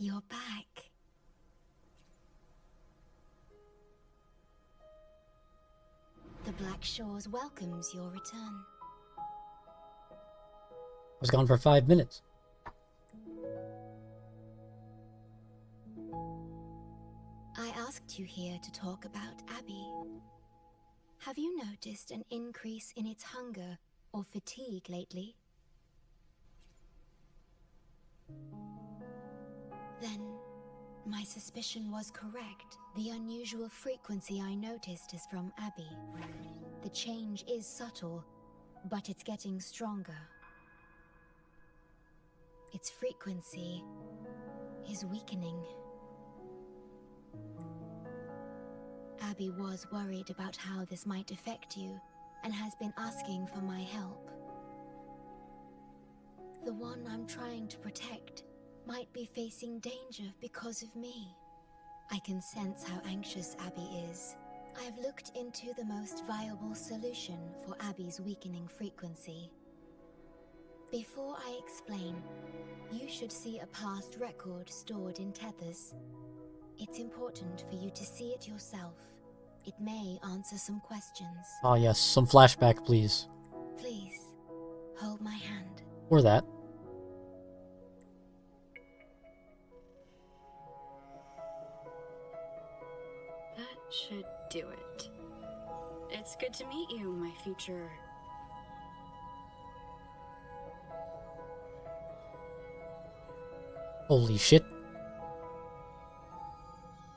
You're back. The Black Shores welcomes your return. I was gone for 5 minutes. I asked you here to talk about Abby. Have you noticed an increase in its hunger or fatigue lately? Then, my suspicion was correct. The unusual frequency I noticed is from Abby. The change is subtle, but it's getting stronger. Its frequency is weakening. Abby was worried about how this might affect you, and has been asking for my help. The one I'm trying to protect might be facing danger because of me. I can sense how anxious Abby is. I have looked into the most viable solution for Abby's weakening frequency. Before I explain, you should see a past record stored in tethers. It's important for you to see it yourself. It may answer some questions. Oh yes, some flashback, please. Please, hold my hand. Or that. That should do it. It's good to meet you, my future... Holy shit.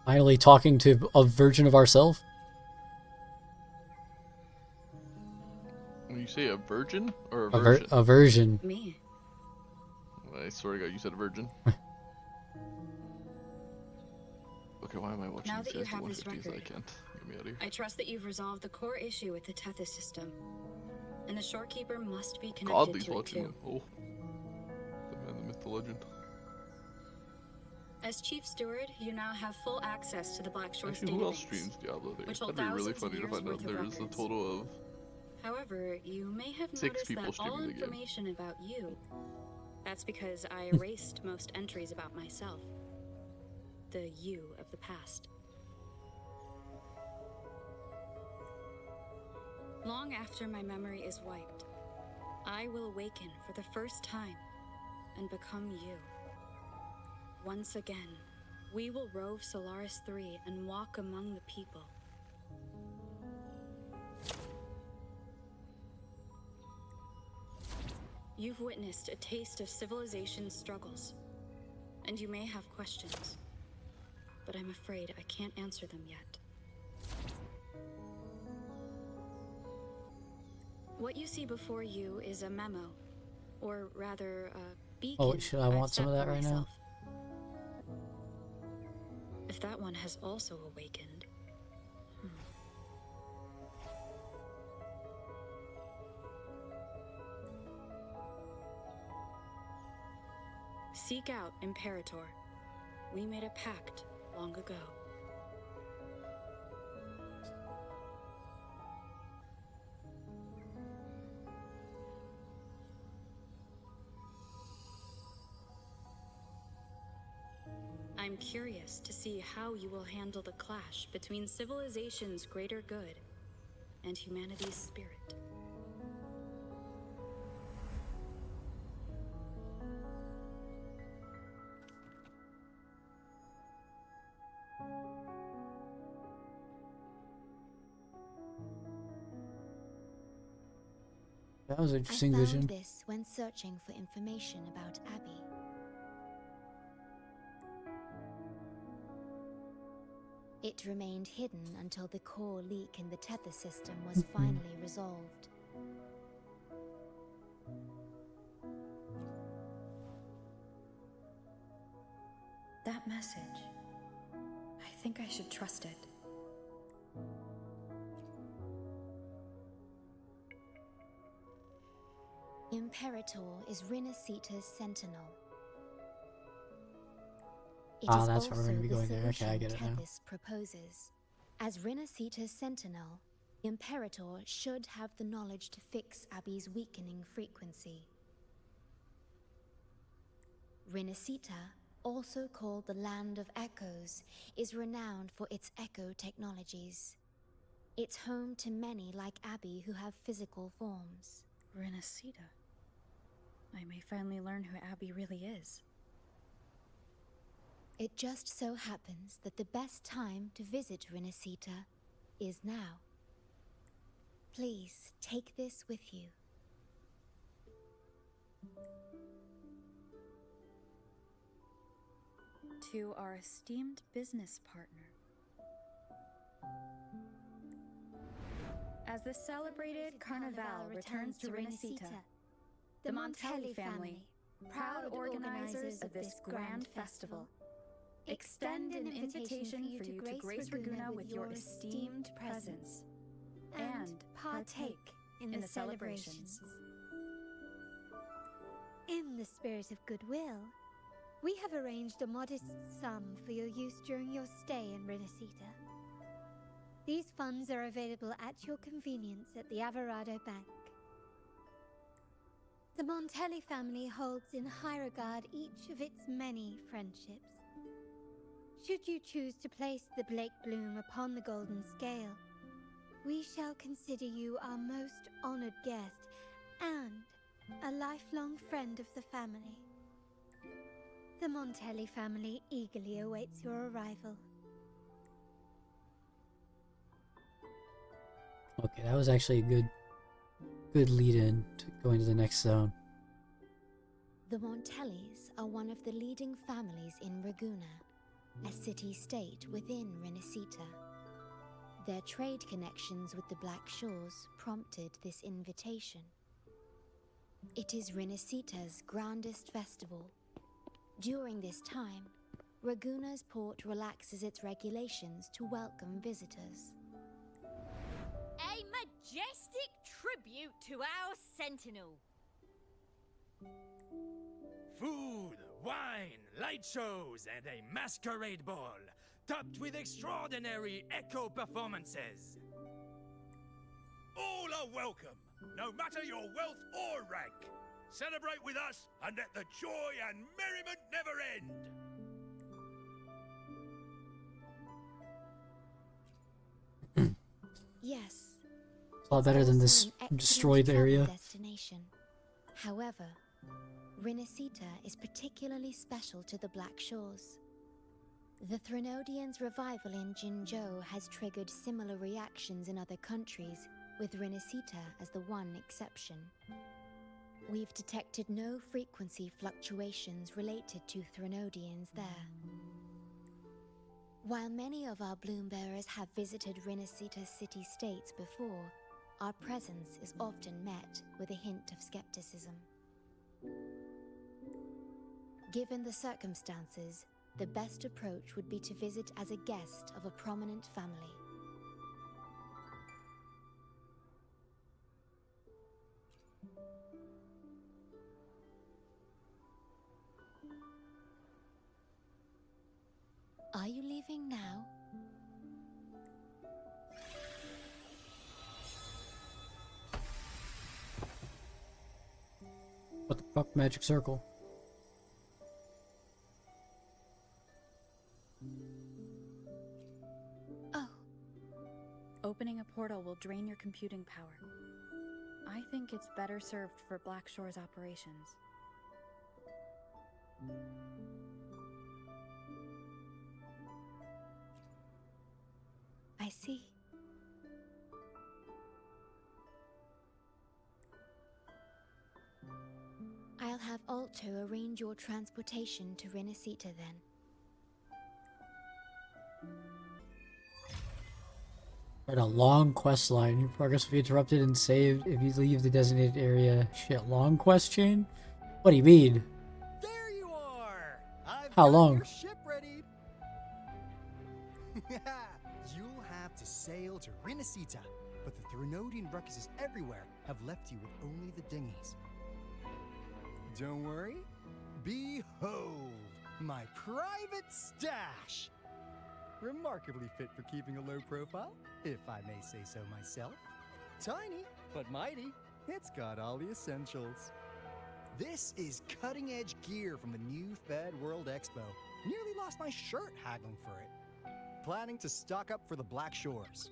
Finally talking to a version of ourselves? When you say a virgin or a version? A version. Me. I swear to God, you said a virgin. Okay, why am I watching Now these that you guys do have this 150s? I record, can't. Get me out of here. I trust that you've resolved the core issue with the Tethys system. And the Shorekeeper must be connected Godly's to it watching too. them. Oh. The man, the myth, the legend. As Chief Steward, you now have full access to the Black Shores Actually, who else database, streams Diablo there? which That'd hold be really thousands of funny to years find out worth of there's a records. total of... However, you may have 6 noticed people that all streaming the game. information about you. That's because I erased most entries about myself. The you of the past. Long after my memory is wiped, I will awaken for the first time and become you. Once again, we will rove Solaris 3 and walk among the people. You've witnessed a taste of civilization's struggles, and you may have questions, but I'm afraid I can't answer them yet. What you see before you is a memo, or rather, a beacon. Oh, should I want I've some of set that for right now? myself. If that one has also awakened. Seek out Imperator. We made a pact long ago. I'm curious to see how you will handle the clash between civilization's greater good and humanity's spirit. That was an I interesting found vision. this when searching for information about Abby. It remained hidden until the core leak in the tether system was finally resolved. That message. I think I should trust it. Imperator is Rinasita's sentinel. It Ah, is that's where we're also gonna be the going there. Okay, I solution get it now. Tethys proposes. As Rinasita's sentinel, Imperator should have the knowledge to fix Abby's weakening frequency. Rinasita also called the Land of Echoes, is renowned for its echo technologies. It's home to many like Abby who have physical forms. Renacita. I may finally learn who Abby really is. It just so happens that the best time to visit Renacita is now. Please take this with you. To our esteemed business partner. As the celebrated Carnival returns to Renacita, the Montelli family, proud organizers of this grand festival, extend an invitation for you to grace Ragusa with your esteemed presence and partake in the celebrations. In the spirit of goodwill, we have arranged a modest sum for your use during your stay in Renacita. These funds are available at your convenience at the Averado Bank. The Montelli family holds in high regard each of its many friendships. Should you choose to place the Blake Bloom upon the golden scale, we shall consider you our most honored guest and a lifelong friend of the family. The Montelli family eagerly awaits your arrival. Okay, that was actually a good lead-in to going to the next zone. The Montellis are one of the leading families in Ragusa, a city-state within Renacita. Their trade connections with the Black Shores prompted this invitation. It is Renacita's grandest festival. During this time, Ragusa's port relaxes its regulations to welcome visitors. A majestic tribute to our sentinel. Food, wine, light shows, and a masquerade ball, topped with extraordinary echo performances. All are welcome, no matter your wealth or rank. Celebrate with us and let the joy and merriment never end. Yes. It's a lot better than this also an excellent destroyed travel area. destination. However, Renacita is particularly special to the Black Shores. The Threnodians' revival in Jinzhou has triggered similar reactions in other countries, with Renacita as the one exception. We've detected no frequency fluctuations related to Threnodians there. While many of our bloom bearers have visited Renacita's city-states before, our presence is often met with a hint of skepticism. Given the circumstances, the best approach would be to visit as a guest of a prominent family. Are you leaving now? What the fuck, magic circle? Oh, Opening a portal will drain your computing power. I think it's better served for Black Shore's operations. I see. I'll have Alto arrange your transportation to Renacita then. Right, a long quest line. Your progress will be interrupted and saved if you leave the designated area. Shit, long quest chain? What do you mean? There you are! I've How got long? your ship ready. You'll have to sail to Renacita, but the Threnodian ruckuses everywhere have left you with only the dinghies. Don't worry. Behold, my private stash! Remarkably fit for keeping a low profile, if I may say so myself. Tiny, but mighty. It's got all the essentials. This is cutting-edge gear from the new Fed World Expo. Nearly lost my shirt haggling for it. Planning to stock up for the Black Shores.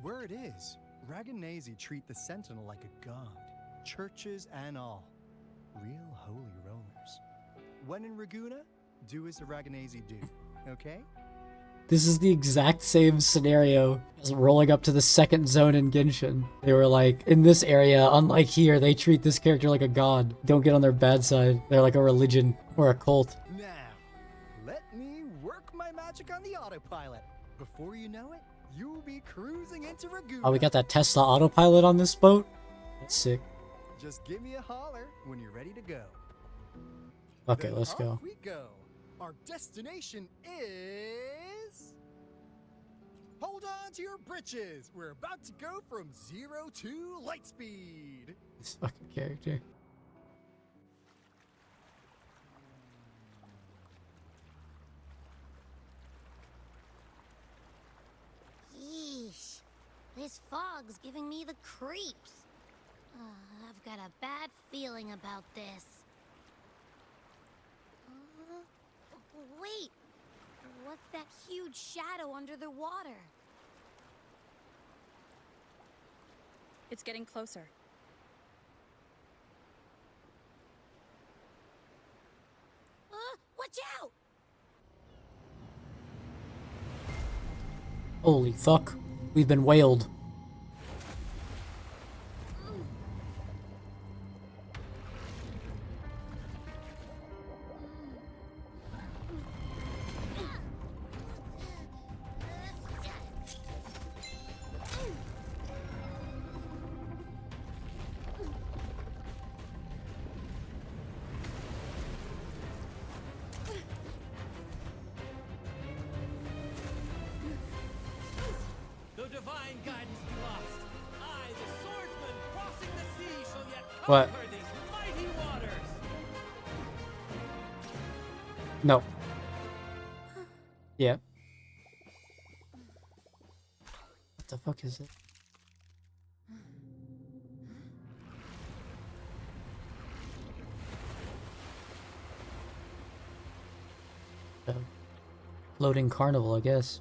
Word is, Raganazi treat the Sentinel like a god. Churches and all. Real holy rollers. When in Raguna, do as the Raganazi do, okay? This is the exact same scenario as rolling up to the second zone in Genshin. They were like, in this area, unlike here, they treat this character like a god. Don't get on their bad side. They're like a religion or a cult. Now, let me work my magic on the autopilot. Before you know it, you'll be cruising into Raguna. Oh, we got that Tesla autopilot on this boat? That's sick. Just give me a holler when you're ready to go. Okay, Then let's go. off we go. Our destination is... Hold on to your britches. We're about to go from 0 to light speed. This fucking character. Yeesh. This fog's giving me the creeps. I've got a bad feeling about this. Wait! What's that huge shadow under the water? It's getting closer. Watch out! Holy fuck. We've been whaled. Divine guidance be lost. I, the swordsman crossing the sea, shall yet What? conquer these mighty waters. No. Yeah. What the fuck is it? Floating carnival, I guess.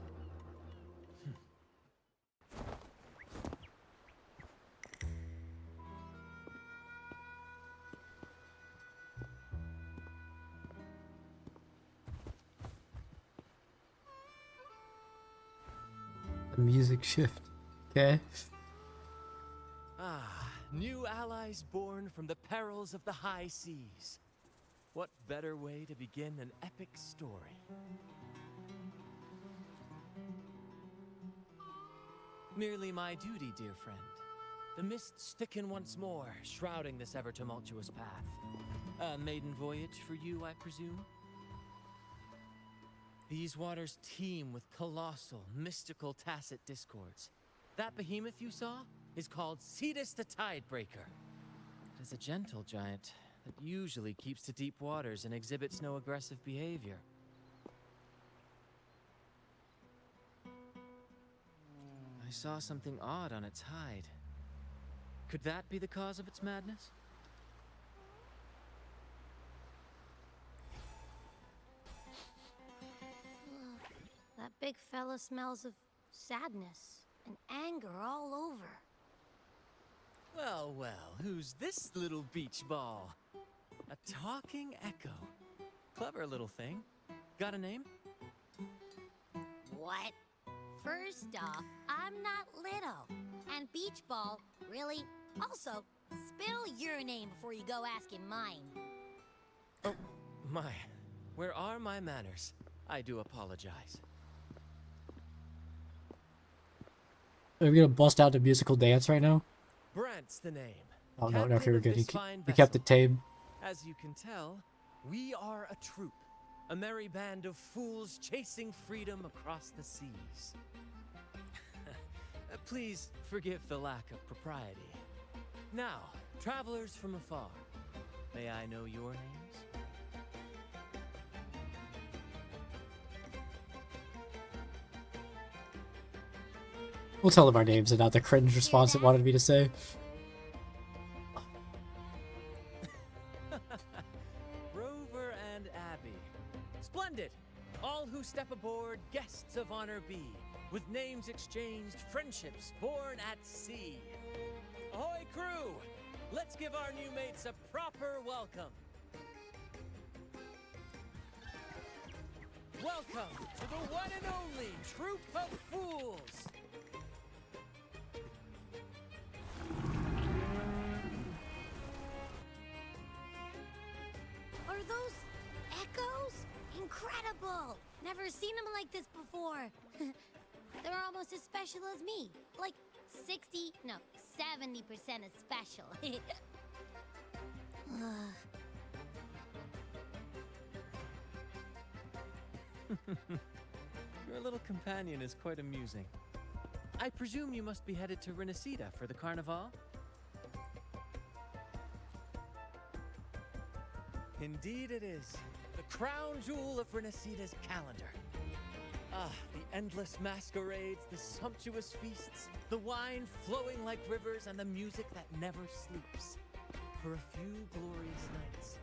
Music shift. Okay. Ah, new allies born from the perils of the high seas. What better way to begin an epic story? Merely my duty, dear friend. The mists thicken once more, shrouding this ever-tumultuous path. A maiden voyage for you, I presume? These waters teem with colossal, mystical, tacit discords. That behemoth you saw is called Cetus the Tidebreaker. It is a gentle giant that usually keeps to deep waters and exhibits no aggressive behavior. I saw something odd on its hide. Could that be the cause of its madness? That big fella smells of sadness and anger all over. Well, well, who's this little beach ball? A talking echo. Clever little thing. Got a name? What? First off, I'm not little. And Beach Ball, really? Also, spill your name before you go asking mine. Oh, my. Where are my manners? I do apologize. Are we gonna bust out the musical dance right now? Brent's the name. Oh no, Captain okay, we're of good. this fine We kept vessel. it tame. As you can tell, we are a troop. A merry band of fools chasing freedom across the seas. Please forgive the lack of propriety. Now, travelers from afar, may I know your names? We'll tell them our names and not the cringe response it wanted me to say. Splendid! All who step aboard, guests of honor be. With names exchanged, friendships born at sea. Ahoy, crew! Let's give our new mates a proper welcome. Welcome to the one and only Troop of Fools! Are those echoes? Incredible! Never seen them like this before. They're almost as special as me. Like 70% as special. Your little companion is quite amusing. I presume you must be headed to Renacida for the Carnival? Indeed it is. The crown jewel of Renacida's calendar. Ah, the endless masquerades, the sumptuous feasts, the wine flowing like rivers, and the music that never sleeps. For a few glorious nights,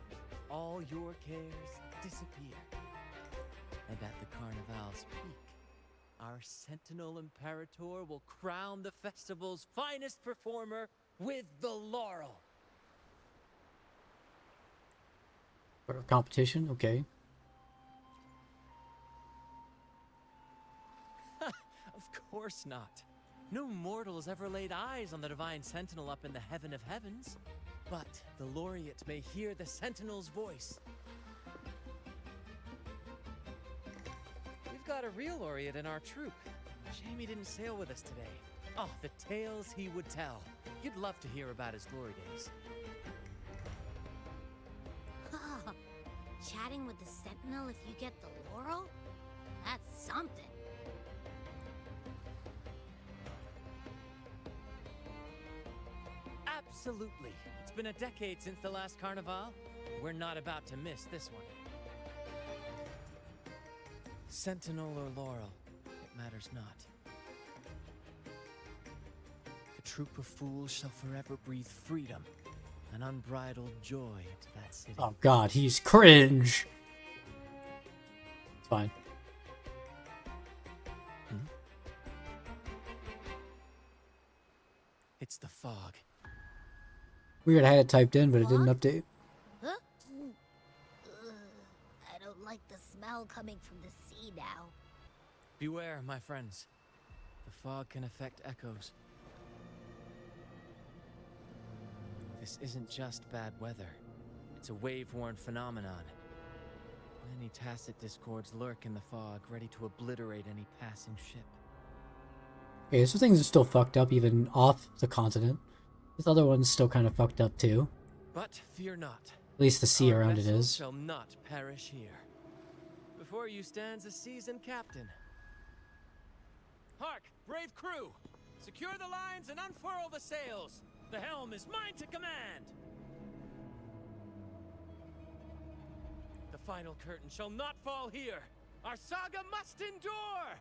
all your cares disappear. And at the Carnival's peak, our Sentinel Imperator will crown the festival's finest performer with the laurel. For competition? Okay. Of course not. No mortal has ever laid eyes on the Divine Sentinel up in the heaven of heavens. But the laureate may hear the Sentinel's voice. We've got a real laureate in our troop. Shame he didn't sail with us today. Oh, the tales he would tell. You'd love to hear about his glory days. Chatting with the Sentinel if you get the laurel? That's something. Absolutely. It's been a decade since the last Carnival. We're not about to miss this one. Sentinel or laurel, it matters not. The troop of fools shall forever breathe freedom and unbridled joy into that city. Oh god, he's cringe. It's fine. It's the fog. Weird, I had it typed in, but it didn't update. Huh? I don't like the smell coming from the sea now. Beware, my friends. The fog can affect echoes. This isn't just bad weather. It's a wave-worn phenomenon. Many tacit discords lurk in the fog, ready to obliterate any passing ship. Okay, so things are still fucked up even off the continent. This other one's still kind of fucked up too. But fear not. At least the sea Our around it vessel is. shall not perish here. Before you stands a seasoned captain. Hark, brave crew! Secure the lines and unfurl the sails! The helm is mine to command! The final curtain shall not fall here! Our saga must endure!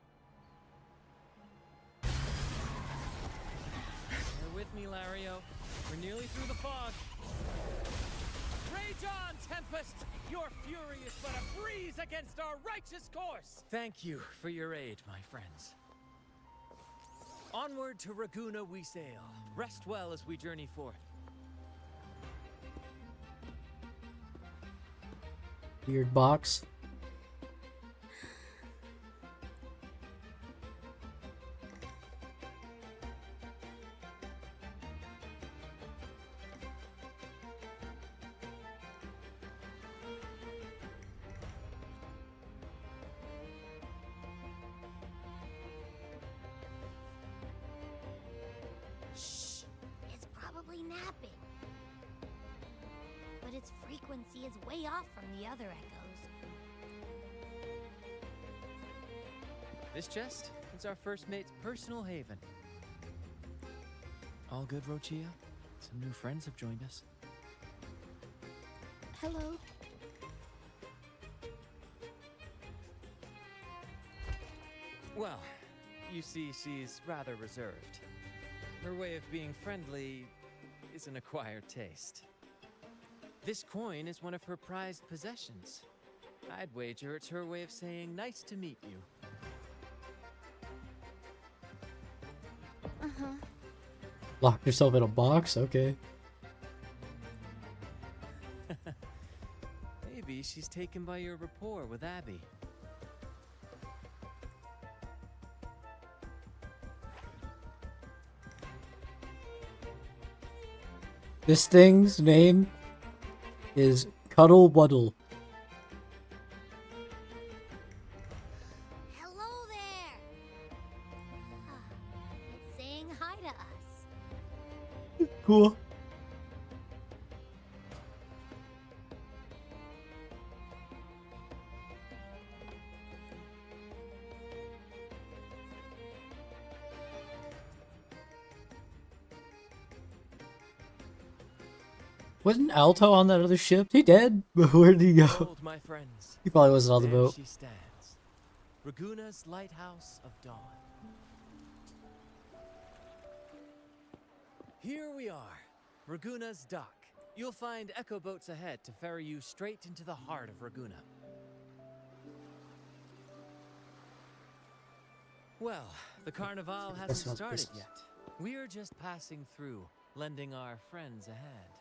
Bear with me, Lario. We're nearly through the fog. Rage on, Tempest! Your fury is but a breeze against our righteous course! Thank you for your aid, my friends. Onward to Raguna we sail. Rest well as we journey forth. Weird box. Shh! It's probably napping. But its frequency is way off from the other echoes. This chest is our first mate's personal haven. All good, Rochia? Some new friends have joined us. Hello. Well, you see, she's rather reserved. Her way of being friendly is an acquired taste. This coin is one of her prized possessions. I'd wager it's her way of saying nice to meet you. Locked yourself in a box? Okay. Maybe she's taken by your rapport with Abby. This thing's name is Cuddle Wuddle. Hello there! It's saying hi to us. Cool. Wasn't Alto on that other ship? He dead? Where did he go? Behold, my friends. He probably wasn't on the There boat. she stands. Raguna's Lighthouse of Dawn. Here we are, Raguna's dock. You'll find echo boats ahead to ferry you straight into the heart of Raguna. Well, the Carnival hasn't smells started business. yet. We're just passing through, lending our friends a hand.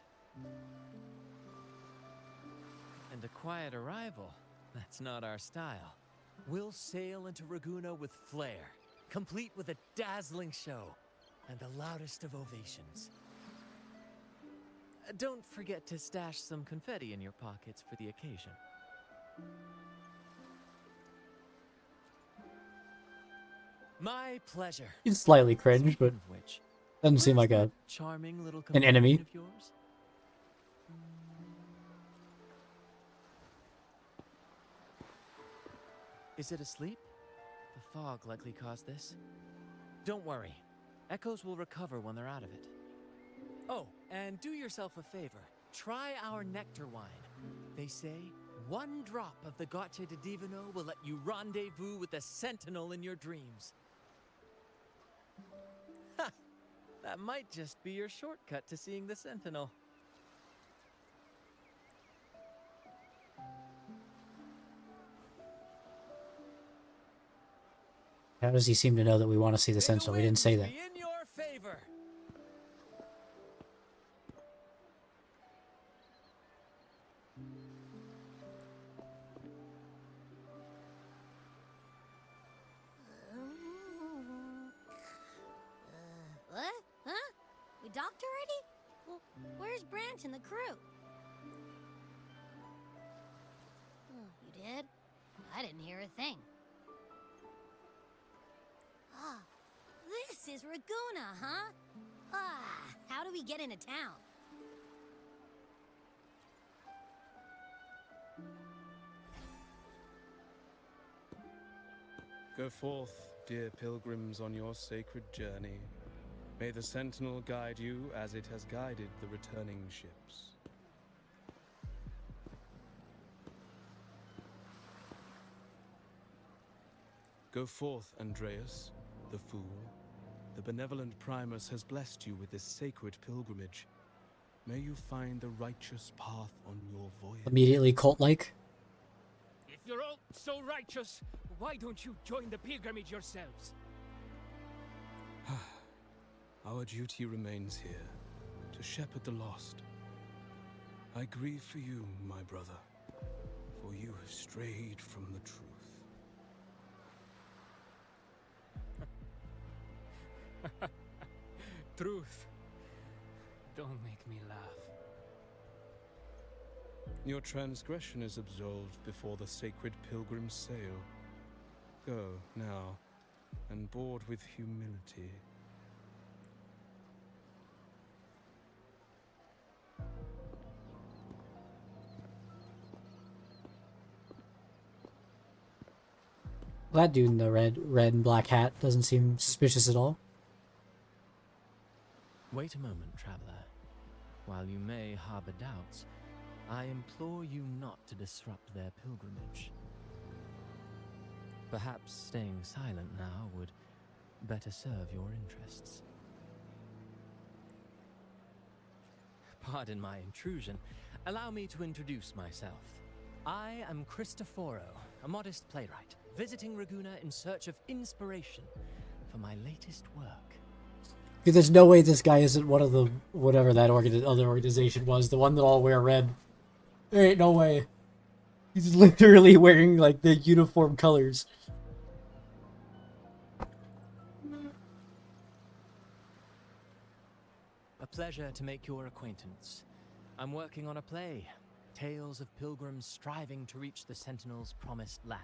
And a quiet arrival, that's not our style. We'll sail into Raguna with flair, complete with a dazzling show and the loudest of ovations. Don't forget to stash some confetti in your pockets for the occasion. My pleasure. He's slightly cringe, but Speaking of which, doesn't seem where's like a that charming little an enemy. companion of yours? Is it asleep? The fog likely caused this. Don't worry. Echoes will recover when they're out of it. Oh, and do yourself a favor. Try our nectar wine. They say one drop of the Gocce di Divino will let you rendezvous with the Sentinel in your dreams. Ha! That might just be your shortcut to seeing the Sentinel. How does he seem to know that we want to see the Sentinel? We didn't say that. Be in your favor. What? Huh? We docked already? Well, where's Brant and the crew? Oh, you did? I didn't hear a thing. Ah, this is Raguna, huh? Ah, how do we get into town? Go forth, dear pilgrims, on your sacred journey. May the Sentinel guide you as it has guided the returning ships. Go forth, Andreas, the fool. The benevolent Primus has blessed you with this sacred pilgrimage. May you find the righteous path on your voyage. Immediately cult-like. If you're all so righteous, why don't you join the pilgrimage yourselves? Our duty remains here, to shepherd the lost. I grieve for you, my brother, for you have strayed from the truth. Truth. Don't make me laugh. Your transgression is absolved before the sacred pilgrims sail. Go, now, and board with humility. That dude in the red and black hat doesn't seem suspicious at all. Wait a moment, traveler. While you may harbor doubts, I implore you not to disrupt their pilgrimage. Perhaps staying silent now would better serve your interests. Pardon my intrusion. Allow me to introduce myself. I am Cristoforo, a modest playwright, visiting Raguna in search of inspiration for my latest work. Dude, there's no way this guy isn't one of the whatever that other organization was, the one that all wear red. There ain't no way. He's literally wearing like the uniform colors. A pleasure to make your acquaintance. I'm working on a play, tales of pilgrims striving to reach the Sentinel's promised land.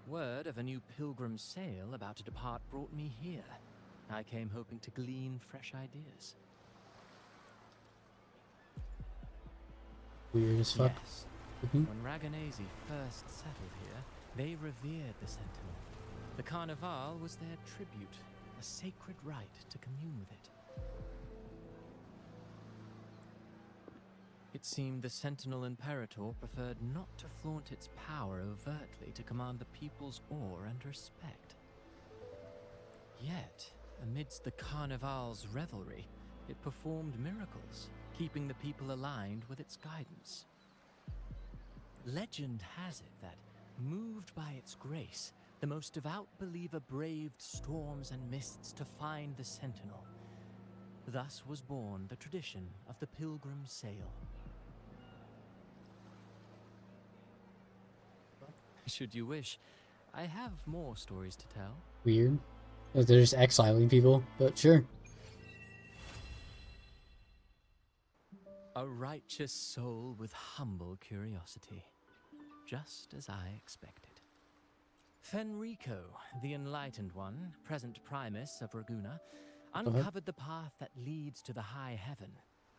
Word of a new pilgrim sail about to depart brought me here. I came hoping to glean fresh ideas. Weird as fuck. Yes. Mhm. When Raganese first settled here, they revered the Sentinel. The Carnival was their tribute, a sacred right to commune with it. It seemed the Sentinel Imperator preferred not to flaunt its power overtly to command the people's awe and respect. Yet, amidst the Carnival's revelry, it performed miracles, keeping the people aligned with its guidance. Legend has it that, moved by its grace, the most devout believer braved storms and mists to find the Sentinel. Thus was born the tradition of the pilgrim sail. Should you wish, I have more stories to tell. Weird. They're just exiling people, but sure. A righteous soul with humble curiosity, just as I expected. Fenrico, the Enlightened One, present Primus of Raguna, uncovered the path that leads to the high heaven,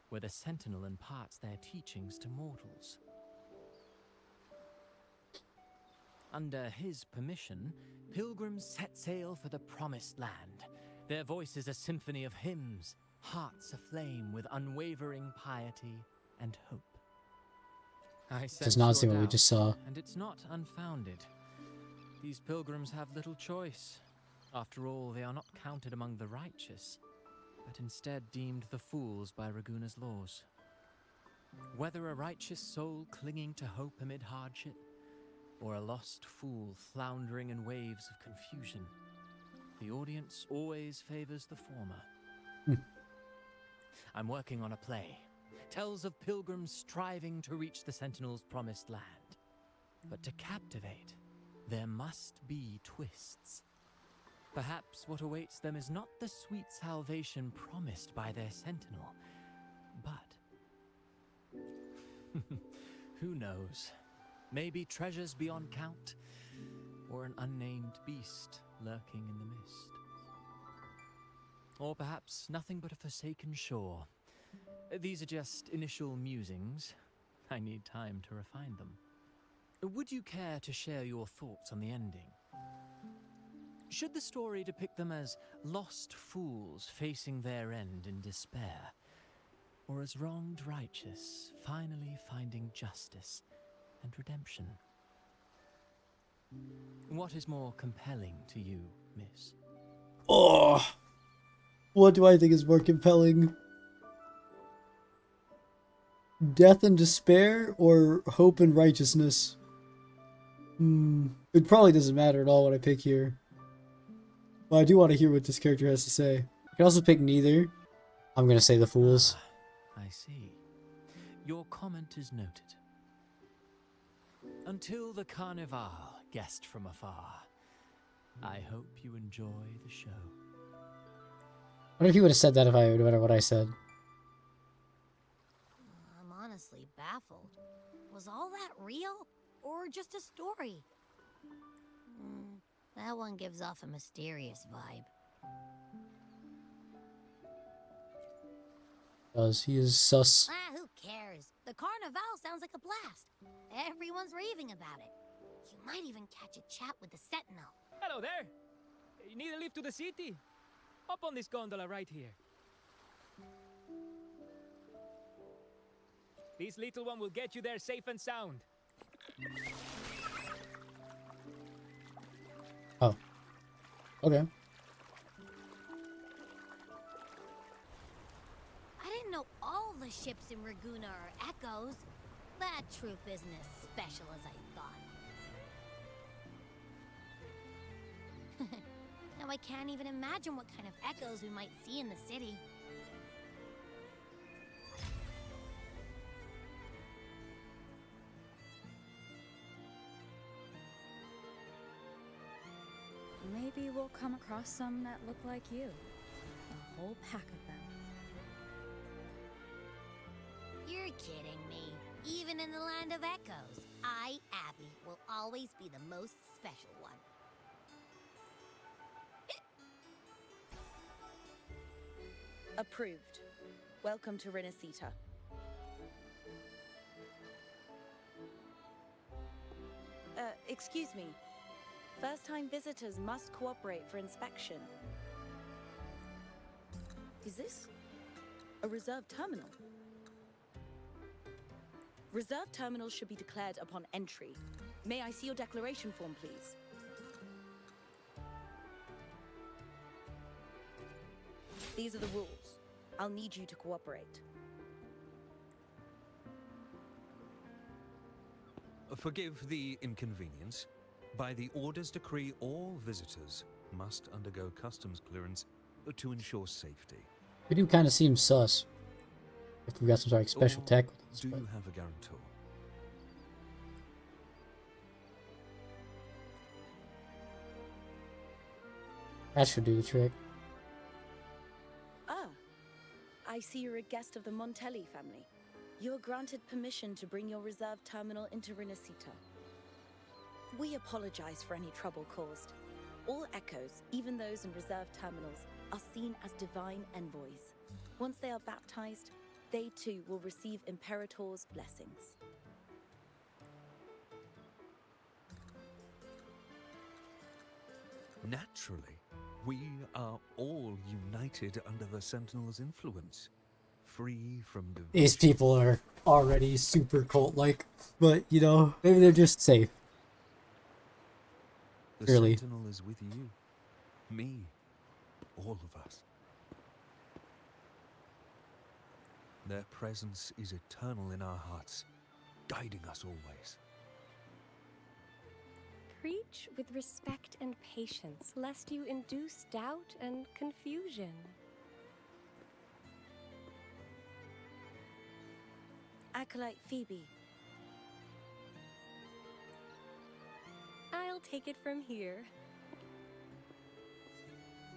where the Sentinel imparts their teachings to mortals. Under his permission, pilgrims set sail for the promised land, their voices a symphony of hymns, hearts aflame with unwavering piety and hope. I Does not seem what we doubt, just saw. and it's not unfounded. These pilgrims have little choice. After all, they are not counted among the righteous, but instead deemed the fools by Raguna's laws. Whether a righteous soul clinging to hope amid hardship, or a lost fool floundering in waves of confusion, the audience always favors the former. I'm working on a play. Tells of pilgrims striving to reach the Sentinel's promised land. But to captivate, there must be twists. Perhaps what awaits them is not the sweet salvation promised by their Sentinel, but who knows? Maybe treasures beyond count, or an unnamed beast lurking in the mist. Or perhaps nothing but a forsaken shore. These are just initial musings. I need time to refine them. Would you care to share your thoughts on the ending? Should the story depict them as lost fools facing their end in despair, or as wronged righteous finally finding justice and redemption? What is more compelling to you, miss? Oh, what do I think is more compelling? Death and despair, or hope and righteousness? It probably doesn't matter at all what I pick here. But I do want to hear what this character has to say. I can also pick neither. I'm gonna say the fools. I see. Your comment is noted. Until the Carnival, guest from afar, I hope you enjoy the show. I wonder if he would have said that if I no matter what I said. I'm honestly baffled. Was all that real? Or just a story? That one gives off a mysterious vibe. He is sus. Who cares? The Carnival sounds like a blast. Everyone's raving about it. You might even catch a chat with the Sentinel. Hello there. You need a lift to the city? Hop on this gondola right here. This little one will get you there safe and sound. Oh. Okay. I didn't know all the ships in Raguna are echoes. that troop isn't as special as I thought. Now I can't even imagine what kind of echoes we might see in the city. Maybe we'll come across some that look like you. A whole pack of them. You're kidding me. Even in the land of echoes, I, Abby, will always be the most special one. Approved. Welcome to Renacita. Excuse me. First-time visitors must cooperate for inspection. Is this a reserve terminal? Reserve terminals should be declared upon entry. May I see your declaration form, please? These are the rules. I'll need you to cooperate. Forgive the inconvenience. By the Order's decree, all visitors must undergo customs clearance to ensure safety. We do kind of seem sus. If we got some sort of special Or tech with us, do but you have a guarantor? that should do the trick. Ah, I see you're a guest of the Montelli family. You are granted permission to bring your reserve terminal into Renacita. We apologize for any trouble caused. All echoes, even those in reserve terminals, are seen as divine envoys. Once they are baptized, they too will receive Imperator's blessings. Naturally, we are all united under the Sentinel's influence, free from division. These people are already super cult-like, but you know, maybe they're just safe. The Clearly. Sentinel is with you, me, all of us. Their presence is eternal in our hearts, guiding us always. Preach with respect and patience, lest you induce doubt and confusion. Acolyte Phoebe. I'll take it from here.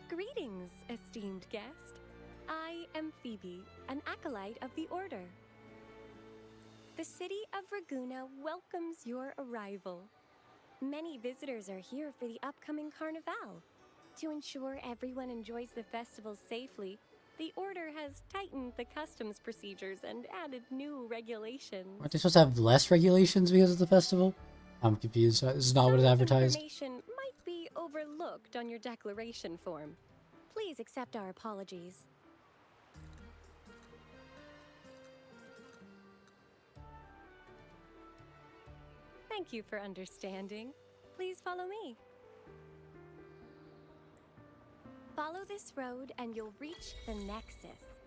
Greetings, esteemed guest. I am Phoebe, an acolyte of the Order. The city of Raguna welcomes your arrival. Many visitors are here for the upcoming Carnival. To ensure everyone enjoys the festival safely, the Order has tightened the customs procedures and added new regulations. Aren't they supposed to have less regulations because of the festival? I'm confused. This is not what is advertised. Information might be overlooked on your declaration form. Please accept our apologies. Thank you for understanding. Please follow me. Follow this road and you'll reach the Nexus.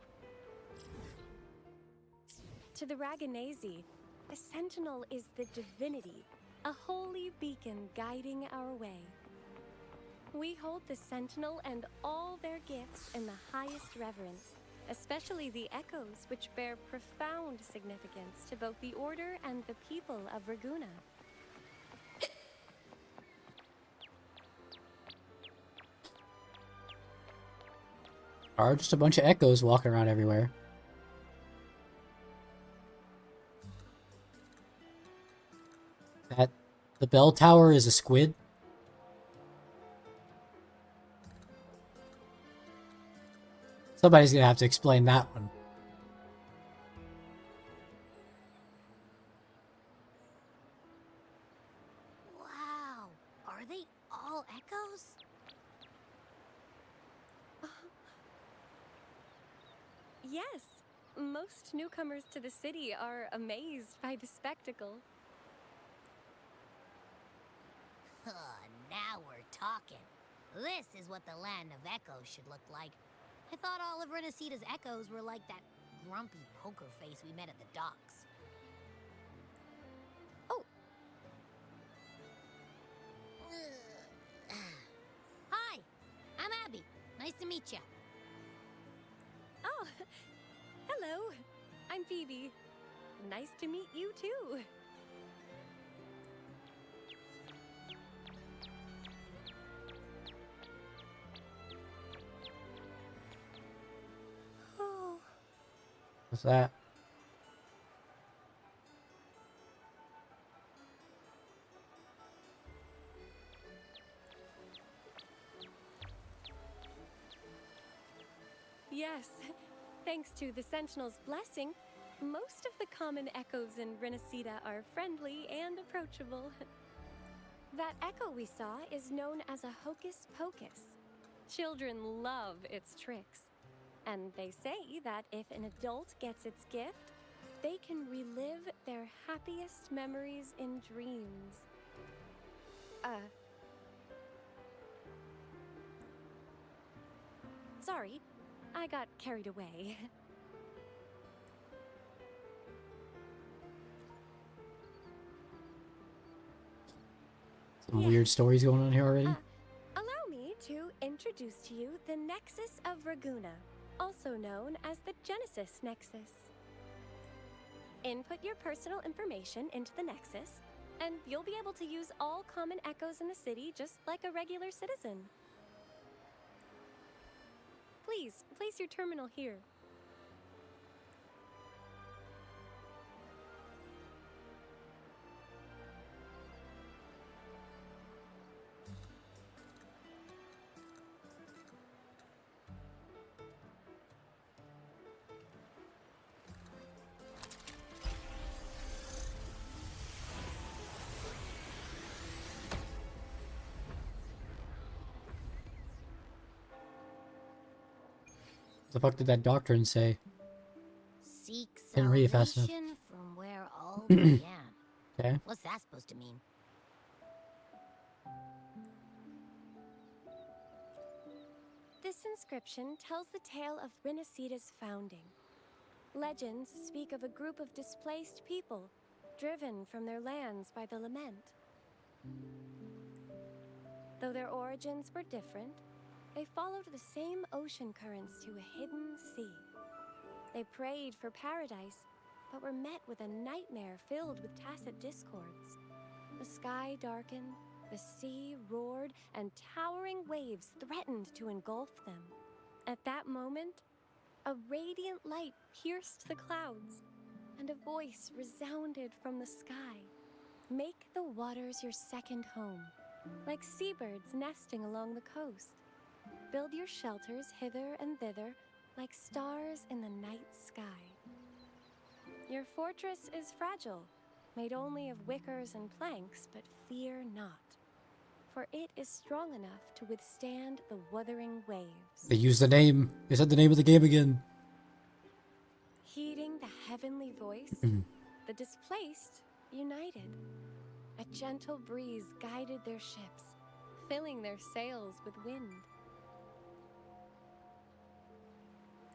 To the Raganese, a sentinel is the divinity, a holy beacon guiding our way. We hold the sentinel and all their gifts in the highest reverence, especially the echoes, which bear profound significance to both the Order and the people of Raguna. Are just a bunch of echoes walking around everywhere. That the bell tower is a squid? Somebody's gonna have to explain that one. Wow, are they all echoes? Yes, most newcomers to the city are amazed by the spectacle. Now we're talking. This is what the land of echoes should look like. I thought all of Renacita's echoes were like that grumpy poker face we met at the docks. Nice to meet you. Oh, hello. I'm Phoebe. Nice to meet you too. Oh. What's that? Yes, thanks to the Sentinel's blessing, most of the common echoes in Renacida are friendly and approachable. That echo we saw is known as a hocus pocus. Children love its tricks, and they say that if an adult gets its gift, they can relive their happiest memories in dreams. Sorry, I got carried away. Some weird stories going on here already. Allow me to introduce to you the Nexus of Raguna, also known as the Genesis Nexus. Input your personal information into the Nexus, and you'll be able to use all common echoes in the city just like a regular citizen. Please, place your terminal here. What the fuck did that doctrine say? Seek Didn't read it fast enough. salvation from where all began. Okay. What's that supposed to mean? This inscription tells the tale of Renacida's founding. Legends speak of a group of displaced people, driven from their lands by the lament. Though their origins were different, they followed the same ocean currents to a hidden sea. They prayed for paradise, but were met with a nightmare filled with tacit discords. The sky darkened, the sea roared, and towering waves threatened to engulf them. At that moment, a radiant light pierced the clouds, and a voice resounded from the sky. Make the waters your second home, like seabirds nesting along the coast. Build your shelters hither and thither, like stars in the night sky. Your fortress is fragile, made only of wickers and planks, but fear not, for it is strong enough to withstand the wuthering waves. They used the name. They said the name of the game again. Heeding the heavenly voice, the displaced united. A gentle breeze guided their ships, filling their sails with wind.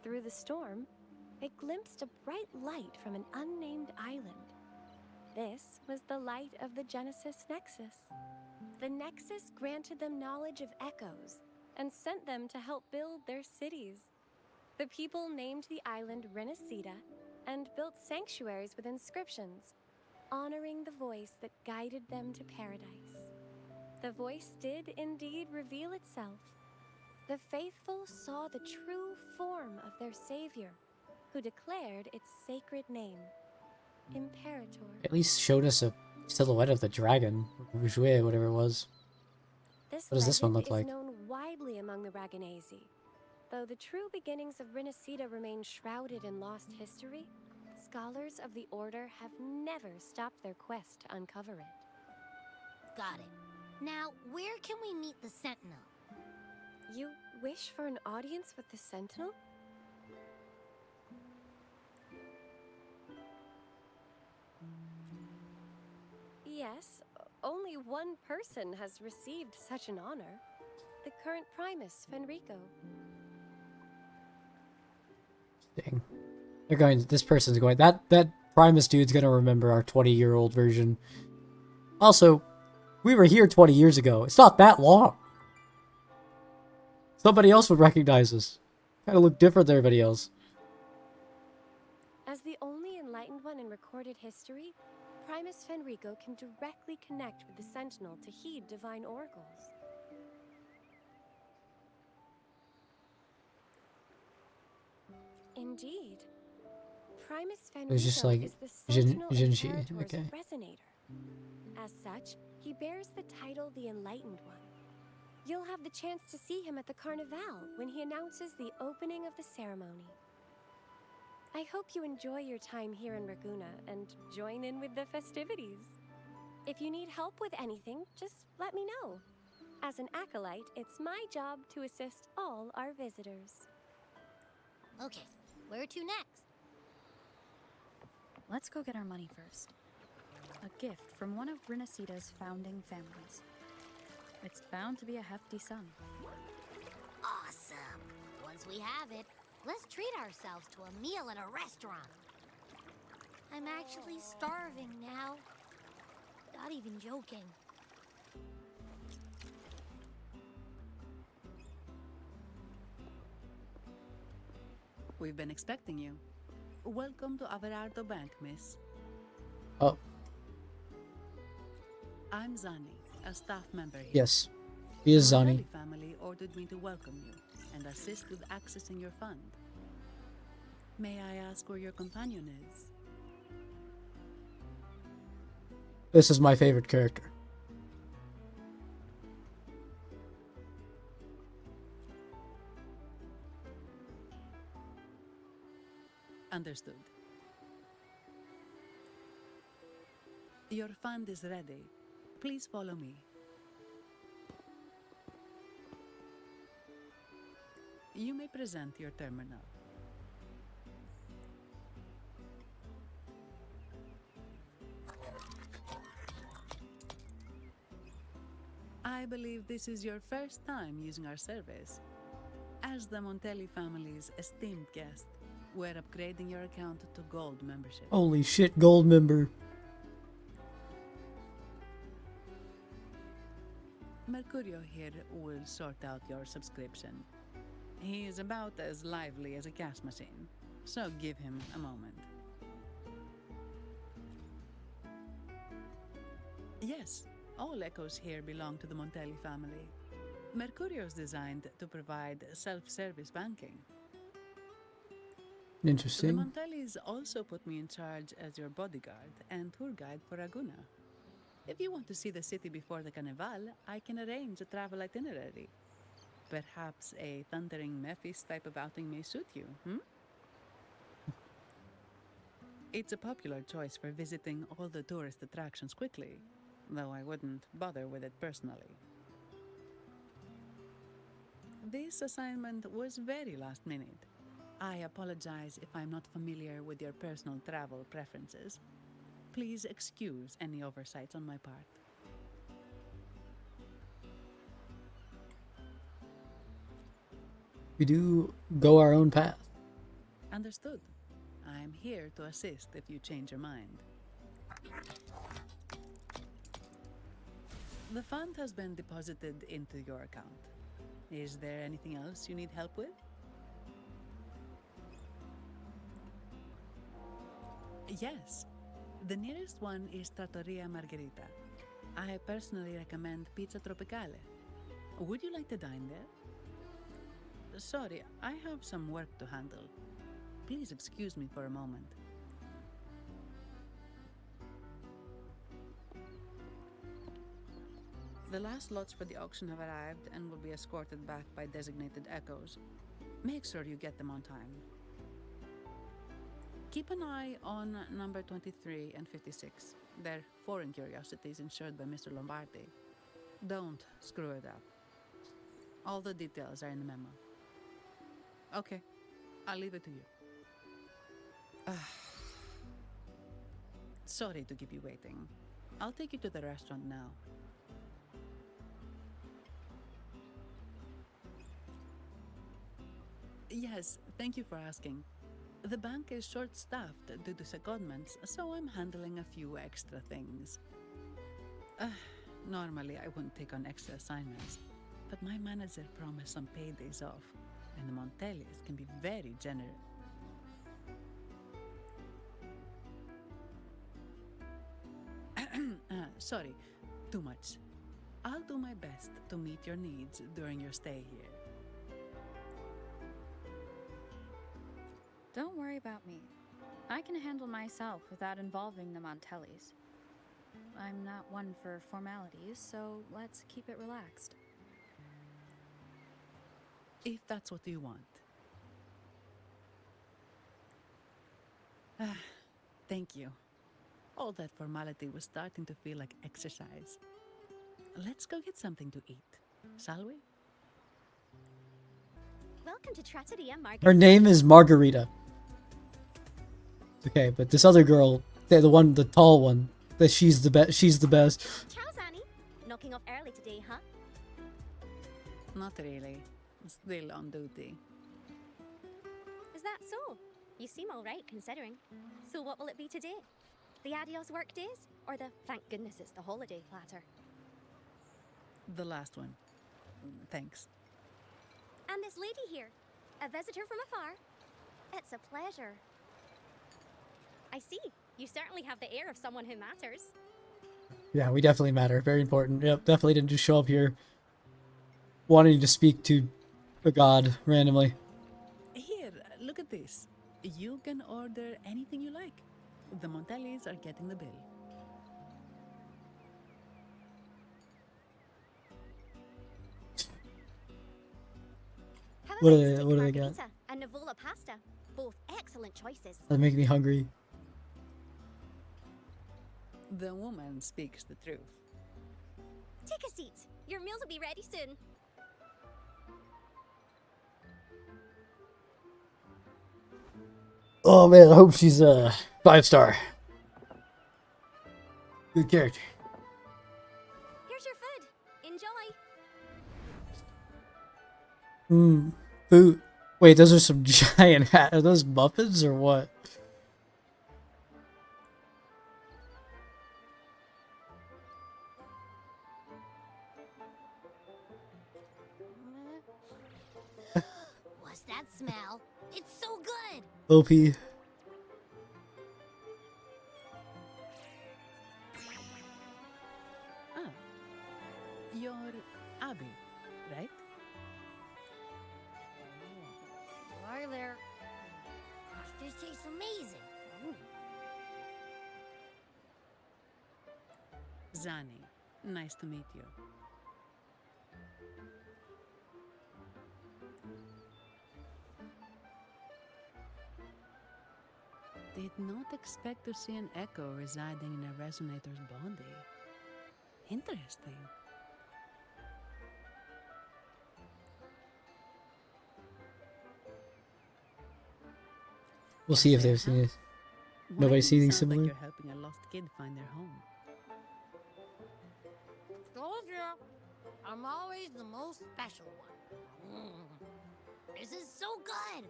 Through the storm, they glimpsed a bright light from an unnamed island. This was the light of the Genesis Nexus. The Nexus granted them knowledge of echoes and sent them to help build their cities. The people named the island Renacida and built sanctuaries with inscriptions, honoring the voice that guided them to paradise. The voice did indeed reveal itself. The faithful saw the true form of their savior, who declared its sacred name, Imperator. At least showed us a silhouette of the dragon, Rouge, whatever it was. This What does this one look legend like? is known widely among the Raganesi. Though the true beginnings of Renacida remain shrouded in lost history, scholars of the Order have never stopped their quest to uncover it. Got it. Now, where can we meet the Sentinel? You wish for an audience with the Sentinel? Yes, only one person has received such an honor. The current Primus, Fenrico. Dang. They're going, this person's going, that Primus dude's gonna remember our 20-year-old version. Also, we were here 20 years ago. It's not that long. Somebody else would recognize us. Kind of look different than everybody else. As the only enlightened one in recorded history, Primus Fenrico can directly connect with the Sentinel to heed divine oracles. Indeed. Primus It was just Fenrico like is the Sentinel Jinji. Imperator's Okay. resonator. As such, he bears the title the Enlightened One. You'll have the chance to see him at the Carnival when he announces the opening of the ceremony. I hope you enjoy your time here in Raguna and join in with the festivities. If you need help with anything, just let me know. As an acolyte, it's my job to assist all our visitors. Okay, where to next? Let's go get our money first. A gift from one of Rinasita's founding families. It's bound to be a hefty sum. Awesome. Once we have it, let's treat ourselves to a meal at a restaurant. I'm actually starving now. Not even joking. We've been expecting you. Welcome to Averardo Bank, miss. Oh. I'm Zani, a staff member here. Yes. He is The Zani. Montelli family ordered me to welcome you and assist with accessing your fund. May I ask where your companion is? This is my favorite character. Understood. Your fund is ready. Please follow me. You may present your terminal. I believe this is your first time using our service. As the Montelli family's esteemed guest, we're upgrading your account to Gold membership. Holy shit, gold member. Mercurio here will sort out your subscription. He is about as lively as a cash machine, so give him a moment. Yes, all echoes here belong to the Montelli family. Mercurio is designed to provide self-service banking. The Interesting. Montellis also put me in charge as your bodyguard and tour guide for Raguna. If you want to see the city before the Carnival, I can arrange a travel itinerary. Perhaps a thundering Mephis type of outing may suit you, It's a popular choice for visiting all the tourist attractions quickly, though I wouldn't bother with it personally. This assignment was very last minute. I apologize if I'm not familiar with your personal travel preferences. Please excuse any oversights on my part. We do go our own path. Understood. I'm here to assist if you change your mind. The fund has been deposited into your account. Is there anything else you need help with? Yes. The nearest one is Trattoria Margherita. I personally recommend Pizza Tropicale. Would you like to dine there? Sorry, I have some work to handle. Please excuse me for a moment. The last lots for the auction have arrived and will be escorted back by designated echoes. Make sure you get them on time. Keep an eye on number 23 and 56. They're foreign curiosities insured by Mr. Lombardi. Don't screw it up. All the details are in the memo. Okay, I'll leave it to you. Sorry to keep you waiting. I'll take you to the restaurant now. Yes, thank you for asking. The bank is short-staffed due to secondments, so I'm handling a few extra things. Normally, I wouldn't take on extra assignments, but my manager promised some paid days off, and the Montellis can be very generous. Sorry, too much. I'll do my best to meet your needs during your stay here. Don't worry about me. I can handle myself without involving the Montellis. I'm not one for formalities, so let's keep it relaxed. If that's what you want. Ah, thank you. All that formality was starting to feel like exercise. Let's go get something to eat, shall we? Welcome to Trattoria Margherita. Her name is Margarita. Okay, but this other girl, the tall one, that she's the best. She's the best. Ciao, Zanni. Knocking off early today, huh? Not really. Still on duty. Is that so? You seem all right considering. So what will it be today? The adios work days, or the thank goodness it's the holiday platter? The last one. Thanks. And this lady here, a visitor from afar. It's a pleasure. I see. You certainly have the air of someone who matters. Yeah, we definitely matter. Very important. Yep, definitely didn't just show up here wanting to speak to a god randomly. Here, look at this. You can order anything you like. The Montellis are getting the bill. How What about do they? steak What do they got? margherita and Nivola pasta? Both excellent choices. That make me hungry. The woman speaks the truth. Take a seat. Your meals will be ready soon. Oh man, I hope she's 5-star. Good character. Here's your food. Enjoy. Food. Wait, those are some giant hat. Are those muffins or what? What's that smell? It's so good! OP. Ah, you're Abby, right? Hi there. Gosh, this tastes amazing. Zanni, nice to meet you. Did not expect to see an echo residing in a resonator's body. Interesting. We'll see if they've seen it. Nobody see anything Sounds similar? like you're helping a lost kid find their home. Told you. I'm always the most special one. This is so good.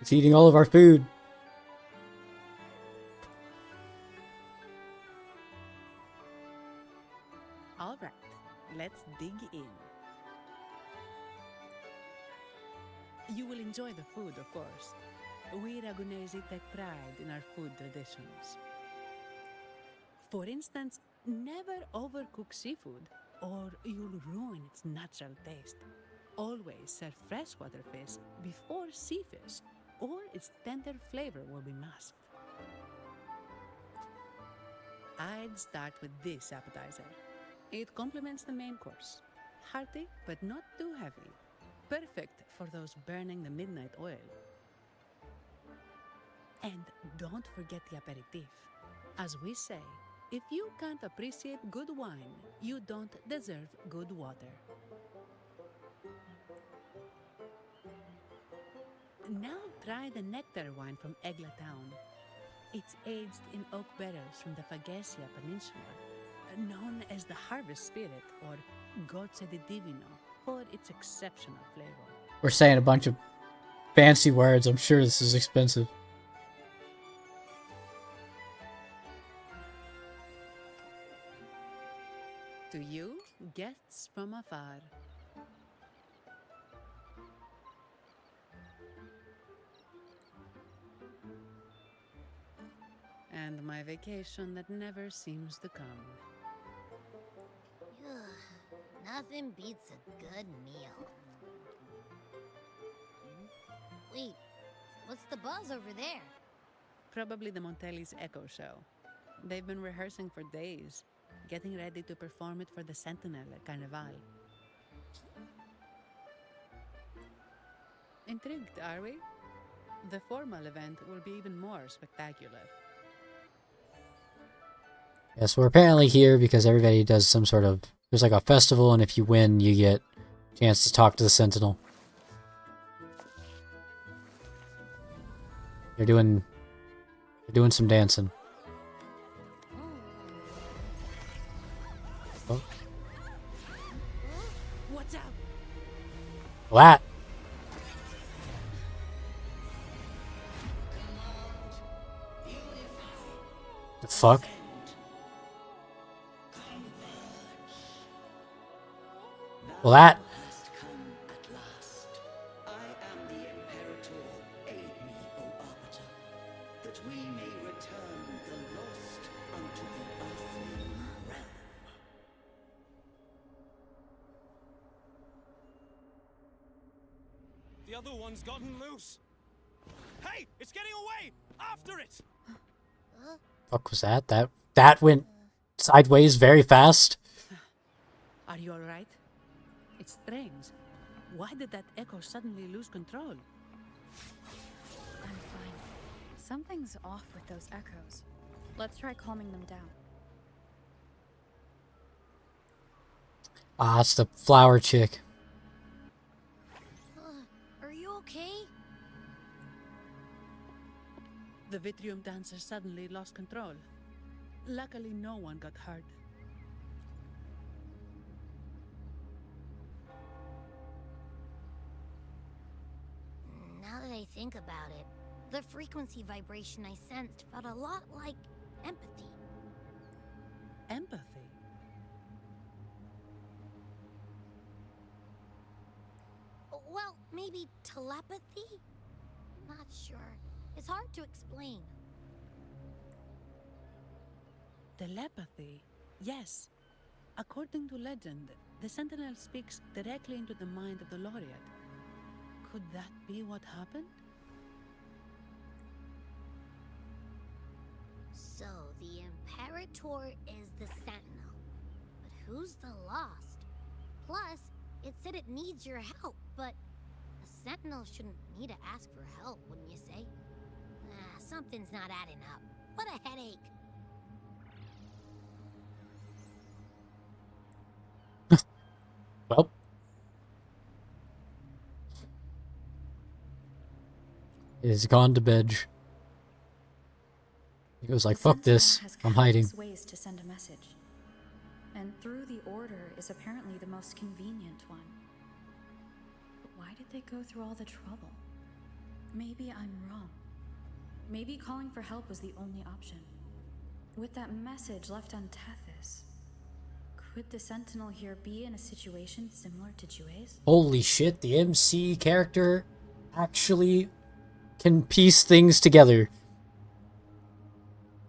It's eating all of our food. All right, let's dig in. You will enjoy the food, of course. We Ragunesi take pride in our food traditions. For instance, never overcook seafood, or you'll ruin its natural taste. Always serve freshwater fish before sea fish, or its tender flavor will be masked. I'd start with this appetizer. It complements the main course. Hearty, but not too heavy. Perfect for those burning the midnight oil. And don't forget the aperitif. As we say, if you can't appreciate good wine, you don't deserve good water. Now try the nectar wine from Egla town. It's aged in oak barrels from the Fagacia Peninsula, known as the Harvest Spirit or Gozze di Divino for its exceptional flavor. We're saying a bunch of fancy words. I'm sure this is expensive. To you, guests from afar. And my vacation that never seems to come. Nothing beats a good meal. Wait, what's the buzz over there? Probably the Montelli's Echo Show. They've been rehearsing for days, getting ready to perform it for the Sentinel at Carnival. Intrigued, are we? The formal event will be even more spectacular. Yeah, so we're apparently here because everybody does some sort of... There's like a festival, and if you win, you get a chance to talk to the Sentinel. They're doing some dancing. Oh. What's up? What? The fuck? Well, that... The other one's gotten loose. Hey, it's getting away! After it! Fuck was that? That went sideways very fast. Are you alright? It's strange. Why did that echo suddenly lose control? I'm fine. Something's off with those echoes. Let's try calming them down. Ah, it's the flower chick. Are you okay? The Vitrium dancer suddenly lost control. Luckily, no one got hurt. Now that I think about it, the frequency vibration I sensed felt a lot like empathy. Empathy? Well, maybe telepathy? Not sure. It's hard to explain. Telepathy? Yes. According to legend, the Sentinel speaks directly into the mind of the laureate. Could that be what happened? So, the Imperator is the Sentinel. But who's the Lost? Plus, it said it needs your help, but a Sentinel shouldn't need to ask for help, wouldn't you say? Something's not adding up. What a headache. Well. Is gone to bed. He goes like, fuck this, I'm hiding. Ways to send a message. And through the order is apparently the most convenient one. But why did they go through all the trouble? Maybe I'm wrong. Maybe calling for help was the only option. With that message left on Tethys, could the Sentinel here be in a situation similar to Jue's? Holy shit, the MC character actually can piece things together.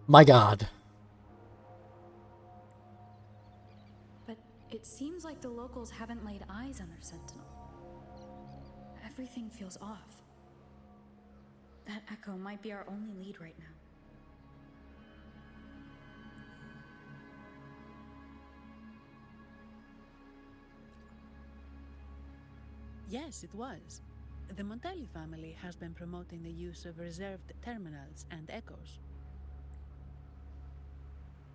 My god. But it seems like the locals haven't laid eyes on their Sentinel. Everything feels off. That echo might be our only lead right now. Yes, it was. The Montelli family has been promoting the use of reserved terminals and echoes.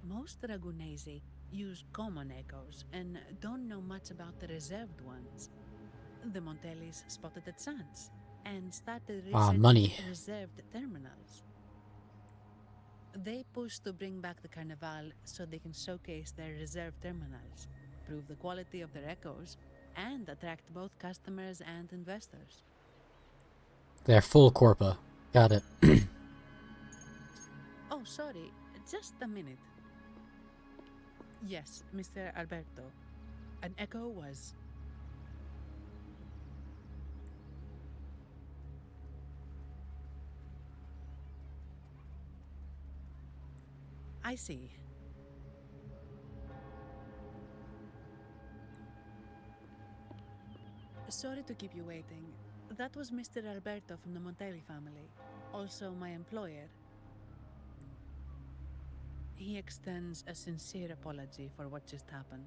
Most Dragonesi use common echoes and don't know much about the reserved ones. The Montellis spotted a chance and started researching money. reserved terminals. They pushed to bring back the Carnival so they can showcase their reserved terminals, prove the quality of their echoes, and attract both customers and investors. They're full corpa. Got it. Oh, sorry. Just a minute. Yes, Mr. Alberto. An echo was... I see. Sorry to keep you waiting. That was Mr. Alberto from the Montelli family, also my employer. He extends a sincere apology for what just happened.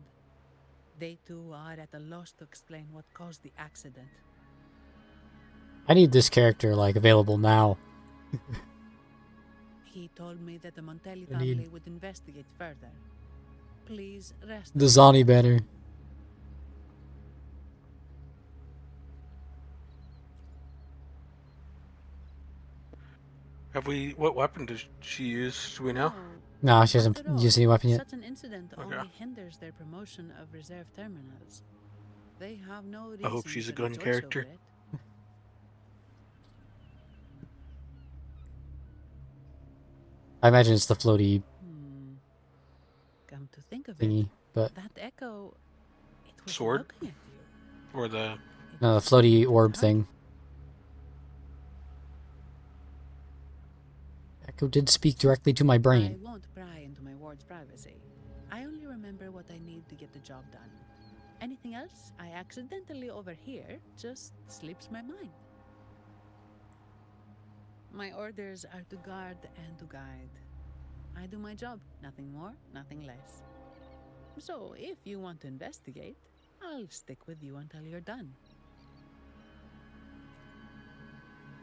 They too are at a loss to explain what caused the accident. I need this character, like, available now. He told me that the Montelli I need- family would investigate further. Please rest. The Zani banner. Have we? What weapon does she use? Do we know? No, she hasn't After all, used any weapon yet. Such an incident Okay. only hinders their promotion of reserve terminals. They have no reason I hope she's a to gun rejoice character. over it. I imagine it's the floaty Come to think of thingy, it, but that echo, it was Sword? looking at you. Or the... no, the floaty orb thing. Echo did speak directly to my I brain. won't pry into my ward's privacy. I only remember what I need to get the job done. Anything else I accidentally overhear just slips my mind. My orders are to guard and to guide. I do my job, nothing more, nothing less. So, if you want to investigate, I'll stick with you until you're done.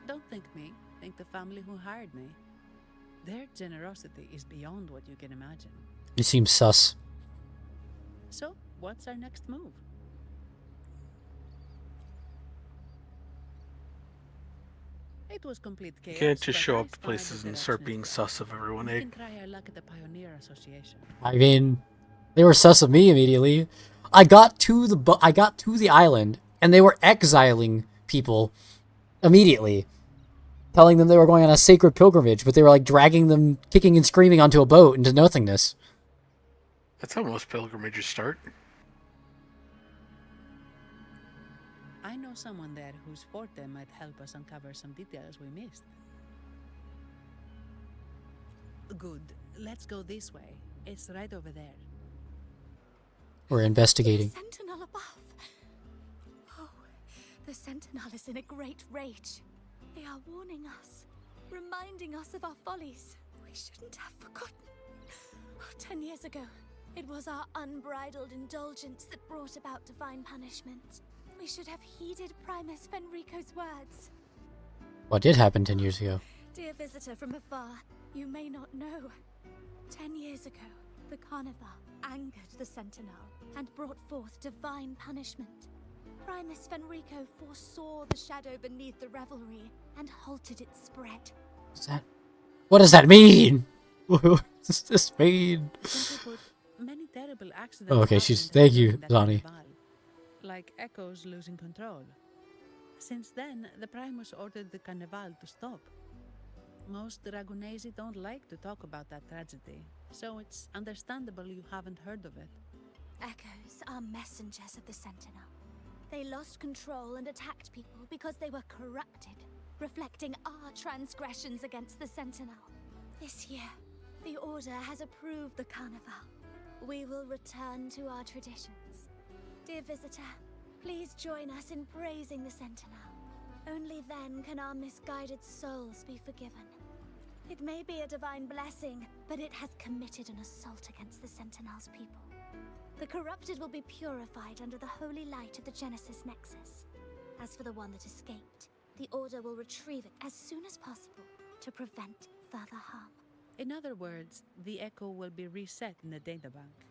Don't thank me, thank the family who hired me. Their generosity is beyond what you can imagine. You seem sus. So, what's our next move? It was complete You chaos. can't just but show I up to spy places the and start direction being it's sus of everyone, we eh? can try our luck at the Pioneer Association. I mean, they were sus of me immediately. I got to the island, and they were exiling people immediately, telling them they were going on a sacred pilgrimage, but they were like dragging them, kicking and screaming onto a boat into nothingness. That's how most pilgrimages start. I know someone there whose forte might help us uncover some details we missed. Good. Let's go this way. It's right over there. We're investigating. Sentinel above. Oh, the Sentinel is in a great rage. They are warning us, reminding us of our follies. We shouldn't have forgotten. 10 years ago, it was our unbridled indulgence that brought about divine punishment. We should have heeded Primus Fenrico's words. What did happen 10 years ago? Dear visitor from afar, you may not know. 10 years ago, the Carnival angered the Sentinel and brought forth divine punishment. Primus Fenrico foresaw the shadow beneath the revelry and halted its spread. What does that mean? What does this mean? Simply put, many terrible accidents Oh, okay, happened thank you, during that Zani. carnival, like echoes losing control. Since then, the Primus ordered the Carnival to stop. Most Ragunesi don't like to talk about that tragedy, so it's understandable you haven't heard of it. Echoes are messengers of the Sentinel. They lost control and attacked people because they were corrupted, reflecting our transgressions against the Sentinel. This year, the Order has approved the Carnival. We will return to our traditions. Dear visitor, please join us in praising the Sentinel. Only then can our misguided souls be forgiven. It may be a divine blessing, but it has committed an assault against the Sentinel's people. The corrupted will be purified under the holy light of the Genesis Nexus. As for the one that escaped, the Order will retrieve it as soon as possible to prevent further harm. In other words, the echo will be reset in the databank.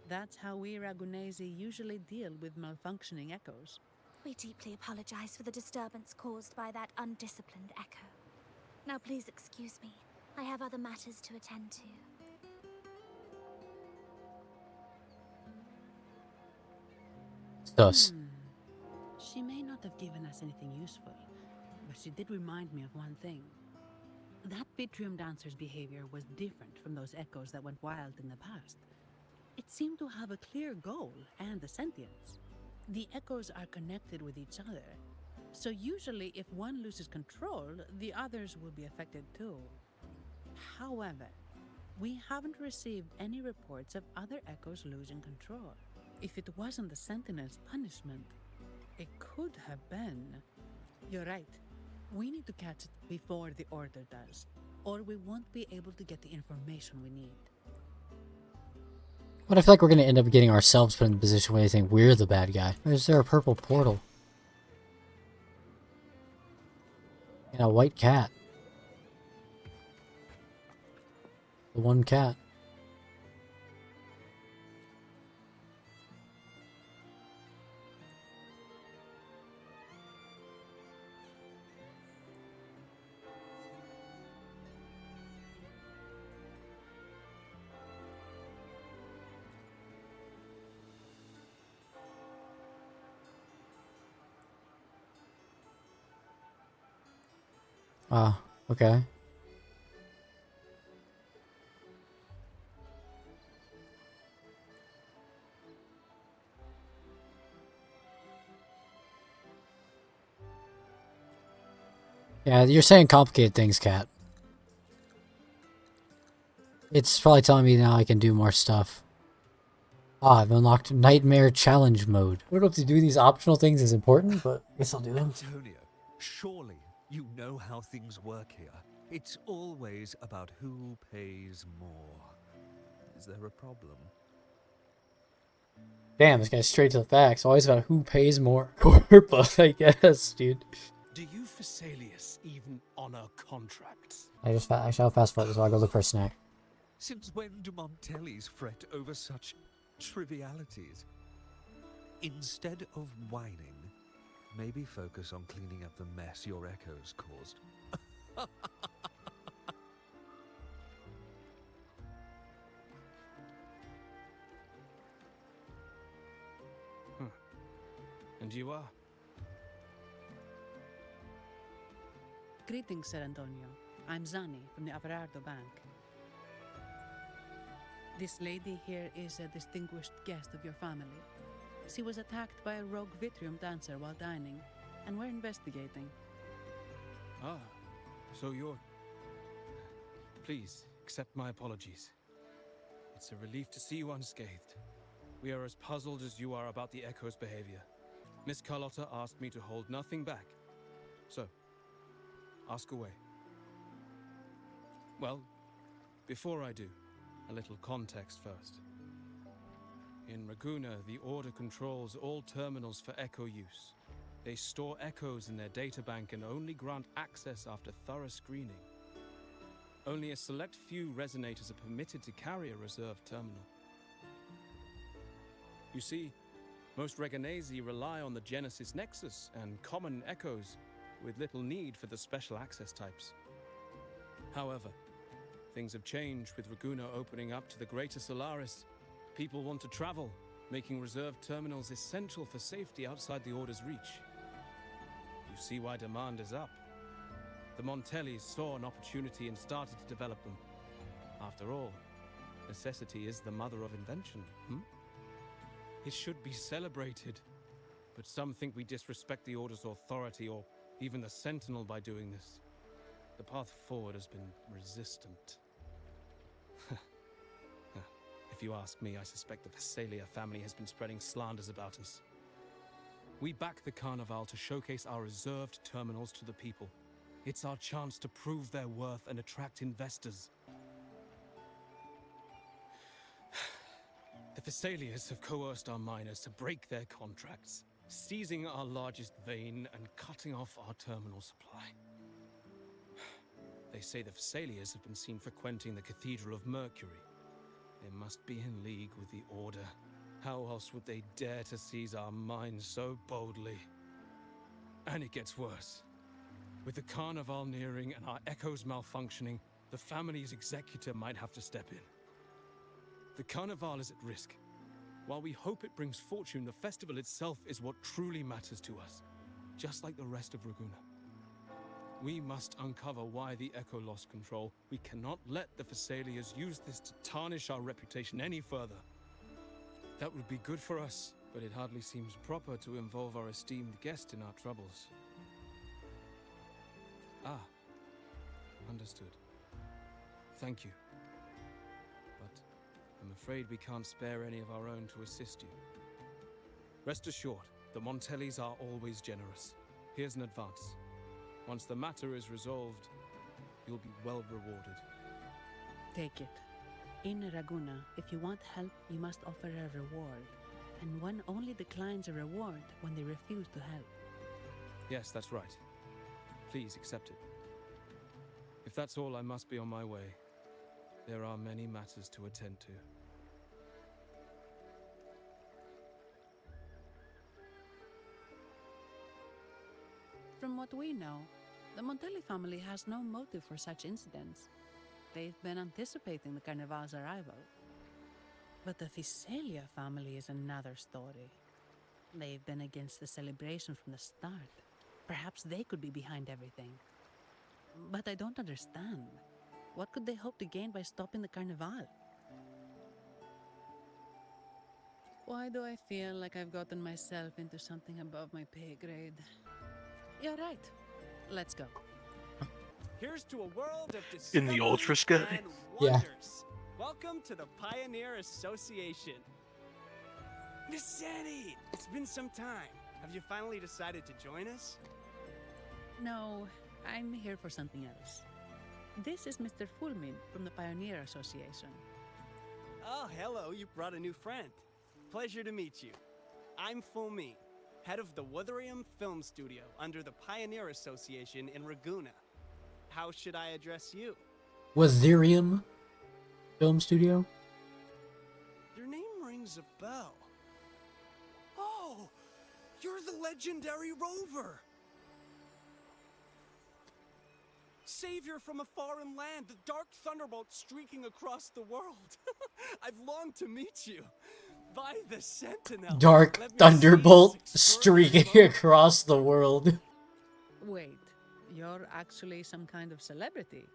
That's how we Ragunesi usually deal with malfunctioning echoes. We deeply apologize for the disturbance caused by that undisciplined echo. Now please excuse me. I have other matters to attend to. Sus. She may not have given us anything useful, but she did remind me of one thing. That Vitrium dancer's behavior was different from those echoes that went wild in the past. It seemed to have a clear goal and a sentience. The echoes are connected with each other, so usually if one loses control, the others will be affected too. However, we haven't received any reports of other echoes losing control. If it wasn't the Sentinel's punishment, it could have been. You're right. We need to catch it before the Order does, or we won't be able to get the information we need. But I feel like we're gonna end up getting ourselves put in the position where they think we're the bad guy. Or is there a purple portal? And a white cat. The one cat. Ah, okay. Yeah, you're saying complicated things, Cat. It's probably telling me now I can do more stuff. Ah, I've unlocked Nightmare Challenge Mode. I don't know if to do these optional things is important, but I guess I'll do them. Antonio, surely you know how things work here. It's always about who pays more. Is there a problem? Damn, this guy's straight to the facts. Always about who pays more. Corpus, I guess, dude. Do you Phasaelius even honor contracts? I shall fast forward, so I'll go look for a snack. Since when do Montellis fret over such trivialities? Instead of whining, maybe focus on cleaning up the mess your echoes caused. And you are? Greetings, Sir Antonio. I'm Zani from the Averardo Bank. This lady here is a distinguished guest of your family. She was attacked by a rogue Vitrium dancer while dining, and we're investigating. Ah, so you're... Please, accept my apologies. It's a relief to see you unscathed. We are as puzzled as you are about the Echo's behavior. Miss Carlotta asked me to hold nothing back. So, ask away. Well, before I do, a little context first. In Raguna, the Order controls all terminals for Echo use. They store echoes in their databank and only grant access after thorough screening. Only a select few resonators are permitted to carry a reserved terminal. You see, most Reganesi rely on the Genesis Nexus and common echoes, with little need for the special access types. However, things have changed with Raguna opening up to the greater Solaris. People want to travel, making reserved terminals essential for safety outside the Order's reach. You see why demand is up. The Montellis saw an opportunity and started to develop them. After all, necessity is the mother of invention, It should be celebrated, but some think we disrespect the Order's authority or even the Sentinel by doing this. The path forward has been resistant. If you ask me, I suspect the Phasalia family has been spreading slanders about us. We back the Carnival to showcase our reserved terminals to the people. It's our chance to prove their worth and attract investors. The Phasalias have coerced our miners to break their contracts, seizing our largest vein and cutting off our terminal supply. They say the Phasalias have been seen frequenting the Cathedral of Mercury. They must be in league with the Order. How else would they dare to seize our mines so boldly? And it gets worse. With the Carnival nearing and our echoes malfunctioning, the family's executor might have to step in. The Carnival is at risk. While we hope it brings fortune, the festival itself is what truly matters to us, just like the rest of Raguna. We must uncover why the Echo lost control. We cannot let the Phasalias use this to tarnish our reputation any further. That would be good for us, but it hardly seems proper to involve our esteemed guest in our troubles. Ah, understood. Thank you. But I'm afraid we can't spare any of our own to assist you. Rest assured, the Montellis are always generous. Here's an advance. Once the matter is resolved, you'll be well rewarded. Take it. In Raguna, if you want help, you must offer a reward. And one only declines a reward when they refuse to help. Yes, that's right. Please accept it. If that's all, I must be on my way. There are many matters to attend to. From what we know, the Montelli family has no motive for such incidents. They've been anticipating the Carnival's arrival. But the Visalia family is another story. They've been against the celebration from the start. Perhaps they could be behind everything. But I don't understand. What could they hope to gain by stopping the Carnival? Why do I feel like I've gotten myself into something above my pay grade? You're right. Let's go. Here's to a world of In the Ultra discovery Sky? and Yeah. wonders. Welcome to the Pioneer Association. Miss Sandy, it's been some time. Have you finally decided to join us? No, I'm here for something else. This is Mr. Fulmin from the Pioneer Association. Oh, hello, you brought a new friend. Pleasure to meet you. I'm Fulmin, head of the Wuthering Film Studio under the Pioneer Association in Raguna. How should I address you? Wuthering Film Studio? Your name rings a bell. Oh, you're the legendary Rover. Savior from a foreign land, the dark thunderbolt streaking across the world. I've longed to meet you. By the Sentinel. Dark Let me thunderbolt see this extraordinary streaking moment. across the world. Wait, you're actually some kind of celebrity.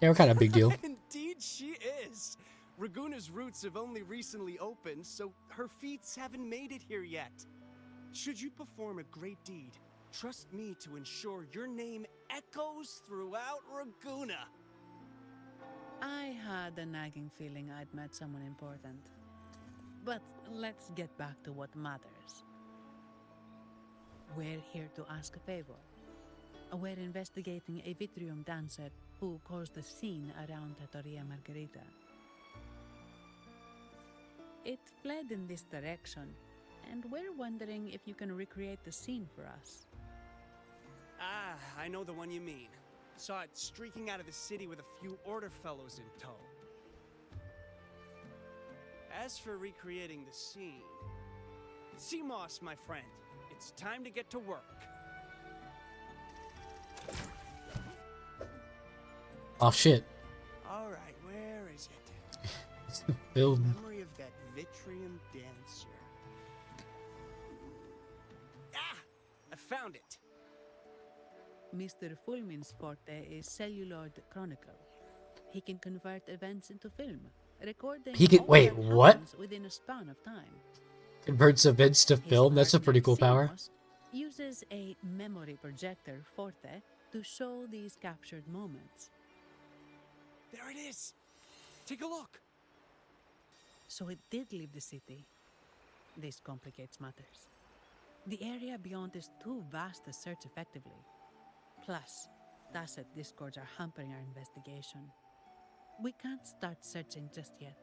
Yeah, what kind of big deal? Indeed she is. Raguna's roots have only recently opened, so her feats haven't made it here yet. Should you perform a great deed, trust me to ensure your name echoes throughout Raguna. I had a nagging feeling I'd met someone important. But let's get back to what matters. We're here to ask a favor. We're investigating a Vitrium dancer who caused a scene around Trattoria Margherita. It fled in this direction, and we're wondering if you can recreate the scene for us. Ah, I know the one you mean. Saw it streaking out of the city with a few order fellows in tow. As for recreating the scene, Seamoss, my friend, it's time to get to work. Oh shit. All right, where is it? It's the film. Memory of that Vitrium dancer. Ah! I found it. Mr. Fulmin's forte is celluloid chronicle. He can convert events into film, recording He can- all wait, that what? happens within a span of time. Converts events to film? That's a pretty cool power. Seamoss uses a memory projector forte to show these captured moments. There it is. Take a look. So it did leave the city. This complicates matters. The area beyond is too vast to search effectively. Plus, tacit discords are hampering our investigation. We can't start searching just yet.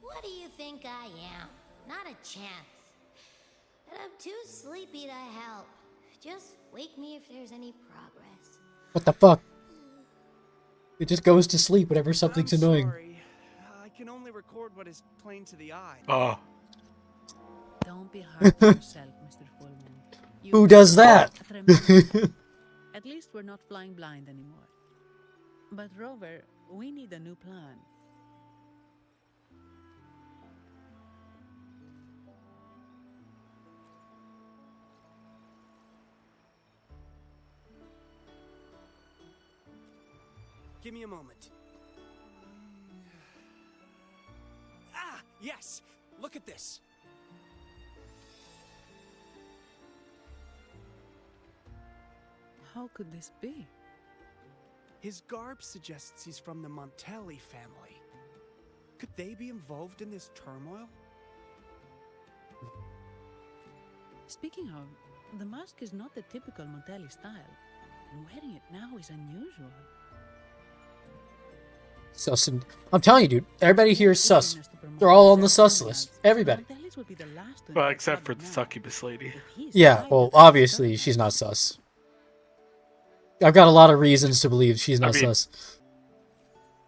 What do you think I am? Not a chance. And I'm too sleepy to help. Just wake me if there's any progress. What the fuck? It just goes to sleep whenever something's I'm annoying. sorry. I can only record what is plain to the eye. Oh. Don't be hard on yourself, Mr. Fulman. You Who does that? a tremendous- At least we're not flying blind anymore. But Rover, we need a new plan. Give me a moment. Ah, Yes, look at this. How could this be? His garb suggests he's from the Montelli family. Could they be involved in this turmoil? Speaking of, the mask is not the typical Montelli style, and wearing it now is unusual. Sus. I'm telling you, dude. Everybody here is sus. They're all on the sus list. Everybody. Well, except for the succubus lady. Yeah, well, obviously, she's not sus. I've got a lot of reasons to believe she's not sus.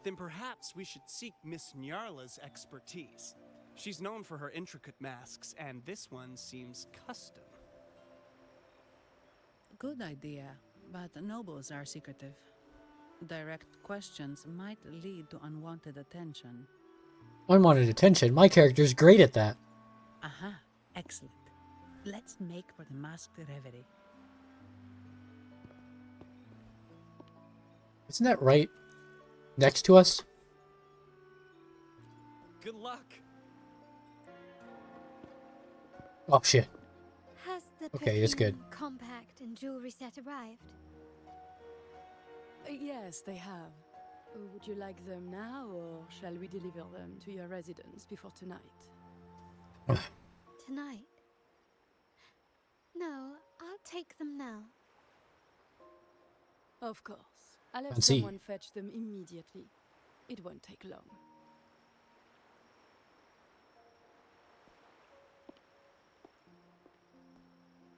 Then perhaps we should seek Miss Nyarla's expertise. She's known for her intricate masks, and this one seems custom. Good idea, but nobles are secretive. Direct questions might lead to unwanted attention. Unwanted attention? My character's great at that. Aha, excellent. Let's make for the masked reverie. Isn't that right next to us? Good luck. Oh, shit. Has the Okay, it's good. perfume, compact, and jewelry set arrived? Yes, they have. Would you like them now, or shall we deliver them to your residence before tonight? Tonight? No, I'll take them now. Of course. I'll have Fancy. someone fetch them immediately. It won't take long.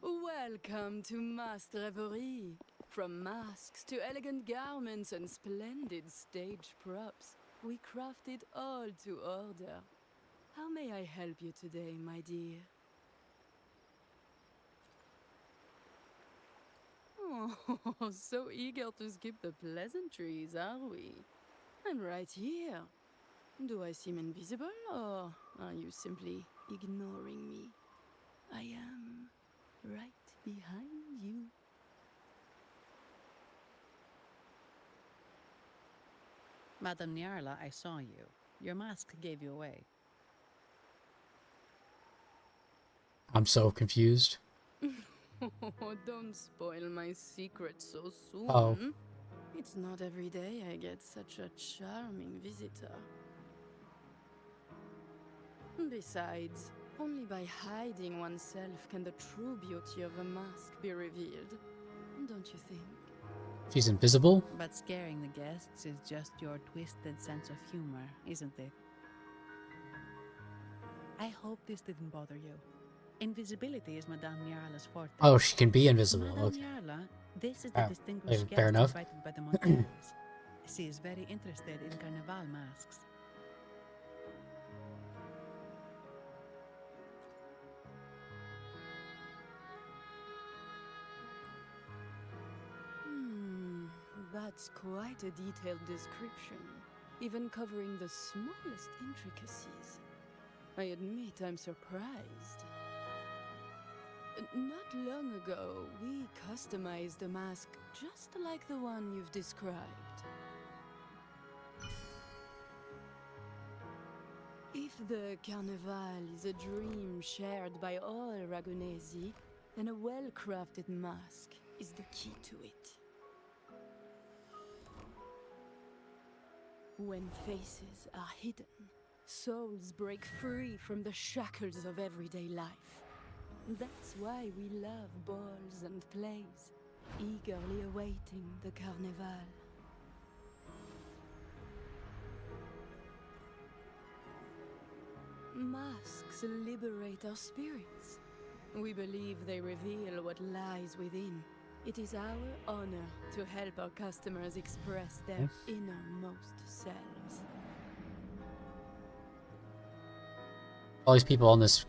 Welcome to Masked Reverie. From masks to elegant garments and splendid stage props, we craft it all to order. How may I help you today, my dear? Oh, so eager to skip the pleasantries, are we? I'm right here. Do I seem invisible, or are you simply ignoring me? I am right behind you. Madame Nyarla, I saw you. Your mask gave you away. I'm so confused. Don't spoil my secret so soon. Oh. It's not every day I get such a charming visitor. Besides, only by hiding oneself can the true beauty of a mask be revealed. Don't you think? She's invisible? But scaring the guests is just your twisted sense of humor, isn't it? I hope this didn't bother you. Invisibility is Madame Nyarla's forte. Oh, she can be invisible. Madame Okay. Nyarla, this is the distinguished fair guest enough. invited by the Montellis. She is very interested in carnival masks. That's quite a detailed description, even covering the smallest intricacies. I admit I'm surprised. Not long ago, we customized a mask just like the one you've described. If the Carnival is a dream shared by all Ragunesi, then a well-crafted mask is the key to it. When faces are hidden, souls break free from the shackles of everyday life. That's why we love balls and plays, eagerly awaiting the Carnival. Masks liberate our spirits. We believe they reveal what lies within. It is our honor to help our customers express their innermost selves. All these people on this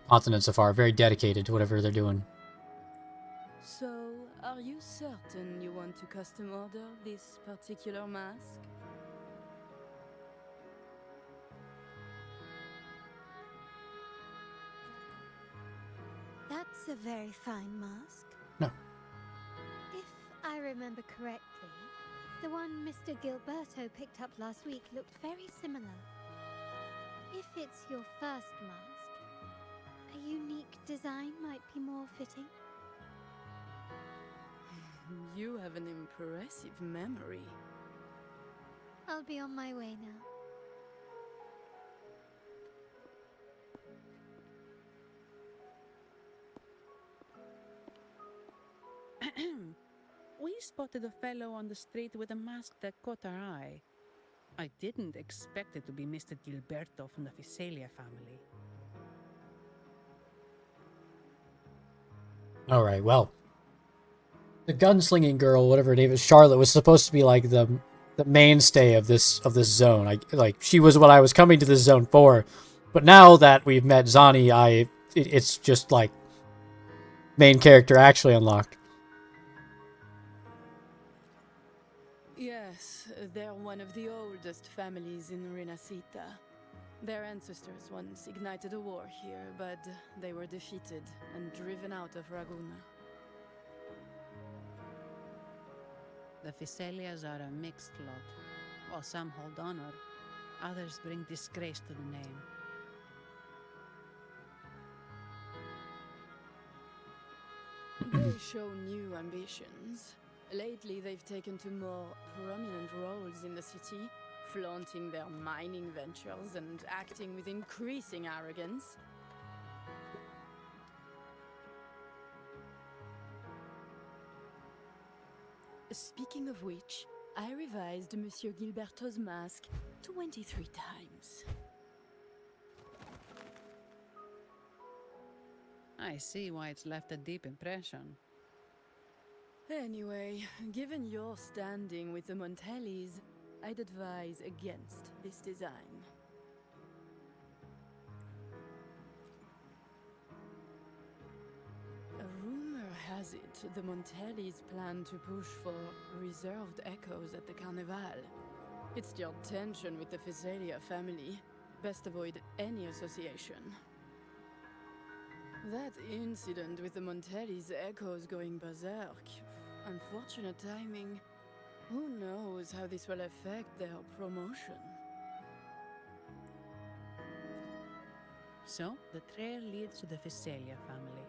continent so far are very dedicated to whatever they're doing. So, are you certain you want to custom order this particular mask? That's a very fine mask. No. If I remember correctly, the one Mr. Gilberto picked up last week looked very similar. If it's your first mask, a unique design might be more fitting. You have an impressive memory. I'll be on my way now. We spotted a fellow on the street with a mask that caught our eye. I didn't expect it to be Mr. Gilberto from the Fisalia family. Alright, well. The gunslinging girl, whatever her name is, Charlotte, was supposed to be like the mainstay of this zone. Like she was what I was coming to this zone for. But now that we've met Zani, it's just like main character actually unlocked. Yes, they're one of the oldest families in Renacita. Their ancestors once ignited a war here, but they were defeated and driven out of Raguna. The Fisalias are a mixed lot. While some hold honor, others bring disgrace to the name. They show new ambitions. Lately, they've taken to more prominent roles in the city, flaunting their mining ventures and acting with increasing arrogance. Speaking of which, I revised Monsieur Gilberto's mask 23 times. I see why it's left a deep impression. Anyway, given your standing with the Montellis, I'd advise against this design. A rumor has it the Montellis plan to push for reserved echoes at the Carnival. It's stirred tension with the Fisalia family. Best avoid any association. That incident with the Montellis' echoes going berserk. Unfortunate timing. Who knows how this will affect their promotion? So, the trail leads to the Fisalia family.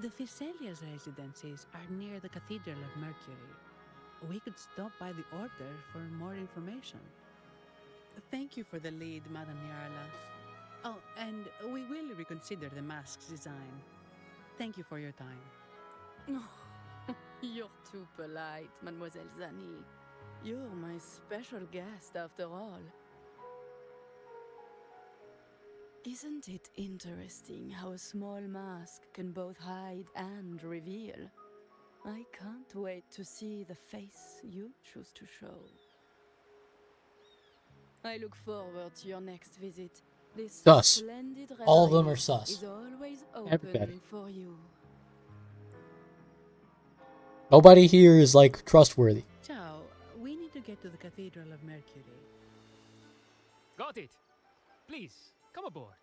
The Fisalia's residences are near the Cathedral of Mercury. We could stop by the Order for more information. Thank you for the lead, Madame Yarla. Oh, and we will reconsider the mask's design. Thank you for your time. You're too polite, Mademoiselle Zani. You're my special guest after all. Isn't it interesting how a small mask can both hide and reveal? I can't wait to see the face you choose to show. I look forward to your next visit. This Sus. splendid All of them reverie are sus. is always open Everybody. for you. Nobody here is like trustworthy. Ciao, we need to get to the Cathedral of Mercury. Got it. Please, come aboard.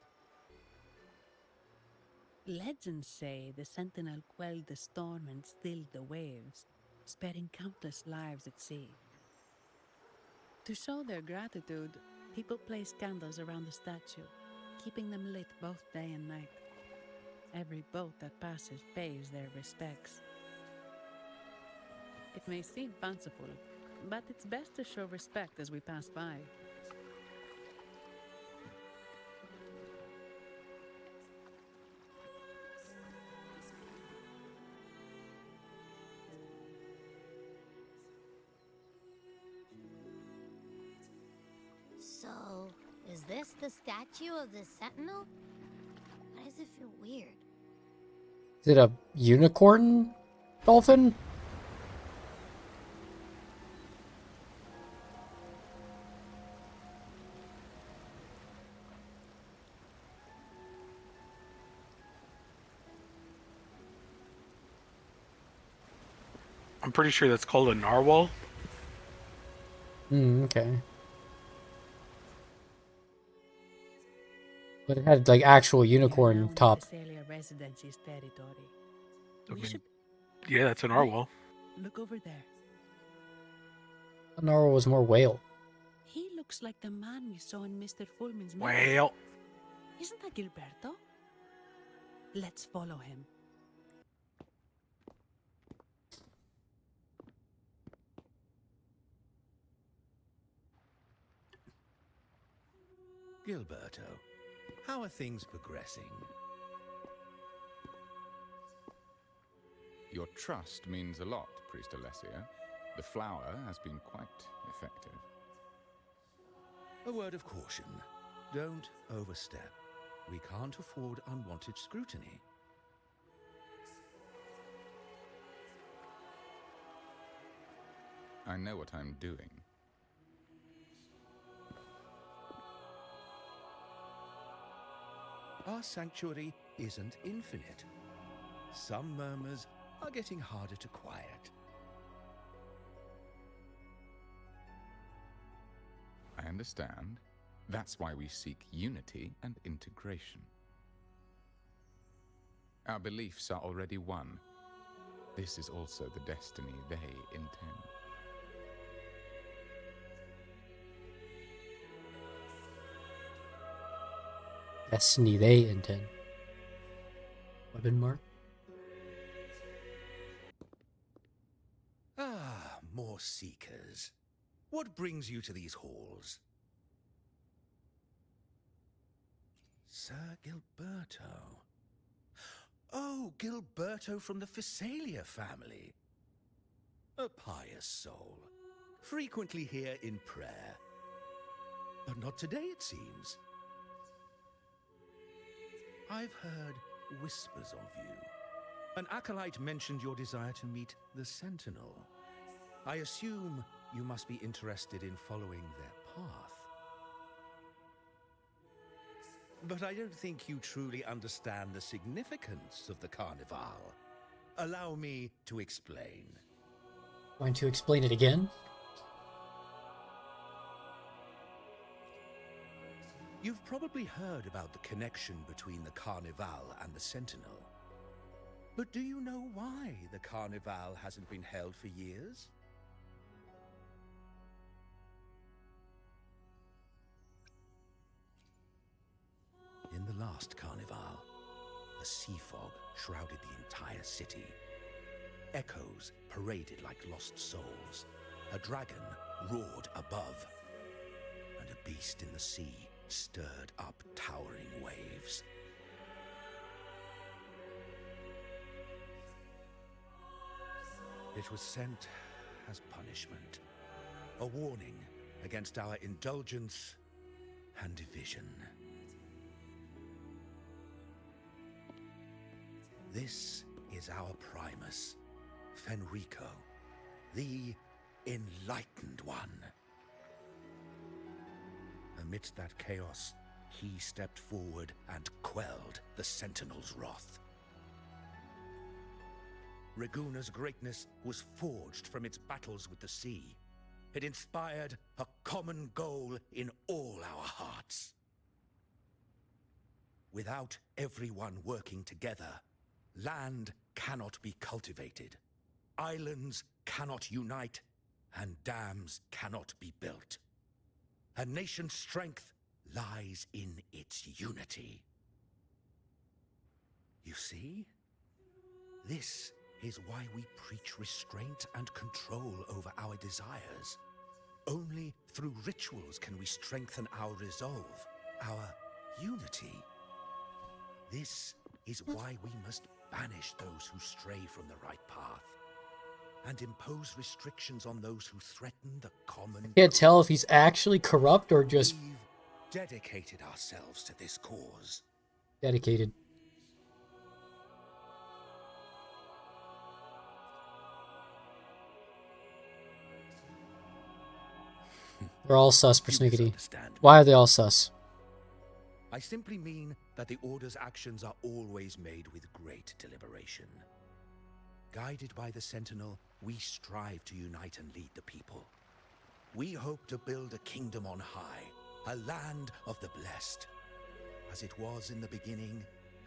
Legends say the Sentinel quelled the storm and stilled the waves, sparing countless lives at sea. To show their gratitude, people place candles around the statue, keeping them lit both day and night. Every boat that passes pays their respects. It may seem fanciful, but it's best to show respect as we pass by. So, is this the statue of the Sentinel? Why does it feel weird? Is it a unicorn dolphin? I'm pretty sure that's called a narwhal. Okay. But it had like actual unicorn top. Fisalia residency's territory. I mean, yeah, that's a narwhal. Look over there. Narwhal was more whale. He looks like the man we saw in Mr. Fulmin's Whale. Isn't that Gilberto? Let's follow him. Gilberto, how are things progressing? Your trust means a lot, Priest Alessio. The flower has been quite effective. A word of caution. Don't overstep. We can't afford unwanted scrutiny. I know what I'm doing. Our sanctuary isn't infinite. Some murmurs are getting harder to quiet. I understand. That's why we seek unity and integration. Our beliefs are already one. This is also the destiny they intend. Destiny they intend. Weapon mark? Ah, more seekers. What brings you to these halls? Sir Gilberto. Oh, Gilberto from the Physalia family. A pious soul. Frequently here in prayer. But not today, it seems. I've heard whispers of you. An acolyte mentioned your desire to meet the Sentinel. I assume you must be interested in following their path. But I don't think you truly understand the significance of the Carnival. Allow me to explain. Going to explain it again? You've probably heard about the connection between the Carnival and the Sentinel. But do you know why the Carnival hasn't been held for years? In the last Carnival, a sea fog shrouded the entire city. Echoes paraded like lost souls. A dragon roared above. And a beast in the sea stirred up towering waves. It was sent as punishment. A warning against our indulgence and division. This is our Primus, Fenrico, the Enlightened One. Amidst that chaos, he stepped forward and quelled the Sentinel's wrath. Raguna's greatness was forged from its battles with the sea. It inspired a common goal in all our hearts. Without everyone working together, land cannot be cultivated, islands cannot unite, and dams cannot be built. A nation's strength lies in its unity. You see? This is why we preach restraint and control over our desires. Only through rituals can we strengthen our resolve, our unity. This is why we must banish those who stray from the right path, and impose restrictions on those who threaten the common. I can't tell if he's actually corrupt or just We've dedicated ourselves to this cause. dedicated. They're all sus, persnickety. Why are they all sus? I simply mean that the Order's actions are always made with great deliberation. Guided by the Sentinel, we strive to unite and lead the people. We hope to build a kingdom on high, a land of the blessed, as it was in the beginning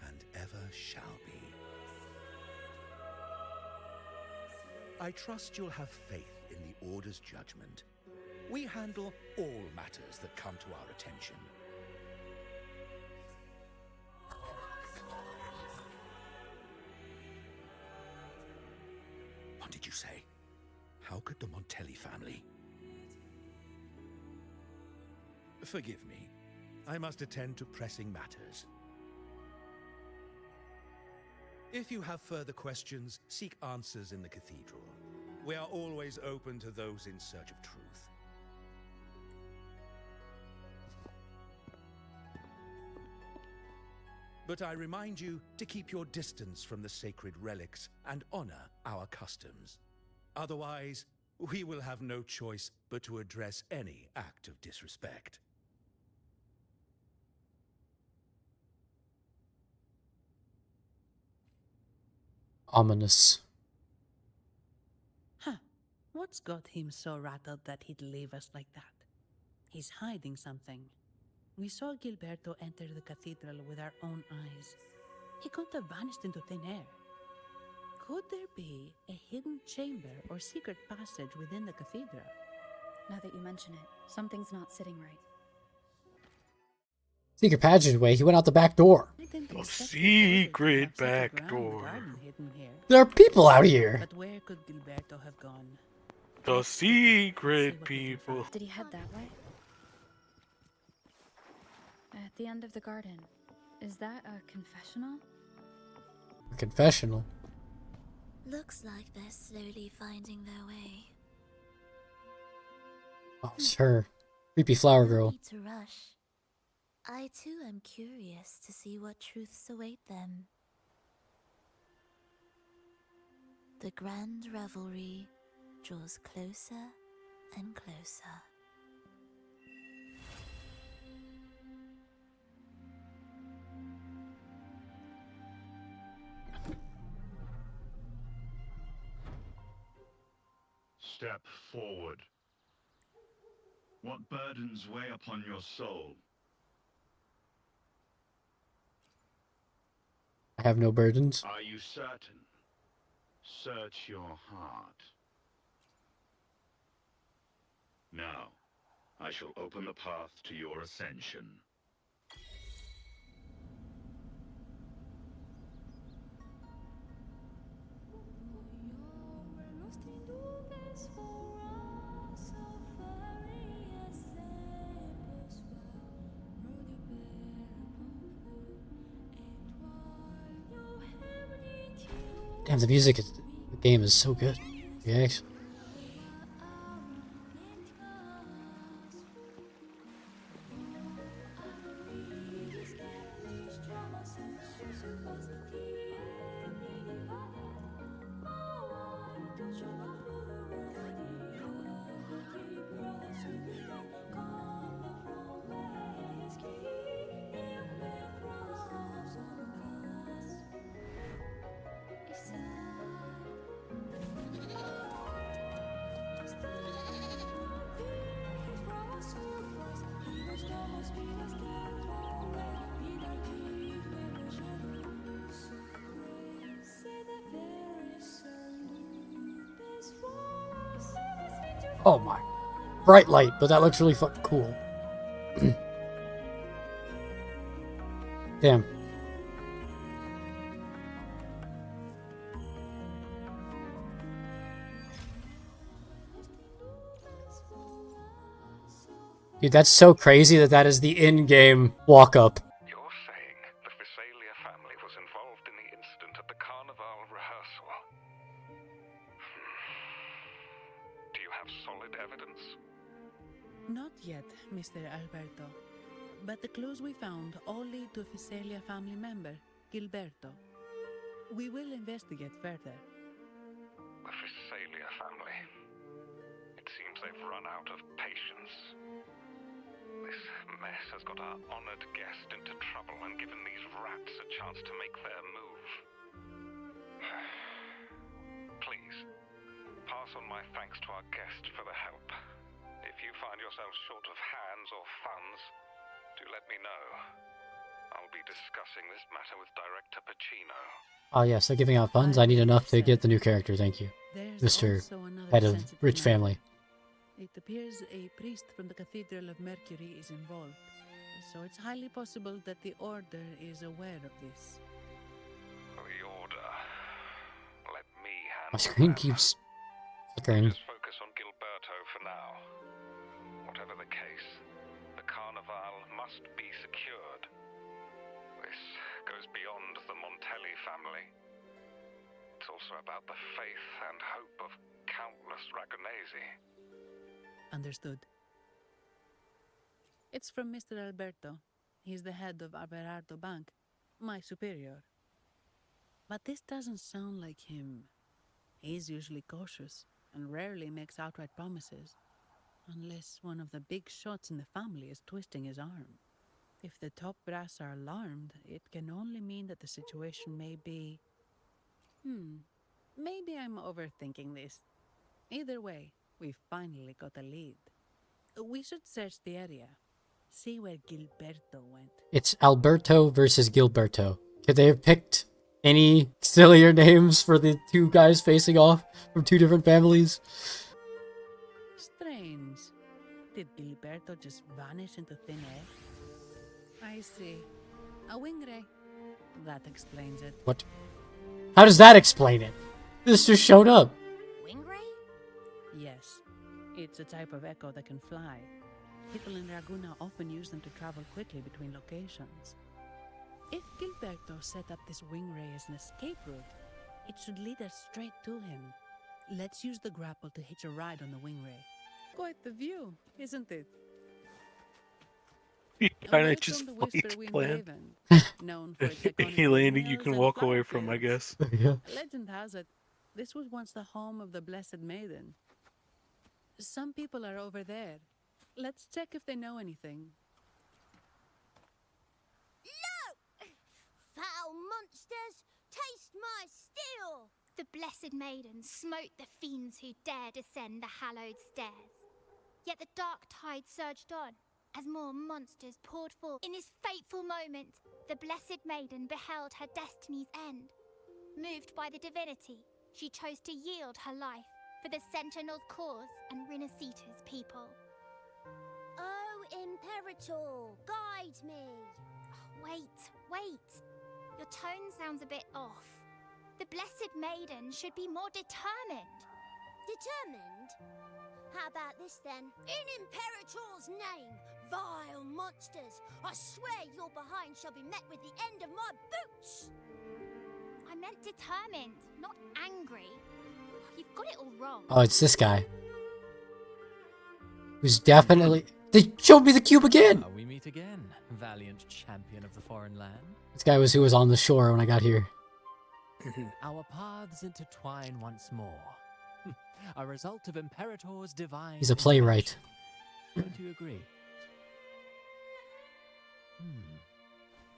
and ever shall be. I trust you'll have faith in the Order's judgment. We handle all matters that come to our attention. What did you say? How could the Montelli family? Forgive me. I must attend to pressing matters. If you have further questions, seek answers in the cathedral. We are always open to those in search of truth. But I remind you to keep your distance from the sacred relics and honor our customs. Otherwise, we will have no choice but to address any act of disrespect. Ominous. Huh. What's got him so rattled that he'd leave us like that? He's hiding something. We saw Gilberto enter the cathedral with our own eyes. He could have vanished into thin air. Could there be a hidden chamber or secret passage within the cathedral? Now that you mention it, something's not sitting right. Secret passageway. He went out the back door. A secret back door. There are people out here. But where could Gilberto have gone? The secret people. Did he head that way? At the end of the garden. Is that a confessional? A confessional. Looks like they're slowly finding their way. Oh, it's her. Creepy flower No girl. need to rush. I too am curious to see what truths await them. The grand revelry draws closer and closer. Step forward. What burdens weigh upon your soul? I have no burdens. Are you certain? Search your heart. Now, I shall open the path to your ascension. Damn, the music in the game is so good. Yeah, actually. Oh my. Bright light, but that looks really fucking cool. Damn. Dude, that's so crazy that that is the in-game walk-up. You're saying the Visalia family was involved in the incident at the Carnival rehearsal? Do you have solid evidence? Not yet, Mr. Alberto. But the clues we found all lead to a Visalia family member, Gilberto. We will investigate further. The Visalia family. It seems they've run out of patience. This mess has got our honored guest into trouble and given these rats a chance to make their move. Please, pass on my thanks to our guest for the help. If you find yourself short of hands or funds, do let me know. I'll be discussing this matter with Director Pacino. Oh yeah, so giving out funds, I need enough to get the new character, thank you. There's Mr. also another Head of sensitive rich matter. family. It appears a priest from the Cathedral of Mercury is involved, so it's highly possible that the Order is aware of this. The Order. Let me handle My screen them. keeps flickering. Just focus on Gilberto for now. Whatever the case, the Carnival must be secured. This goes beyond the Montelli family. It's also about the faith and hope of countless Ragonesi. Understood. It's from Mr. Alberto. He's the head of Averardo Bank, my superior. But this doesn't sound like him. He's usually cautious and rarely makes outright promises, unless one of the big shots in the family is twisting his arm. If the top brass are alarmed, it can only mean that the situation may be... Maybe I'm overthinking this. Either way, we finally got a lead. We should search the area. See where Gilberto went. It's Alberto versus Gilberto. Could they have picked any sillier names for the two guys facing off from two different families? Strange. Did Gilberto just vanish into thin air? I see. A wing ray. That explains it. What? How does that explain it? This just showed up. Wing ray? Yes. It's a type of echo that can fly. People in Raguna often use them to travel quickly between locations. If Gilberto set up this wing ray as an escape route, it should lead us straight to him. Let's use the grapple to hitch a ride on the wing ray. Quite the view, isn't it? He kind of just Welcome to lays Whisperwind plan. Haven, known for its iconic He landing, you windmills can and walk away flower from, I fields. guess. Yeah. Legend has it, this was once the home of the Blessed Maiden. Some people are over there. Let's check if they know anything. No! Foul monsters, taste my steel! The Blessed Maiden smote the fiends who dare descend the hallowed stairs. Yet the dark tide surged on, as more monsters poured forth. In this fateful moment, the Blessed Maiden beheld her destiny's end. Moved by the divinity, she chose to yield her life for the Sentinel's cause and Rinasita's people. Oh, Imperator, guide me! Wait. Your tone sounds a bit off. The Blessed Maiden should be more determined. Determined? How about this then? In Imperator's name, vile monsters, I swear your behind shall be met with the end of my boots! I meant determined, not angry. You've got it all wrong. Oh, it's this guy. Who's definitely... They showed me the cube again! We meet again, valiant champion of the foreign land. This guy was who was on the shore when I got here. Our paths intertwine once more. A result of Imperator's divine... He's a playwright. Don't you agree?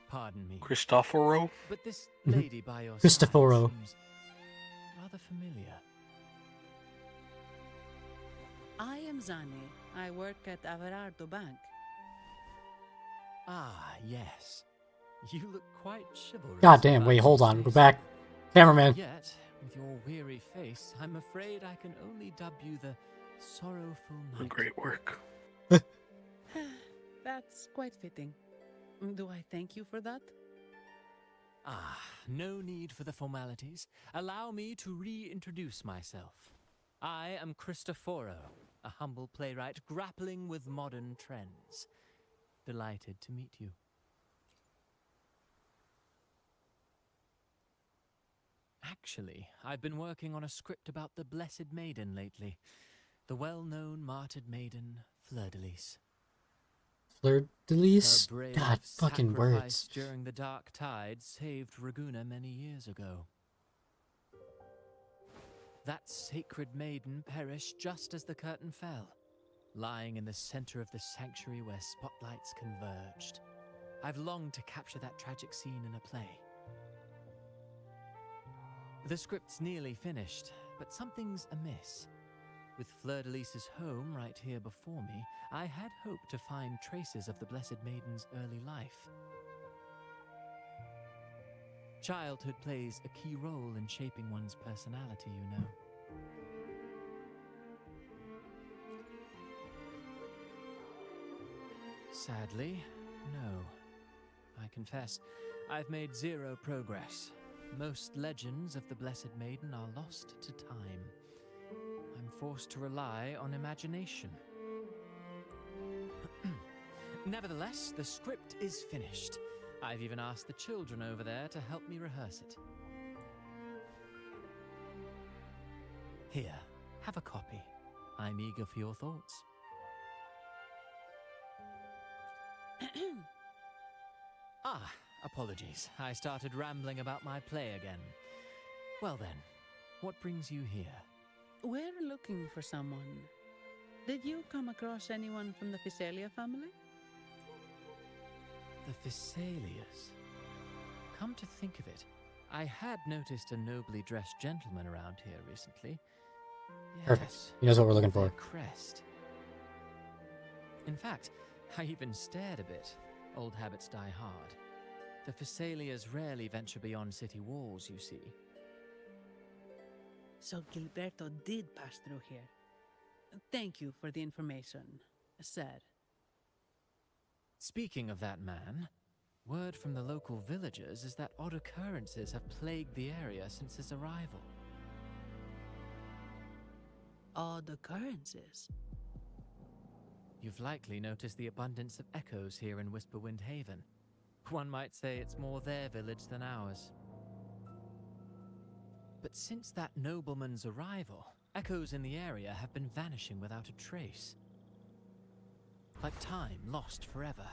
Pardon me. Cristoforo? But this lady by your Cristoforo. side seems rather familiar. I am Zani. I work at Averardo Bank. Ah, yes. You look quite chivalrous. God damn, if I wait, may hold on. say Go so. back. Cameraman. Yet, with your weary face, I'm afraid I can only dub you the sorrowful knight. Great work. That's quite fitting. Do I thank you for that? Ah, no need for the formalities. Allow me to reintroduce myself. I am Cristoforo, a humble playwright grappling with modern trends. Delighted to meet you. Actually, I've been working on a script about the Blessed Maiden lately. The well-known martyred maiden, Fleur-de-Lis. Fleur-de-Lis? Her brave God, fucking sacrifice words. during the Dark Tide saved Raguna many years ago. That sacred maiden perished just as the curtain fell, lying in the center of the sanctuary where spotlights converged. I've longed to capture that tragic scene in a play. The script's nearly finished, but something's amiss. With Fleur-de-Lis's home right here before me, I had hoped to find traces of the Blessed Maiden's early life. Childhood plays a key role in shaping one's personality, you know. Sadly, no. I confess, I've made zero progress. Most legends of the Blessed Maiden are lost to time. I'm forced to rely on imagination. Nevertheless, the script is finished. I've even asked the children over there to help me rehearse it. Here, have a copy. I'm eager for your thoughts. Apologies. I started rambling about my play again. Well then, what brings you here? We're looking for someone. Did you come across anyone from the Physalia family? The Physalias. Come to think of it, I had noticed a nobly dressed gentleman around here recently. Perfect. Yes, He knows what we're looking for. their crest. In fact, I even stared a bit. Old habits die hard. The Physalias rarely venture beyond city walls, you see. So Gilberto did pass through here. Thank you for the information, sir. Speaking of that man, word from the local villagers is that odd occurrences have plagued the area since his arrival. Odd occurrences? You've likely noticed the abundance of echoes here in Whisperwind Haven. One might say it's more their village than ours. But since that nobleman's arrival, echoes in the area have been vanishing without a trace. Like time lost forever.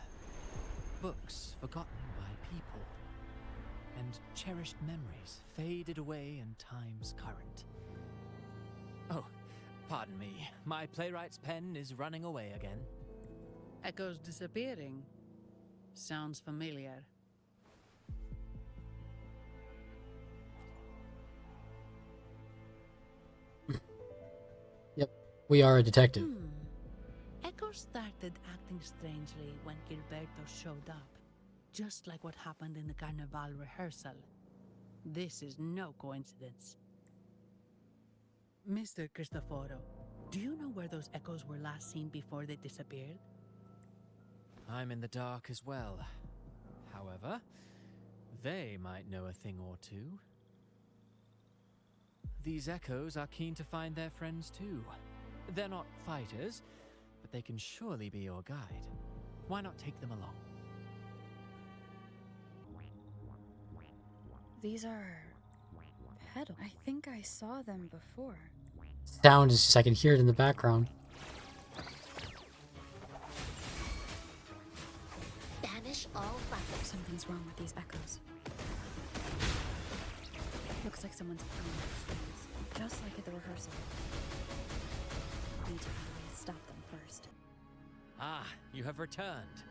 Books forgotten by people. And cherished memories faded away in time's current. Oh, pardon me. My playwright's pen is running away again. Echoes disappearing. Sounds familiar. Yep, we are a detective. Echoes started acting strangely when Gilberto showed up. Just like what happened in the Carnival rehearsal. This is no coincidence. Mr. Cristoforo, do you know where those echoes were last seen before they disappeared? I'm in the dark as well. However, they might know a thing or two. These echoes are keen to find their friends too. They're not fighters, but they can surely be your guide. Why not take them along? These are pedals. I think I saw them before. Sound is just, I can hear it in the background. Banish all fighters. Something's wrong with these echoes. Looks like someone's playing these things, just like at the rehearsal. Need to find a way to stop them first. Ah, you have returned.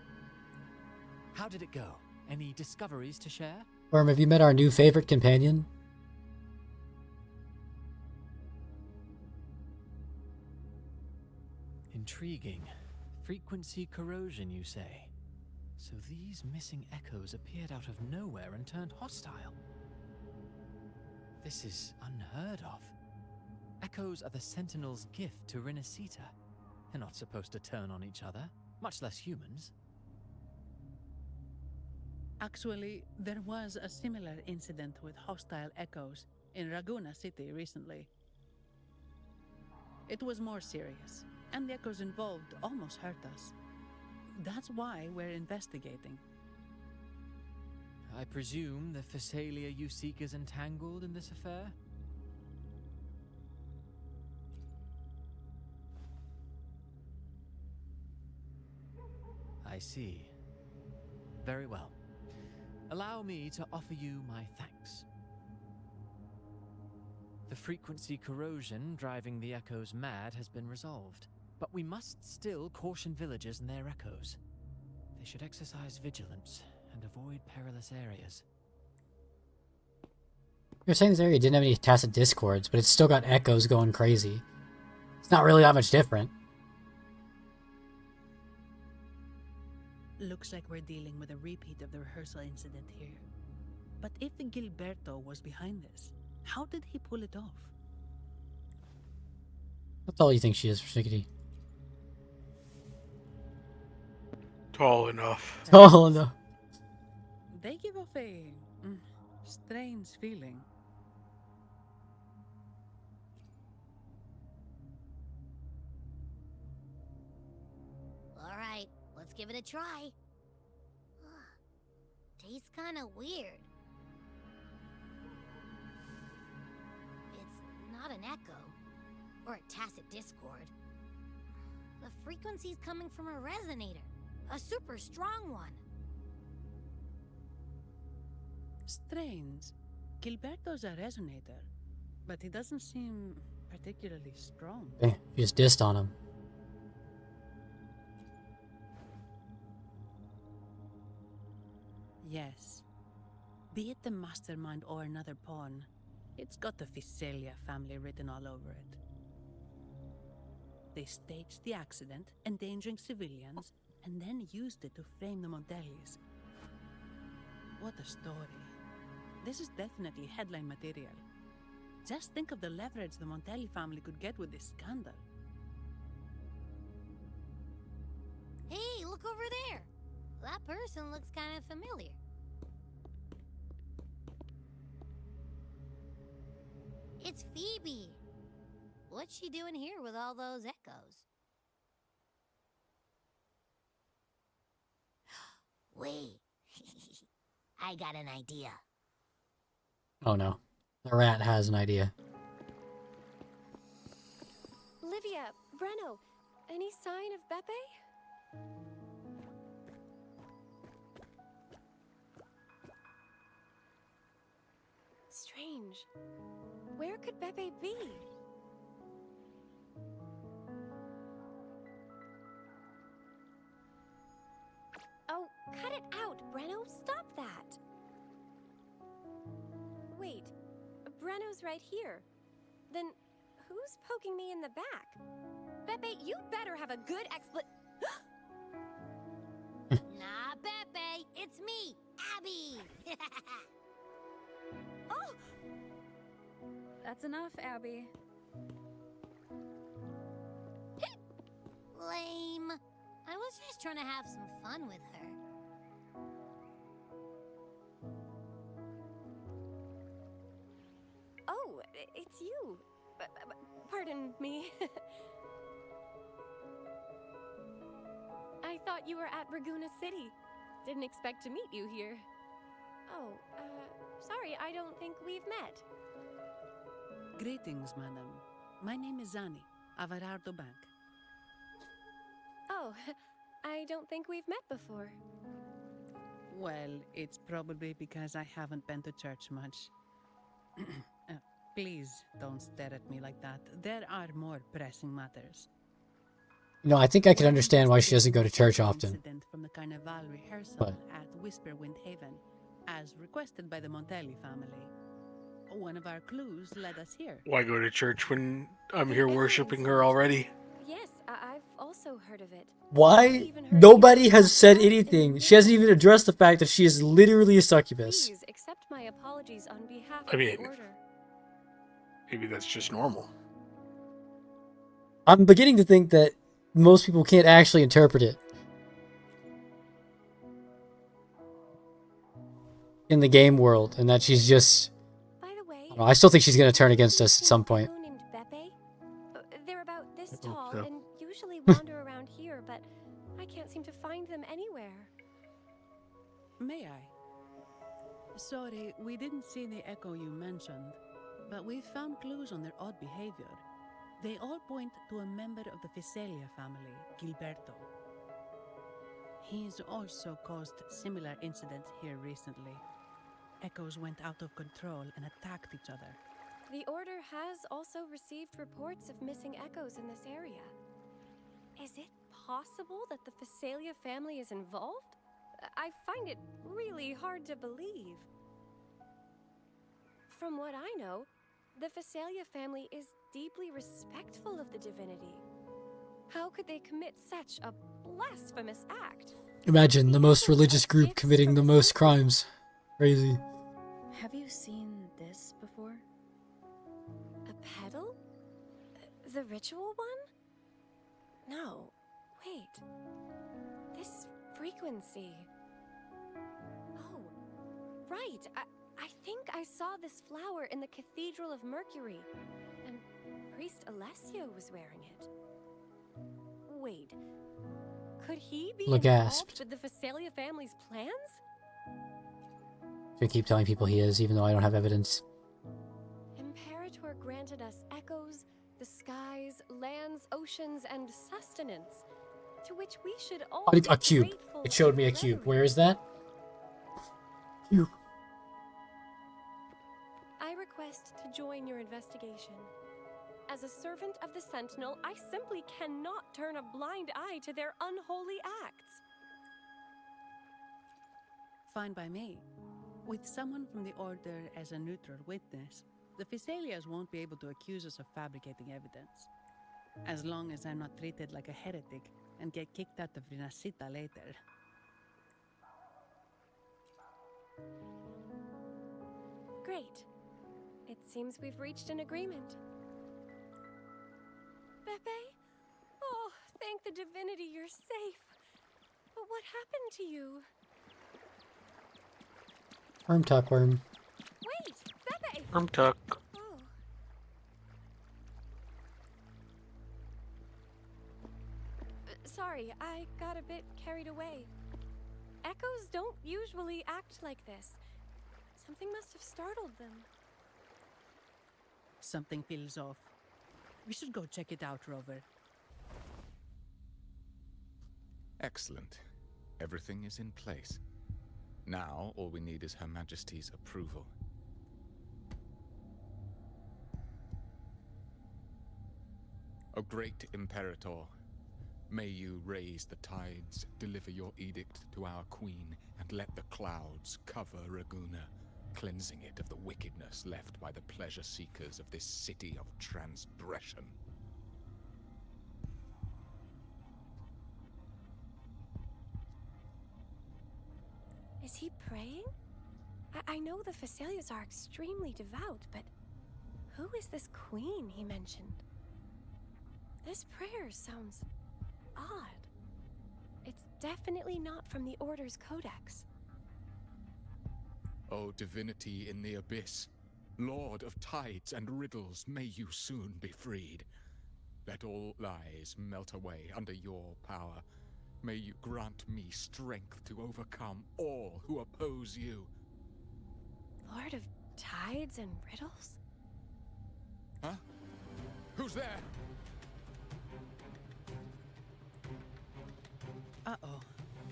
How did it go? Any discoveries to share? Worm, have you met our new favorite companion? Intriguing. Frequency corrosion, you say? So these missing echoes appeared out of nowhere and turned hostile. This is unheard of. Echoes are the Sentinel's gift to Rinascita. They're not supposed to turn on each other, much less humans. Actually, there was a similar incident with hostile echoes in Raguna City recently. It was more serious, and the echoes involved almost hurt us. That's why we're investigating. I presume the Physalia you seek is entangled in this affair? I see. Very well. Allow me to offer you my thanks. The frequency corrosion driving the echoes mad has been resolved, but we must still caution villagers and their echoes. They should exercise vigilance and avoid perilous areas. You're saying this area didn't have any tacit discords, but it's still got echoes going crazy. It's not really that much different. Looks like we're dealing with a repeat of the rehearsal incident here. But if Gilberto was behind this, how did he pull it off? That's all you think she is, Persnickety. Tall enough. Oh no. They give off a strange feeling. All right, let's give it a try. Tastes kind of weird. It's not an echo or a tacit discord. The frequency's coming from a resonator, a super strong one. Strange. Gilberto's a resonator, but he doesn't seem particularly strong. You just dissed on him. Yes. Be it the mastermind or another pawn, it's got the Visalia family written all over it. They staged the accident, endangering civilians, and then used it to frame the Montellis. What a story. This is definitely headline material. Just think of the leverage the Montelli family could get with this scandal. Hey, look over there! That person looks kind of familiar. It's Phoebe. What's she doing here with all those echoes? Wait. I got an idea. Oh no. The rat has an idea. Livia, Breno, any sign of Beppe? Strange. Where could Beppe be? Oh, cut it out, Breno. Stop that. Wait, Breno's right here. Then who's poking me in the back? Beppe, you better have a good Nah, Beppe, it's me, Abby. Oh! That's enough, Abby. Lame. I was just trying to have some fun with her. Oh, it's you. Pardon me. I thought you were at Raguna City. Didn't expect to meet you here. Oh, sorry, I don't think we've met. Greetings, madam. My name is Zani, Averardo Bank. Oh, I don't think we've met before. Well, it's probably because I haven't been to church much. Please don't stare at me like that. There are more pressing matters. No, I think I can understand why she doesn't go to church often. Incident from the Carnival rehearsal But at Whisperwind Haven, as requested by the Montelli family. One of our clues led us here. Why go to church when I'm here worshiping her already? Yes, I've also heard of it. why? Nobody has said anything. She hasn't even addressed the fact that she is literally a succubus. Please accept my apologies on behalf I of mean, the order. maybe that's just normal. I'm beginning to think that most people can't actually interpret it in the game world, and that she's just... I still think she's going to turn against us at some point. Named Beppe? They're about this hope tall so. and usually wander around here, but I can't seem to find them anywhere. May I? Sorry, we didn't see the echo you mentioned, but we found clues on their odd behavior. They all point to a member of the Visalia family, Gilberto. He's also caused similar incidents here recently. Echoes went out of control and attacked each other. The Order has also received reports of missing echoes in this area. Is it possible that the Visalia family is involved? I find it really hard to believe. From what I know, the Visalia family is deeply respectful of the divinity. How could they commit such a blasphemous act? Imagine the most religious group committing the most crimes. Crazy. Have you seen this before? A pedal? The ritual one? No. Wait. This frequency. Oh, right. I think I saw this flower in the Cathedral of Mercury, and Priest Alessio was wearing it. Wait, could he be Look involved gasped. with the Phasalia family's plans? I keep telling people he is, even though I don't have evidence. Imperator granted us echoes, the skies, lands, oceans, and sustenance, to which we should all A be cube. grateful It showed me a and cube. reverent. Where is that? Cube. I request to join your investigation. As a servant of the Sentinel, I simply cannot turn a blind eye to their unholy acts. Fine by me. With someone from the Order as a neutral witness, the Phasalias won't be able to accuse us of fabricating evidence. As long as I'm not treated like a heretic and get kicked out of Rinascita later. Great. It seems we've reached an agreement. Pepe? Oh, thank the divinity you're safe. But what happened to you? Worm tuck worm. Wait, Pepe! Worm tuck. Oh. Sorry, I got a bit carried away. Echoes don't usually act like this. Something must have startled them. Something feels off. We should go check it out, Rover. Excellent. Everything is in place. Now, all we need is Her Majesty's approval. O great Imperator, may you raise the tides, deliver your edict to our queen, and let the clouds cover Raguna, cleansing it of the wickedness left by the pleasure seekers of this city of transgression. Is he praying? I know the Phasalias are extremely devout, but who is this queen he mentioned? This prayer sounds odd. It's definitely not from the Order's codex. O divinity in the abyss, Lord of tides and riddles, may you soon be freed. Let all lies melt away under your power. May you grant me strength to overcome all who oppose you. Lord of tides and riddles? Huh? Who's there? Uh-oh.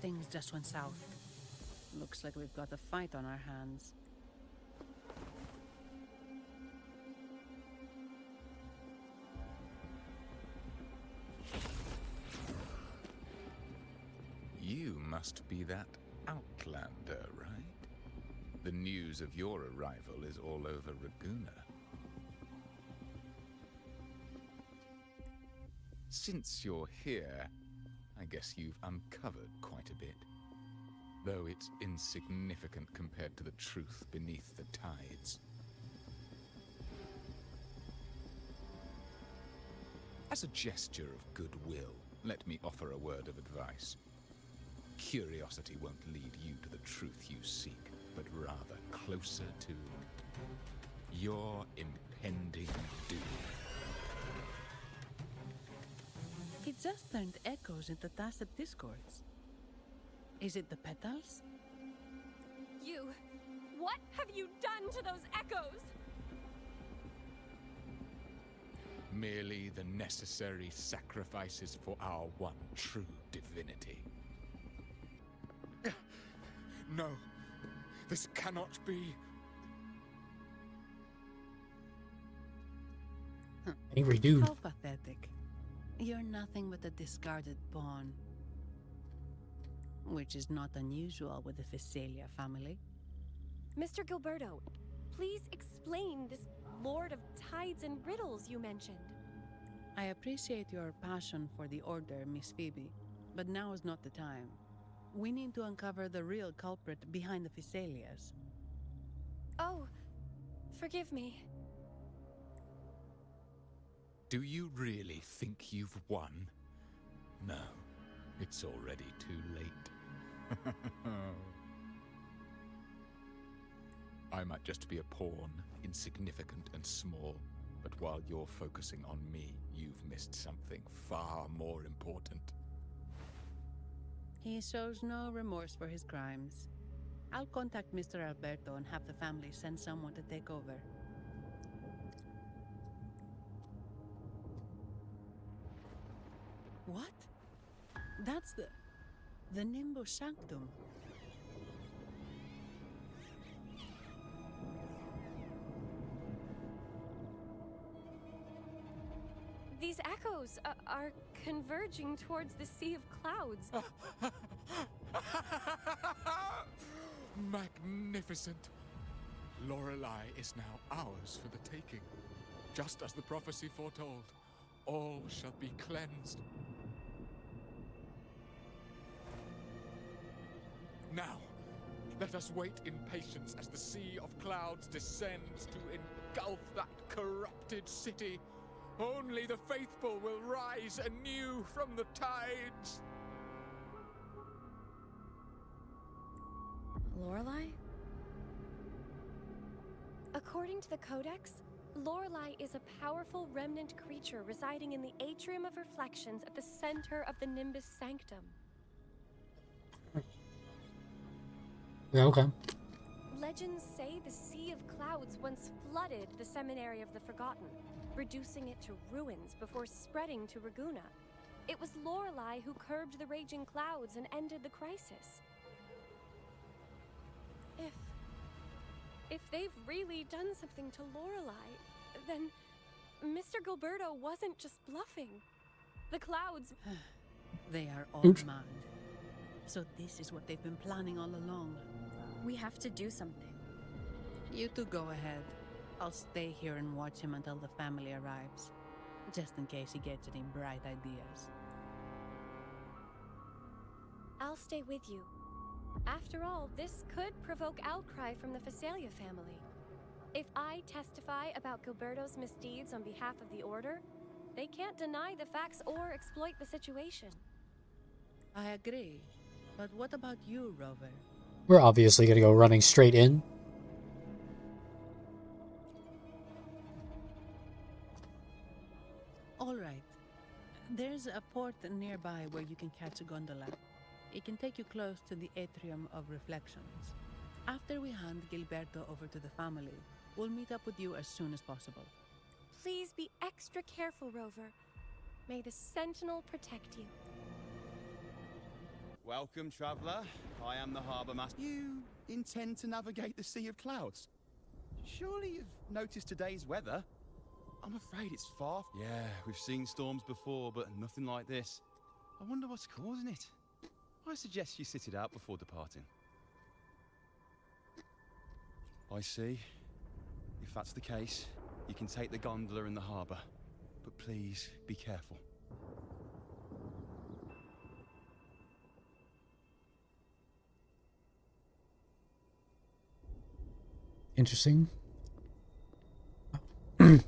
Things just went south. Looks like we've got a fight on our hands. You must be that outlander, right? The news of your arrival is all over Raguna. Since you're here, I guess you've uncovered quite a bit. Though it's insignificant compared to the truth beneath the tides. As a gesture of goodwill, let me offer a word of advice. Curiosity won't lead you to the truth you seek, but rather closer to your impending doom. It just turned echoes into tacit discords. Is it the petals? You! What have you done to those echoes? Merely the necessary sacrifices for our one true divinity. No, this cannot be. Angry dude. How pathetic. You're nothing but a discarded pawn. Which is not unusual with the Phasalia family. Mr. Gilberto, please explain this Lord of Tides and Riddles you mentioned. I appreciate your passion for the Order, Miss Phoebe, but now is not the time. We need to uncover the real culprit behind the Phasalias. Oh, forgive me. Do you really think you've won? No, it's already too late. I might just be a pawn, insignificant and small, but while you're focusing on me, you've missed something far more important. He shows no remorse for his crimes. I'll contact Mr. Alberto and have the family send someone to take over. What? That's the Nimbus Sanctum. These echoes are converging towards the Sea of Clouds. Magnificent! Lorelei is now ours for the taking. Just as the prophecy foretold, all shall be cleansed. Now, let us wait in patience as the Sea of Clouds descends to engulf that corrupted city. Only the faithful will rise anew from the tides. Lorelei? According to the Codex, Lorelei is a powerful remnant creature residing in the Atrium of Reflections at the center of the Nimbus Sanctum. Yeah, okay. Legends say the Sea of Clouds once flooded the Seminary of the Forgotten, reducing it to ruins before spreading to Raguna. It was Lorelei who curbed the raging clouds and ended the crisis. If they've really done something to Lorelei, then Mr. Gilberto wasn't just bluffing. The clouds... They are all mad. So this is what they've been planning all along. We have to do something. You two go ahead. I'll stay here and watch him until the family arrives, just in case he gets any bright ideas. I'll stay with you. After all, this could provoke outcry from the Phasalia family. If I testify about Gilberto's misdeeds on behalf of the Order, they can't deny the facts or exploit the situation. I agree. But what about you, Rover? We're obviously gonna go running straight in. All right. There's a port nearby where you can catch a gondola. It can take you close to the Atrium of Reflections. After we hand Gilberto over to the family, we'll meet up with you as soon as possible. Please be extra careful, Rover. May the Sentinel protect you. Welcome, traveler. I am the Harbour Master. You intend to navigate the Sea of Clouds? Surely you've noticed today's weather? I'm afraid it's far. Yeah, we've seen storms before, but nothing like this. I wonder what's causing it. I suggest you sit it out before departing. I see. If that's the case, you can take the gondola in the harbour. But please, be careful. Interesting. Perfect.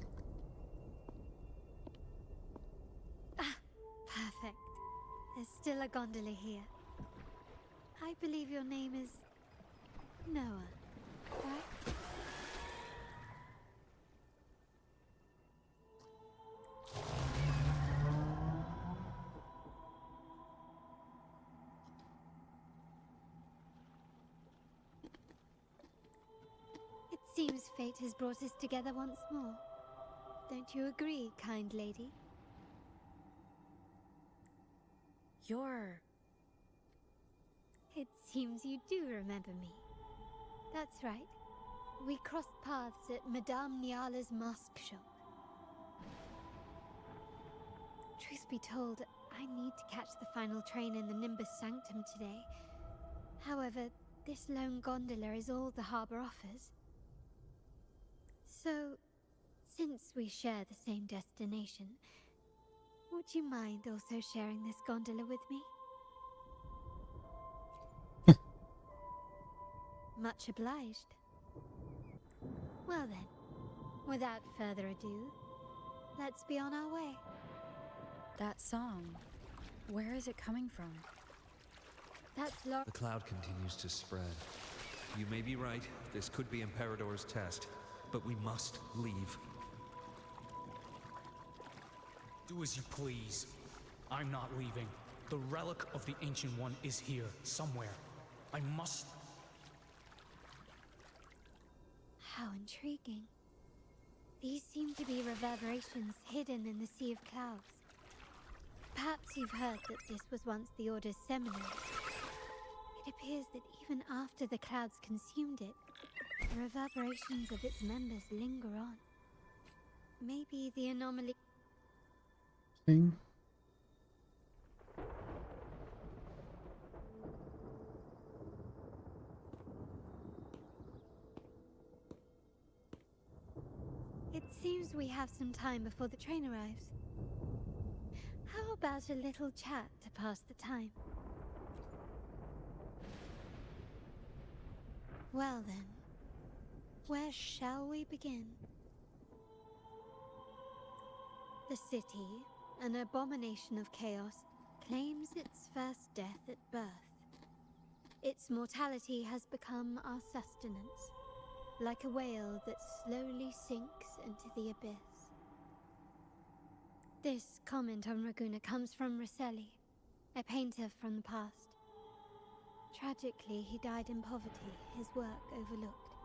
There's still a gondola here. I believe your name is Noah, right? It seems fate has brought us together once more. Don't you agree, kind lady? It seems you do remember me. That's right. We crossed paths at Madame Niala's mask shop. Truth be told, I need to catch the final train in the Nimbus Sanctum today. However, this lone gondola is all the harbour offers. So, since we share the same destination, would you mind also sharing this gondola with me? Much obliged. Well then, without further ado, let's be on our way. That song, where is it coming from? That's The cloud continues to spread. You may be right, this could be Imperator's test, but we must leave. Do as you please. I'm not leaving. The relic of the Ancient One is here, somewhere. I must... How intriguing. These seem to be reverberations hidden in the Sea of Clouds. Perhaps you've heard that this was once the Order's seminary. It appears that even after the clouds consumed it, the reverberations of its members linger on. Maybe the anomaly... Thing. It seems we have some time before the train arrives. How about a little chat to pass the time? Well then, where shall we begin? The city, an abomination of chaos, claims its first death at birth. Its mortality has become our sustenance, like a whale that slowly sinks into the abyss. This comment on Raguna comes from Rosselli, a painter from the past. Tragically, he died in poverty, his work overlooked.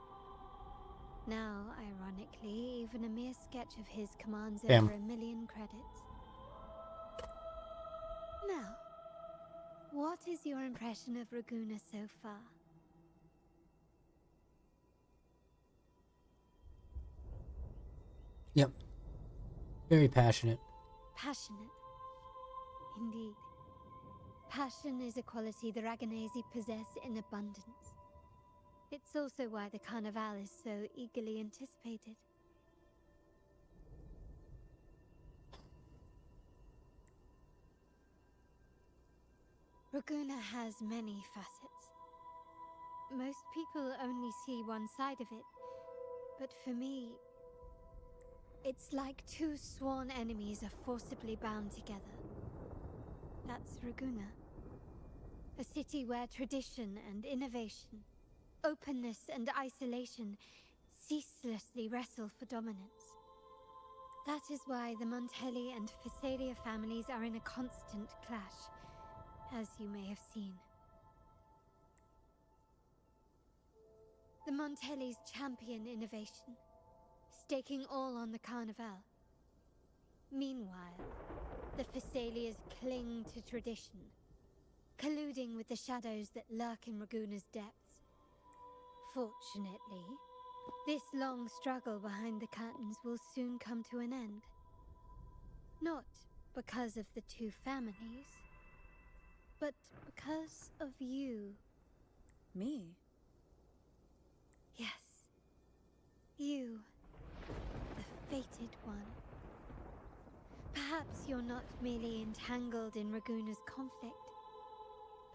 Now, ironically, even a mere sketch of his commands Damn. over 1 million credits. Now, what is your impression of Raguna so far? Yep. Very passionate. Passionate. Indeed. Passion is a quality the Raganesi possess in abundance. It's also why the Carnival is so eagerly anticipated. Raguna has many facets. Most people only see one side of it, but for me, it's like two sworn enemies are forcibly bound together. That's Raguna. A city where tradition and innovation, openness and isolation ceaselessly wrestle for dominance. That is why the Montelli and Phasalia families are in a constant clash, as you may have seen. The Montellis champion innovation, staking all on the Carnival. Meanwhile, the Phasalias cling to tradition, colluding with the shadows that lurk in Raguna's depths. Fortunately, this long struggle behind the curtains will soon come to an end. Not because of the two families, but because of you. Me? Yes. You. The fated one. Perhaps you're not merely entangled in Raguna's conflict,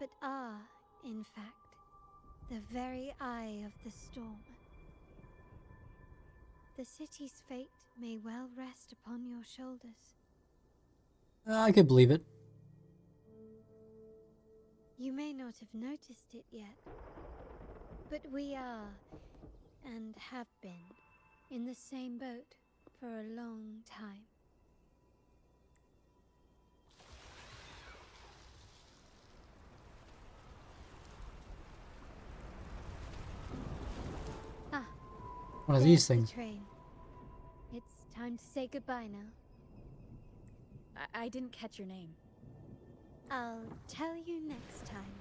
but are, in fact, the very eye of the storm. The city's fate may well rest upon your shoulders. I could believe it. You may not have noticed it yet, but we are, and have been, in the same boat for a long time. One of There's these the things. train. It's time to say goodbye now. I didn't catch your name. I'll tell you next time.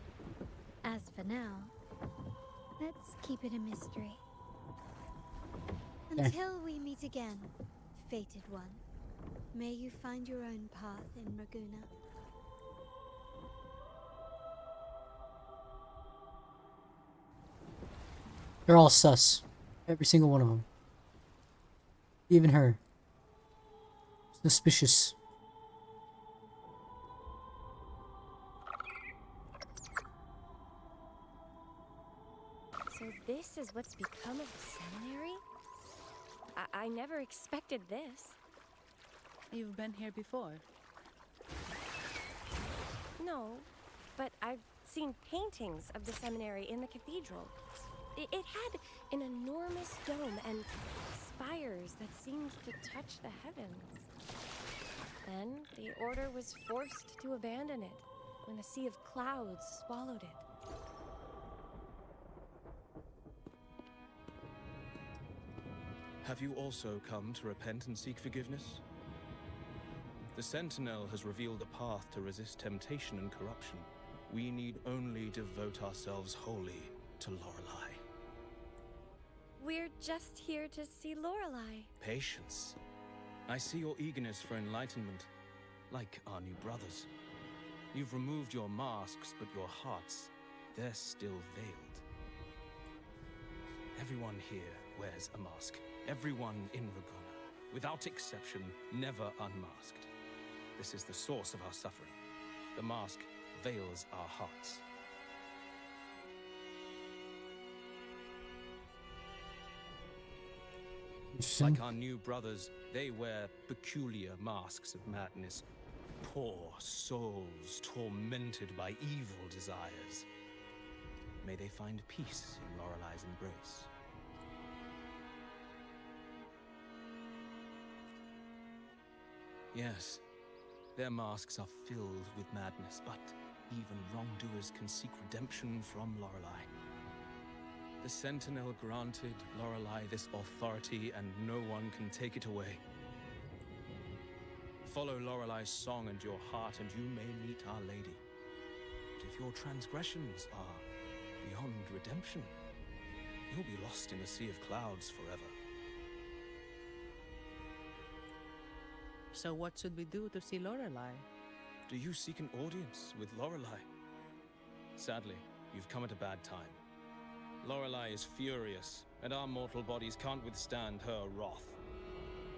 As for now, let's keep it a mystery. Okay. Until we meet again, fated one, may you find your own path in Raguna. They're all sus. Every single one of them. Even her. Suspicious. So this is what's become of the seminary? I never expected this. You've been here before? No, but I've seen paintings of the seminary in the cathedral. It had an enormous dome and spires that seemed to touch the heavens. Then the order was forced to abandon it when a sea of clouds swallowed it. Have you also come to repent and seek forgiveness? The Sentinel has revealed a path to resist temptation and corruption. We need only devote ourselves wholly to Lorelei. We're just here to see Lorelei. Patience. I see your eagerness for enlightenment, like our new brothers. You've removed your masks, but your hearts, they're still veiled. Everyone here wears a mask. Everyone in Raguna, without exception, never unmasked. This is the source of our suffering. The mask veils our hearts. Like our new brothers, they wear peculiar masks of madness. Poor souls tormented by evil desires. May they find peace in Lorelei's embrace. Yes, their masks are filled with madness, but even wrongdoers can seek redemption from Lorelei. The Sentinel granted Lorelei this authority, and no one can take it away. Follow Lorelei's song and your heart, and you may meet Our Lady. But if your transgressions are beyond redemption, you'll be lost in a sea of clouds forever. So what should we do to see Lorelei? Do you seek an audience with Lorelei? Sadly, you've come at a bad time. Lorelei is furious, and our mortal bodies can't withstand her wrath.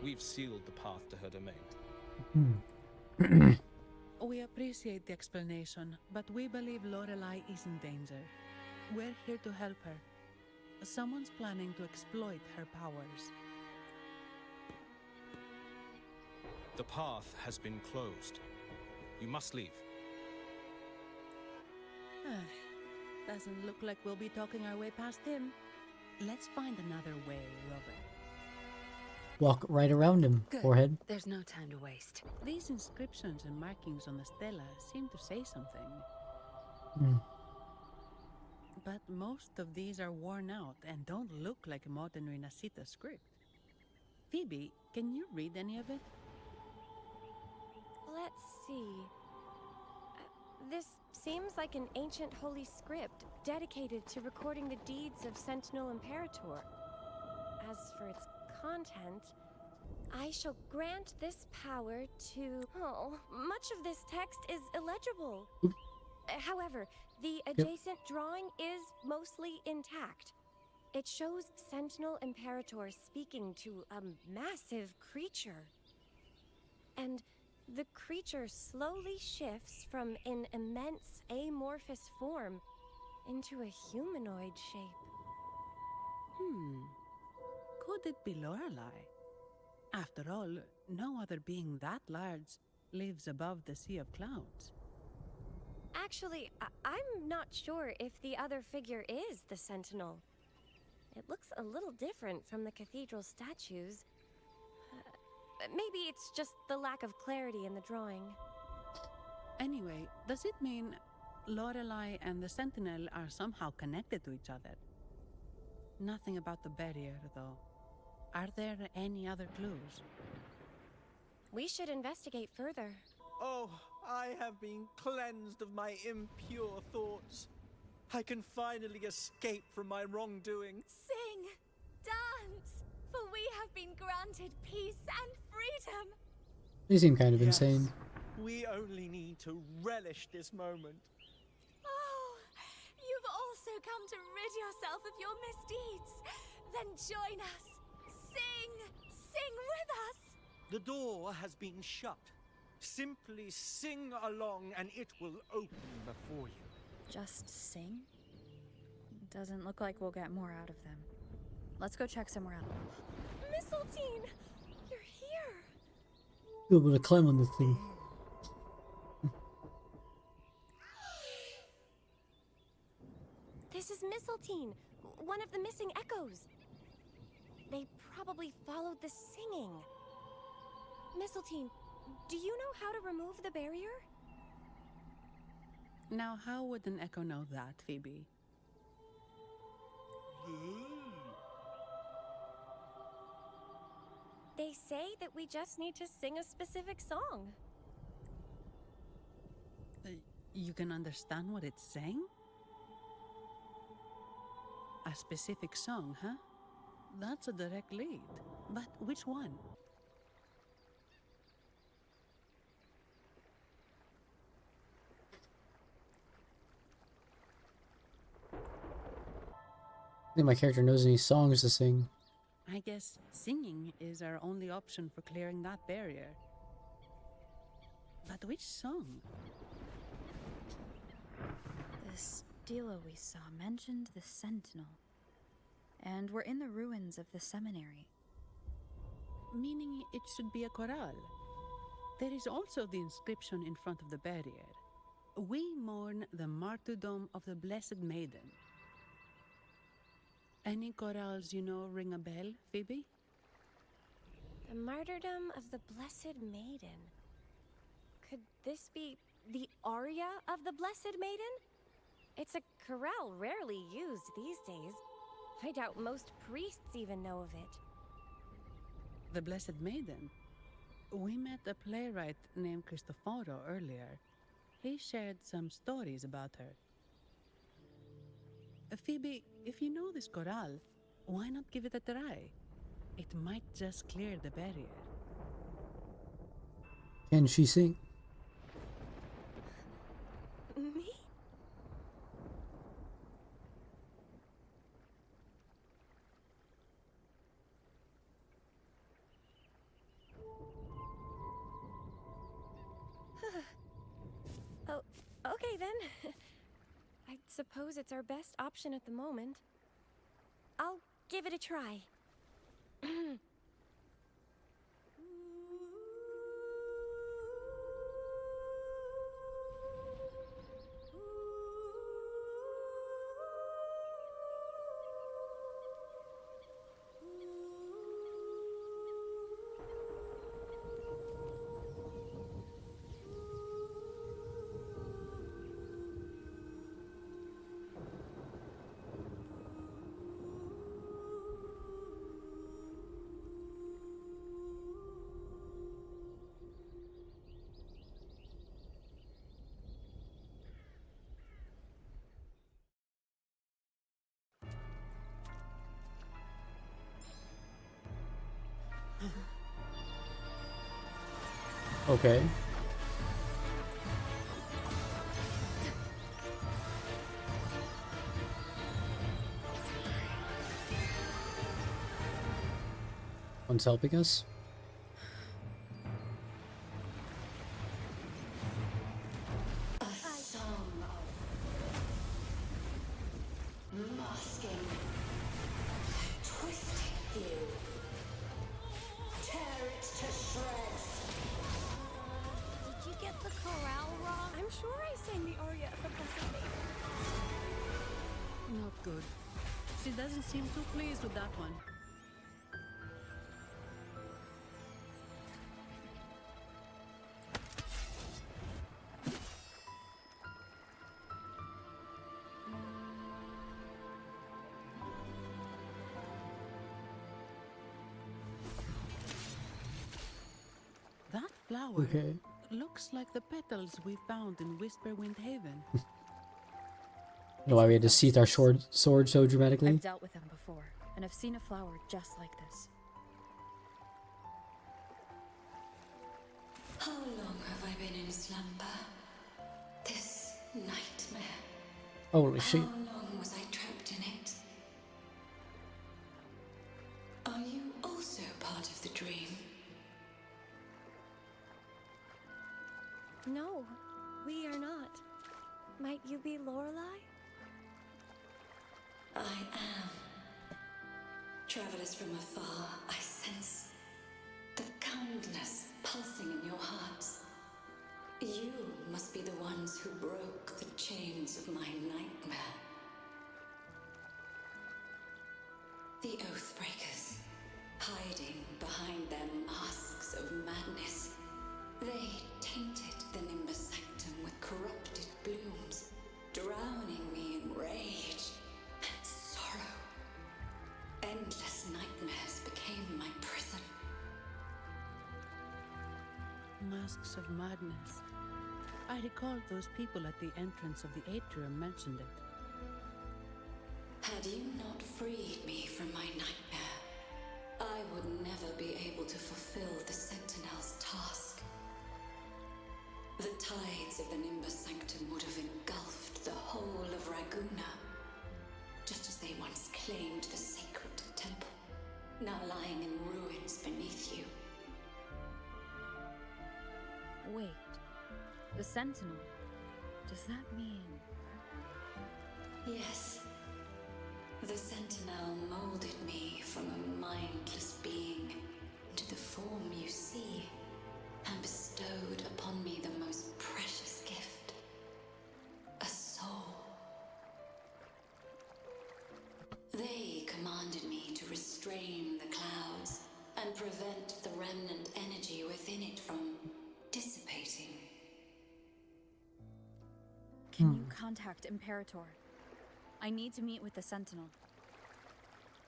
We've sealed the path to her domain. We appreciate the explanation, but we believe Lorelei is in danger. We're here to help her. Someone's planning to exploit her powers. The path has been closed. You must leave. Doesn't look like we'll be talking our way past him. Let's find another way, Robert. Walk right around him, Good. forehead. There's no time to waste. These inscriptions and markings on the stela seem to say something. But most of these are worn out and don't look like modern Renacita script. Phoebe, can you read any of it? Let's see. This seems like an ancient holy script dedicated to recording the deeds of Sentinel Imperator. As for its content, I shall grant this power to... Oh, much of this text is illegible. However, the adjacent drawing is mostly intact. It shows Sentinel Imperator speaking to a massive creature. And the creature slowly shifts from an immense amorphous form into a humanoid shape. Could it be Lorelei? After all, no other being that large lives above the sea of clouds. Actually, I'm not sure if the other figure is the Sentinel. It looks a little different from the cathedral statues. Maybe it's just the lack of clarity in the drawing. Anyway, does it mean Lorelei and the Sentinel are somehow connected to each other? Nothing about the barrier, though. Are there any other clues? We should investigate further. Oh, I have been cleansed of my impure thoughts. I can finally escape from my wrongdoing. Sing! Dance! For we have been granted peace and freedom! They seem kind of insane. We only need to relish this moment. Oh, you've also come to rid yourself of your misdeeds. Then join us. Sing! Sing with us! The door has been shut. Simply sing along and it will open before you. Just sing? Doesn't look like we'll get more out of them. Let's go check somewhere else. Mistletoe! You're here! Be able to climb on this thing. Mistletoe, one of the missing echoes. They probably followed the singing. Mistletoe, do you know how to remove the barrier? Now, how would an echo know that, Phoebe? They say that we just need to sing a specific song. You can understand what it's saying? A specific song, huh? That's a direct lead. But which one? I think my character knows any songs to sing. I guess singing is our only option for clearing that barrier. But which song? The stela we saw mentioned the Sentinel. And we're in the ruins of the seminary. Meaning it should be a chorale. There is also the inscription in front of the barrier. We mourn the martyrdom of the Blessed Maiden. Any chorales you know ring a bell, Phoebe? The martyrdom of the Blessed Maiden. Could this be the aria of the Blessed Maiden? It's a chorale rarely used these days. I doubt most priests even know of it. The Blessed Maiden? We met a playwright named Cristoforo earlier. He shared some stories about her. Phoebe, if you know this chorale, why not give it a try? It might just clear the barrier. Can she sing? Me? Oh, okay then. I suppose it's our best option at the moment. I'll give it a try. Okay. One's helping us? A song of masking, twisting you, tear it to shreds. Did you get the chorale wrong? I'm sure I sang the aria of the Blessed Maiden. Not good. She doesn't seem too pleased with that one. That flower Okay. looks like the petals we found in Whisperwind Haven. Know why we had to seat our sword so dramatically? I've dealt with them before, and I've seen a flower just like this. How long have I been in slumber? This nightmare. Holy shit. How long was I trapped in it? Are you also part of the dream? No, we are not. Might you be Lorelei? I am. Travelers from afar, I sense the kindness pulsing in your hearts. You must be the ones who broke the chains of my nightmare. The Oathbreakers, hiding behind their masks of madness. They tainted the Nimbus Sanctum with corrupted blooms, drowning me in rage and sorrow. Endless nightmares became my prison. Masks of madness. I recall those people at the entrance of the atrium mentioned it. Had you not freed me from my nightmare, I would never be able to fulfill the Sentinel's task. The tides of the Nimbus Sanctum would have engulfed the whole of Raguna, just as they once claimed the sacred temple, now lying in ruins beneath you. Wait, the Sentinel? Does that mean... Yes. The Sentinel molded me from a mindless being into the form you see, and bestowed upon me the most precious gift, a soul. They commanded me to restrain the clouds and prevent the remnant energy within it from dissipating. Can you contact Imperator? I need to meet with the Sentinel.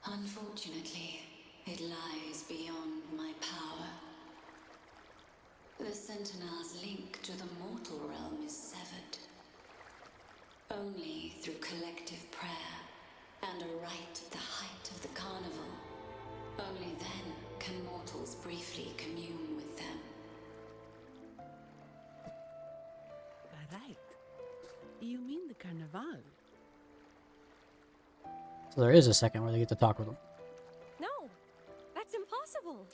Unfortunately, it lies beyond my power. The Sentinel's link to the mortal realm is severed. Only through collective prayer and a rite at the height of the carnival, only then can mortals briefly commune with them. Right. You mean the Carnival? So there is a second where they get to talk with him. No, that's impossible.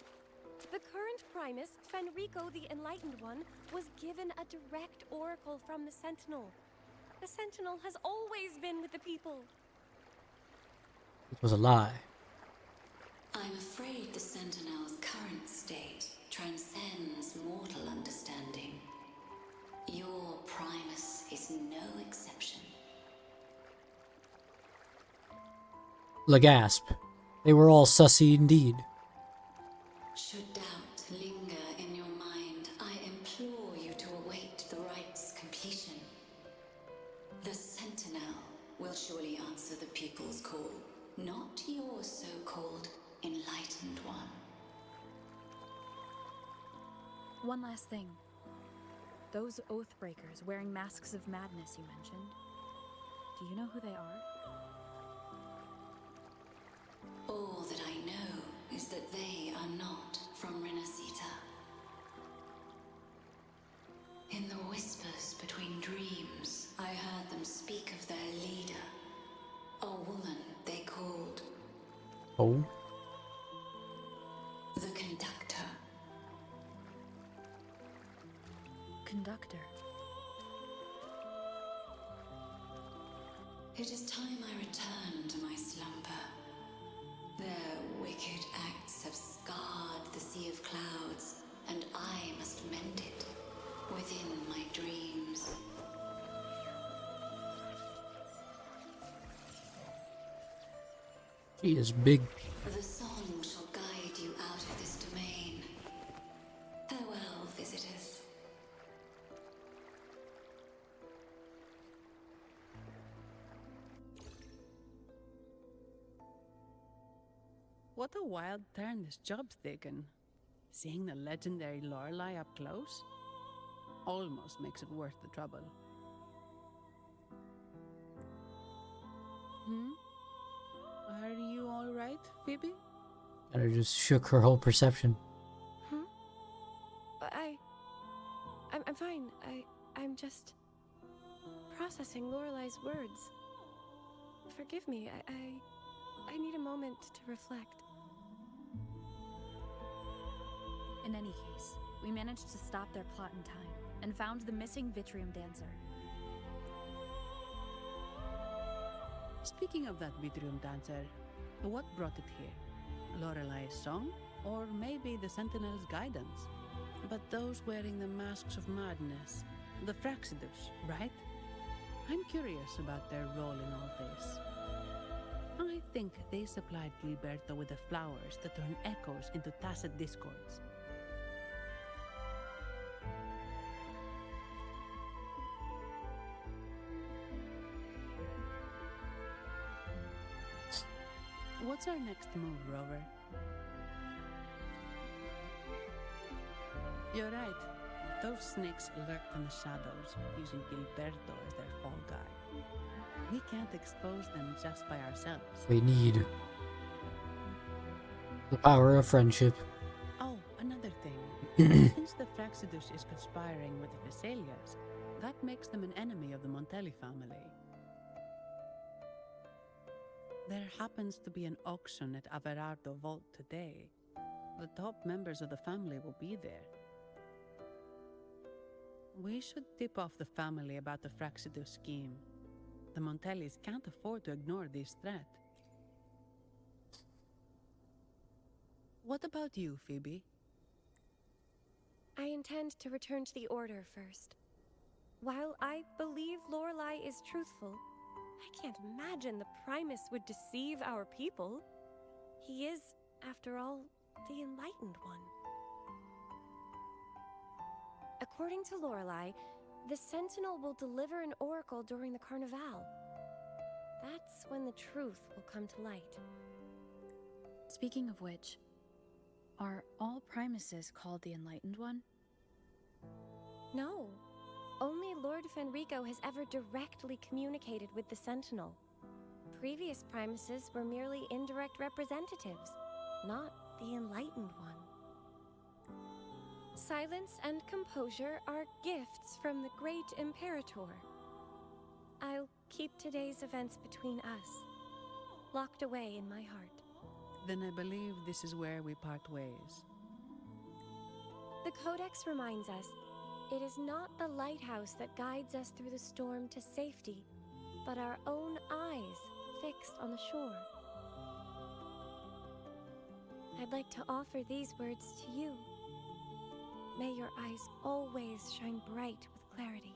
The current Primus, Fenrico the Enlightened One, was given a direct oracle from the Sentinel. The Sentinel has always been with the people. It was a lie. I'm afraid the Sentinel's current state transcends mortal understanding. Your Primus is no exception. Lagasp. They were all sussy indeed. Should doubt linger in your mind, I implore you to await the rite's completion. The Sentinel will surely answer the people's call, not your so-called Enlightened One. One last thing. Those Oathbreakers wearing masks of madness you mentioned. Do you know who they are? All that I know is that they are not from Renacita. In the whispers between dreams, I heard them speak of their leader, a woman they called Oh? the Conductor. Conductor. It is time I return to my slumber. Their wicked acts have scarred the Sea of Clouds, and I must mend it within my dreams. She is big. The song shall guide you out of this domain. Farewell, visitors. What a wild turn this job's taken. Seeing the legendary Lorelei up close almost makes it worth the trouble. Are you all right, Phoebe? And it just shook her whole perception. I'm fine. I'm just processing Lorelei's words. Forgive me. I need a moment to reflect. In any case, we managed to stop their plot in time and found the missing Vitrium Dancer. Speaking of that Vitrium Dancer, what brought it here? Lorelei's song? Or maybe the Sentinel's guidance? But those wearing the masks of madness, the Fraxidus, right? I'm curious about their role in all this. I think they supplied Gilberto with the flowers that turn echoes into tacit discords. What's our next move, Rover? You're right. Those snakes lurked in the shadows, using Gilberto as their fall guy. We can't expose them just by ourselves. We need the power of friendship. Oh, another thing. Since the Fraxidus is conspiring with the Vesalias, that makes them an enemy of the Montelli family. There happens to be an auction at Averardo Vault today. The top members of the family will be there. We should tip off the family about the Fraxidus scheme. The Montellis can't afford to ignore this threat. What about you, Phoebe? I intend to return to the Order first. While I believe Lorelei is truthful, I can't imagine the Primus would deceive our people. He is, after all, the Enlightened One. According to Lorelei, the Sentinel will deliver an oracle during the Carnival. That's when the truth will come to light. Speaking of which, are all Primuses called the Enlightened One? No. Only Lord Fenrico has ever directly communicated with the Sentinel. Previous Primuses were merely indirect representatives, not the Enlightened One. Silence and composure are gifts from the great Imperator. I'll keep today's events between us, locked away in my heart. Then I believe this is where we part ways. The Codex reminds us, it is not the lighthouse that guides us through the storm to safety, but our own eyes fixed on the shore. I'd like to offer these words to you. May your eyes always shine bright with clarity.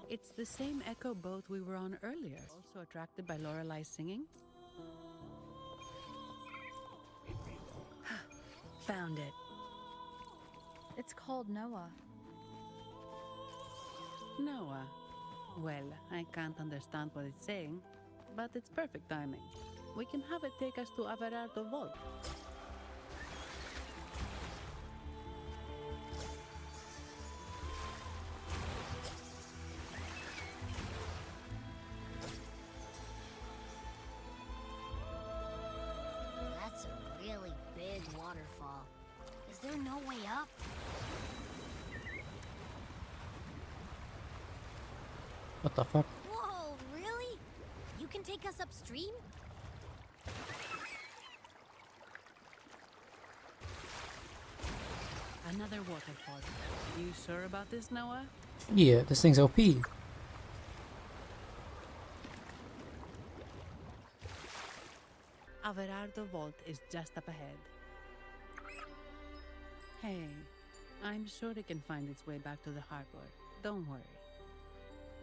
It's the same echo boat we were on earlier. Also attracted by Lorelei's singing? Found it. It's called Noah. Noah. Well, I can't understand what it's saying, but it's perfect timing. We can have it take us to Averardo Vault. That's a really big waterfall. Is there no way up? What the fuck? Whoa, really? You can take us upstream? Another waterfall. You sure about this, Noah? Yeah, this thing's OP. Averardo Vault is just up ahead. Hey, I'm sure it can find its way back to the harbor. Don't worry.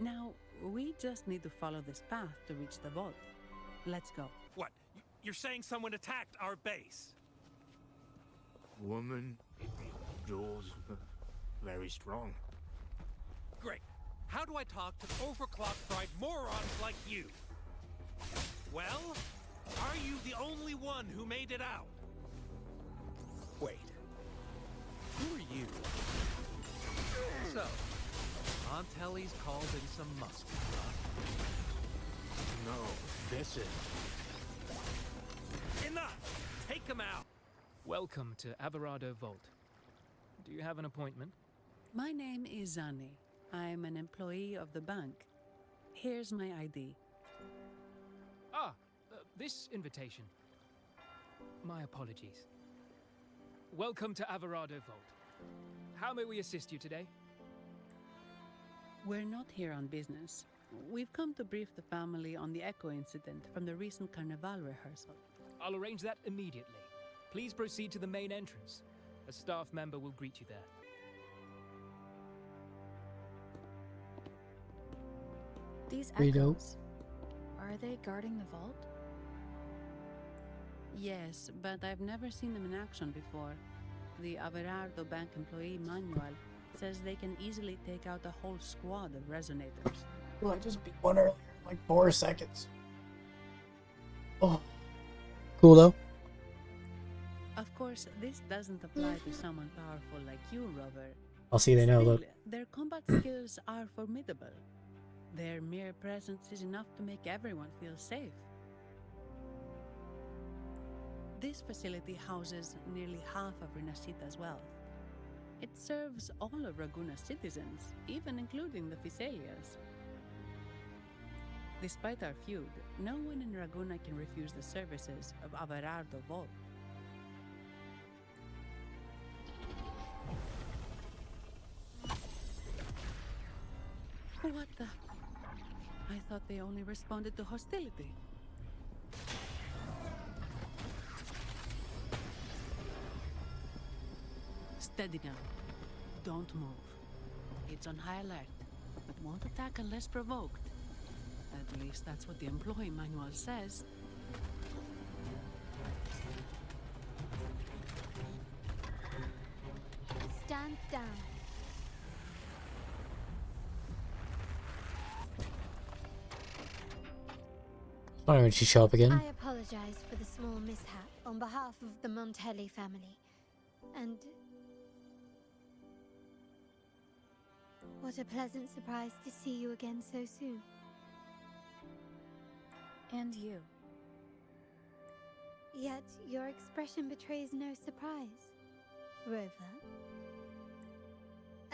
Now, we just need to follow this path to reach the vault. Let's go. What? You're saying someone attacked our base? Woman, jaws, very strong. Great. How do I talk to overclock-fried morons like you? Well, are you the only one who made it out? Wait. Who are you? So, Montelli's called in some muscle, huh? No, this is... Enough! Take him out! Welcome to Averardo Vault. Do you have an appointment? My name is Zani. I'm an employee of the bank. Here's my ID. This invitation. My apologies. Welcome to Averardo Vault. How may we assist you today? We're not here on business. We've come to brief the family on the Echo incident from the recent Carnival rehearsal. I'll arrange that immediately. Please proceed to the main entrance. A staff member will greet you there. These Rito. echoes, are they guarding the vault? Yes, but I've never seen them in action before. The Averardo Bank employee manual says they can easily take out a whole squad of resonators. Well, I just beat one earlier, in like 4 seconds. Oh. Cool though. Of course, this doesn't apply to someone powerful like you, Rover. I'll see they know, Still, look. their combat skills are formidable. Their mere presence is enough to make everyone feel safe. This facility houses nearly half of Renacita's wealth. It serves all of Raguna's citizens, even including the Physaelias. Despite our feud, no one in Raguna can refuse the services of Averardo Volt. What the? I thought they only responded to hostility. Steady now. Don't move. It's on high alert, but won't attack unless provoked. At least that's what the employee manual says. Stand down. Why don't she show up again? I apologize for the small mishap on behalf of the Montelli family. And what a pleasant surprise to see you again so soon. And you. Yet your expression betrays no surprise, Rover.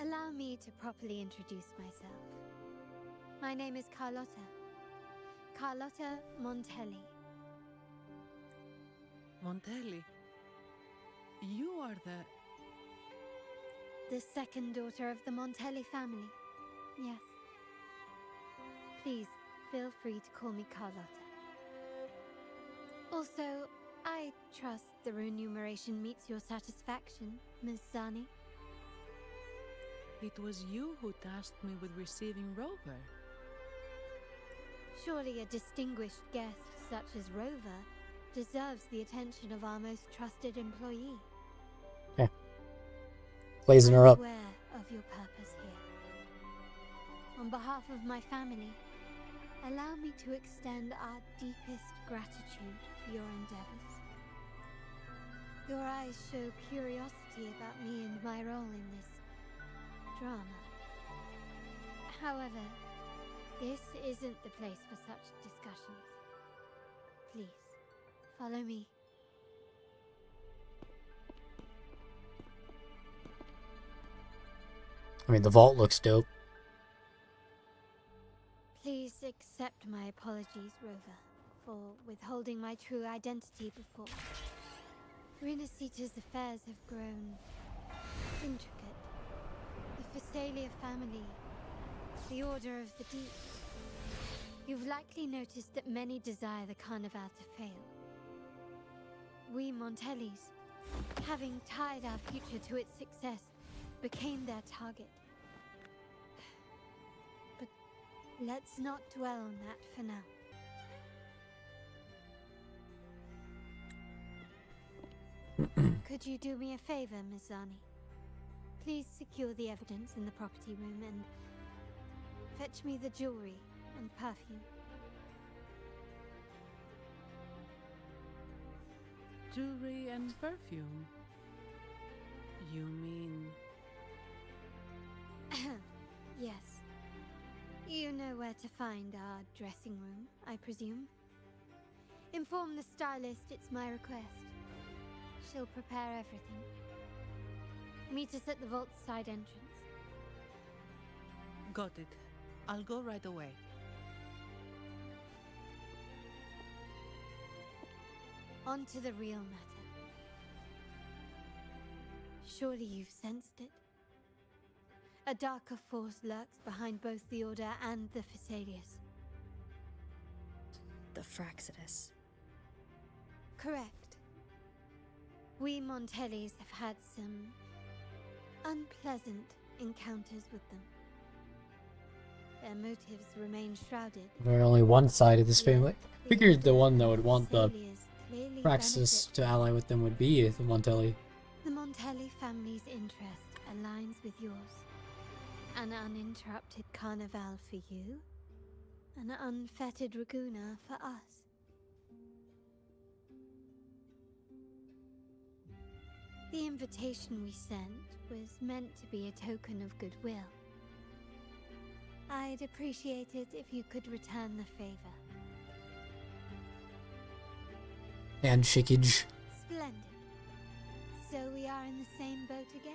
Allow me to properly introduce myself. My name is Carlotta. Carlotta Montelli. Montelli? You are the second daughter of the Montelli family. Yes. Please, feel free to call me Carlotta. Also, I trust the remuneration meets your satisfaction, Ms. Zani. It was you who tasked me with receiving Rover. Surely a distinguished guest such as Rover deserves the attention of our most trusted employee. Yeah. Blazing her up. I'm aware of your purpose here. On behalf of my family, allow me to extend our deepest gratitude for your endeavors. Your eyes show curiosity about me and my role in this drama. However, this isn't the place for such discussions. Please, follow me. I mean, the vault looks dope. Please accept my apologies, Rover, for withholding my true identity before. Renacita's affairs have grown intricate. The Physaelia family, the Order of the Deep. You've likely noticed that many desire the Carnival to fail. We Montellis, having tied our future to its success, became their target. But let's not dwell on that for now. Could you do me a favor, Ms. Zani? Please secure the evidence in the property room and fetch me the jewelry and perfume. Jewelry and perfume? You mean... Yes. You know where to find our dressing room, I presume? Inform the stylist it's my request. She'll prepare everything. Meet us at the vault's side entrance. Got it. I'll go right away. On to the real matter. Surely you've sensed it. A darker force lurks behind both the Order and the Physaelias. The Fraxidus. Correct. We Montellis have had some unpleasant encounters with them. Their motives remain shrouded. There's only one side of this family. Figured the one that would want the Physaelias clearly truly Praxis benefit. to ally with them would be the Montelli. The Montelli family's interest aligns with yours. An uninterrupted carnival for you, an unfettered Raguna for us. The invitation we sent was meant to be a token of goodwill. I'd appreciate it if you could return the favor. Handshakage. Splendid. So we are in the same boat again.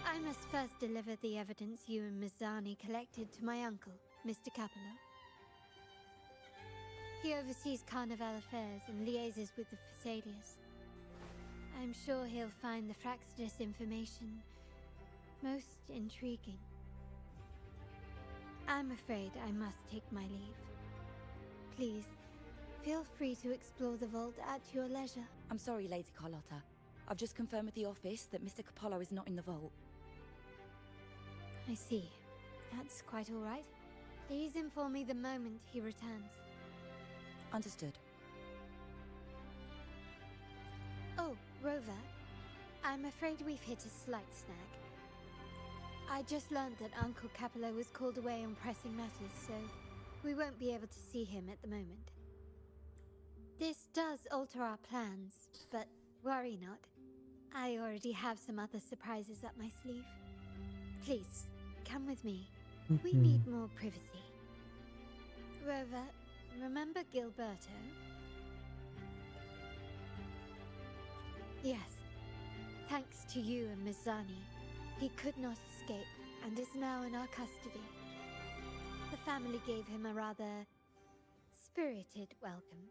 I must first deliver the evidence you and Mizani collected to my uncle, Mr. Capello. He oversees Carnival affairs and liaises with the Phassalius. I'm sure he'll find the Fraxidus information most intriguing. I'm afraid I must take my leave. Please, feel free to explore the vault at your leisure. I'm sorry, Lady Carlotta. I've just confirmed with the office that Mr. Capello is not in the vault. I see. That's quite all right. Please inform me the moment he returns. Understood. Oh, Rover, I'm afraid we've hit a slight snag. I just learned that Uncle Capello was called away on pressing matters, so we won't be able to see him at the moment. This does alter our plans, but worry not. I already have some other surprises up my sleeve. Please, come with me. We need more privacy. Rover, remember Gilberto? Yes. Thanks to you and Mizani, he could not escape and is now in our custody. The family gave him a rather spirited welcome.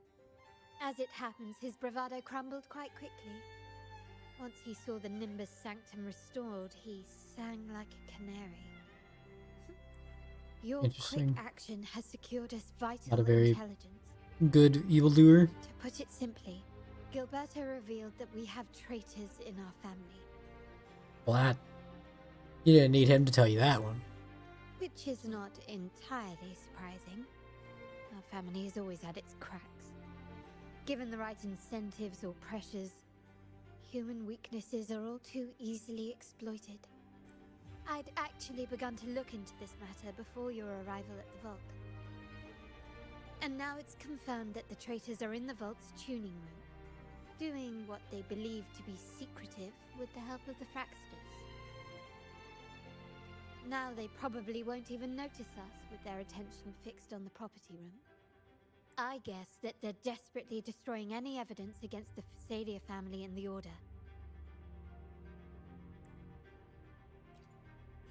As it happens, his bravado crumbled quite quickly. Once he saw the Nimbus Sanctum restored, he sang like a canary. Your quick Interesting. action has secured us vital Not a very intelligence. good evildoer. To put it simply, Gilberto revealed that we have traitors in our family. Blat. You didn't need him to tell you that one. Which is not entirely surprising. Our family has always had its cracks. Given the right incentives or pressures, human weaknesses are all too easily exploited. I'd actually begun to look into this matter before your arrival at the vault. And now it's confirmed that the traitors are in the vault's tuning room, doing what they believe to be secretive with the help of the Fraxidus. Now they probably won't even notice us with their attention fixed on the property room. I guess that they're desperately destroying any evidence against the Phasalia family and the Order.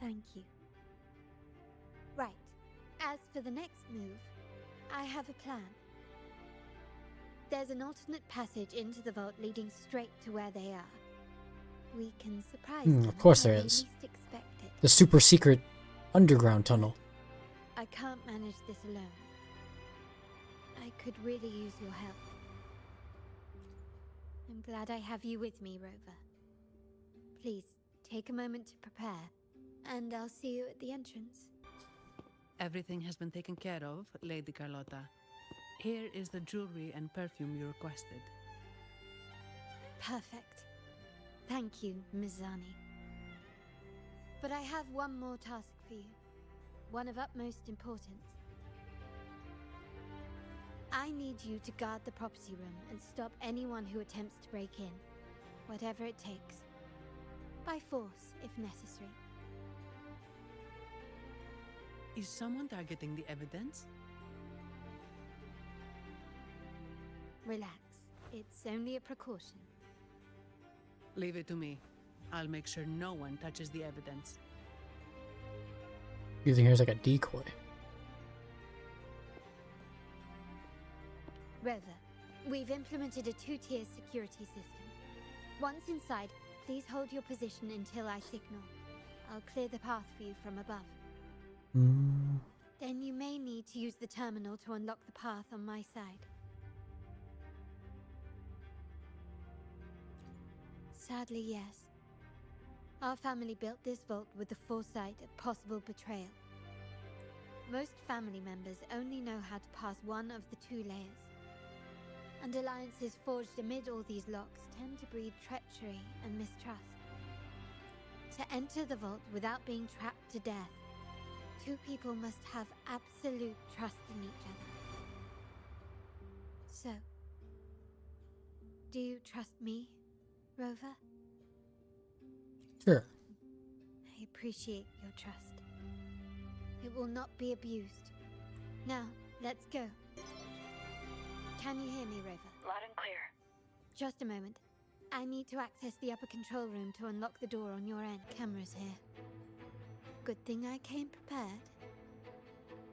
Thank you. Right. As for the next move, I have a plan. There's an alternate passage into the vault leading straight to where they are. We can surprise them Of course when there they is. least expect it. The super secret underground tunnel. I can't manage this alone. I could really use your help. I'm glad I have you with me, Rover. Please, take a moment to prepare, and I'll see you at the entrance. Everything has been taken care of, Lady Carlotta. Here is the jewelry and perfume you requested. Perfect. Thank you, Mizani. But I have one more task for you. One of utmost importance. I need you to guard the property room and stop anyone who attempts to break in. Whatever it takes. By force, if necessary. Is someone targeting the evidence? Relax. It's only a precaution. Leave it to me. I'll make sure no one touches the evidence. Using her as like a decoy. Rover, we've implemented a 2-tier security system. Once inside, please hold your position until I signal. I'll clear the path for you from above. Then you may need to use the terminal to unlock the path on my side. Sadly, yes. Our family built this vault with the foresight of possible betrayal. Most family members only know how to pass one of the 2 layers. and alliances forged amid all these locks tend to breed treachery and mistrust. To enter the vault without being trapped to death, two people must have absolute trust in each other. So, do you trust me, Rover? Sure. I appreciate your trust. It will not be abused. Now, let's go. Can you hear me, Rover? Loud and clear. Just a moment. I need to access the upper control room to unlock the door on your end. Cameras here. Good thing I came prepared.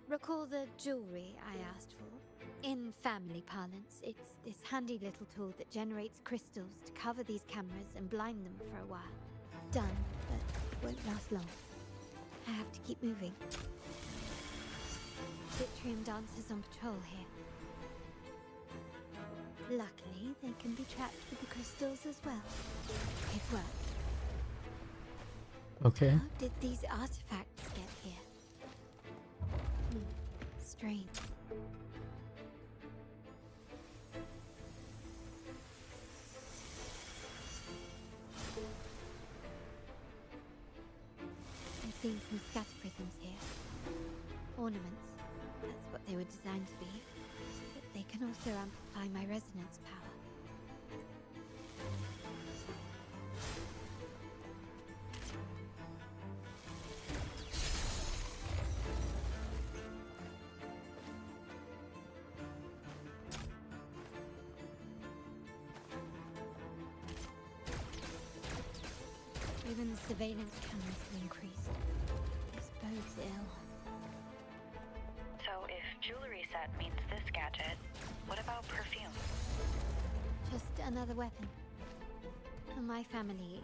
Recall the jewelry I asked for? In family parlance, it's this handy little tool that generates crystals to cover these cameras and blind them for a while. Done, but won't last long. I have to keep moving. Citrium dancers on patrol here. Luckily, they can be trapped with the crystals as well. It worked. Okay. How did these artifacts get here? Strange. I'm seeing some scatter prisms here. Ornaments. That's what they were designed to be. But they can also amplify my resonance power. Even the surveillance cameras have increased. This bodes ill. So if jewelry set means this gadget, what about perfume? Just another weapon. For my family,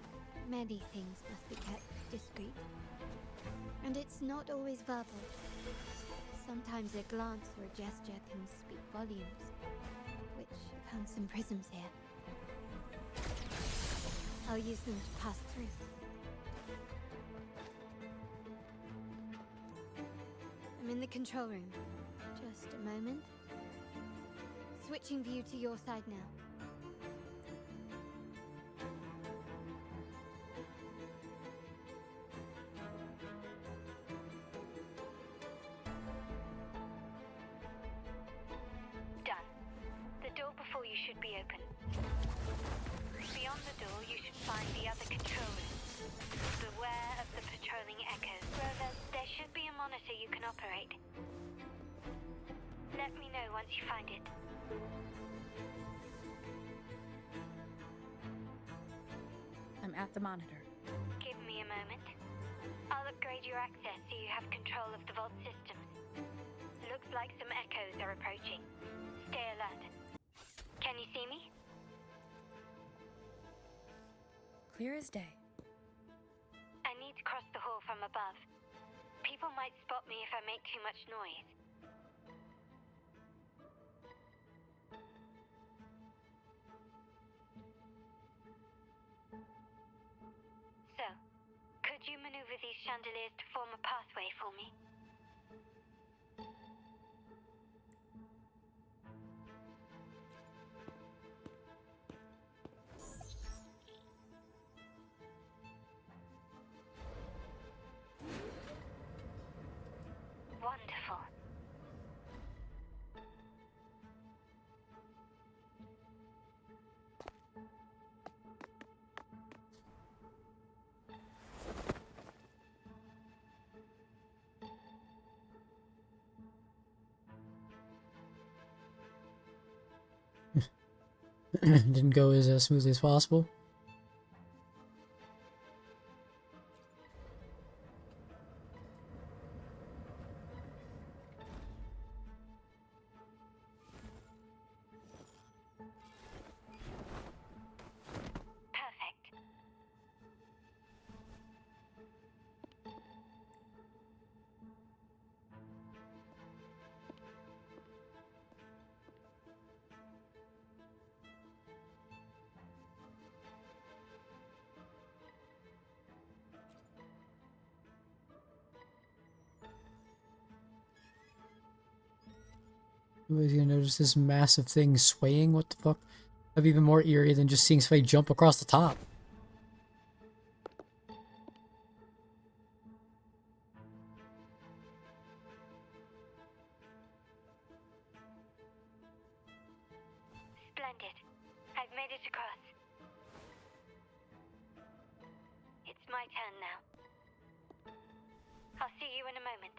many things must be kept discreet. And it's not always verbal. Sometimes a glance or a gesture can speak volumes. Which found some prisms here. I'll use them to pass through. I'm in the control room. Just a moment. Switching view to your side now. Done. The door before you should be open. Beyond the door, you should find the other control room. Beware of the patrolling echoes. Rover, there should be a monitor you can operate. Let me know once you find it. I'm at the monitor. Give me a moment. I'll upgrade your access so you have control of the vault systems. Looks like some echoes are approaching. Stay alert. Can you see me? Clear as day. I need to cross the hall from above. People might spot me if I make too much noise. So, could you maneuver these chandeliers to form a pathway for me? Wonderful. Didn't go as smoothly as possible. Perfect. Nobody's gonna notice this massive thing swaying. What the fuck? That'd be even more eerie than just seeing somebody jump across the top. Splendid. I've made it across. It's my turn now. I'll see you in a moment.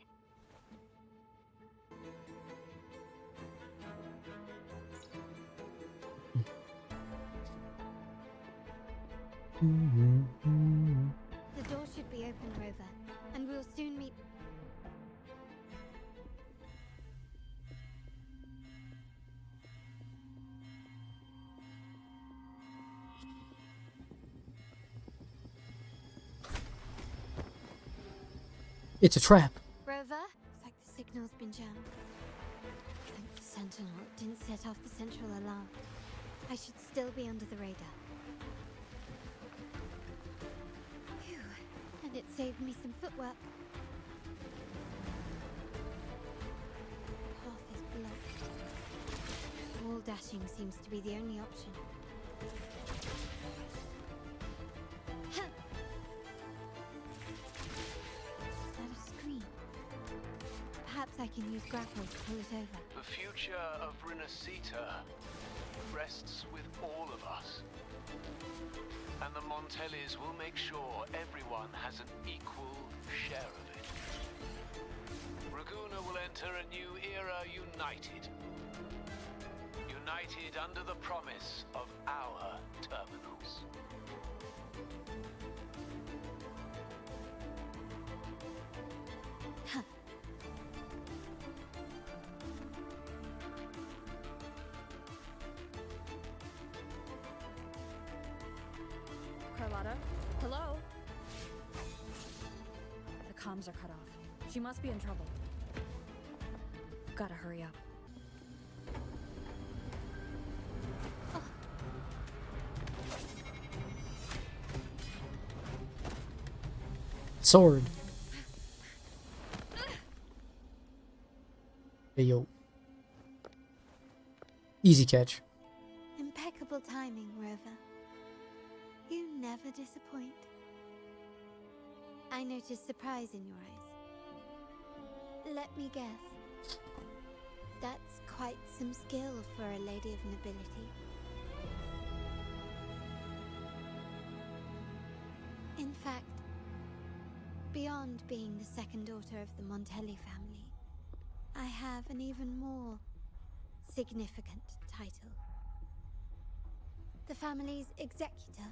The door should be open, Rover, and we'll soon meet. It's a trap. Rover? Looks like the signal's been jammed. Thank the Sentinel it didn't set off the central alarm. I should still be under the radar. Phew. And it saved me some footwork. Path is blocked. Wall dashing seems to be the only option. Perhaps I can use grapple to pull it over. The future of Renacita rests with all of us. And the Montellis will make sure everyone has an equal share of it. Raguna will enter a new era united. United under the promise of our terminals. Carlotta? Hello? The comms are cut off. She must be in trouble. Gotta hurry up. Sword. Hey, yo. Easy catch. Impeccable timing, Rover. You never disappoint. I noticed surprise in your eyes. Let me guess. That's quite some skill for a lady of nobility. In fact, beyond being the second daughter of the Montelli family, I have an even more significant title. The family's executor.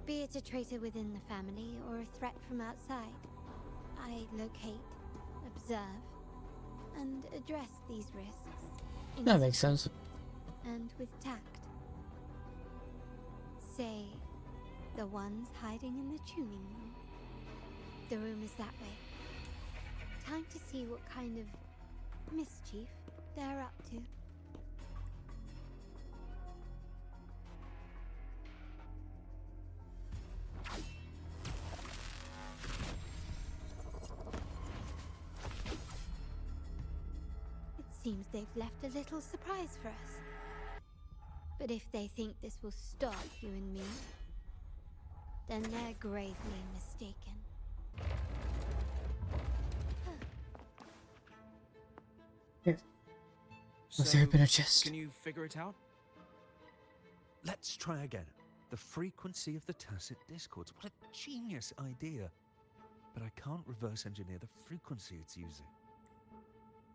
Be it a traitor within the family or a threat from outside, I locate, observe, and address these risks. That makes sense. And with tact. Say, the ones hiding in the tuning room. The room is that way. Time to see what kind of mischief they're up to. Seems they've left a little surprise for us. But if they think this will stop you and me, then they're gravely mistaken. Here. Must there have been a chest? Can you figure it out? Let's try again. The frequency of the tacit discords. What a genius idea. But I can't reverse engineer the frequency it's using.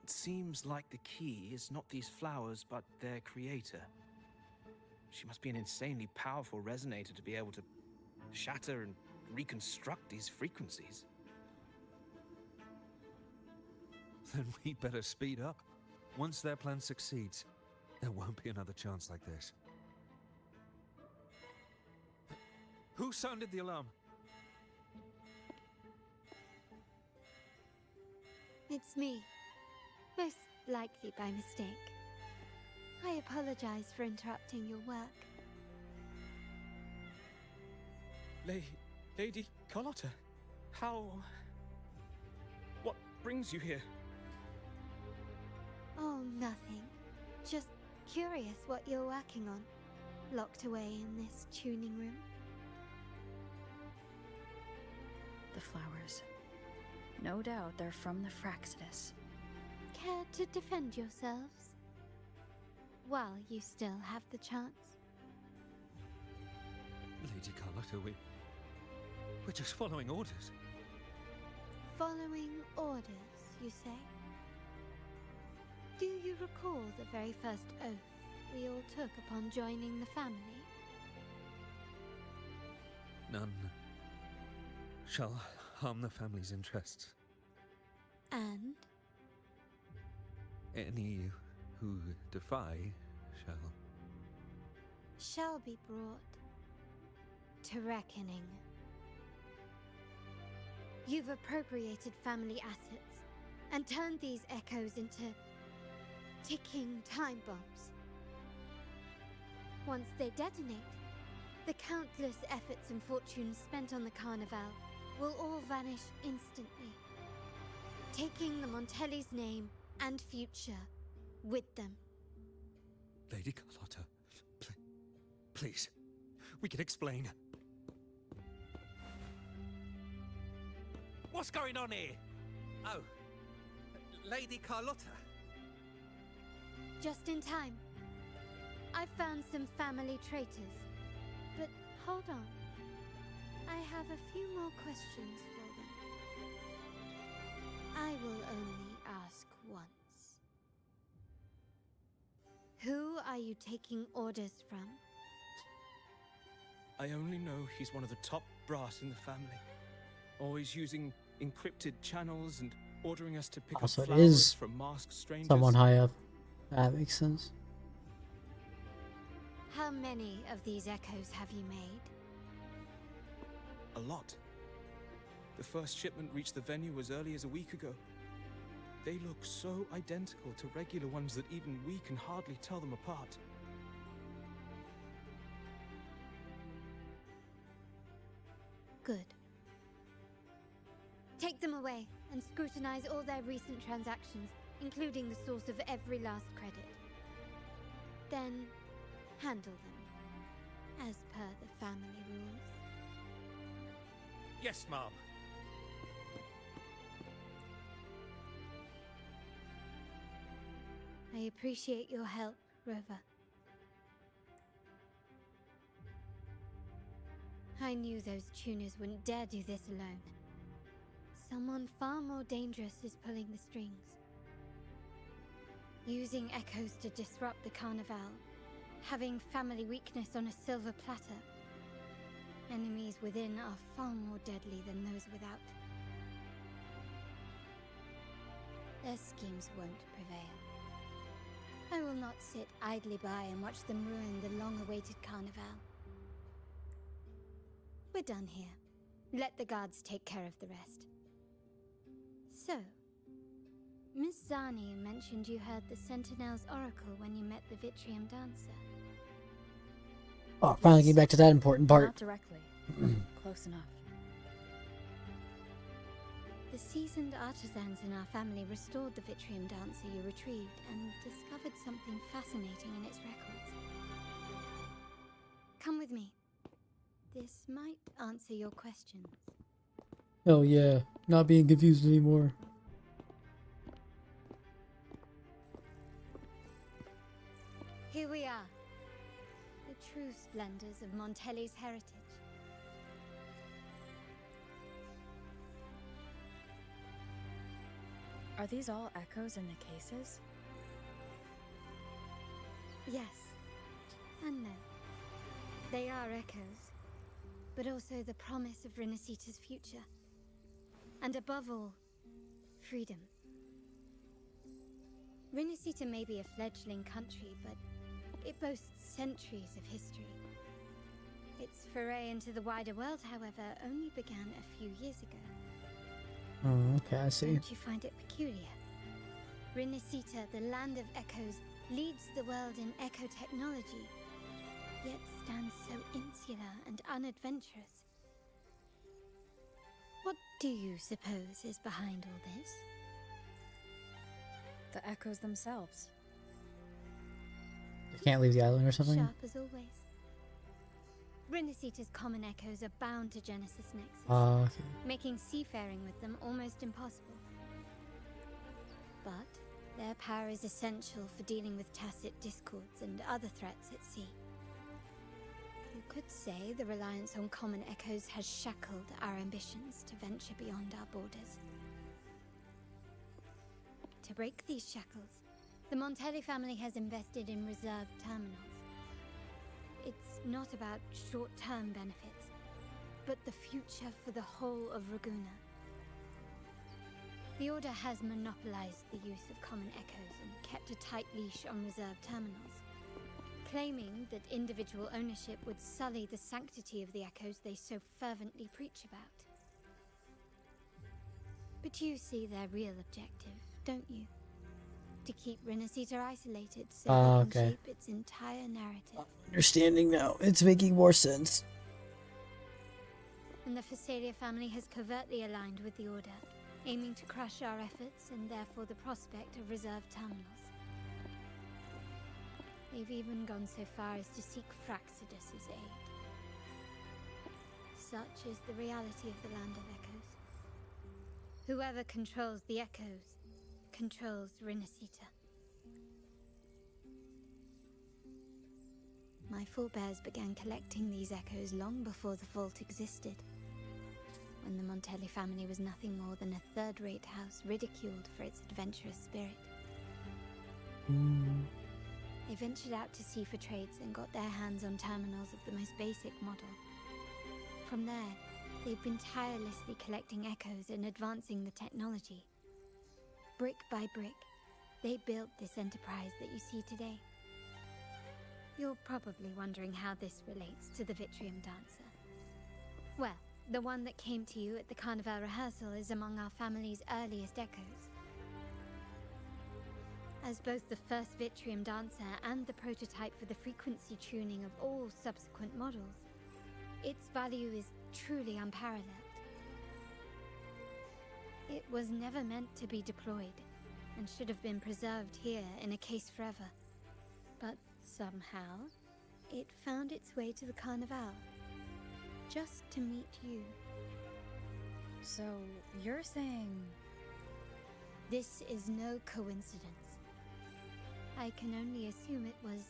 It seems like the key is not these flowers, but their creator. She must be an insanely powerful resonator to be able to shatter and reconstruct these frequencies. Then we better speed up. Once their plan succeeds, there won't be another chance like this. Who sounded the alarm? It's me. Most likely by mistake. I apologize for interrupting your work. Lady Carlotta, how... What brings you here? Oh, nothing. Just curious what you're working on, locked away in this tuning room. The flowers. No doubt they're from the Fraxidus. Care to defend yourselves? While you still have the chance. Lady Carlotta, we're just following orders. Following orders, you say? Do you recall the very first oath we all took upon joining the family? None shall harm the family's interests. And? Any who defy shall be brought to reckoning. You've appropriated family assets and turned these echoes into ticking time bombs. Once they detonate, the countless efforts and fortunes spent on the Carnival will all vanish instantly, taking the Montelli's name and future with them. Lady Carlotta, please, we can explain. What's going on here? Oh, Lady Carlotta. Just in time. I found some family traitors. But hold on. I have a few more questions for them. I will only ask once. Who are you taking orders from? I only know he's one of the top brass in the family. Always using encrypted channels and ordering us to pick Also, up it flowers is from masked strangers. someone high up. That makes sense. How many of these echoes have you made? A lot. The first shipment reached the venue as early as a week ago. They look so identical to regular ones that even we can hardly tell them apart. Good. Take them away and scrutinize all their recent transactions, including the source of every last credit. Then, handle them, as per the family rules. Yes, Mom. I appreciate your help, Rover. I knew those tuners wouldn't dare do this alone. Someone far more dangerous is pulling the strings. Using echoes to disrupt the Carnival. Having family weakness on a silver platter. Enemies within are far more deadly than those without. Their schemes won't prevail. I will not sit idly by and watch them ruin the long-awaited Carnival. We're done here. Let the guards take care of the rest. So, Miss Zani mentioned you heard the Sentinel's oracle when you met the Vitrium dancer. Oh, finally getting back to that important part. Not directly. Close enough. The seasoned artisans in our family restored the Vitrium dancer you retrieved and discovered something fascinating in its records. Come with me. This might answer your questions. Oh yeah, not being confused anymore. Here we are. The true splendors of Montelli's heritage. Are these all echoes in the cases? Yes. And no. They are echoes. But also the promise of Renacita's future. And above all, freedom. Renacita may be a fledgling country, but it boasts centuries of history. Its foray into the wider world, however, only began a few years ago. Oh, okay, I see. Don't you find it peculiar? Renacita, the land of echoes, leads the world in echo technology, yet stands so insular and unadventurous. What do you suppose is behind all this? The echoes themselves. They can't leave the island or something? Sharp as always. Rinasita's common echoes are bound to Genesis Nexus, Okay. making seafaring with them almost impossible. But their power is essential for dealing with tacit discords and other threats at sea. You could say the reliance on common echoes has shackled our ambitions to venture beyond our borders. To break these shackles, the Montelli family has invested in reserved terminals. It's not about short-term benefits, but the future for the whole of Raguna. The Order has monopolized the use of common echoes and kept a tight leash on reserved terminals, claiming that individual ownership would sully the sanctity of the echoes they so fervently preach about. But you see their real objective, don't you? To keep Rinasita isolated so it can okay. shape its entire narrative. Understanding now. It's making more sense. And the Phasalia family has covertly aligned with the Order, aiming to crush our efforts and therefore the prospect of reserved terminals. They've even gone so far as to seek Fraxidus's aid. Such is the reality of the Land of Echoes. Whoever controls the Echoes controls Rinasita. My forebears began collecting these echoes long before the vault existed, when the Montelli family was nothing more than a third-rate house ridiculed for its adventurous spirit. They ventured out to sea for trades and got their hands on terminals of the most basic model. From there, they've been tirelessly collecting echoes and advancing the technology. Brick by brick, they built this enterprise that you see today. You're probably wondering how this relates to the Vitrium Dancer. Well, the one that came to you at the Carnival rehearsal is among our family's earliest echoes. As both the first Vitrium Dancer and the prototype for the frequency tuning of all subsequent models, its value is truly unparalleled. It was never meant to be deployed, and should have been preserved here in a case forever. But somehow, it found its way to the Carnival, just to meet you. So, you're saying... This is no coincidence. I can only assume it was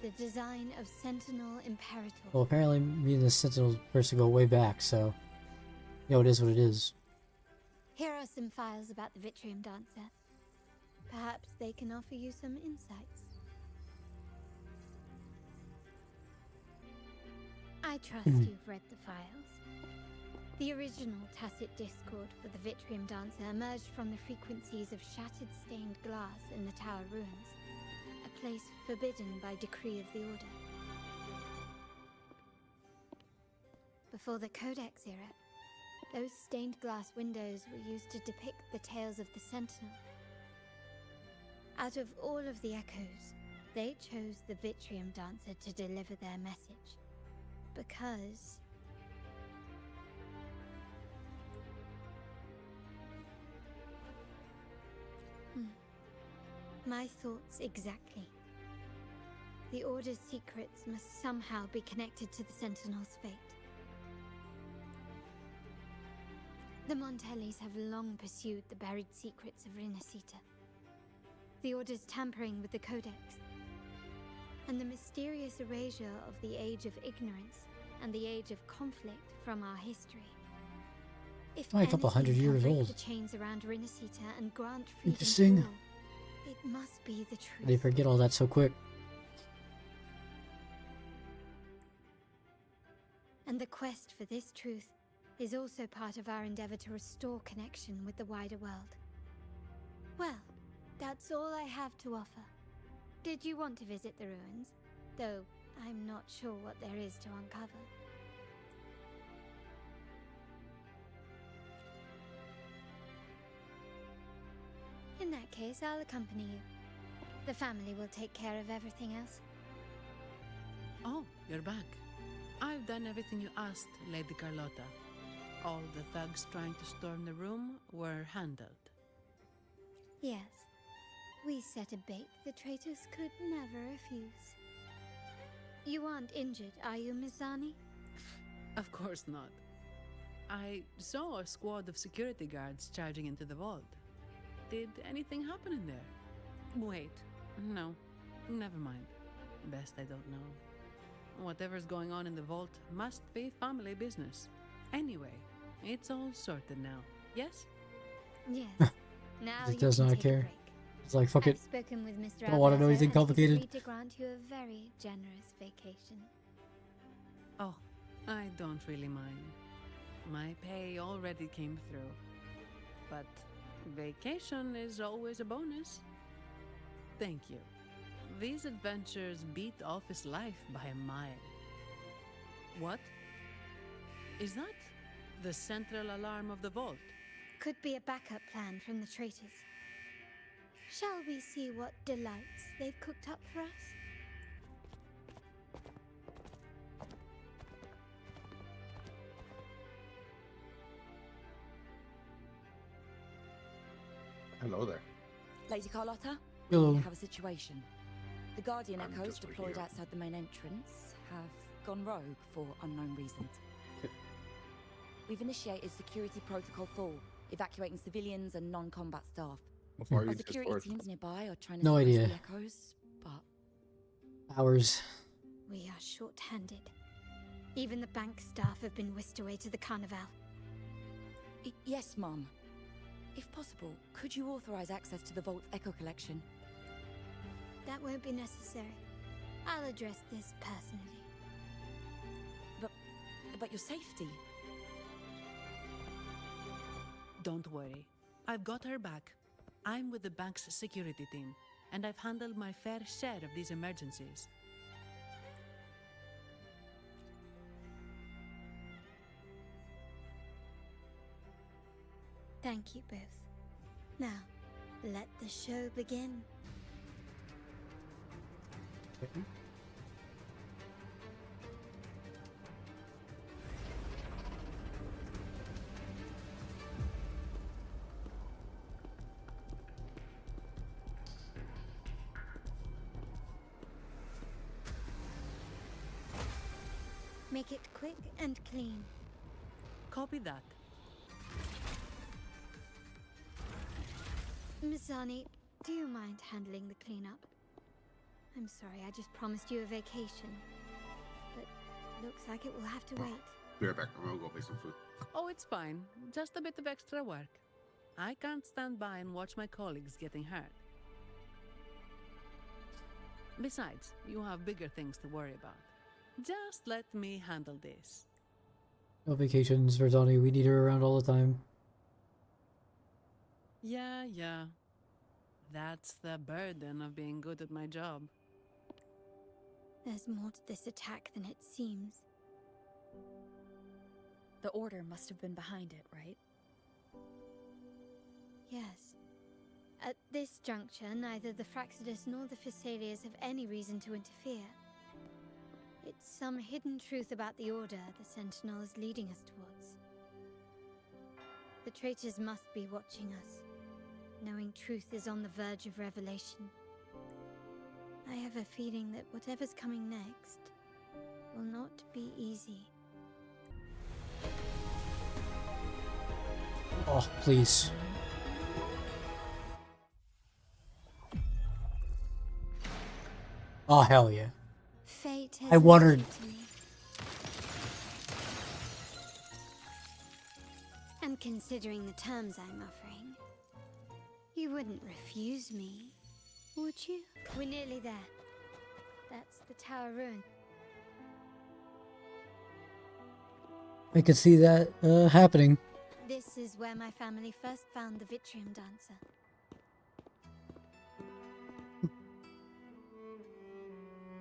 the design of Sentinel Imperator. Well, apparently me and the Sentinel person go way back, so... You know, it is what it is. Here are some files about the Vitrium Dancer. Perhaps they can offer you some insights. I trust you've read the files. The original tacit discord for the Vitrium Dancer emerged from the frequencies of shattered stained glass in the tower ruins, a place forbidden by decree of the Order. Before the Codex era, those stained glass windows were used to depict the tales of the Sentinel. Out of all of the echoes, they chose the Vitrium Dancer to deliver their message. Because... My thoughts exactly. The Order's secrets must somehow be connected to the Sentinel's fate. The Montellis have long pursued the buried secrets of Rinasita. The Order's tampering with the Codex, and the mysterious erasure of the Age of Ignorance and the Age of Conflict from our history. If Only a couple hundred anything can years break old. the chains around Rinasita and grant freedom Interesting. to all, it must be the truth. They forget all that so quick. And the quest for this truth is also part of our endeavor to restore connection with the wider world. Well, that's all I have to offer. Did you want to visit the ruins? Though I'm not sure what there is to uncover. In that case, I'll accompany you. The family will take care of everything else. Oh, you're back. I've done everything you asked, Lady Carlotta. All the thugs trying to storm the room were handled. Yes. We set a bait the traitors could never refuse. You aren't injured, are you, Mizani? Of course not. I saw a squad of security guards charging into the vault. Did anything happen in there? Wait, no, never mind. Best I don't know. Whatever's going on in the vault must be family business. Anyway, it's all sorted now, yes? Yes. Now He you does can not take a care. break. It's like, fuck I've it. spoken with Mr. Don't want to know Alberto, anything and he's complicated. agreed to grant you a very generous vacation. Oh, I don't really mind. My pay already came through. But vacation is always a bonus. Thank you. These adventures beat office life by a mile. What? Is that the central alarm of the vault? Could be a backup plan from the traitors. Shall we see what delights they've cooked up for us? Hello there. Lady Carlotta, Hello. we have a situation. The Guardian I'm Echoes just a deployed hero. outside the main entrance have gone rogue for unknown reasons. We've initiated security protocol 4, evacuating civilians and non-combat staff. Before you Our just security forward. teams nearby are trying to No suppress idea. the echoes, but Hours. We are short-handed. Even the bank staff have been whisked away to the carnival. Yes, Mum. If possible, could you authorize access to the Vault's Echo collection? That won't be necessary. I'll address this personally. But your safety? Don't worry. I've got her back. I'm with the bank's security team, and I've handled my fair share of these emergencies. Thank you both. Now, let the show begin. Make it quick and clean. Copy that. Mizani, do you mind handling the cleanup? I'm sorry, I just promised you a vacation. But looks like it will have to wait. Be right back. I'm gonna go make some food. Oh, it's fine. Just a bit of extra work. I can't stand by and watch my colleagues getting hurt. Besides, you have bigger things to worry about. Just let me handle this. No vacations for Donnie. We need her around all the time. Yeah. That's the burden of being good at my job. There's more to this attack than it seems. The Order must have been behind it, right? Yes. At this juncture, neither the Fraxidus nor the Physaelias have any reason to interfere. It's some hidden truth about the Order the Sentinel is leading us towards. The traitors must be watching us, knowing truth is on the verge of revelation. I have a feeling that whatever's coming next will not be easy. Oh, please. Oh, hell yeah. Fate has I wondered. met you to me. And considering the terms I'm offering, you wouldn't refuse me, would you? We're nearly there. That's the Tower Ruin. I could see that happening. This is where my family first found the Vitrium Dancer.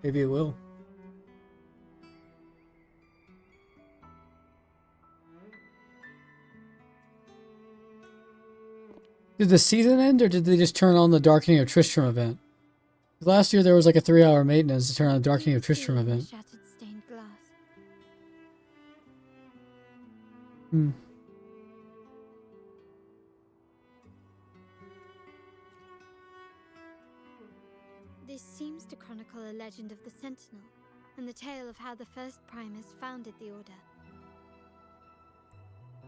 Maybe it will. Did the season end, or did they just turn on the Darkening of Tristram event? Last year there was like a 3-hour maintenance to turn on the Darkening of Tristram event. Shattered stained glass. Hmm. to chronicle a legend of the Sentinel, and the tale of how the first Primus founded the Order.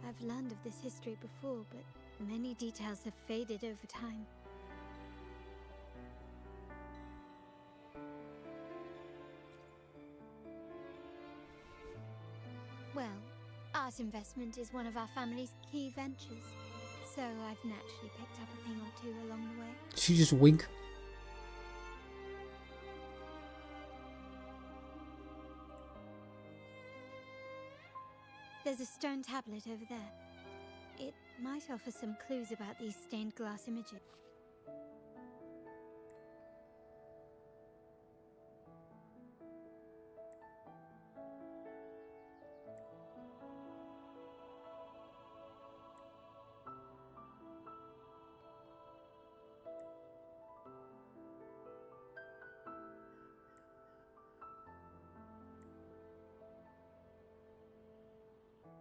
I've learned of this history before, but many details have faded over time. Well, art investment is one of our family's key ventures, so I've naturally picked up a thing or two along the way. She just wink. There's a stone tablet over there. It might offer some clues about these stained glass images.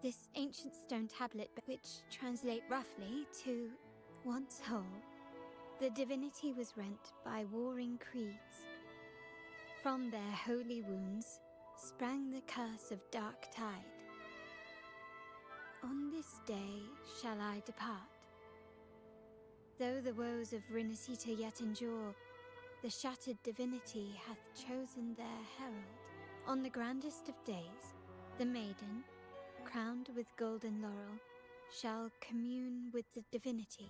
This ancient stone tablet, which translate roughly to once whole, the divinity was rent by warring creeds. From their holy wounds sprang the curse of dark tide. On this day shall I depart. Though the woes of Rinasita yet endure, the shattered divinity hath chosen their herald. On the grandest of days, the maiden, crowned with golden laurel, shall commune with the divinity.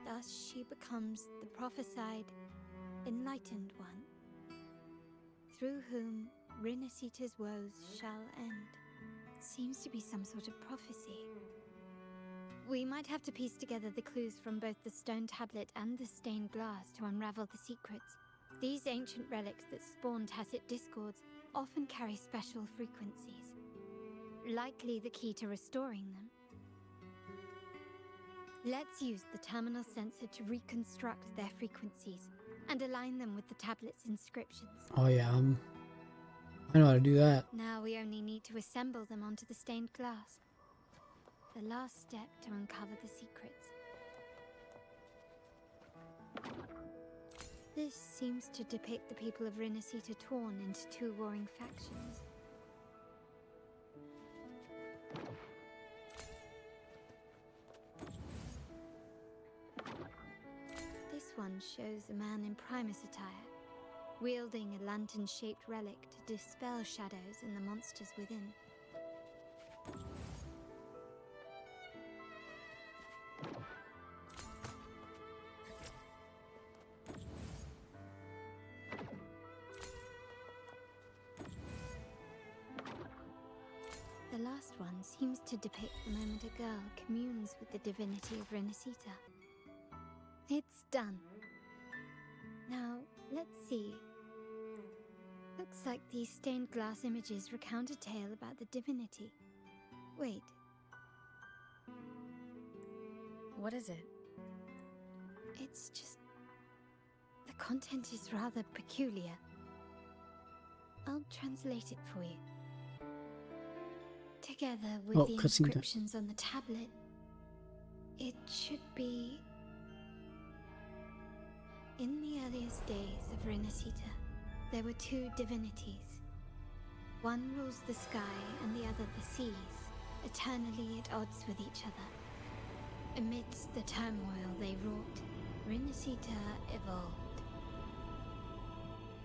Thus she becomes the prophesied, enlightened one, through whom Rinasita's woes shall end. It seems to be some sort of prophecy. We might have to piece together the clues from both the stone tablet and the stained glass to unravel the secrets. These ancient relics that spawn tacit discords often carry special frequencies, likely the key to restoring them. Let's use the terminal sensor to reconstruct their frequencies and align them with the tablet's inscriptions. Oh yeah, I know how to do that. Now we only need to assemble them onto the stained glass. The last step to uncover the secrets. This seems to depict the people of Rinasita torn into two warring factions. This one shows a man in Primus attire, wielding a lantern-shaped relic to dispel shadows and the monsters within. The last one seems to depict the moment a girl communes with the divinity of Rinasita. It's done. Now, let's see. Looks like these stained glass images recount a tale about the divinity. Wait. What is it? It's just... the content is rather peculiar. I'll translate it for you. Together with the inscriptions on the tablet, it should be... In the earliest days of Rinasita, there were two divinities. One rules the sky and the other the seas, eternally at odds with each other. Amidst the turmoil they wrought, Rinasita evolved.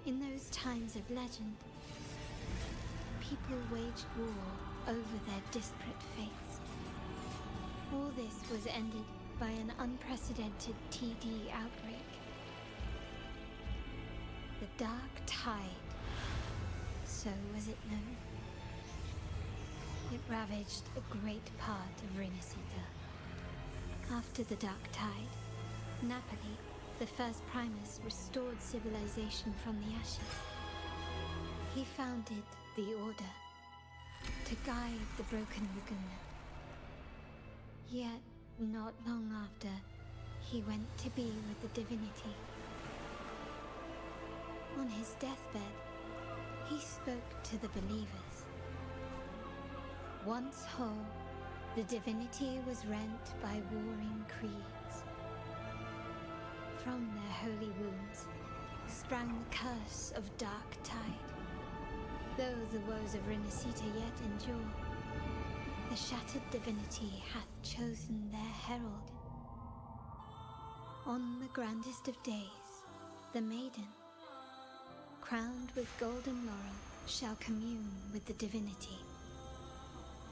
In those times of legend, people waged war over their disparate fates. All this was ended by an unprecedented TD outbreak. The Dark Tide, so was it known. It ravaged a great part of Rinasita. After the Dark Tide, Napoli, the first Primus, restored civilization from the ashes. He founded the Order to guide the broken Laguna. Yet, not long after, he went to be with the divinity. On his deathbed, he spoke to the believers. Once whole, the divinity was rent by warring creeds. From their holy wounds, sprang the curse of Dark Tide. Though the woes of Renacita yet endure, the shattered divinity hath chosen their herald. On the grandest of days, the maiden, crowned with golden laurel, shall commune with the divinity.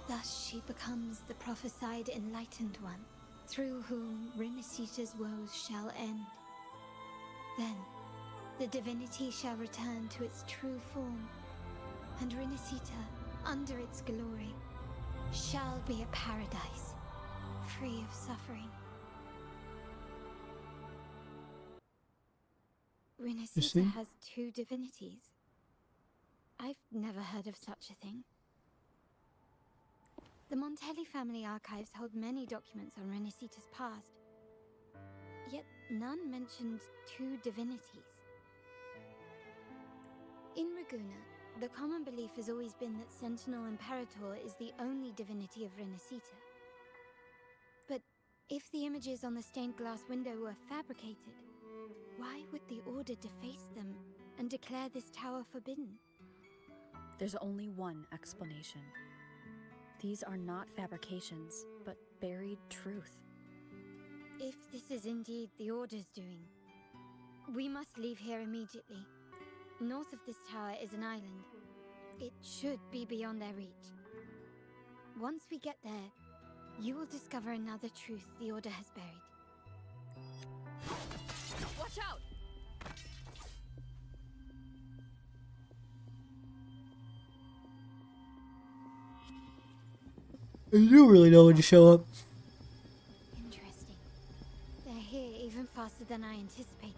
Thus she becomes the prophesied enlightened one, through whom Renacita's woes shall end. Then, the divinity shall return to its true form, and Renacita, under its glory, shall be a paradise, free of suffering. Renacita has two divinities. I've never heard of such a thing. The Montelli family archives hold many documents on Renacita's past, yet none mentioned two divinities. In Raguna, the common belief has always been that Sentinel Imperator is the only divinity of Renacita. But if the images on the stained glass window were fabricated, why would the Order deface them and declare this tower forbidden? There's only one explanation. These are not fabrications, but buried truth. If this is indeed the Order's doing, we must leave here immediately. North of this tower is an island. It should be beyond their reach. Once we get there, you will discover another truth the Order has buried. Watch out! You do really know when you show up. Interesting. They're here even faster than I anticipated.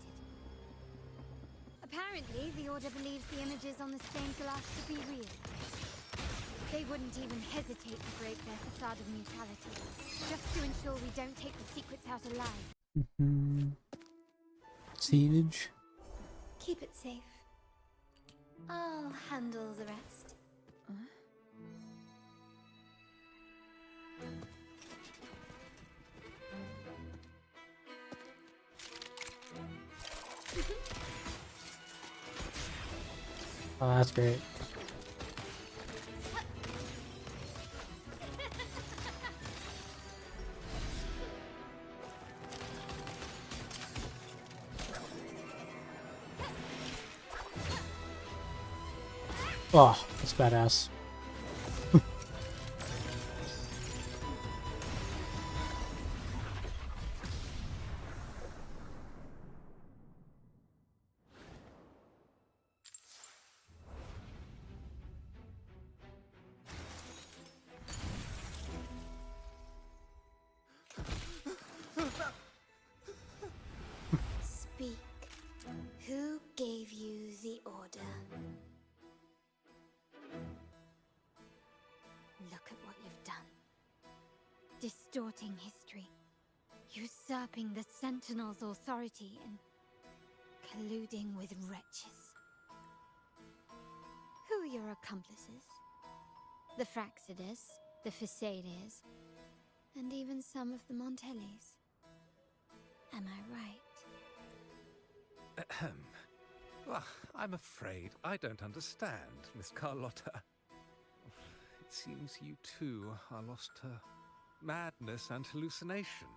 Apparently, the Order believes the images on the stained glass to be real. They wouldn't even hesitate to break their facade of neutrality, just to ensure we don't take the secrets out alive. Siege. Keep it safe. I'll handle the rest. Oh, that's great. Oh, that's badass. Speak. Who gave you the Order? Look at what you've done. Distorting history, usurping the Sentinel's authority, and colluding with wretches. Who are your accomplices? The Fraxidus, the Facades, and even some of the Montellis. Am I right? Ahem. Well, I'm afraid I don't understand, Miss Carlotta. It seems you too are lost to madness and hallucination.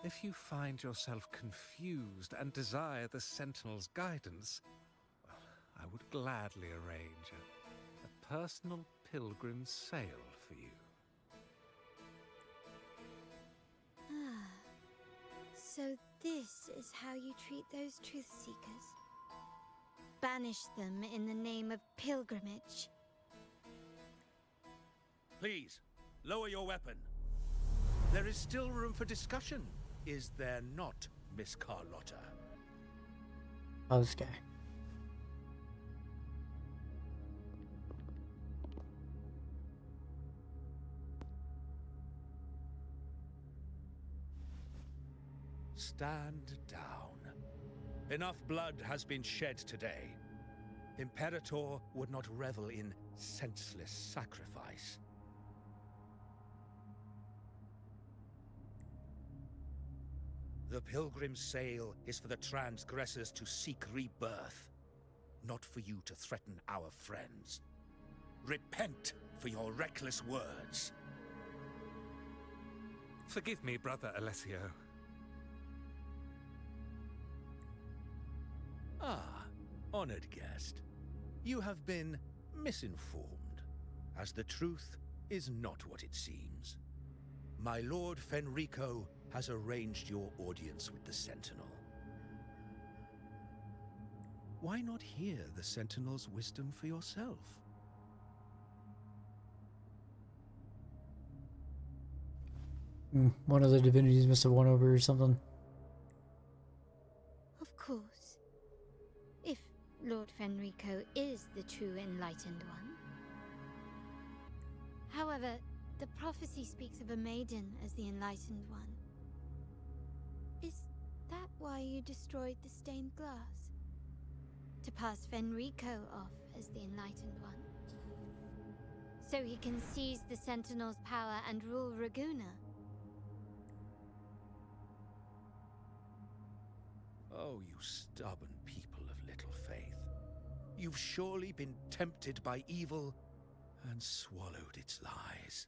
If you find yourself confused and desire the Sentinel's guidance, well, I would gladly arrange a personal pilgrim sail for you. Ah. So this is how you treat those truth seekers? Banish them in the name of pilgrimage. Please, lower your weapon. There is still room for discussion, is there not, Miss Carlotta? Oh, this guy. Stand down. Enough blood has been shed today. Imperator would not revel in senseless sacrifice. The pilgrim's sail is for the transgressors to seek rebirth, not for you to threaten our friends. Repent for your reckless words. Forgive me, Brother Alessio. Ah, honored guest. You have been misinformed, as the truth is not what it seems. My Lord Fenrico has arranged your audience with the Sentinel. Why not hear the Sentinel's wisdom for yourself? One of the divinities must have won over or something. Of course. If Lord Fenrico is the true enlightened one. However, the prophecy speaks of a maiden as the enlightened one. Is that why you destroyed the stained glass? To pass Fenrico off as the enlightened one? So he can seize the Sentinel's power and rule Raguna? Oh, you stubborn people of little faith. You've surely been tempted by evil and swallowed its lies.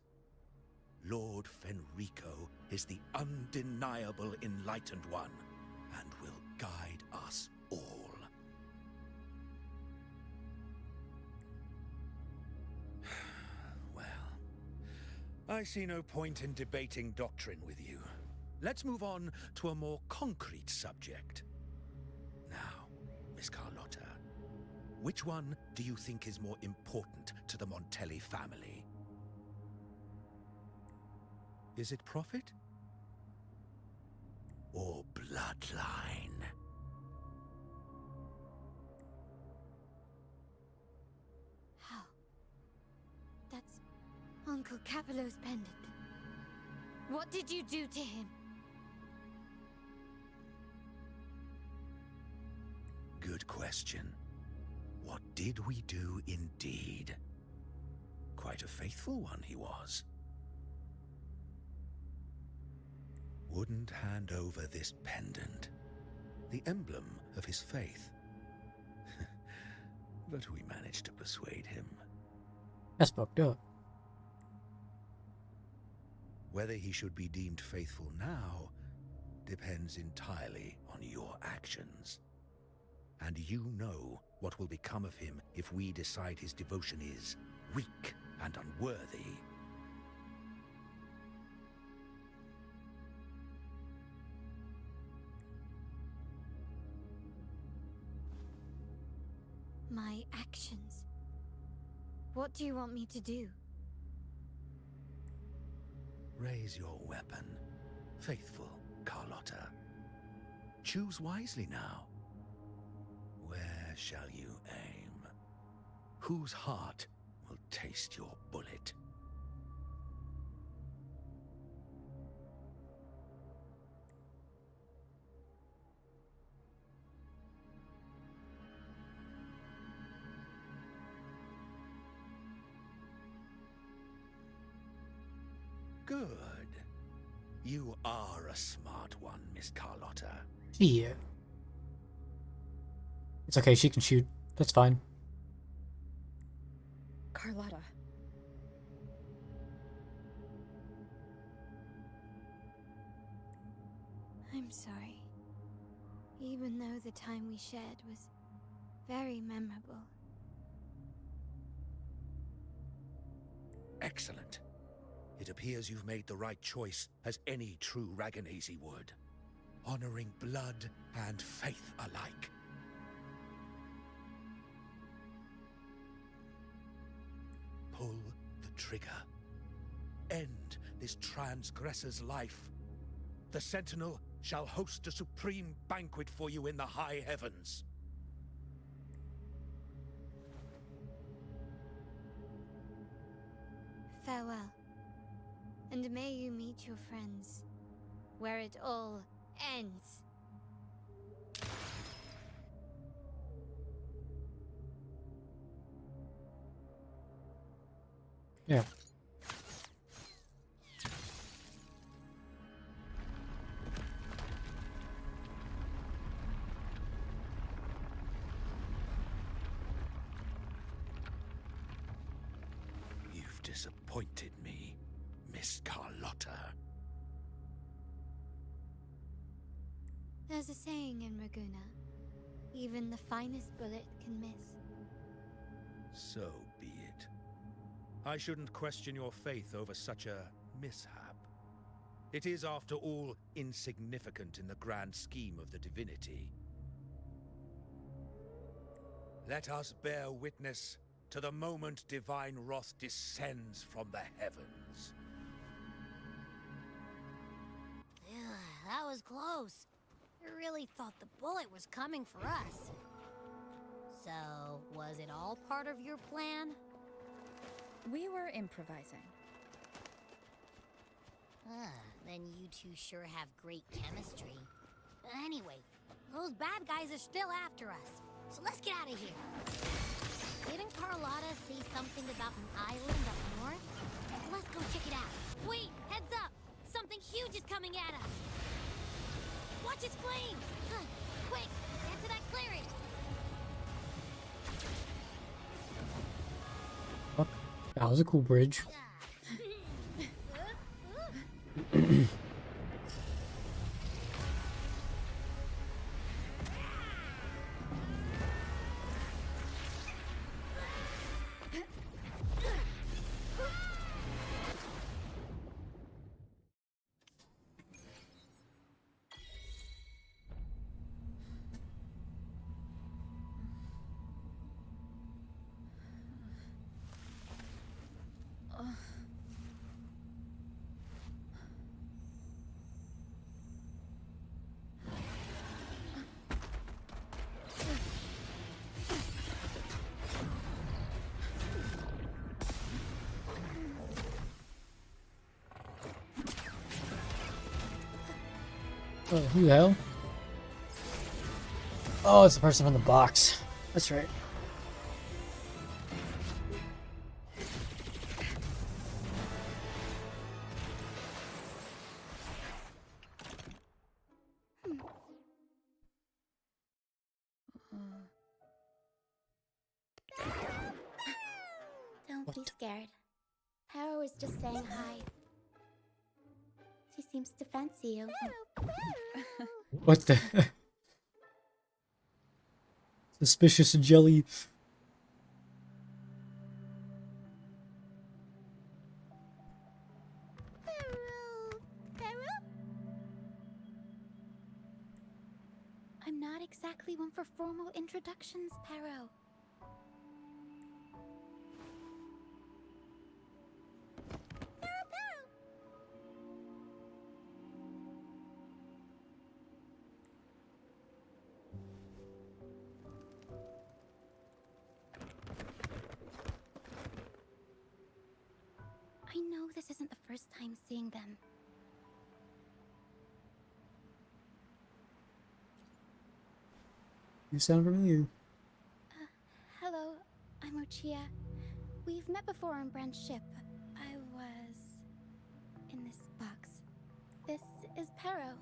Lord Fenrico is the undeniable enlightened one and will guide us all. Well, I see no point in debating doctrine with you. Let's move on to a more concrete subject. Now, Miss Carlotta, which one do you think is more important to the Montelli family? Is it profit? Or bloodline? How? That's Uncle Capello's pendant. What did you do to him? Good question. What did we do indeed? Quite a faithful one he was. Wouldn't hand over this pendant, the emblem of his faith. But we managed to persuade him. That's fucked up. Whether he should be deemed faithful now depends entirely on your actions. And you know what will become of him if we decide his devotion is weak and unworthy. My actions. What do you want me to do? Raise your weapon, faithful Carlotta. Choose wisely now. Where shall you aim? Whose heart will taste your bullet? Good. You are a smart one, Miss Carlotta. Yeah. It's okay, she can shoot. That's fine. Carlotta. I'm sorry. Even though the time we shared was very memorable. Excellent. It appears you've made the right choice, as any true Raganese would. Honoring blood and faith alike. Pull the trigger. End this transgressor's life. The Sentinel shall host a supreme banquet for you in the high heavens. Farewell. And may you meet your friends, where it all ends. Yeah. disappointed me, Miss Carlotta. There's a saying in Raguna, even the finest bullet can miss. So be it. I shouldn't question your faith over such a mishap. It is, after all, insignificant in the grand scheme of the divinity. Let us bear witness to the moment divine wrath descends from the heavens. That was close. I really thought the bullet was coming for us. So, was it all part of your plan? We were improvising. Then you two sure have great chemistry. Anyway, those bad guys are still after us. So let's get out of here. Didn't Carlotta say something about an island up north? Let's go check it out. Wait, heads up! Something huge is coming at us! Watch its flames! Quick, get to that clearing! Fuck. That was a cool bridge. Oh, who the hell? Oh, it's the person on the box. That's right. Don't be scared. Paro was just saying hi. She seems to fancy you. What the? Suspicious jelly. I'm not exactly one for formal introductions, Paro. I know this isn't the first time seeing them. You sound familiar. Hello, I'm Ochia. We've met before on Brand's ship. I was in this box. This is Paro,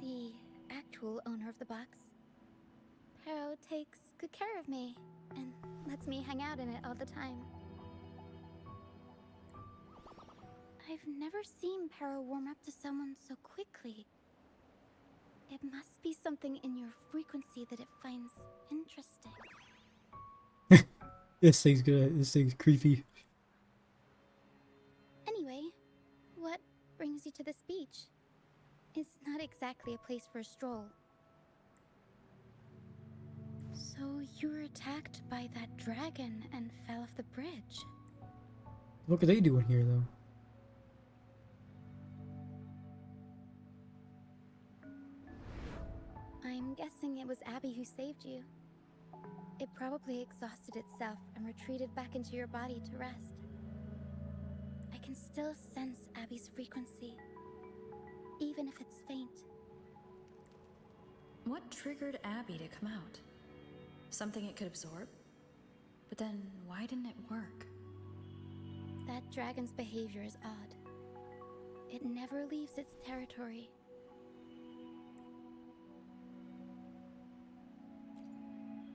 the actual owner of the box. Paro takes good care of me and lets me hang out in it all the time. I've never seen Paro warm up to someone so quickly. It must be something in your frequency that it finds interesting. This thing's good. This thing's creepy. Anyway, what brings you to this beach? It's not exactly a place for a stroll. So you were attacked by that dragon and fell off the bridge. What are they doing here, though? I'm guessing it was Abby who saved you. It probably exhausted itself and retreated back into your body to rest. I can still sense Abby's frequency, even if it's faint. What triggered Abby to come out? Something it could absorb? But then, why didn't it work? That dragon's behavior is odd. It never leaves its territory.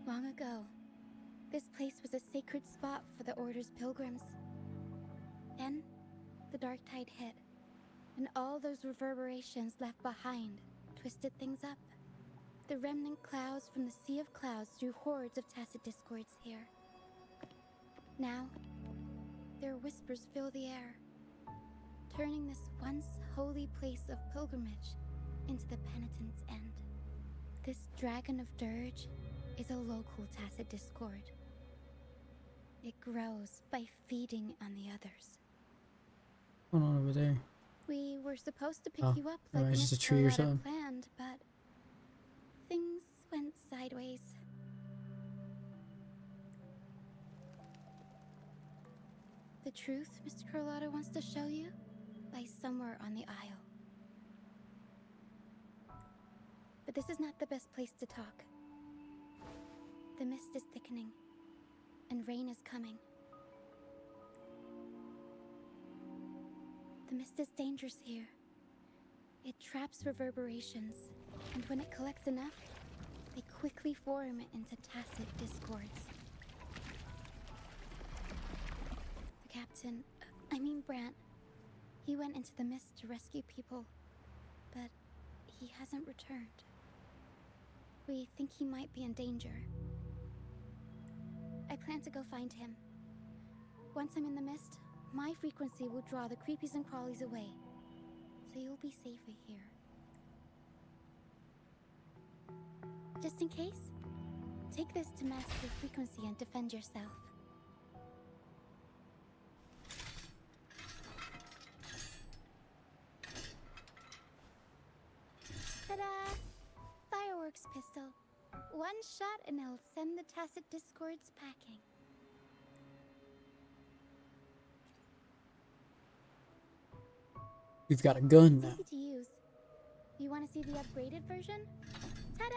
Long ago, this place was a sacred spot for the Order's pilgrims. Then, the dark tide hit, and all those reverberations left behind twisted things up. The remnant clouds from the Sea of Clouds drew hordes of tacit discords here. Now, their whispers fill the air, turning this once holy place of pilgrimage into the penitent's end. This dragon of dirge is a local tacit discord. It grows by feeding on the others. What's going on over there? We were supposed to pick Oh, you up alright, like it's just a Miss tree or Carlotta something. planned, but things went sideways. The truth Mr. Carlotta wants to show you lies somewhere on the aisle. But this is not the best place to talk. The mist is thickening, and rain is coming. The mist is dangerous here. It traps reverberations, and when it collects enough, they quickly form into tacit discords. The captain, Brant, he went into the mist to rescue people, but he hasn't returned. We think he might be in danger. I plan to go find him. Once I'm in the mist, my frequency will draw the creepies and crawlies away, so you'll be safer here. Just in case, take this to mask your frequency and defend yourself. Ta-da! Fireworks pistol. One shot and it'll send the tacit discords packing. We've got a gun now. Easy to use. You want to see the upgraded version? Ta-da!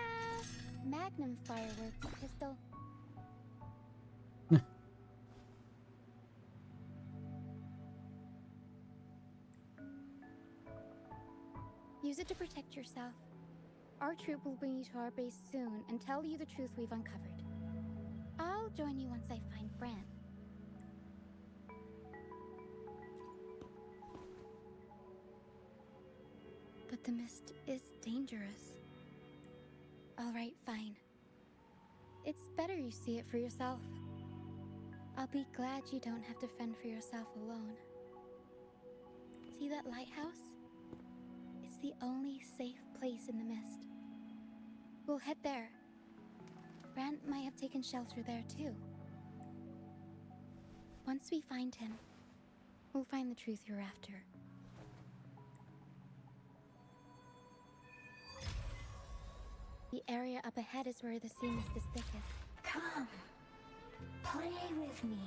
Magnum fireworks pistol. Use it to protect yourself. Our troop will bring you to our base soon and tell you the truth we've uncovered. I'll join you once I find Bran. But the mist is dangerous. Alright, fine. It's better you see it for yourself. I'll be glad you don't have to fend for yourself alone. See that lighthouse? It's the only safe place in the mist. We'll head there. Brant might have taken shelter there too. Once we find him, we'll find the truth you're after. The area up ahead is where the sea mist is thickest. Come, play with me.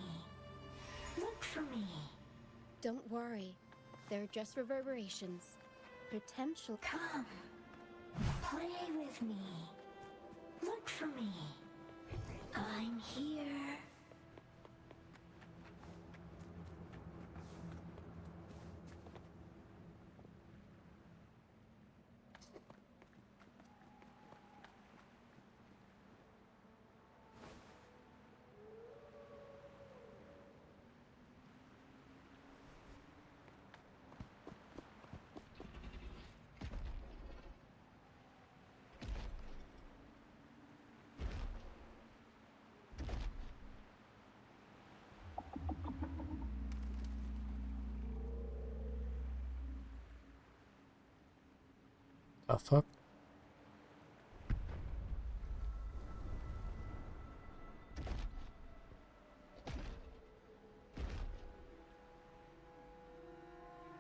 Look for me. Don't worry, they're just reverberations. Potential. Come, play with me. Look for me. I'm here. The fuck?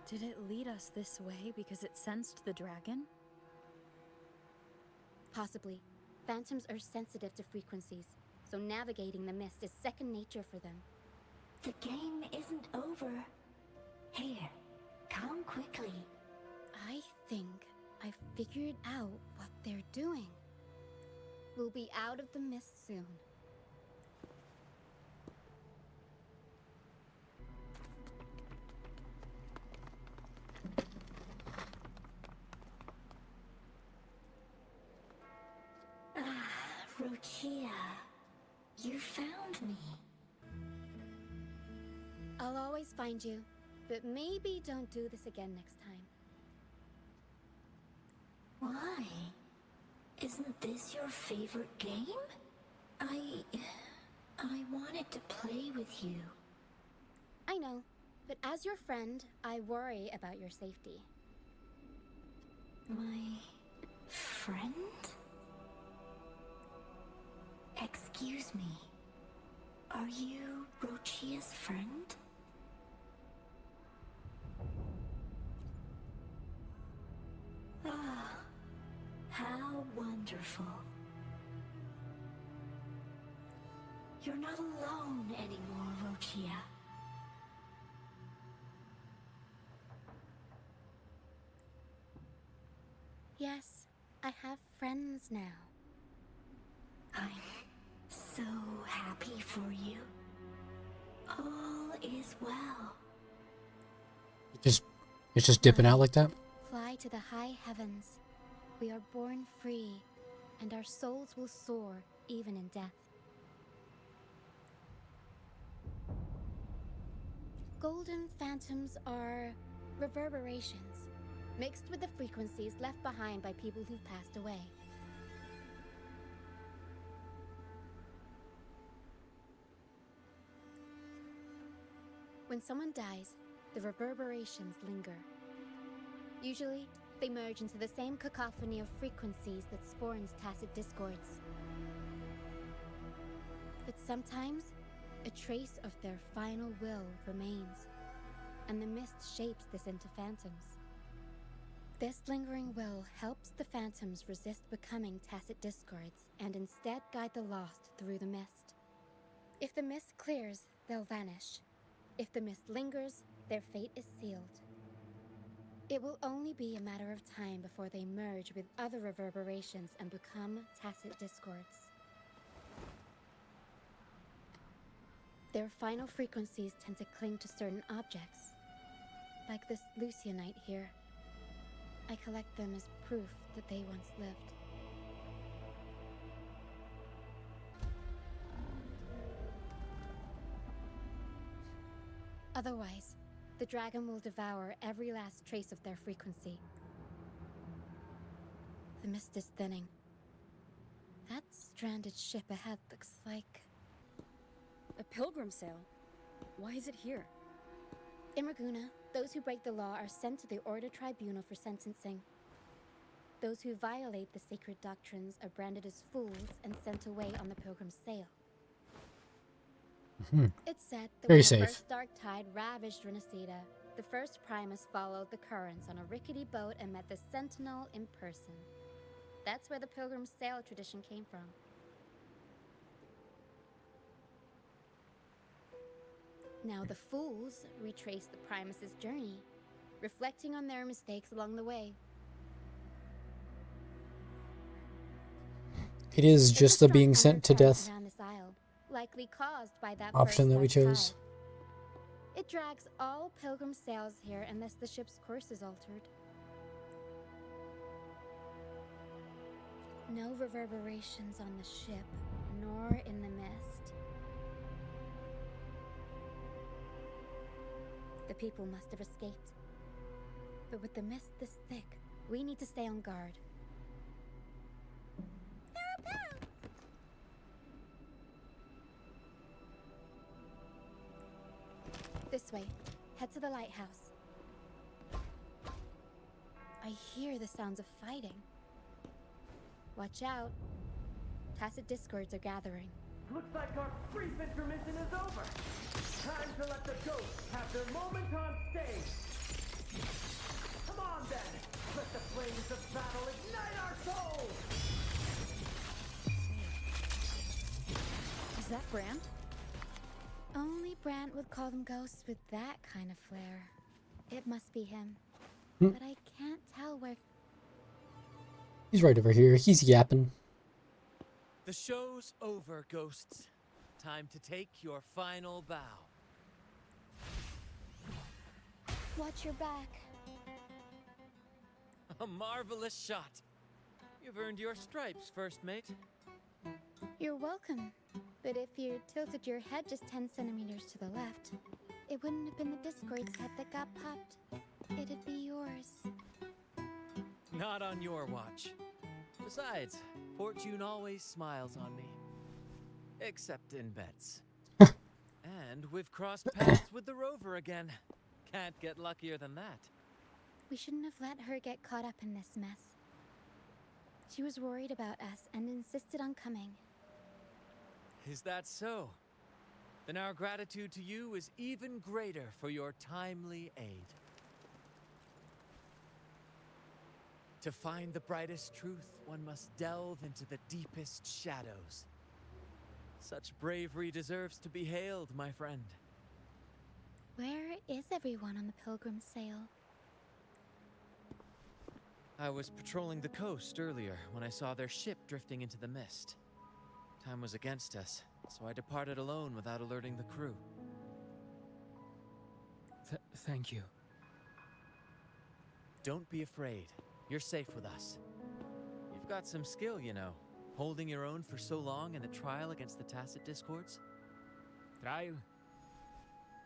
Did it lead us this way because it sensed the dragon? Possibly. Phantoms are sensitive to frequencies, so navigating the mist is second nature for them. The game isn't over. Here, come quickly. I think I figured out what they're doing. We'll be out of the mist soon. Rochia, you found me. I'll always find you. But maybe don't do this again next time. Why? Isn't this your favorite game? I wanted to play with you. I know, but as your friend, I worry about your safety. My friend? Excuse me. Are you Rochia's friend? Ah, how wonderful. You're not alone anymore, Rochia. Yes, I have friends now. I'm so happy for you. All is well. It's just dipping out like that. Fly to the high heavens. We are born free, and our souls will soar even in death. Golden phantoms are reverberations, mixed with the frequencies left behind by people who've passed away. When someone dies, the reverberations linger. Usually, they merge into the same cacophony of frequencies that spawns tacit discords. But sometimes, a trace of their final will remains, and the mist shapes this into phantoms. This lingering will helps the phantoms resist becoming tacit discords and instead guide the lost through the mist. If the mist clears, they'll vanish. If the mist lingers, their fate is sealed. It will only be a matter of time before they merge with other reverberations and become tacit discords. Their final frequencies tend to cling to certain objects, like this Lucianite here. I collect them as proof that they once lived. Otherwise, the dragon will devour every last trace of their frequency. The mist is thinning. That stranded ship ahead looks like... A pilgrim sail? Why is it here? In Raguna, those who break the law are sent to the Order Tribunal for sentencing. Those who violate the sacred doctrines are branded as fools and sent away on the pilgrim's sail. It's said that Very when safe. the first dark tide ravaged Renacida, the first Primus followed the currents on a rickety boat and met the Sentinel in person. That's where the pilgrim's sail tradition came from. Now the fools retrace the Primus's journey, reflecting on their mistakes along the way. It is just the being sent to death Around this isle, likely caused by that option first that we dark chose. tide. It drags all pilgrim sails here unless the ship's course is altered. No reverberations on the ship, nor in the mist. The people must have escaped. But with the mist this thick, we need to stay on guard. This way. Head to the lighthouse. I hear the sounds of fighting. Watch out. Tacit discords are gathering. Looks like our brief intermission is over. Time to let the ghosts have their moment on stage. Come on then. Let the flames of battle ignite our souls. Is that Brand? Only Brant would call them ghosts with that kind of flair. It must be him. Hmm. But I can't tell where... He's right over here. He's yapping. The show's over, ghosts. Time to take your final bow. Watch your back. A marvelous shot. You've earned your stripes, first mate. You're welcome. But if you tilted your head just 10 centimeters to the left, it wouldn't have been the Discord set that got popped. It'd be yours. Not on your watch. Besides, fortune always smiles on me. Except in bets. And we've crossed paths with the rover again. Can't get luckier than that. We shouldn't have let her get caught up in this mess. She was worried about us and insisted on coming. Is that so? Then our gratitude to you is even greater for your timely aid. To find the brightest truth, one must delve into the deepest shadows. Such bravery deserves to be hailed, my friend. Where is everyone on the Pilgrim's Sail? I was patrolling the coast earlier when I saw their ship drifting into the mist. Time was against us, so I departed alone without alerting the crew. Thank you. Don't be afraid. You're safe with us. You've got some skill, you know. Holding your own for so long in the trial against the Tacit Discords. Trial?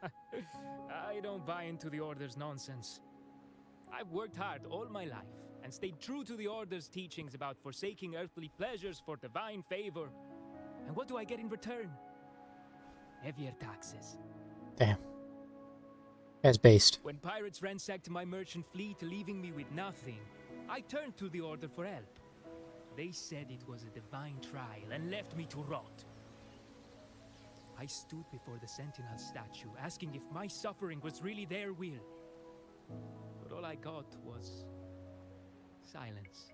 I don't buy into the Order's nonsense. I've worked hard all my life and stayed true to the Order's teachings about forsaking earthly pleasures for divine favor. And what do I get in return? Heavier taxes. Damn. That's based. When pirates ransacked my merchant fleet, leaving me with nothing, I turned to the Order for help. They said it was a divine trial and left me to rot. I stood before the Sentinel statue, asking if my suffering was really their will. But all I got was silence.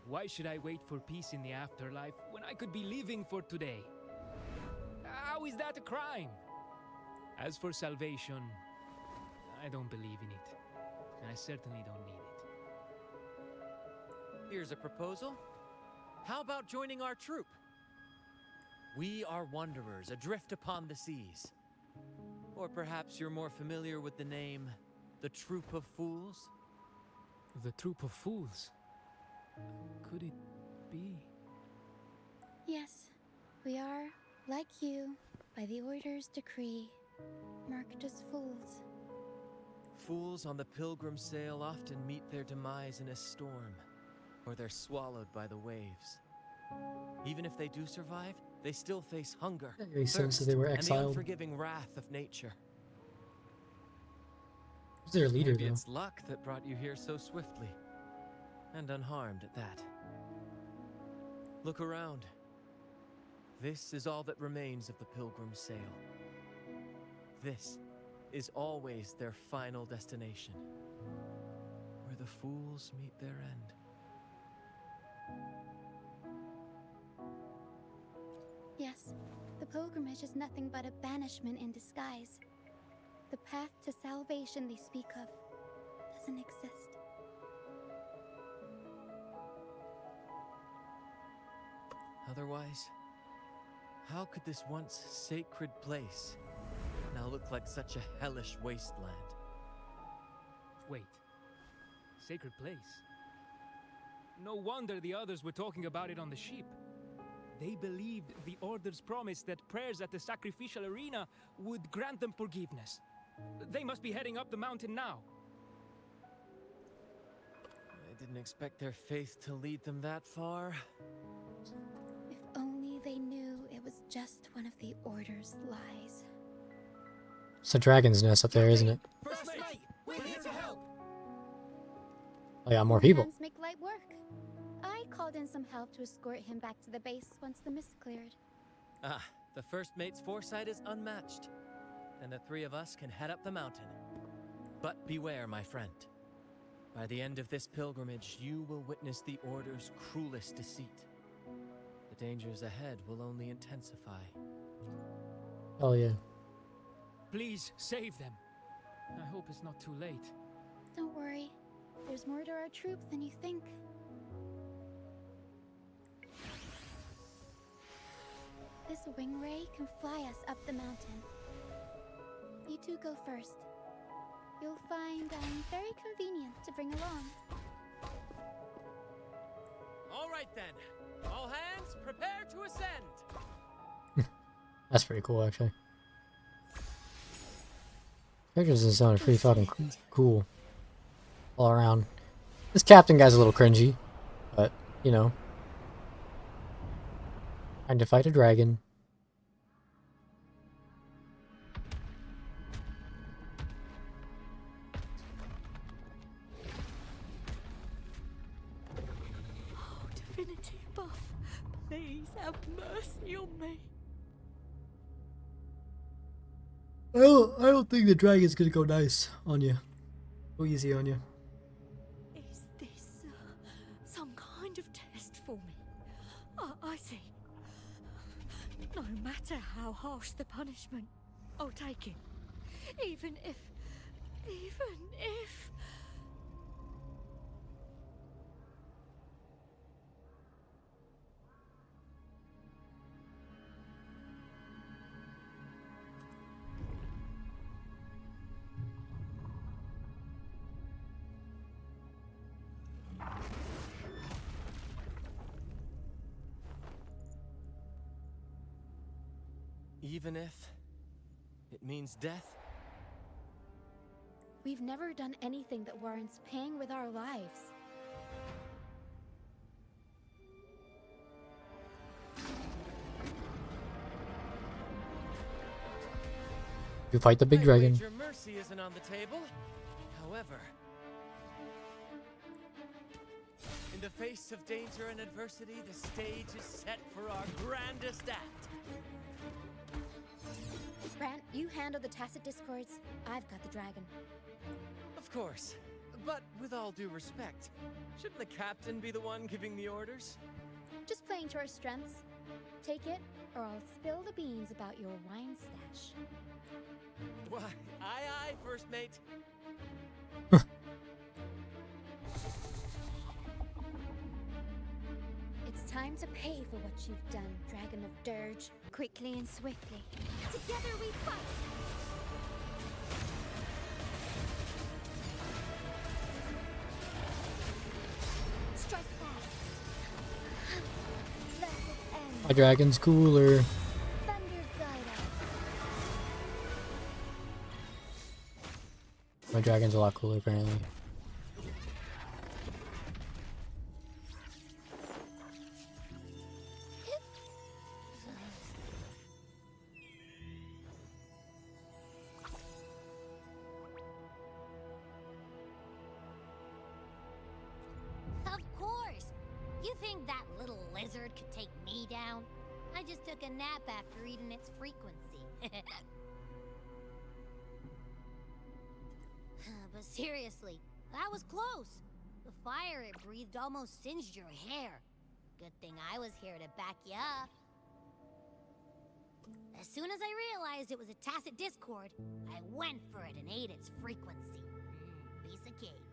Why should I wait for peace in the afterlife when I could be living for today? How is that a crime? As for salvation, I don't believe in it. And I certainly don't need it. Here's a proposal. How about joining our troop? We are wanderers adrift upon the seas. Or perhaps you're more familiar with the name, the Troop of Fools? The Troop of Fools? Could it be? Yes, we are, like you, by the Order's decree, marked as fools. Fools on the Pilgrim's Sail often meet their demise in a storm, or they're swallowed by the waves. Even if they do survive, they still face hunger, Makes sense that thirst, they were and the exiled. unforgiving wrath of nature. Who's their leader, Maybe though? it's luck that brought you here so swiftly, and unharmed at that. Look around. This is all that remains of the Pilgrim's Sail. This is always their final destination, where the fools meet their end. Yes, the pilgrimage is nothing but a banishment in disguise. The path to salvation they speak of doesn't exist. Otherwise, how could this once sacred place now look like such a hellish wasteland? Wait. Sacred place? No wonder the others were talking about it on the ship. They believed the Order's promise that prayers at the sacrificial arena would grant them forgiveness. They must be heading up the mountain now. I didn't expect their faith to lead them that far. If only they knew it was just one of the Order's lies. It's a dragon's nest up there, isn't it? First mate, we're here to help. Oh yeah, more people. Hands make light work. I called in some help to escort him back to the base once the mist cleared. Ah, the first mate's foresight is unmatched. And the three of us can head up the mountain. But beware, my friend. By the end of this pilgrimage, you will witness the Order's cruelest deceit. The dangers ahead will only intensify. Oh yeah. Please, save them. I hope it's not too late. Don't worry. There's more to our troop than you think. This wing ray can fly us up the mountain. You two go first. You'll find very convenient to bring along. All right then. All hands, prepare to ascend. That's pretty cool, actually. Characters just sounded pretty fucking cool all around. This captain guy's a little cringy, but you know, trying to fight a dragon. Oh, divinity above, please have mercy on me. I don't think the dragon's gonna go nice on you. Go easy on you. Is this some kind of test for me? I see. No matter how harsh the punishment, I'll take it. Even if... Even if it means death? We've never done anything that warrants paying with our lives. You fight the big dragon. Your mercy isn't on the table. However, in the face of danger and adversity, the stage is set for our grandest act. Brant, you handle the tacit discords. I've got the dragon. Of course. But with all due respect, shouldn't the captain be the one giving the orders? Just playing to our strengths. Take it, or I'll spill the beans about your wine stash. Why, aye, first mate. It's time to pay for what you've done, Dragon of Dirge. Quickly and swiftly. Together we fight! Strike fast! Let it end! My dragon's cooler. Thunder guide us! My dragon's a lot cooler, apparently. Of course! You think that little lizard could take me down? I just took a nap after eating its frequency. But seriously, that was close. The fire it breathed almost singed your hair. Good thing I was here to back you up. As soon as I realized it was a tacit discord, I went for it and ate its frequency. Piece of cake.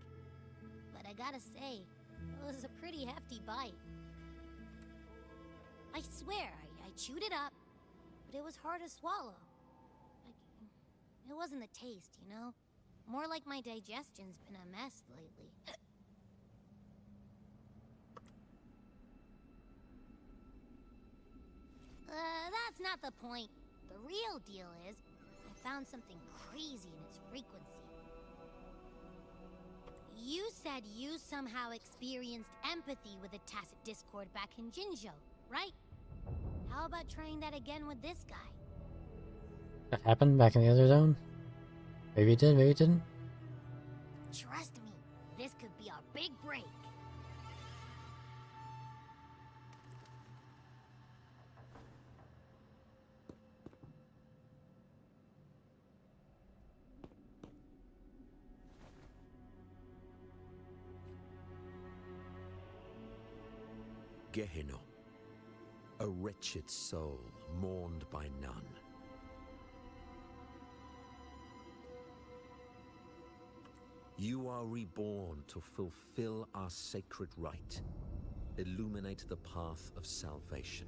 But I gotta say, it was a pretty hefty bite. I swear, I chewed it up, but it was hard to swallow. It wasn't the taste, you know? More like my digestion's been a mess lately. That's not the point. The real deal is, I found something crazy in its frequency. You said you somehow experienced empathy with the tacit discord back in Jinzhou, right? How about trying that again with this guy? That happened back in the other zone? Maybe it did, maybe it didn't. Trust me, this could be our big break. Gehenna, a wretched soul mourned by none. You are reborn to fulfill our sacred rite, illuminate the path of salvation.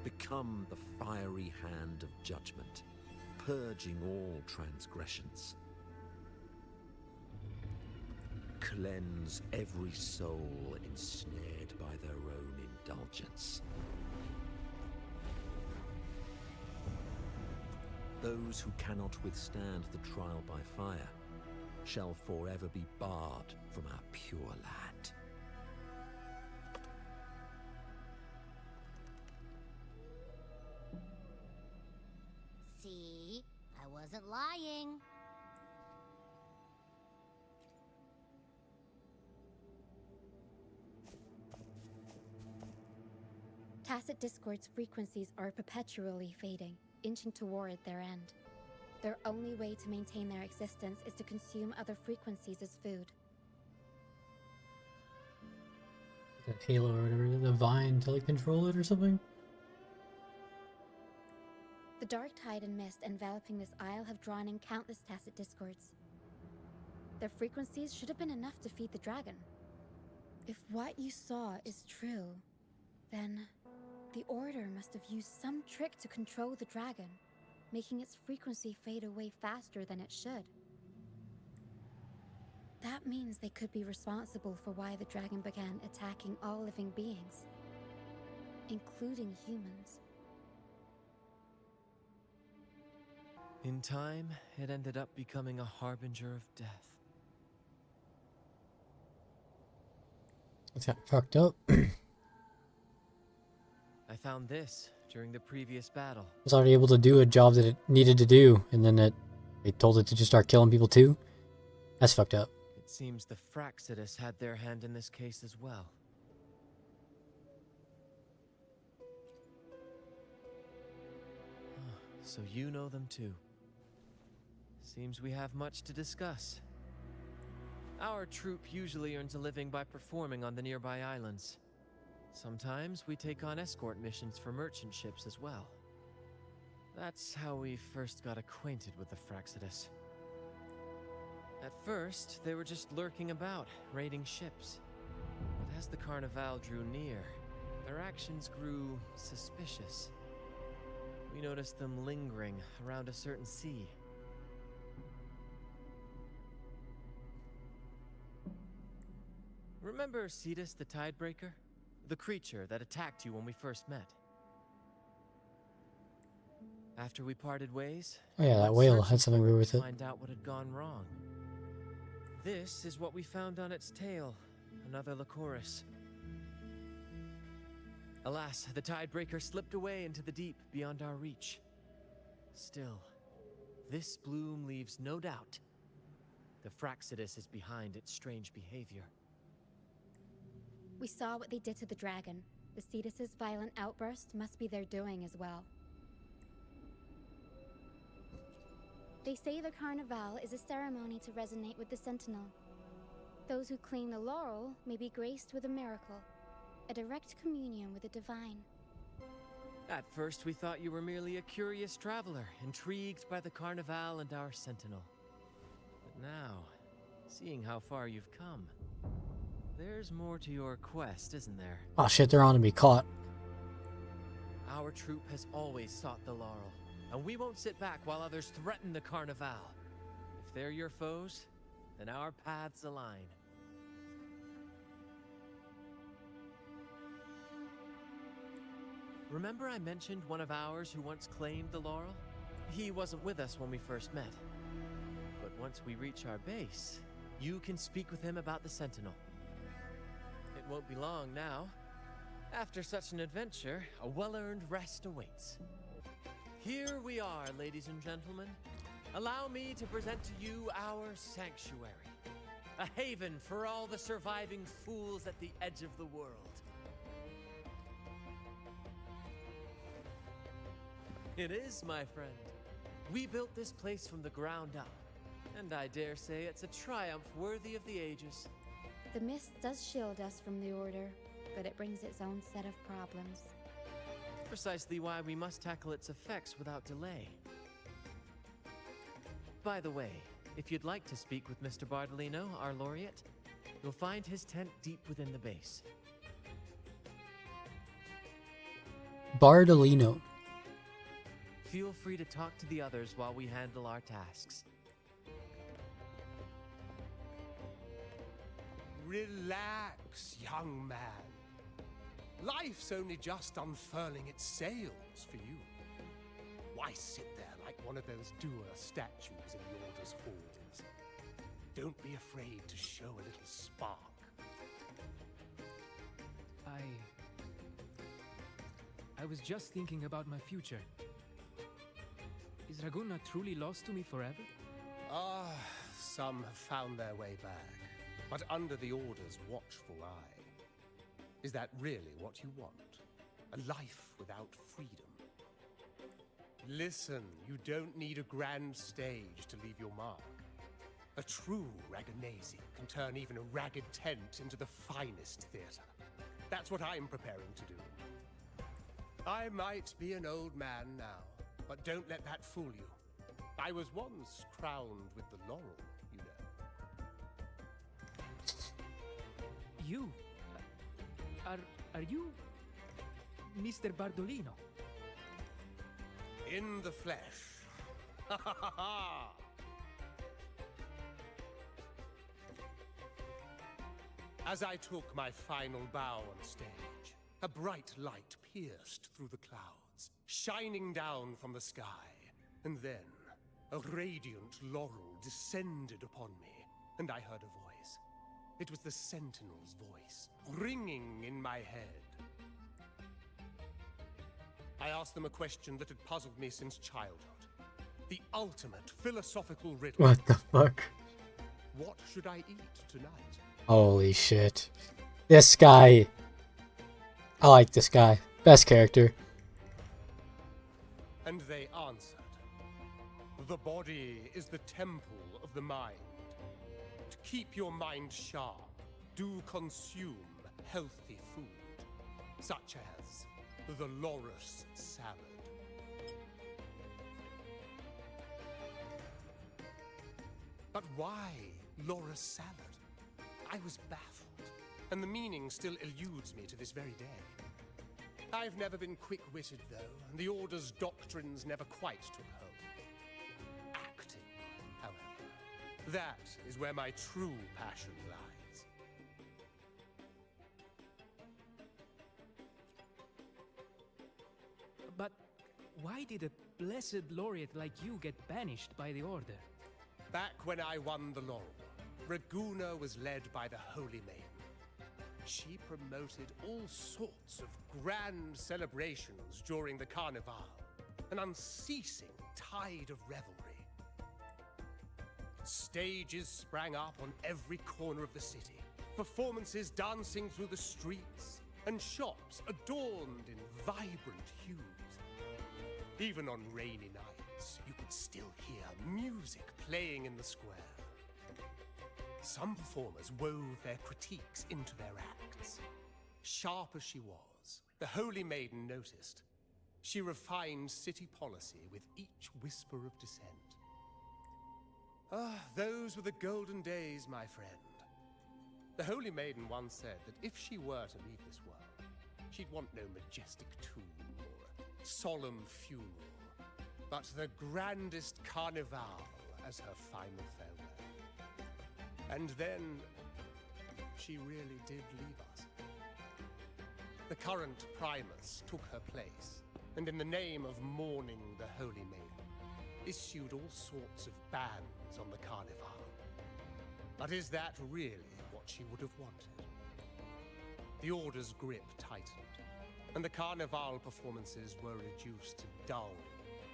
Become the fiery hand of judgment, purging all transgressions. Cleanse every soul ensnared by their own indulgence. Those who cannot withstand the trial by fire shall forever be barred from our pure land. See? I wasn't lying. Tacit Discord's frequencies are perpetually fading, inching toward their end. Their only way to maintain their existence is to consume other frequencies as food. That Halo or whatever, the Vine to like control it or something? The dark tide and mist enveloping this isle have drawn in countless Tacit Discords. Their frequencies should have been enough to feed the dragon. If what you saw is true, then the Order must have used some trick to control the dragon, making its frequency fade away faster than it should. That means they could be responsible for why the dragon began attacking all living beings, including humans. In time, it ended up becoming a harbinger of death. It's got fucked up. I found this during the previous battle. It was already able to do a job that it needed to do, and then they told it to just start killing people too? That's fucked up. It seems the Fraxidus had their hand in this case as well. So you know them too. Seems we have much to discuss. Our troop usually earns a living by performing on the nearby islands. Sometimes we take on escort missions for merchant ships as well. That's how we first got acquainted with the Fraxidus. At first, they were just lurking about, raiding ships. But as the Carnival drew near, their actions grew suspicious. We noticed them lingering around a certain sea. Remember Cetus the Tidebreaker? The creature that attacked you when we first met. After we parted ways, Oh yeah, that whale had something weird with it. Find out what had gone wrong. This is what we found on its tail, another Lycoris. Alas, the Tidebreaker slipped away into the deep beyond our reach. Still, this bloom leaves no doubt. The Fraxidus is behind its strange behavior. We saw what they did to the dragon. The Cetus's violent outburst must be their doing as well. They say the Carnival is a ceremony to resonate with the Sentinel. Those who claim the laurel may be graced with a miracle, a direct communion with the divine. At first, we thought you were merely a curious traveler, intrigued by the Carnival and our Sentinel. But now, seeing how far you've come, there's more to your quest, isn't there? Oh shit, they're on to be caught. Our troop has always sought the laurel, and we won't sit back while others threaten the Carnival. If they're your foes, then our paths align. Remember I mentioned one of ours who once claimed the laurel? He wasn't with us when we first met. But once we reach our base, you can speak with him about the Sentinel. It won't be long now. After such an adventure, a well-earned rest awaits. Here we are, ladies and gentlemen. Allow me to present to you our sanctuary. A haven for all the surviving fools at the edge of the world. It is, my friend. We built this place from the ground up, and I dare say it's a triumph worthy of the ages. The mist does shield us from the Order, but it brings its own set of problems. Precisely why we must tackle its effects without delay. By the way, if you'd like to speak with Mr. Bardolino, our laureate, you'll find his tent deep within the base. Bardolino. Feel free to talk to the others while we handle our tasks. Relax, young man. Life's only just unfurling its sails for you. Why I sit there like one of those dour statues in the Order's halls. Don't be afraid to show a little spark. I was just thinking about my future. Is Raguna truly lost to me forever? Ah, some have found their way back, but under the Order's watchful eye. Is that really what you want? A life without freedom? Listen, you don't need a grand stage to leave your mark. A true Raganese can turn even a ragged tent into the finest theater. That's what I'm preparing to do. I might be an old man now, but don't let that fool you. I was once crowned with the laurel, you know. You? Are you Mr. Bardolino? In the flesh. Ha ha ha ha! As I took my final bow on stage, a bright light pierced through the clouds, shining down from the sky, and then a radiant laurel descended upon me, and I heard a voice. It was the Sentinel's voice, ringing in my head. I asked them a question that had puzzled me since childhood. The ultimate philosophical riddle. What the fuck? What should I eat tonight? Holy shit. This guy. I like this guy. Best character. And they answered. The body is the temple of the mind. To keep your mind sharp, do consume healthy food, such as the Loris salad. But why Loris salad? I was baffled, and the meaning still eludes me to this very day. I've never been quick-witted, though, and the Order's doctrines never quite took hold. Acting, however, that is where my true passion lies. But why did a blessed laureate like you get banished by the Order? Back when I won the laurel, Raguna was led by the Holy Maiden. She promoted all sorts of grand celebrations during the Carnival, an unceasing tide of revelry. Stages sprang up on every corner of the city, performances dancing through the streets, and shops adorned in vibrant hues. Even on rainy nights, you could still hear music playing in the square. Some performers wove their critiques into their acts. Sharp as she was, the Holy Maiden noticed. She refined city policy with each whisper of dissent. Ah, those were the golden days, my friend. The Holy Maiden once said that if she were to leave this world, she'd want no majestic tomb or solemn funeral, but the grandest carnival as her final farewell. And then, she really did leave us. The current Primus took her place, and in the name of mourning the Holy Maiden, issued all sorts of bans on the Carnival. But is that really what she would have wanted? The Order's grip tightened, and the Carnival performances were reduced to dull,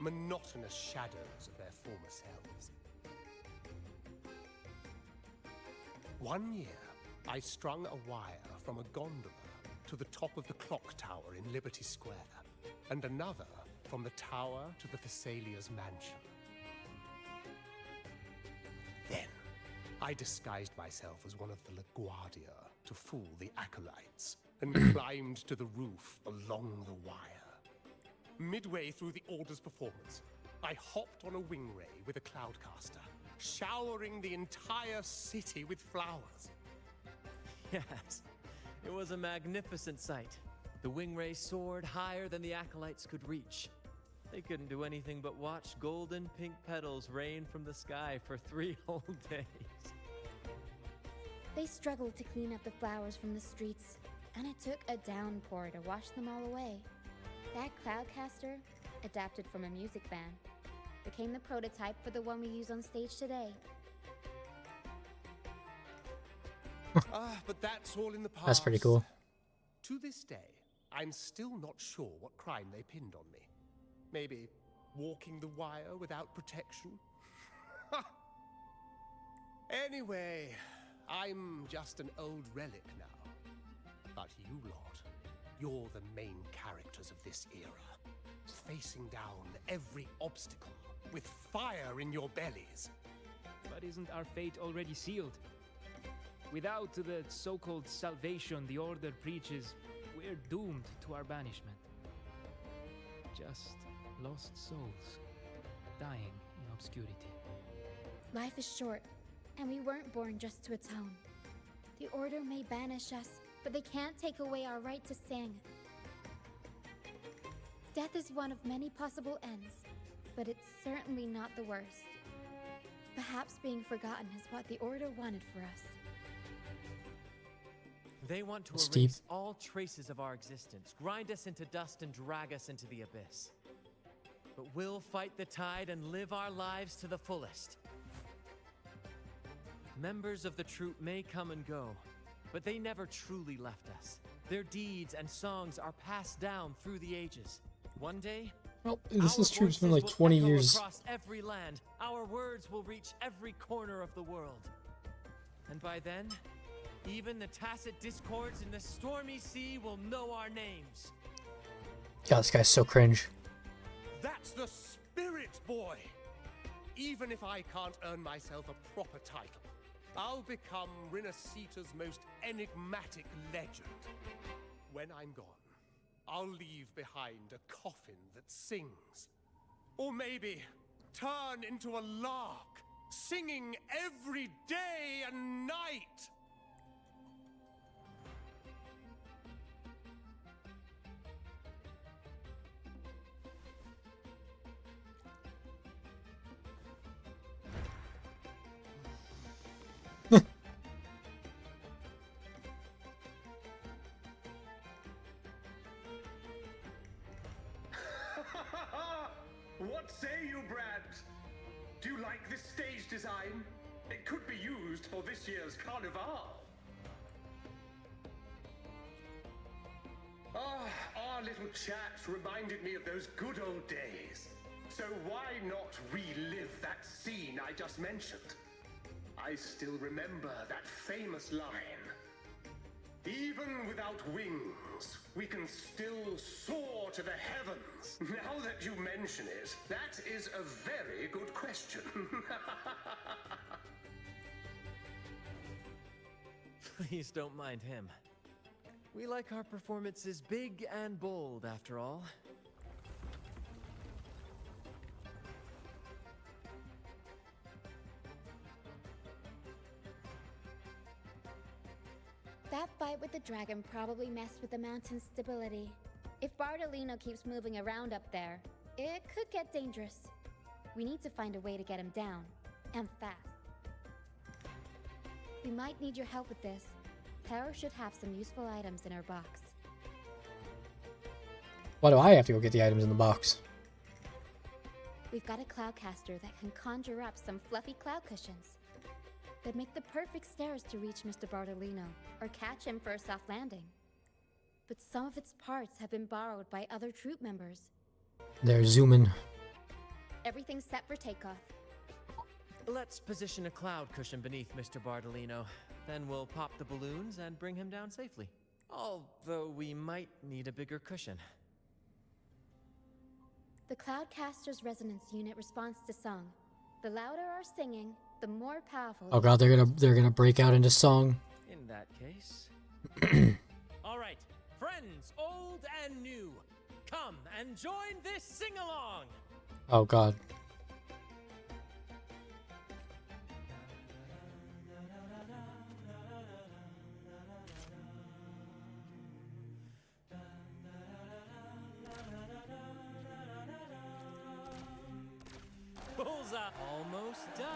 monotonous shadows of their former selves. One year, I strung a wire from a gondola to the top of the clock tower in Liberty Square, and another from the tower to the Thessalia's mansion. Then, I disguised myself as one of the LaGuardia to fool the acolytes, and climbed to the roof along the wire. Midway through the Order's performance, I hopped on a wing ray with a cloudcaster, showering the entire city with flowers. Yes, it was a magnificent sight. The wingray soared higher than the acolytes could reach. They couldn't do anything but watch golden pink petals rain from the sky for 3 whole days. They struggled to clean up the flowers from the streets, and it took a downpour to wash them all away. That cloudcaster adapted from a music band, became the prototype for the one we use on stage today. But that's all in the past. That's pretty cool. To this day, I'm still not sure what crime they pinned on me. Maybe walking the wire without protection? Anyway, I'm just an old relic now. But you lot, you're the main characters of this era. Facing down every obstacle with fire in your bellies. But isn't our fate already sealed? Without the so-called salvation the Order preaches, we're doomed to our banishment. Just lost souls, dying in obscurity. Life is short, and we weren't born just to atone. The Order may banish us, but they can't take away our right to sing. Death is one of many possible ends, but it's certainly not the worst. Perhaps being forgotten is what the Order wanted for us. They want to That's erase deep. all traces of our existence, grind us into dust and drag us into the abyss. But we'll fight the tide and live our lives to the fullest. Members of the troupe may come and go, but they never truly left us. Their deeds and songs are passed down through the ages. One day, Well, this is true. It's been voices like will 20 echo years. across every land. Our words will reach every corner of the world. And by then, even the tacit discords in the stormy sea will know our names. God, this guy's so cringe. That's the spirit, boy! Even if I can't earn myself a proper title, I'll become Rinasita's most enigmatic legend. When I'm gone, I'll leave behind a coffin that sings. Or maybe turn into a lark, singing every day and night! What say you, Brad? Do you like this stage design? It could be used for this year's carnival. Our little chat reminded me of those good old days. So why not relive that scene I just mentioned? I still remember that famous line. Even without wings, we can still soar to the heavens. Now that you mention it, that is a very good question. Please don't mind him. We like our performances big and bold, after all. That fight with the dragon probably messed with the mountain's stability. If Bardolino keeps moving around up there, it could get dangerous. We need to find a way to get him down, and fast. We might need your help with this. Tara should have some useful items in her box. Why do I have to go get the items in the box? We've got a cloudcaster that can conjure up some fluffy cloud cushions. They'd make the perfect stairs to reach Mr. Bardolino, or catch him for a soft landing. But some of its parts have been borrowed by other troop members. They're zooming. Everything's set for takeoff. Let's position a cloud cushion beneath Mr. Bardolino. Then we'll pop the balloons and bring him down safely. Although we might need a bigger cushion. The Cloudcaster's resonance unit responds to song. The louder our singing, the more powerful. Oh god, they're gonna break out into song. In that case... All right, friends, old and new, come and join this sing-along! Oh god. Bullseye! Almost done!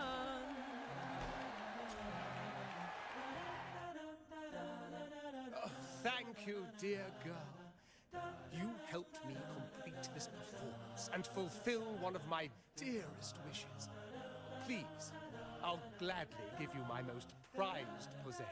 Thank you, dear girl. You helped me complete repeat this performance and fulfill one of my dearest wishes. Please, I'll gladly give you my most prized possession.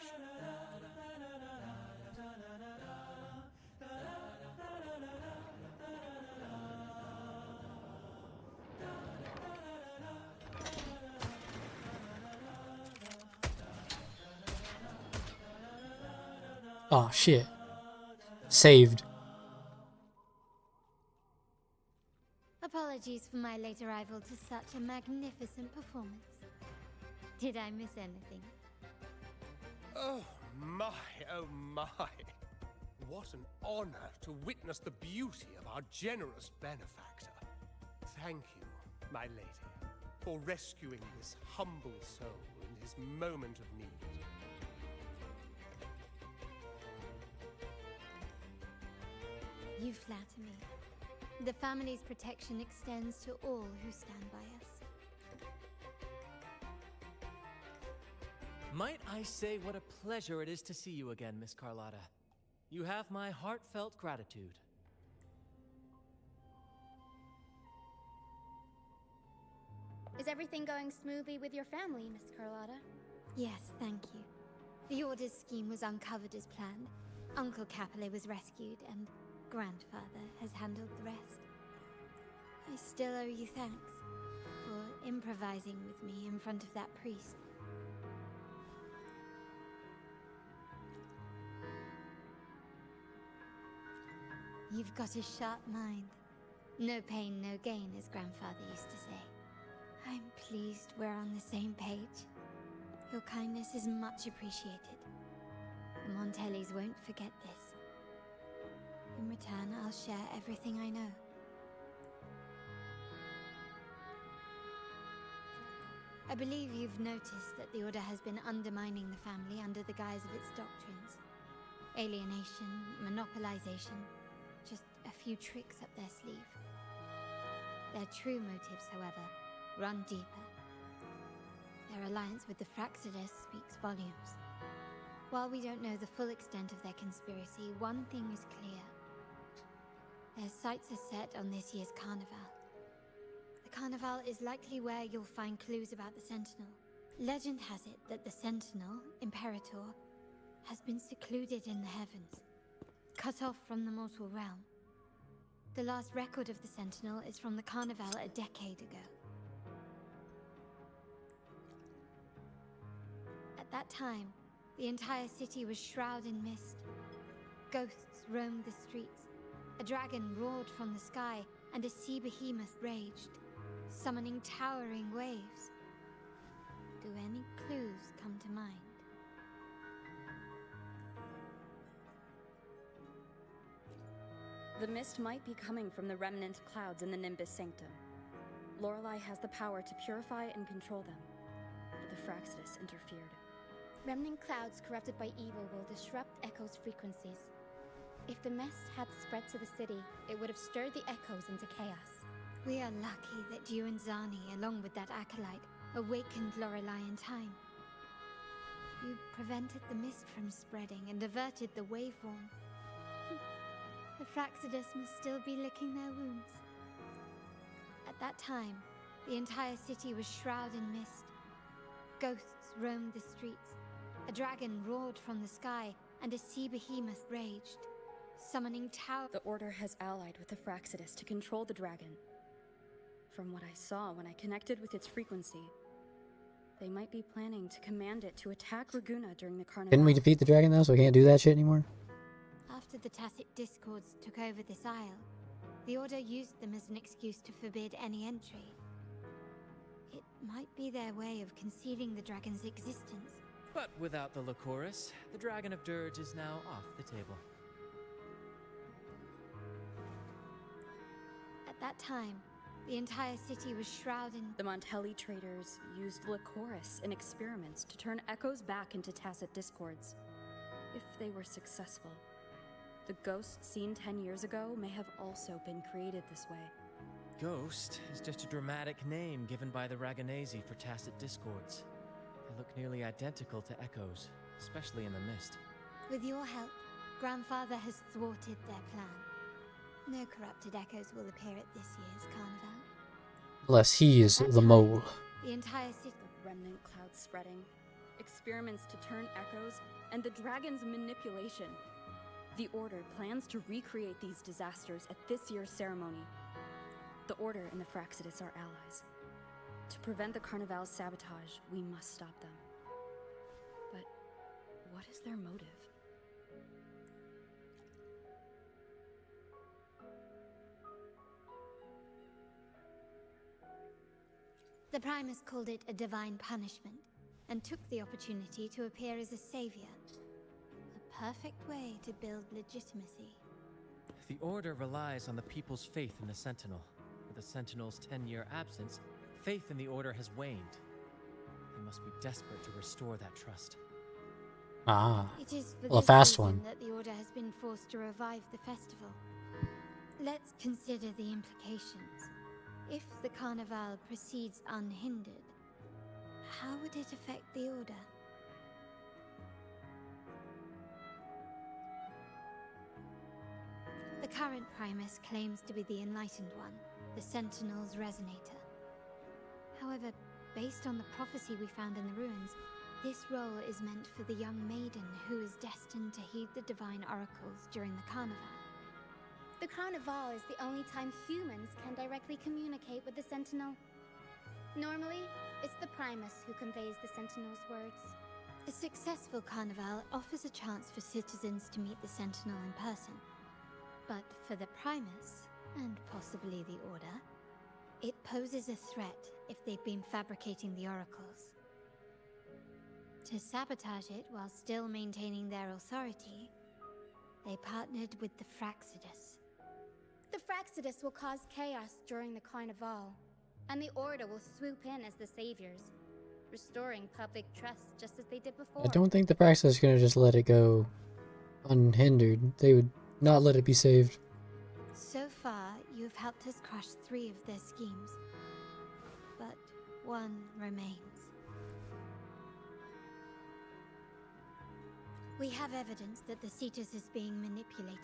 Oh shit. Saved. Apologies for my late arrival to such a magnificent performance. Did I miss anything? Oh my, oh my. What an honor to witness the beauty of our generous benefactor. Thank you, my lady, for rescuing this humble soul in his moment of need. You flatter me. The family's protection extends to all who stand by us. Might I say what a pleasure it is to see you again, Miss Carlotta. You have my heartfelt gratitude. Is everything going smoothly with your family, Miss Carlotta? Yes, thank you. The Order's scheme was uncovered as planned. Uncle Capilet was rescued, and Grandfather has handled the rest. I still owe you thanks for improvising with me in front of that priest. You've got a sharp mind. No pain, no gain, as Grandfather used to say. I'm pleased we're on the same page. Your kindness is much appreciated. The Montellis won't forget this. In return, I'll share everything I know. I believe you've noticed that the Order has been undermining the family under the guise of its doctrines. Alienation, monopolization, just a few tricks up their sleeve. Their true motives, however, run deeper. Their alliance with the Fraxidus speaks volumes. While we don't know the full extent of their conspiracy, one thing is clear. Their sights are set on this year's carnival. The carnival is likely where you'll find clues about the Sentinel. Legend has it that the Sentinel, Imperator, has been secluded in the heavens, cut off from the mortal realm. The last record of the Sentinel is from the carnival a decade ago. At that time, the entire city was shrouded in mist. Ghosts roamed the streets. A dragon roared from the sky, and a sea behemoth raged, summoning towering waves. Do any clues come to mind? The mist might be coming from the remnant clouds in the Nimbus Sanctum. Lorelei has the power to purify and control them, but the Fraxidus interfered. Remnant clouds corrupted by evil will disrupt Echo's frequencies. If the mist had spread to the city, it would have stirred the Echoes into chaos. We are lucky that you and Zani, along with that acolyte, awakened Lorelei in time. You prevented the mist from spreading and averted the waveform. The Fraxidus must still be licking their wounds. At that time, the entire city was shrouded in mist. Ghosts roamed the streets. A dragon roared from the sky, and a sea behemoth raged, summoning tower. The Order has allied with the Fraxidus to control the dragon. From what I saw when I connected with its frequency, they might be planning to command it to attack Raguna during the carnival. Didn't we defeat the dragon though, so we can't do that shit anymore? After the Tacit Discords took over this isle, the Order used them as an excuse to forbid any entry. It might be their way of concealing the dragon's existence. But without the Lycoris, the Dragon of Dirge is now off the table. At that time, the entire city was shrouded in... The Montelli traders used Lycoris in experiments to turn Echoes back into Tacit Discords. If they were successful, the ghost seen 10 years ago may have also been created this way. Ghost is just a dramatic name given by the Raganesi for Tacit Discords. They look nearly identical to Echoes, especially in the mist. With your help, Grandfather has thwarted their plan. No corrupted echoes will appear at this year's carnival. Unless he is the mole. The entire city. The remnant clouds spreading, experiments to turn echoes, and the dragon's manipulation. The Order plans to recreate these disasters at this year's ceremony. The Order and the Fraxidus are allies. To prevent the Carnival's sabotage, we must stop them. But what is their motive? The Primus called it a divine punishment, and took the opportunity to appear as a savior. A perfect way to build legitimacy. The Order relies on the people's faith in the Sentinel. With the Sentinel's 10-year absence, faith in the Order has waned. They must be desperate to restore that trust. Ah, It is for well, a this fast reason one. that the Order has been forced to revive the festival. Let's consider the implications. If the Carnival proceeds unhindered, how would it affect the Order? The current Primus claims to be the Enlightened One, the Sentinel's Resonator. However, based on the prophecy we found in the ruins, this role is meant for the young maiden who is destined to heed the divine oracles during the Carnival. The Carnival is the only time humans can directly communicate with the Sentinel. Normally, it's the Primus who conveys the Sentinel's words. A successful Carnival offers a chance for citizens to meet the Sentinel in person. But for the Primus, and possibly the Order, it poses a threat if they've been fabricating the oracles. To sabotage it while still maintaining their authority, they partnered with the Fraxidus. The Fraxidus will cause chaos during the Carnival, and the Order will swoop in as the saviors, restoring public trust just as they did before. I don't think the Praxis is gonna just let it go unhindered. They would not let it be saved. So far, you've helped us crush 3 of their schemes. But one remains. We have evidence that the Cetus is being manipulated,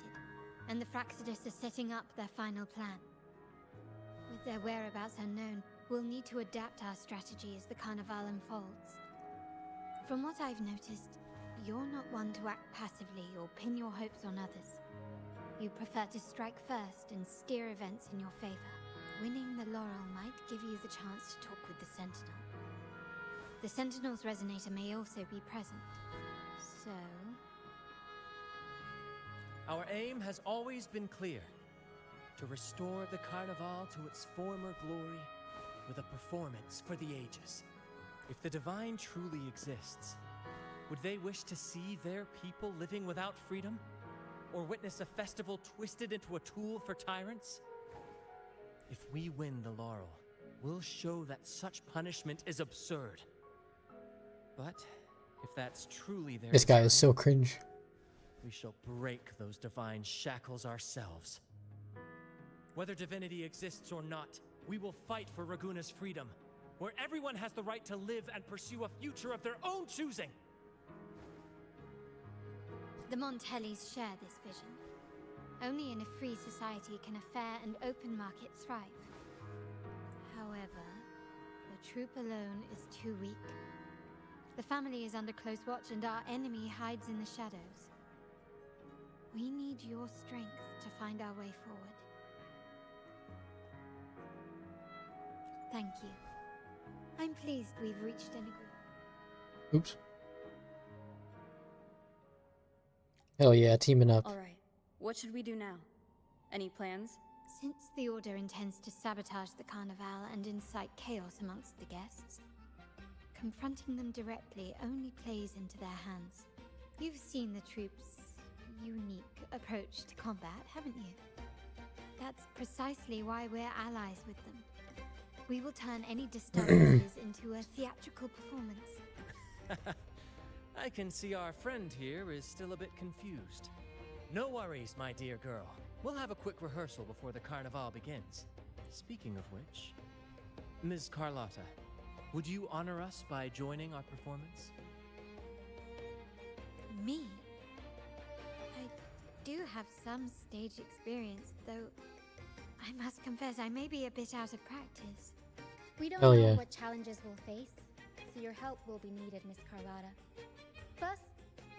and the Fraxidus are setting up their final plan. With their whereabouts unknown, we'll need to adapt our strategy as the Carnival unfolds. From what I've noticed, you're not one to act passively or pin your hopes on others. You prefer to strike first and steer events in your favor. Winning the laurel might give you the chance to talk with the Sentinel. The Sentinel's Resonator may also be present. So... Our aim has always been clear. To restore the Carnival to its former glory with a performance for the ages. If the Divine truly exists, would they wish to see their people living without freedom? Or witness a festival twisted into a tool for tyrants? If we win the laurel, we'll show that such punishment is absurd. But if that's truly their This guy is design, so cringe. we shall break those divine shackles ourselves. Whether divinity exists or not, we will fight for Raguna's freedom, where everyone has the right to live and pursue a future of their own choosing. The Montellis share this vision. Only in a free society can a fair and open market thrive. However, the troop alone is too weak. The family is under close watch and our enemy hides in the shadows. We need your strength to find our way forward. Thank you. I'm pleased we've reached an agreement. Oops. Hell yeah, teaming up. Alright, what should we do now? Any plans? Since the Order intends to sabotage the Carnival and incite chaos amongst the guests, confronting them directly only plays into their hands. You've seen the troops' unique approach to combat, haven't you? That's precisely why we're allies with them. We will turn any disturbances into a theatrical performance. I can see our friend here is still a bit confused. No worries, my dear girl. We'll have a quick rehearsal before the Carnival begins. Speaking of which, Ms. Carlotta, would you honor us by joining our performance? Me? I do have have some stage experience, though I must confess I may be a bit out of practice. We don't Hell know yeah. what challenges we'll face, so your help will be needed, Miss Carlotta. Plus,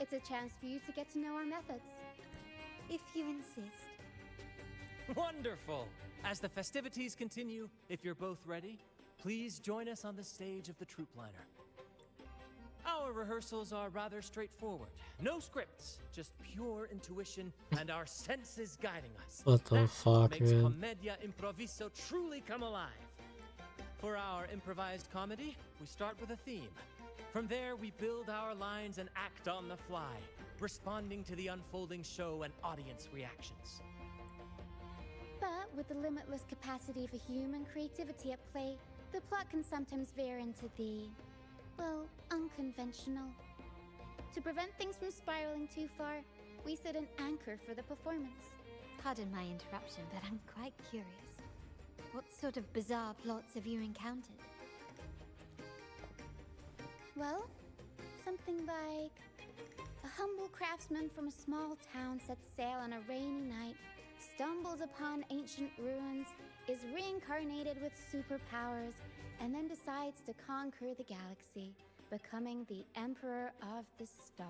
it's a chance for you to get to know our methods. If you insist. Wonderful! As the festivities continue, if you're both ready, please join us on the stage of the troop liner. Our rehearsals are rather straightforward. No scripts, just pure intuition and our senses guiding us. What the That's fuck, makes man? Commedia Improviso truly come alive. For our improvised comedy, we start with a theme. From there, we build our lines and act on the fly, responding to the unfolding show and audience reactions. But with the limitless capacity for human creativity at play, the plot can sometimes veer into the, well, unconventional. To prevent things from spiraling too far, we set an anchor for the performance. Pardon my interruption, but I'm quite curious. What sort of bizarre plots have you encountered? Well, something like a humble craftsman from a small town sets sail on a rainy night, stumbles upon ancient ruins, is reincarnated with superpowers, and then decides to conquer the galaxy, becoming the Emperor of the Stars.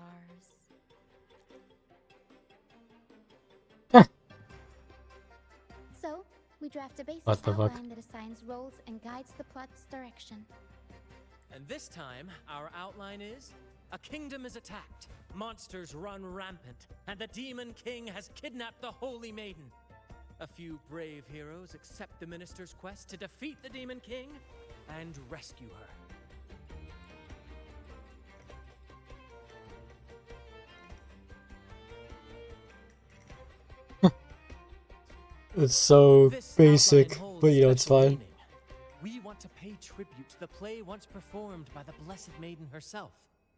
So, we draft a basic What the fuck? outline that assigns roles and guides the plot's direction. And this time, our outline is: a kingdom is attacked, monsters run rampant, and the Demon King has kidnapped the Holy Maiden. A few brave heroes accept the minister's quest to defeat the Demon King and rescue her. It's so This basic, outline holds but you know, it's special fine. meaning. We want to pay tribute to the play once performed by the Blessed Maiden herself,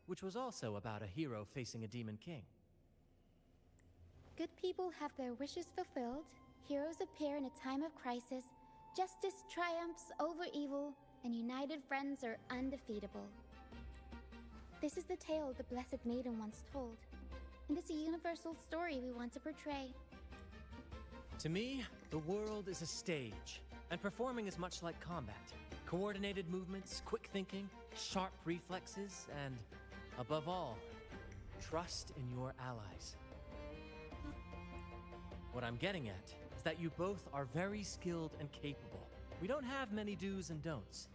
which was also about a hero facing a Demon King. Good people have their wishes fulfilled, heroes appear in a time of crisis, justice triumphs over evil, and united friends are undefeatable. This is the tale the Blessed Maiden once told, and it's a universal story we want to portray. To me, the world is a stage, and performing is much like combat. Coordinated movements, quick thinking, sharp reflexes, and, above all, trust in your allies. What I'm getting at is that you both are very skilled and capable. We don't have many do's and don'ts.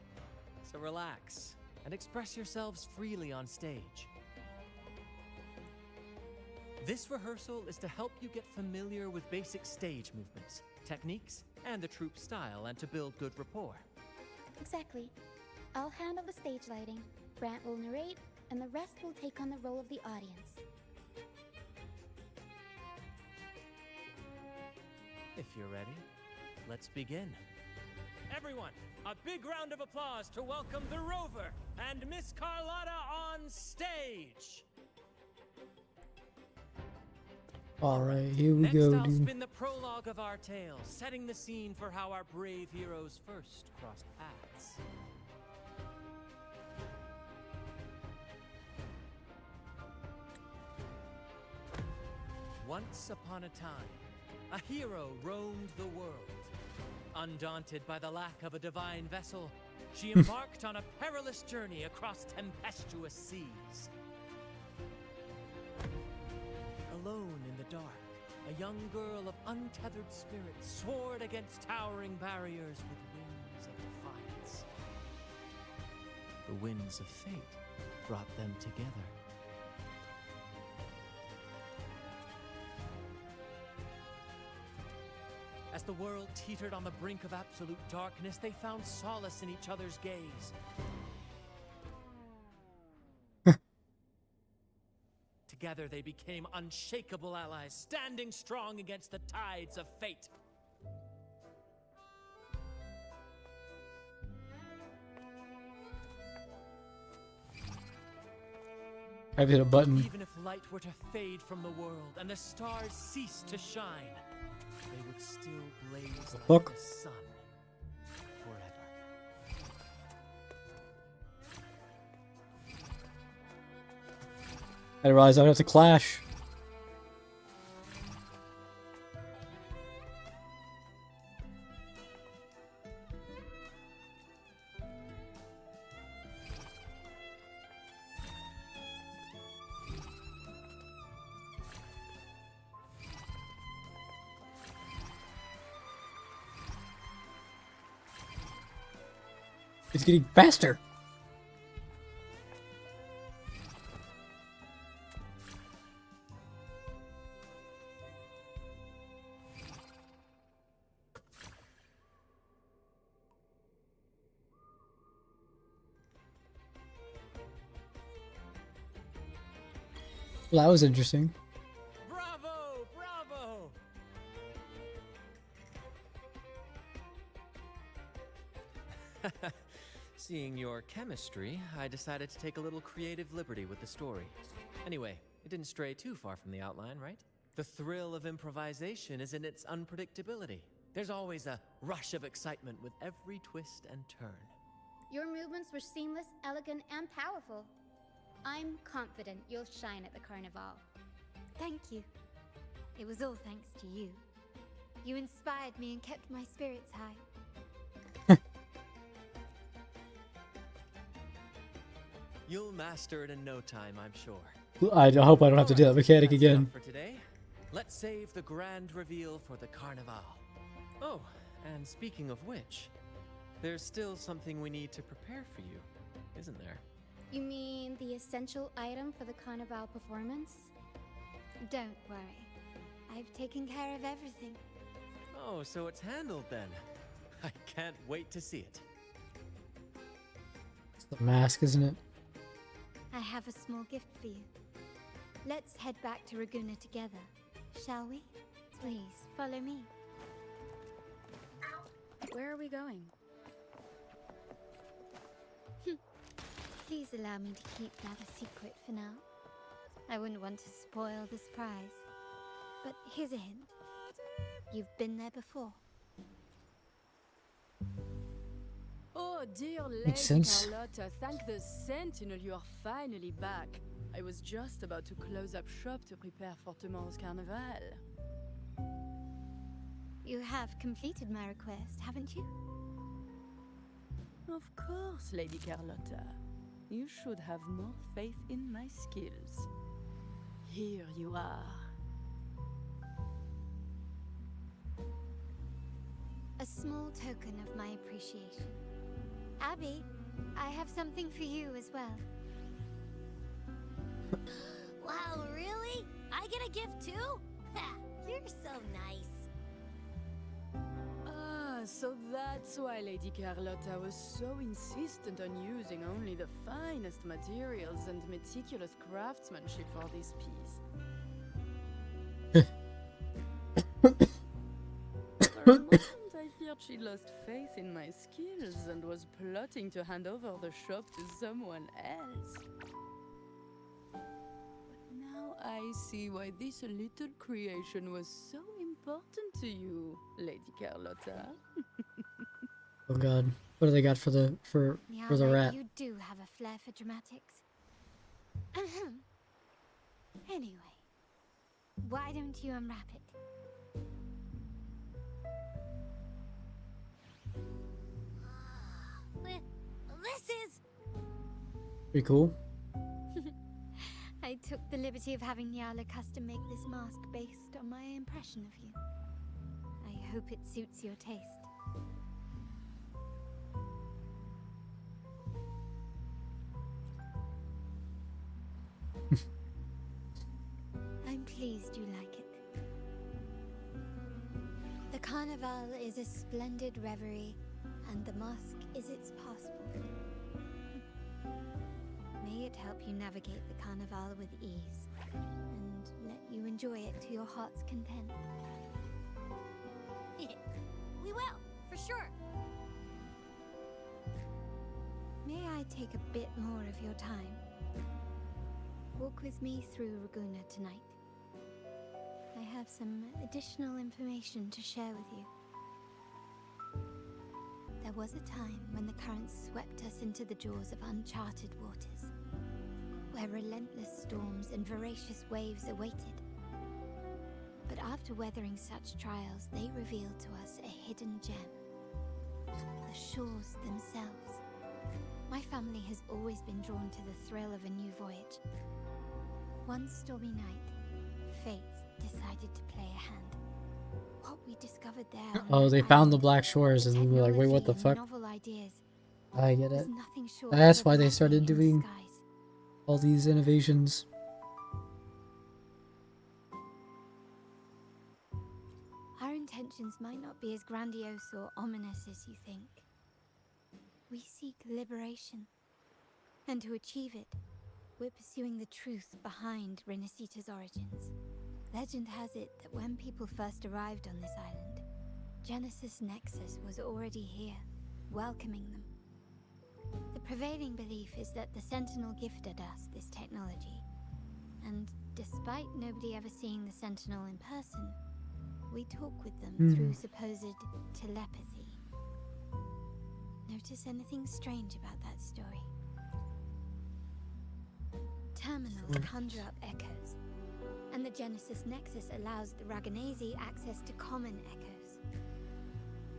So relax, and express yourselves freely on stage. This rehearsal is to help you get familiar with basic stage movements, techniques, and the troupe style, and to build good rapport. Exactly. I'll handle the stage lighting, Brant will narrate, and the rest will take on the role of the audience. If you're ready, let's begin. Everyone, a big round of applause to welcome the Rover and Miss Carlotta on stage! Alright, here we Next, go, I'll dude. spin the prologue of our tale, setting the scene for how our brave heroes first crossed paths. Once upon a time, a hero roamed the world. Undaunted by the lack of a divine vessel, she embarked on a perilous journey across tempestuous seas. Alone in the dark, a young girl of untethered spirit soared against towering barriers with wings of defiance. The winds of fate brought them together. As the world teetered on the brink of absolute darkness, they found solace in each other's gaze. Together they became unshakable allies, standing strong against the tides of fate. I've hit a button. Even if light were to fade from the world and the stars cease to shine, they would still blaze like Fuck. the sun forever. I realize I don't have to clash. It's getting faster. Well, that was interesting. Bravo! Bravo! Seeing your chemistry, I decided to take a little creative liberty with the story. Anyway, it didn't stray too far from the outline, right? The thrill of improvisation is in its unpredictability. There's always a rush of excitement with every twist and turn. Your movements were seamless, elegant, and powerful. I'm confident you'll shine at the carnival. Thank you. It was all thanks to you. You inspired me and kept my spirits high. You'll master it in no time, I'm sure. I hope I don't have to do that mechanic That's again. enough for today. Let's save the grand reveal for the carnival. Oh, and speaking of which, there's still something we need to prepare for you, isn't there? You mean the essential item for the carnival performance? Don't worry. I've taken care of everything. Oh, so it's handled then. I can't wait to see it. It's the mask, isn't it? I have a small gift for you. Let's head back to Raguna together, shall we? Please, follow me. Where are we going? Please allow me to keep that a secret for now. I wouldn't want to spoil the surprise. But here's a hint. You've been there before. Oh, dear Lady Makes sense. Carlotta, thank the Sentinel you are finally back. I was just about to close up shop to prepare for tomorrow's carnival. You have completed my request, haven't you? Of course, Lady Carlotta. You should have more faith in my skills. Here you are. A small token of my appreciation. Abby, I have something for you as well. Wow, really? I get a gift too? Ha, you're so nice. Ah, so that's why Lady Carlotta was so insistent on using only the finest materials and meticulous craftsmanship for this piece. For a moment, I feared she lost faith in my skills and was plotting to hand over the shop to someone else. But now I see why this little creation was so important to you, Lady Carlotta. Oh god. What do they got for the for the rat? You do have a flair for dramatics. Ahem. Anyway, why don't you unwrap it? This is... Pretty cool. I took the liberty of having Nyala custom make this mask based on my impression of you. I hope it suits your taste. I'm pleased you like it. The carnival is a splendid reverie, and the mask is its passport. May it help you navigate the carnival with ease, and let you enjoy it to your heart's content. We will, for sure. May I take a bit more of your time? Walk with me through Raguna tonight. I have some additional information to share with you. There was a time when the currents swept us into the jaws of uncharted waters, where relentless storms and voracious waves awaited. But after weathering such trials, they revealed to us a hidden gem: the shores themselves. My family has always been drawn to the thrill of a new voyage. One stormy night, fate decided to play a hand. What we discovered there... Oh, they found the Black Shores and we were like, wait, what the fuck? Novel ideas I get it. was nothing short That's of a why they blessing started in doing disguise. all these innovations. Our intentions might not be as grandiose or ominous as you think. We seek liberation, and to achieve it, we're pursuing the truth behind Renacita's origins. Legend has it that when people first arrived on this island, Genesis Nexus was already here, welcoming them. The prevailing belief is that the Sentinel gifted us this technology, and despite nobody ever seeing the Sentinel in person, we talk with them through supposed telepathy. Notice anything strange about that story? Terminals conjure up echoes, and the Genesis Nexus allows the Raganazi access to common echoes.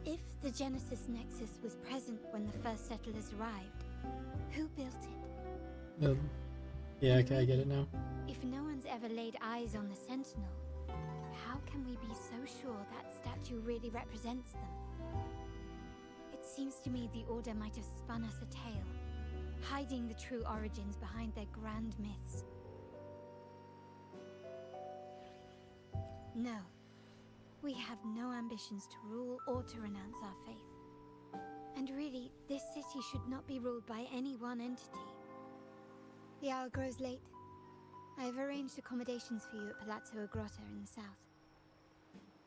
If the Genesis Nexus was present when the first settlers arrived, who built it? Yeah, okay, I get it now. If no one's ever laid eyes on the Sentinel, how can we be so sure that statue really represents them? It seems to me the Order might have spun us a tale, hiding the true origins behind their grand myths. No, we have no ambitions to rule or to renounce our faith. And really, this city should not be ruled by any one entity. The hour grows late. I have arranged accommodations for you at Palazzo Agrota in the south.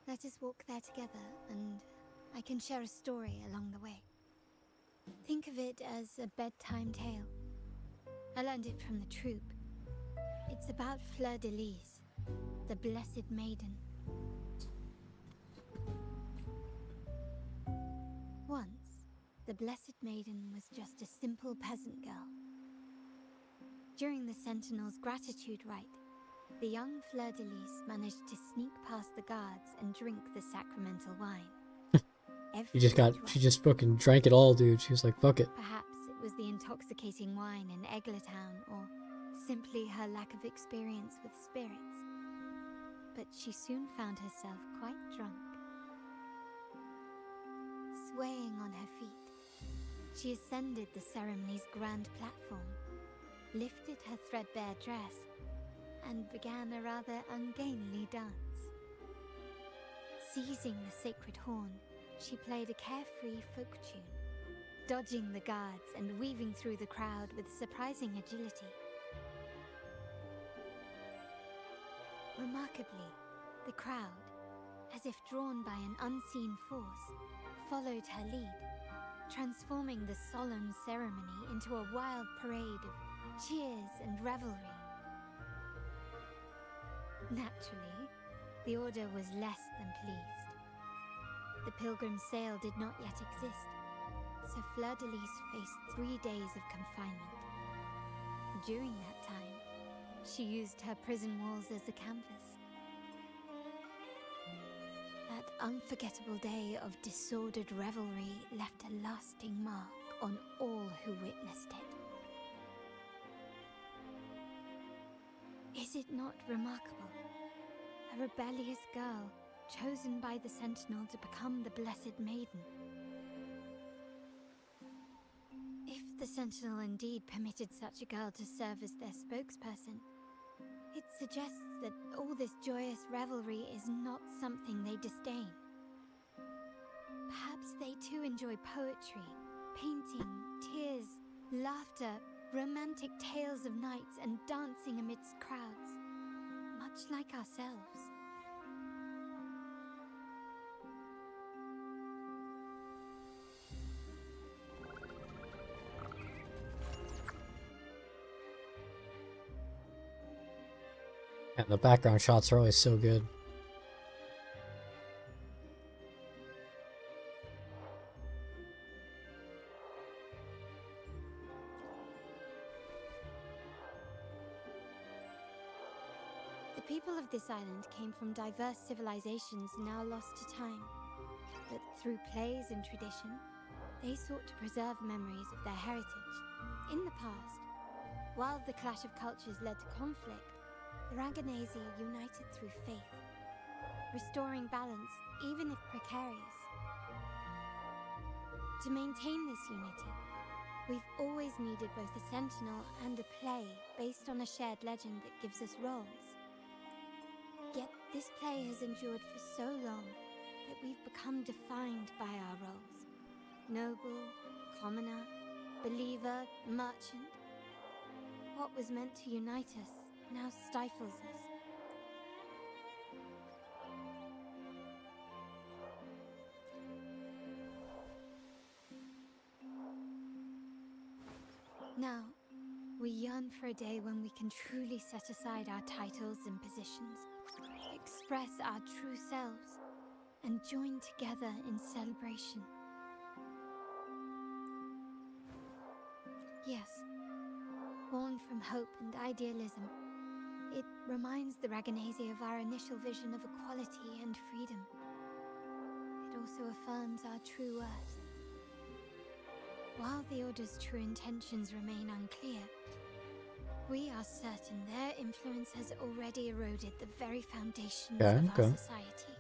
Let us walk there together, and I can share a story along the way. Think of it as a bedtime tale. I learned it from the troupe. It's about Fleur de Lis, the Blessed Maiden. Once, the Blessed Maiden was just a simple peasant girl. During the Sentinel's gratitude rite, the young Fleur de Lis managed to sneak past the guards and drink the sacramental wine. She just fucking drank it all, dude. She was like, fuck it. Perhaps it was the intoxicating wine in Egglertown, or simply her lack of experience with spirits. But she soon found herself quite drunk. Swaying on her feet, she ascended the ceremony's grand platform, lifted her threadbare dress, and began a rather ungainly dance. Seizing the sacred horn, she played a carefree folk tune, dodging the guards and weaving through the crowd with surprising agility. Remarkably, the crowd, as if drawn by an unseen force, followed her lead, transforming the solemn ceremony into a wild parade of cheers and revelry. Naturally, the Order was less than pleased. The Pilgrim Sale did not yet exist, so Fleur de Lis faced 3 days of confinement. During that time, she used her prison walls as a canvas. That unforgettable day of disordered revelry left a lasting mark on all who witnessed it. Is it not remarkable? A rebellious girl chosen by the Sentinel to become the Blessed Maiden. If the Sentinel indeed permitted such a girl to serve as their spokesperson, it suggests that all this joyous revelry is not something they disdain. Perhaps they too enjoy poetry, painting, tears, laughter, romantic tales of nights, and dancing amidst crowds, much like ourselves. And the background shots are always so good. The people of this island came from diverse civilizations now lost to time. But through plays and tradition, they sought to preserve memories of their heritage. In the past, while the clash of cultures led to conflict, the Raganazi united through faith, restoring balance even if precarious. To maintain this unity, We've always needed both a sentinel and a play based on a shared legend that gives us roles. Yet this play has endured for so long that we've become defined by our roles. Noble, commoner, believer, merchant. What was meant to unite us now stifles us. Now, we yearn for a day when we can truly set aside our titles and positions, express our true selves, and join together in celebration. Yes, born from hope and idealism, it reminds the Raganese of our initial vision of equality and freedom. It also affirms our true worth. While the Order's true intentions remain unclear, we are certain their influence has already eroded the very foundations of our society.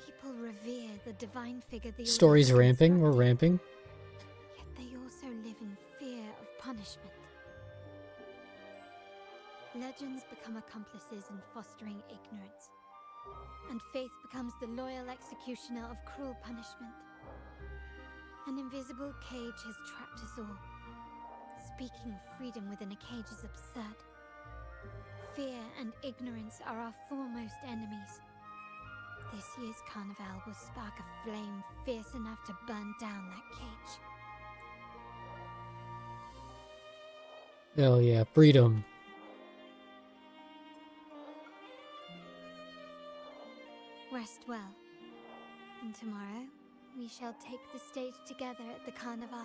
People revere the divine figure the Story's Order ramping. We're ramping. yet they also live in fear of punishment. Legends become accomplices in fostering ignorance, and faith becomes the loyal executioner of cruel punishment. An invisible cage has trapped us all. Speaking of freedom within a cage is absurd. Fear and ignorance are our foremost enemies. This year's carnival will spark a flame fierce enough to burn down that cage. Hell yeah, freedom. Rest well, and tomorrow we shall take the stage together at the carnival.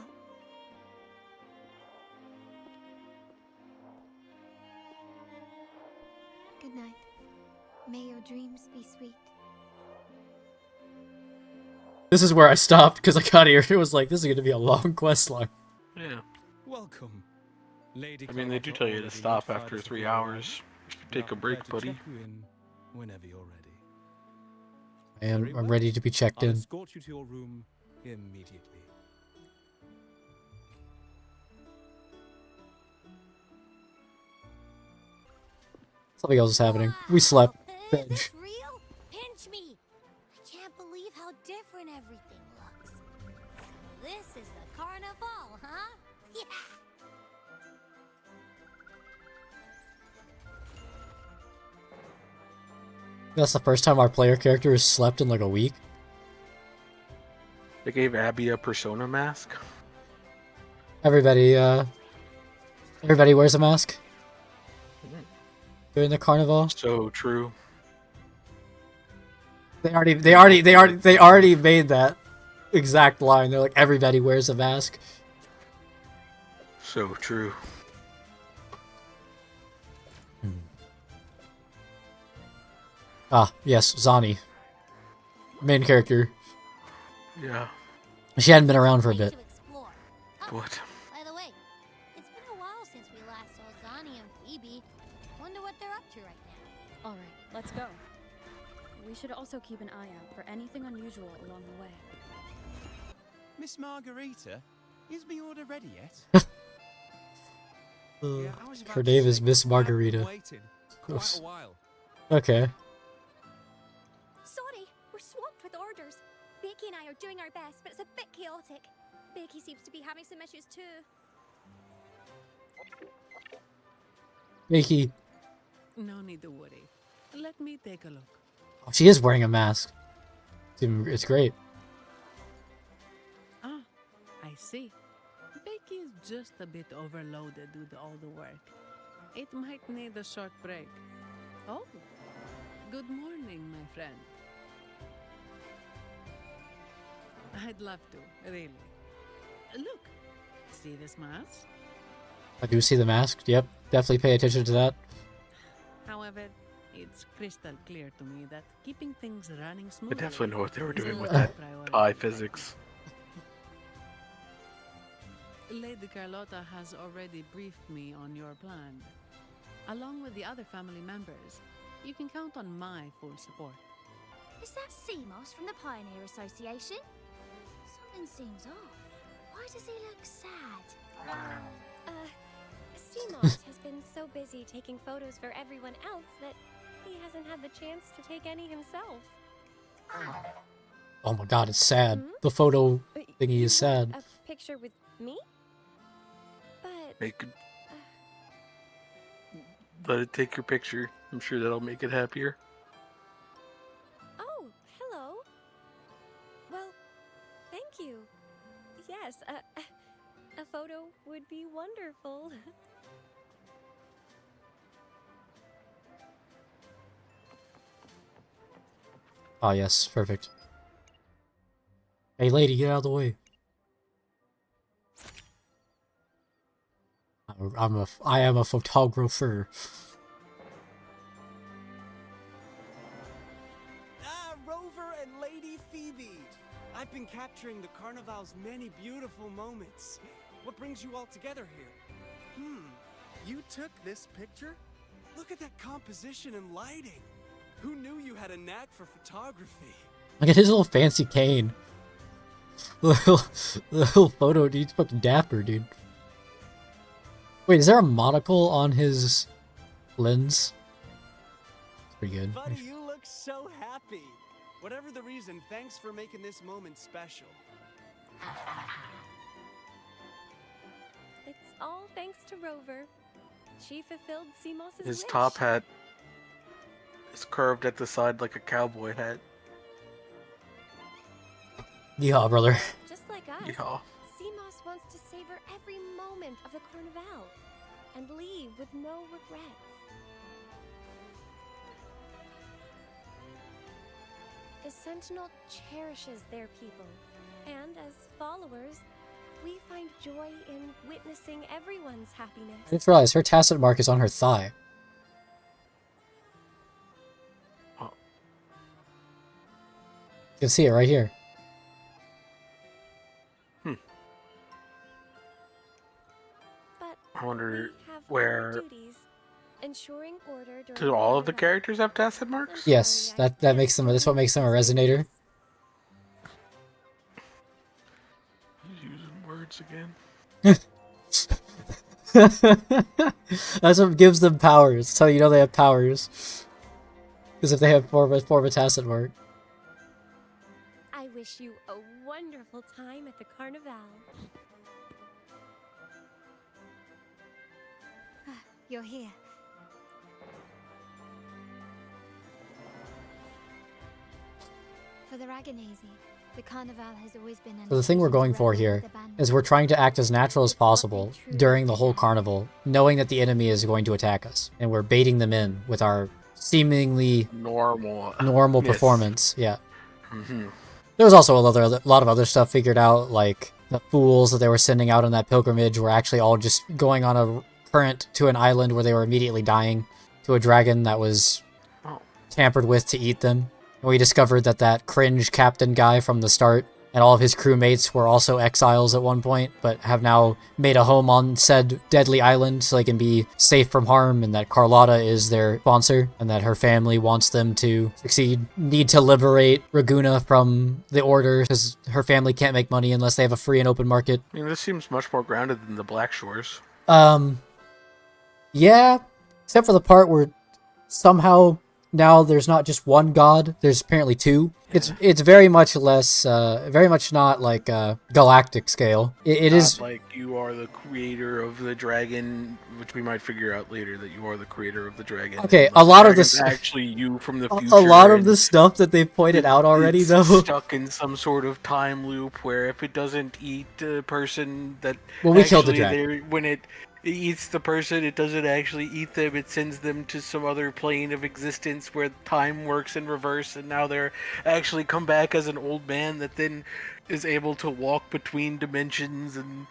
Good night. May your dreams be sweet. This is where I stopped because I got here. It was like, this is going to be a long quest line. Yeah. Welcome. Lady I mean, they do tell you to stop after 3 hours. Take a break, buddy. Whenever you're ready. I'm ready to be checked I'll in. escort you to your room immediately. Something else is happening. We slept. Binge. Is this real? Pinch me! I can't believe how different everything looks. So this is the carnival, huh? Yeah! That's the first time our player character has slept in like a week. They gave Abby a persona mask. Everybody wears a mask during the carnival. So true. They already made that exact line. They're like, everybody wears a mask. So true. Ah, yes, Zani. Main character. Yeah. She hadn't been around for a bit. What? By the way, it's been a while since we last saw Zani and Phoebe. Wonder what they're up to right now. All right, let's go. We should also keep an eye out for anything unusual along the way. Miss Margarita, is my order ready yet? Her name is Miss Margarita. Quite a while. Okay. Sorry, we're swamped with orders. Becky and I are doing our best, but it's a bit chaotic. Becky seems to be having some issues too. Mickey. No need to worry. Let me take a look. Oh, she is wearing a mask. It's great. Ah, I see. Becky is just a bit overloaded with all the work. It might need a short break. Oh, good morning, my friend. I'd love to, really. Look, see this mask? I do see the mask. Yep, definitely pay attention to that. However, it's crystal clear to me that keeping things running I smoothly definitely know what they were is doing a with top that priority. pi physics. Lady Carlotta has already briefed me on your plan. Along with the other family members, you can count on my full support. Is that Seamoss from the Pioneer Association? Something seems off. Why does he look sad? Seamoss has been so busy taking photos for everyone else that he hasn't had the chance to take any himself. Oh my god, it's sad. The photo thingy is sad. A picture with me? But Make it, let it take your picture. I'm sure that'll make it happier. oh, hello. Well, thank you. Yes, a photo would be wonderful. Oh yes, perfect. Hey lady, get out of the way. I am a photographer. Rover and Lady Phoebe. I've been capturing the Carnival's many beautiful moments. What brings you all together here? You took this picture? Look at that composition and lighting. Who knew you had a knack for photography? Look at his little fancy cane. The little photo, dude. He's fucking dapper, dude. Wait, is there a monocle on his lens? It's pretty good. Buddy, you look so happy. Whatever the reason, thanks for making this moment special. It's all thanks to Rover. She fulfilled Seamoss's His wish. top hat is curved at the side like a cowboy hat. Yeehaw, brother. Just like us, Yeehaw. Seamoss wants to savor every moment of the Carnival and leave with no regrets. The Sentinel cherishes their people, and as followers, we find joy in witnessing everyone's happiness. I just realized her tacit mark is on her thigh. Oh. You can see it right here. I wonder where... Ensuring order during Do all of the characters have tacit marks? Yes, that makes them. That's what makes them a resonator. Using words again. That's what gives them powers. That's how you know they have powers. Because if they have more of a tacit mark. I wish you a wonderful time at the Carnival. You're here. For the Raganese, the Carnival has always been an So the thing we're going for here is we're trying to act as natural as possible during the whole carnival, knowing that the enemy is going to attack us, and we're baiting them in with our seemingly normal performance. Yeah. There was also a lot of other stuff figured out, like the fools that they were sending out on that pilgrimage were actually all just going on a current to an island where they were immediately dying to a dragon that was tampered with to eat them. And we discovered that that cringe captain guy from the start and all of his crewmates were also exiles at one point, but have now made a home on said deadly island so they can be safe from harm, and that Carlotta is their sponsor, and that her family wants them to succeed. Need to liberate Raguna from the Order, because her family can't make money unless they have a free and open market. I mean, this seems much more grounded than the Black Shores. Yeah, except for the part where somehow now there's not just one god, there's apparently two. Yeah. It's very much less, very much not like galactic scale. It is like you are the creator of the dragon, which we might figure out later that you are the creator of the dragon. Okay, a lot of this actually you from the future. A lot of the stuff that they've pointed out already, though, stuck in some sort of time loop where if it doesn't eat the person that we killed the dragon. When it eats the person, it doesn't actually eat them, it sends them to some other plane of existence where time works in reverse, and now they're actually come back as an old man that then is able to walk between dimensions, and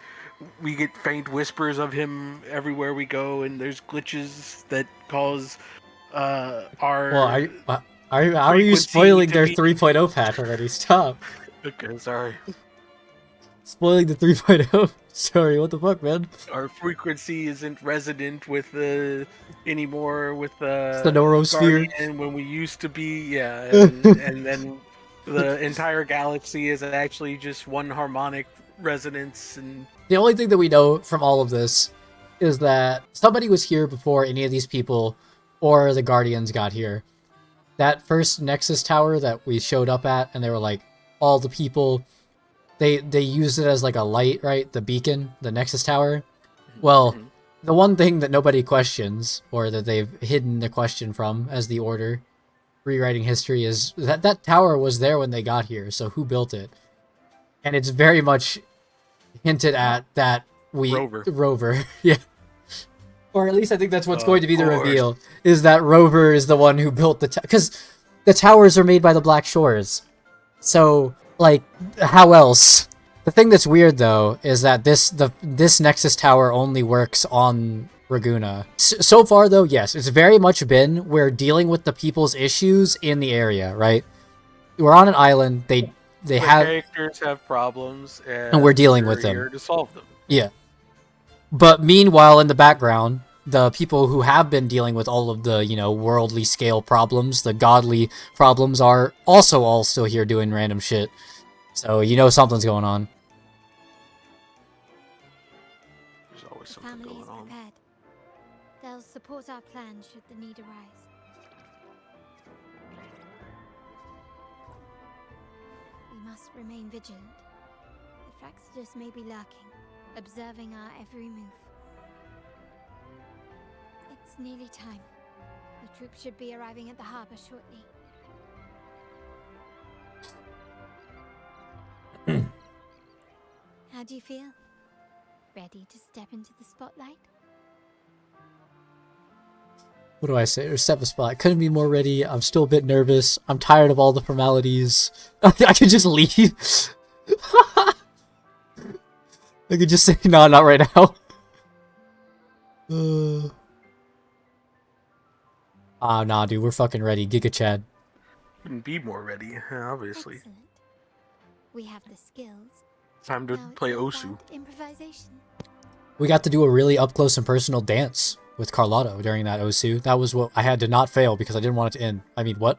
we get faint whispers of him everywhere we go, and there's glitches that cause our... Well, are you spoiling their 3.0 patch already? Stop. Okay, sorry. Spoiling the 3.0. Sorry, what the fuck, man? Our frequency isn't resonant with anymore with Sonorosphere. And when we used to be, and then the entire galaxy is actually just one harmonic resonance and... The only thing that we know from all of this is that somebody was here before any of these people or the Guardians got here. That first Nexus tower that we showed up at, and they were like, all the people, they used it as like a light, right? The beacon, the Nexus tower. Well, the one thing that nobody questions, or that they've hidden the question from as the Order, rewriting history, is that that tower was there when they got here, so who built it? And it's very much hinted at that Rover. Yeah. Or at least I think that's what's going to be the reveal, is that Rover is the one who built the because the towers are made by the Black Shores. So, like, how else? The thing that's weird, though, is that this Nexus tower only works on Raguna. So far, though, yes, it's very much been we're dealing with the people's issues in the area, right? We're on an island. They have characters have problems, and we're dealing with them. Here to solve them. Yeah. But meanwhile, in the background, the people who have been dealing with all of the, you know, worldly scale problems, the godly problems, are also all still here doing random shit. So, you know something's going on. There's always something going on. Prepared. They'll support our plan should the need arise. We must remain vigilant. The Fraxidus may be lurking, observing our every move. It's nearly time. The troops should be arriving at the harbor shortly. How do you feel? Ready to step into the spotlight? What do I say? Or step a spot. Couldn't be more ready. I'm still a bit nervous. I'm tired of all the formalities. I could just leave. I could just say, no, not right now. Nah, dude, we're fucking ready. Giga Chad. Couldn't be more ready, obviously. Excellent. We have the skills. Time to play Osu. Improvisation. We got to do a really up-close and personal dance with Carlotto during that Osu. That was what I had to not fail because I didn't want it to end. I mean, what?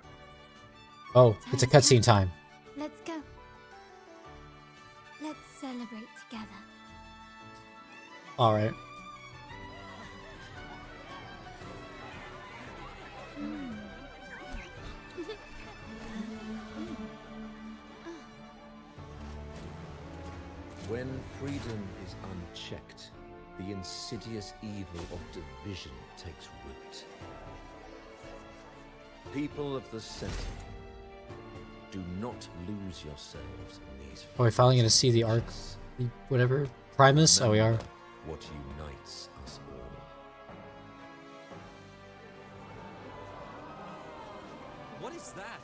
Oh, it's a cutscene time. Let's go. Let's celebrate together. Alright. When freedom is unchecked, the insidious evil of division takes root. People of the Sentinel, do not lose yourselves in these. Are we finally gonna see the arc? Whatever. Primus? Oh, we are. What unites us all. What is that?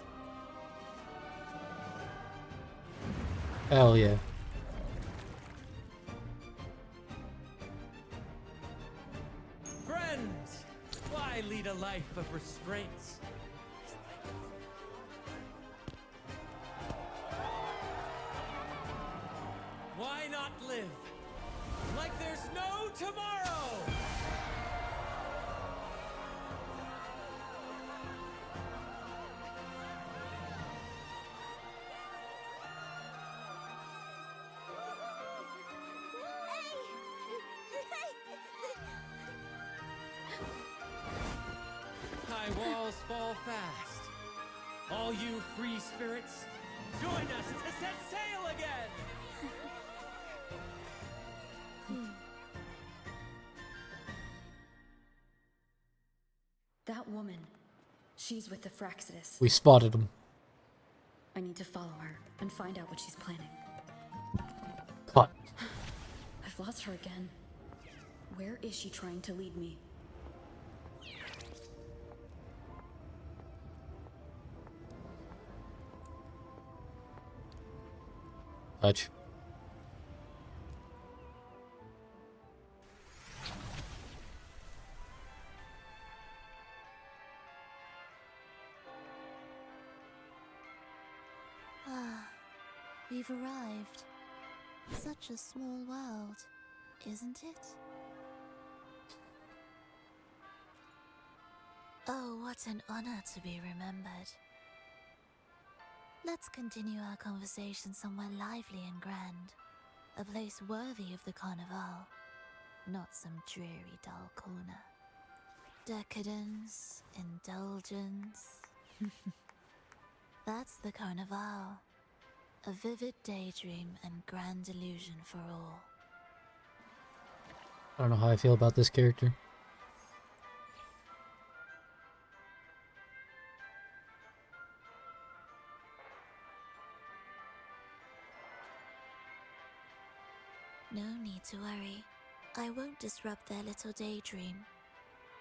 Hell yeah. Friends, why lead a life of restraints? Why not live like there's no tomorrow? High walls fall fast. All you free spirits, join us to set sail again! That woman, she's with the Fraxidus. We spotted him. I need to follow her and find out what she's planning. What? I've lost her again. Where is she trying to lead me? Touch. Ah, we've arrived. Such a small world, isn't it? Oh, what an honor to be remembered. Let's continue our conversation somewhere lively and grand. A place worthy of the Carnival, not some dreary, dull corner. Decadence, indulgence. That's the Carnival. A vivid daydream and grand illusion for all. I don't know how I feel about this character. No need to worry. I won't disrupt their little daydream.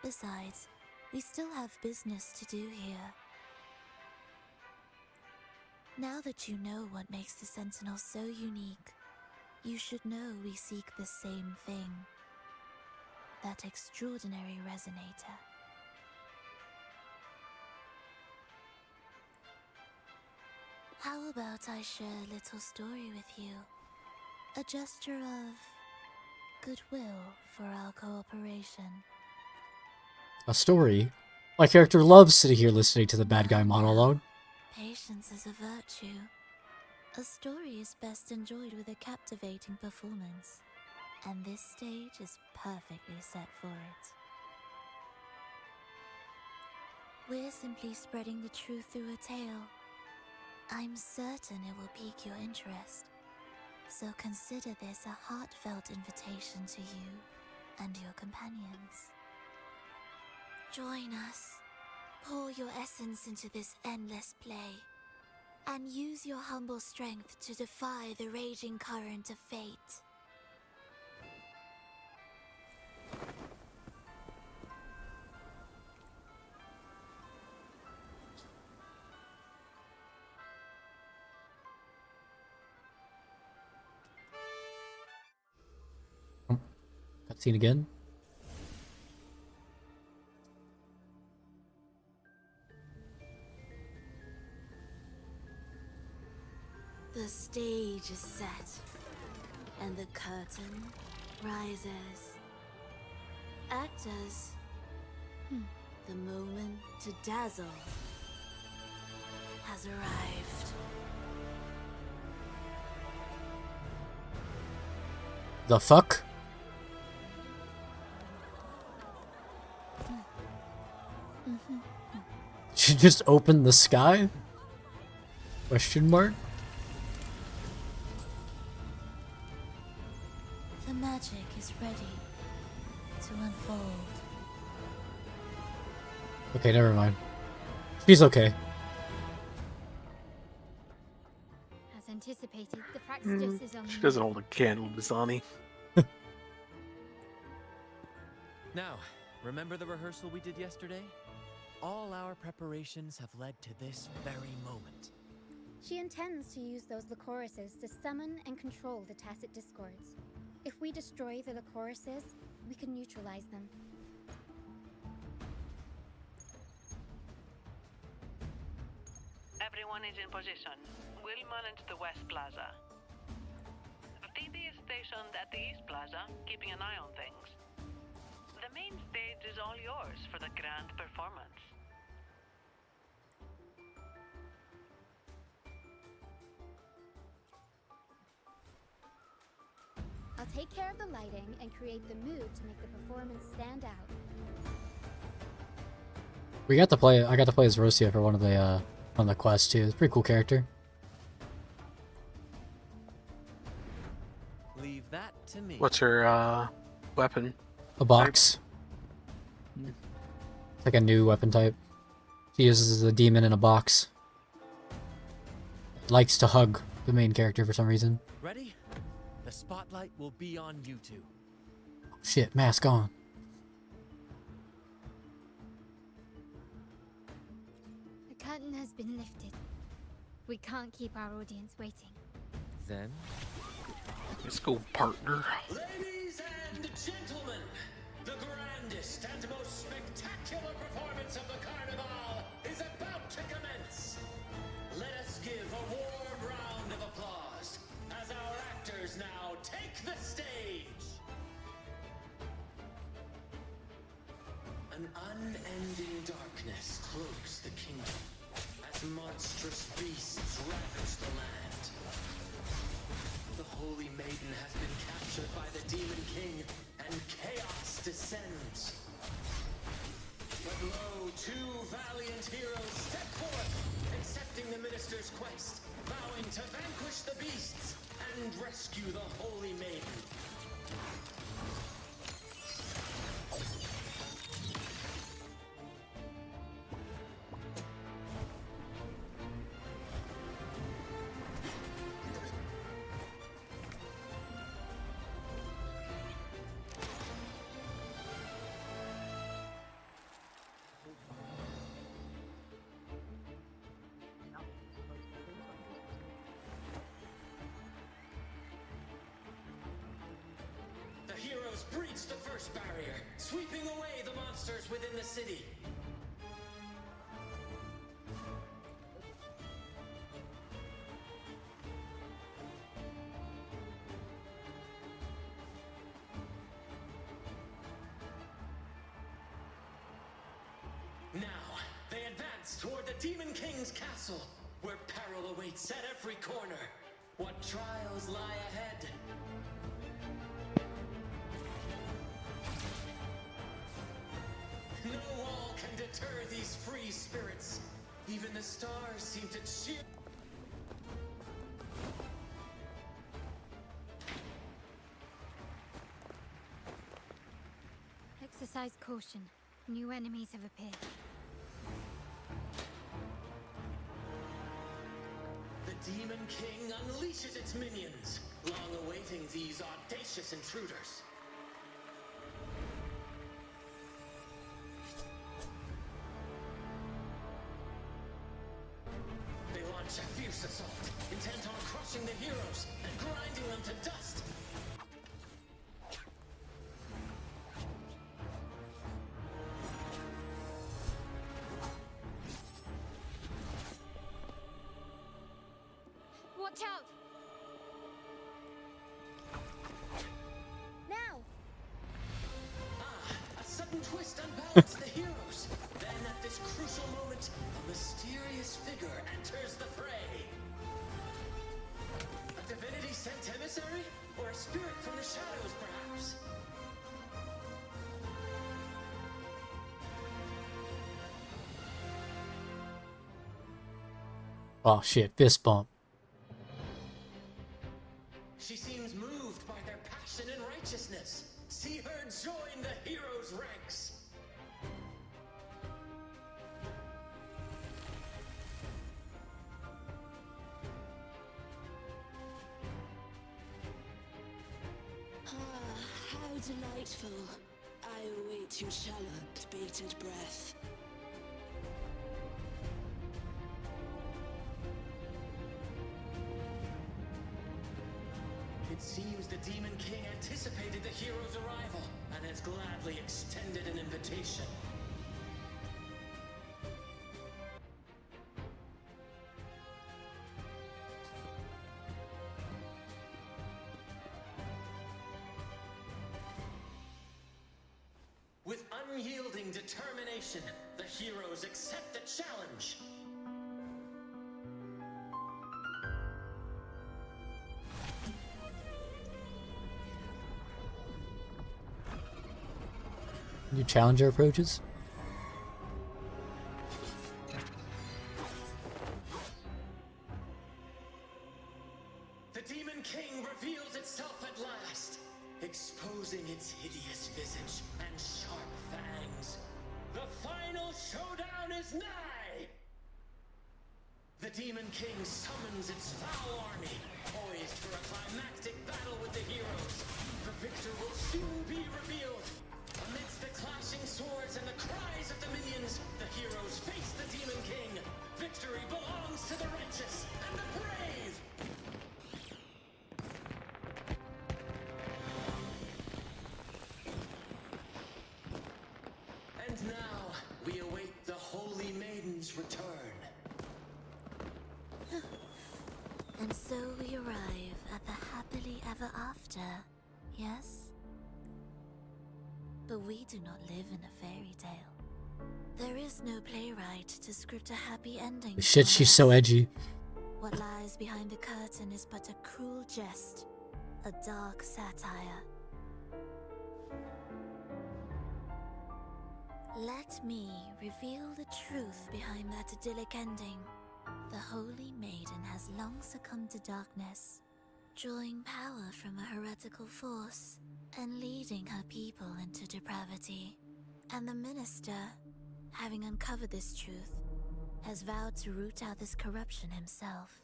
Besides, we still have business to do here. Now that you know what makes the Sentinel so unique, you should know we seek the same thing. That extraordinary resonator. How about I share a little story with you? A gesture of goodwill for our cooperation. A story? My character loves sitting here listening to the bad guy monologue. Patience is a virtue. A story is best enjoyed with a captivating performance, and this stage is perfectly set for it. We're simply spreading the truth through a tale. I'm certain it will pique your interest, so consider this a heartfelt invitation to you and your companions. Join us. Pour your essence into this endless play, and use your humble strength to defy the raging current of fate. Cutscene again. The stage is set, and the curtain rises. Actors, the moment to dazzle has arrived. The fuck? She just opened the sky? Question mark? The magic is ready to unfold. Okay, never mind. She's okay. As anticipated, the Praxis is on the She doesn't hold a candle to Zani. Now, remember the rehearsal we did yesterday? All our preparations have led to this very moment. She intends to use those Lycorises to summon and control the Tacit Discords. If we destroy the Lycorises, we can neutralize them. Everyone is in position. We'll manage the West Plaza. Phoebe is stationed at the East Plaza, keeping an eye on things. The main stage is all yours for the grand performance. I'll take care of the lighting and create the mood to make the performance stand out. We got to play. I got to play as Rosia for one of the quests too. It's a pretty cool character. Leave that to me. What's her weapon? A box. It's like a new weapon type. She uses a demon in a box. Likes to hug the main character for some reason. Ready? The spotlight will be on you two. Shit, mask on. The curtain has been lifted. We can't keep our audience waiting. Then? Let's go, partner. Ladies and gentlemen, the grandest and most spectacular performance of the Carnival is about to commence. Let us give a warm round of applause as our actors now take the stage. An unending darkness cloaks the kingdom as monstrous beasts ravage the land. The Holy Maiden has descends. But lo, two valiant heroes step forth, accepting the minister's quest, vowing to vanquish the beasts and rescue the Holy Maiden. The heroes breach the first barrier, sweeping away the monsters within the city. Now, they advance toward the Demon King's castle, where peril awaits at every corner. What trials lie ahead? No wall can deter these free spirits. Even the stars seem to cheer. Exercise caution. New enemies have appeared. The Demon King unleashes its minions, long awaiting these audacious intruders. They launch a fierce assault, intent on crushing the heroes and grinding them to dust. Watch out! Now! A sudden twist unbalanced the heroes. Then at this crucial moment, a mysterious figure enters the fray. A divinity sent emissary? Or a spirit from the shadows, perhaps? Oh shit, fist bump. She seems moved by their passion and righteousness. See her join the heroes' ranks. Ah, how delightful. I await your shallow, bated breath. It seems the Demon King anticipated the hero's arrival and has gladly extended an invitation. With unyielding determination, the heroes accept the challenge. New challenger approaches. The Demon King reveals itself at last, exposing its hideous visage and sharp fangs. The final showdown is nigh! The Demon King summons its foul army, poised for a climactic battle with the heroes. The victor will soon be revealed. Amidst the clashing swords and the cries of the minions, the heroes face the Demon King. Victory belongs to the righteous and the brave! And now, we await the Holy Maiden's return. And so we arrive at the happily ever after, yes? But we do not live in a fairy tale. There is no playwright to script a happy ending. Shit, for she's us. so edgy. What lies behind the curtain is but a cruel jest, a dark satire. Let me reveal the truth behind that idyllic ending. The Holy Maiden has long succumbed to darkness, drawing power from a heretical force and leading her people into depravity. And the minister, having uncovered this truth, has vowed to root out this corruption himself.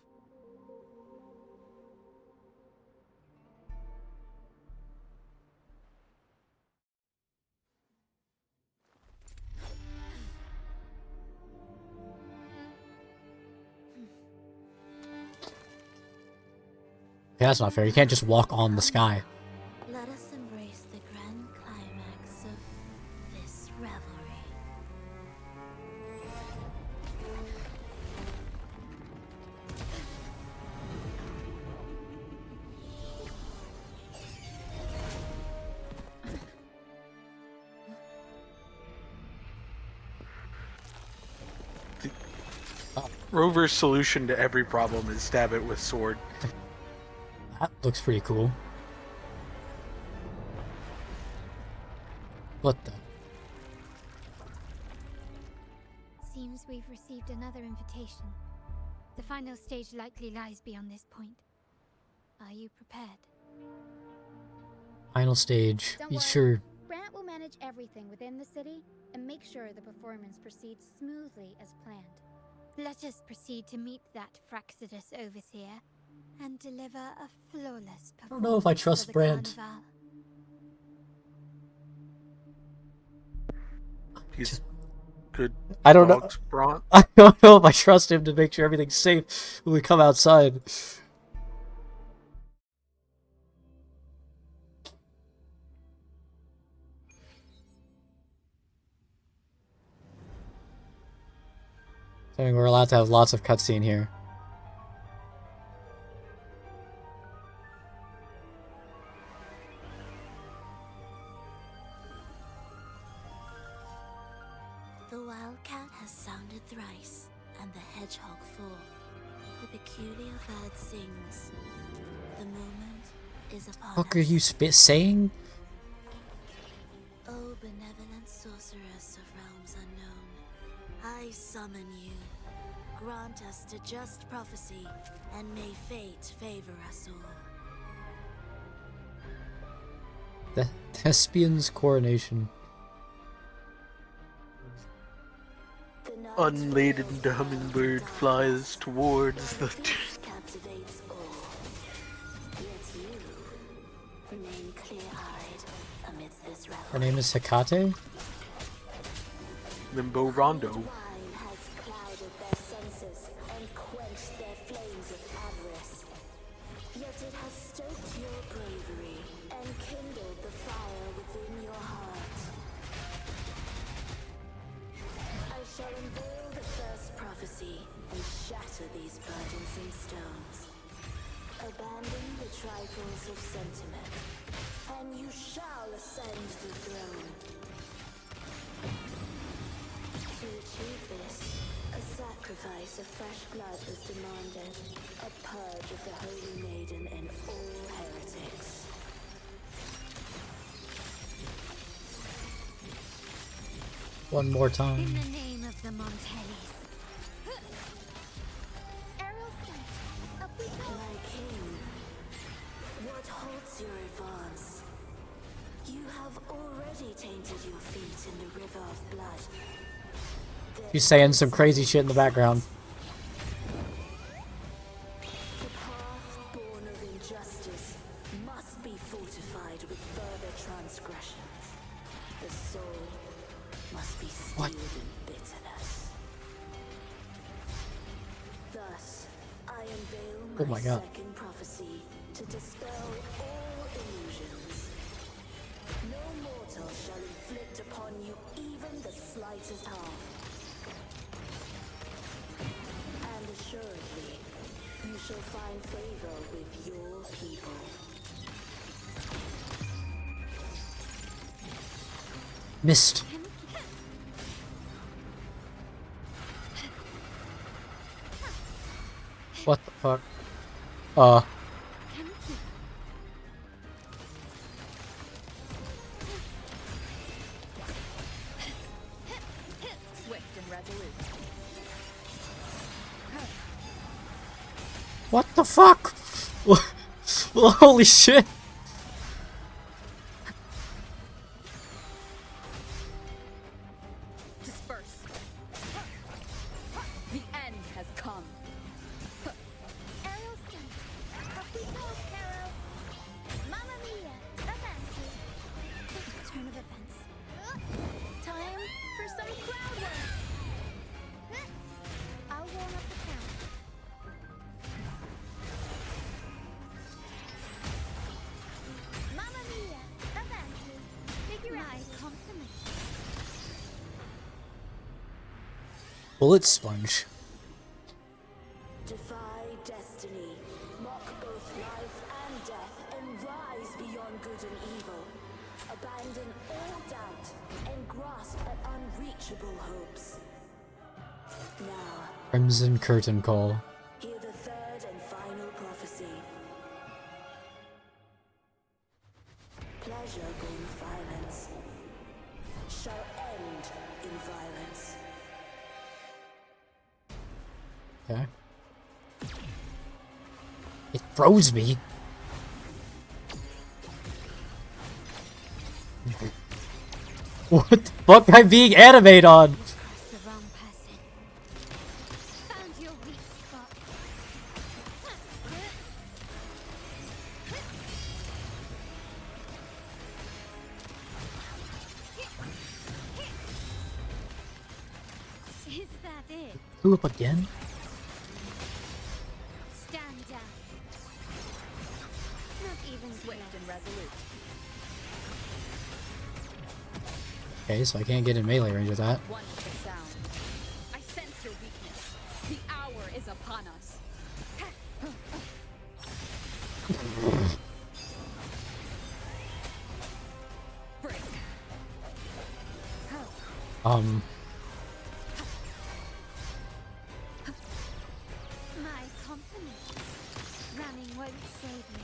Yeah, that's not fair. You can't just walk on the sky. Let us embrace the grand climax of this revelry. Rover's solution to every problem is stab it with sword. That looks pretty cool. What the? Seems we've received another invitation. The final stage likely lies beyond this point. Are you prepared? Final stage. Don't You worry. sure? Brant will manage everything within the city and make sure the performance proceeds smoothly as planned. Let us proceed to meet that Fraxidus overseer and deliver a flawless performance. I don't know if I trust for the Brant. Carnival. He's good. I don't know. dogs, Brant. I don't know if I trust him to make sure everything's safe when we come outside. I mean, we're allowed to have lots of cutscene here. The wildcat has sounded thrice, and the hedgehog four. The peculiar bird sings. The moment is upon What are us. you saying? O benevolent sorceress of realms unknown, I summon you. Grant us to just prophecy, and may fate favor us all. The Thespian's coronation. Unladen hummingbird flies towards the. Captivates all. Yet you remain clear-eyed amidst this revel. Her name is Hecate? Limbo Rondo. Wine has clouded their senses and quenched their flames of avarice. Yet it has stoked your bravery and kindled the fire within your heart. I shall unveil the first prophecy and shatter these burdensome stones. Abandon the trifles of sentiment, and you shall ascend the throne. To achieve this, a sacrifice of fresh blood was demanded, a purge of the Holy Maiden and all heretics. One more In time. the name of the Montellis. Arrow stance, up we go. My king, what halts your advance? You have already tainted your feet in the river of blood. She's saying some crazy shit in the background. The path born of injustice must be fortified with further transgressions. The soul must be steeled in bitterness. Thus, I unveil Oh my God. second prophecy to dispel all illusions. No mortal shall inflict upon you even the slightest harm. And assuredly, you shall find favor with your people. Missed. What the fuck? What the fuck? Well, holy shit. Disperse. The end has come. Mamma mia! Avanti! Turn of events. Time for some crowd work! I'll warm up the crowd. Mamma mia! Avanti! Figure out my compliment. Bullet sponge. Defy destiny, mock both life and death, and rise beyond good and evil. Abandon all doubt and grasp at unreachable hopes. Now, Crimson Curtain Call. hear the third and final prophecy. Pleasure born violence shall end in violence. Okay. It froze me. What the fuck am I being animated on? The wrong person. Found your weak spot. Is that it? Who up again? Stand down. Not even Swift and resolute. Okay, so I can't get in melee range with that. One with the sound. I sense your weakness. The hour is upon us. Break. My compliment. Running won't save me.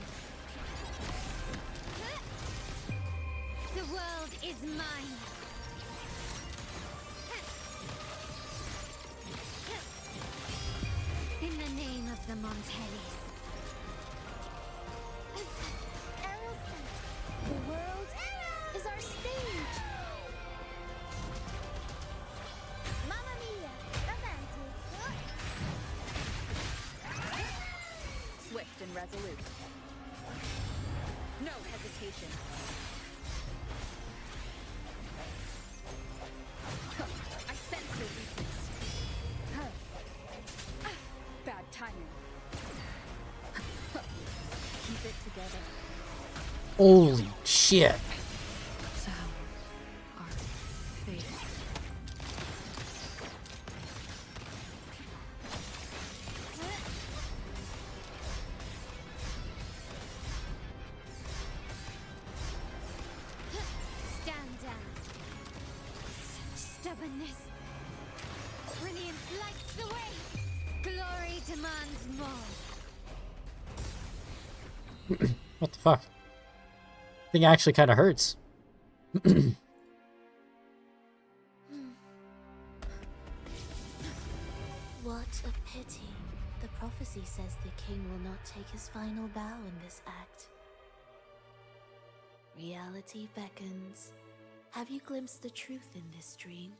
The world is mine. In the name of the Montellis. The world is our stage. Mamma mia! Avanti! Swift and resolute. No hesitation. I sense your weakness. Bad timing. Keep it together. Holy shit. Stand down. Such stubbornness. Brilliance lights the way. Glory demands more. What the fuck? Thing actually kind of hurts. What a pity. The prophecy says the king will not take his final bow in this act. Reality beckons. Have you glimpsed the truth in this dream?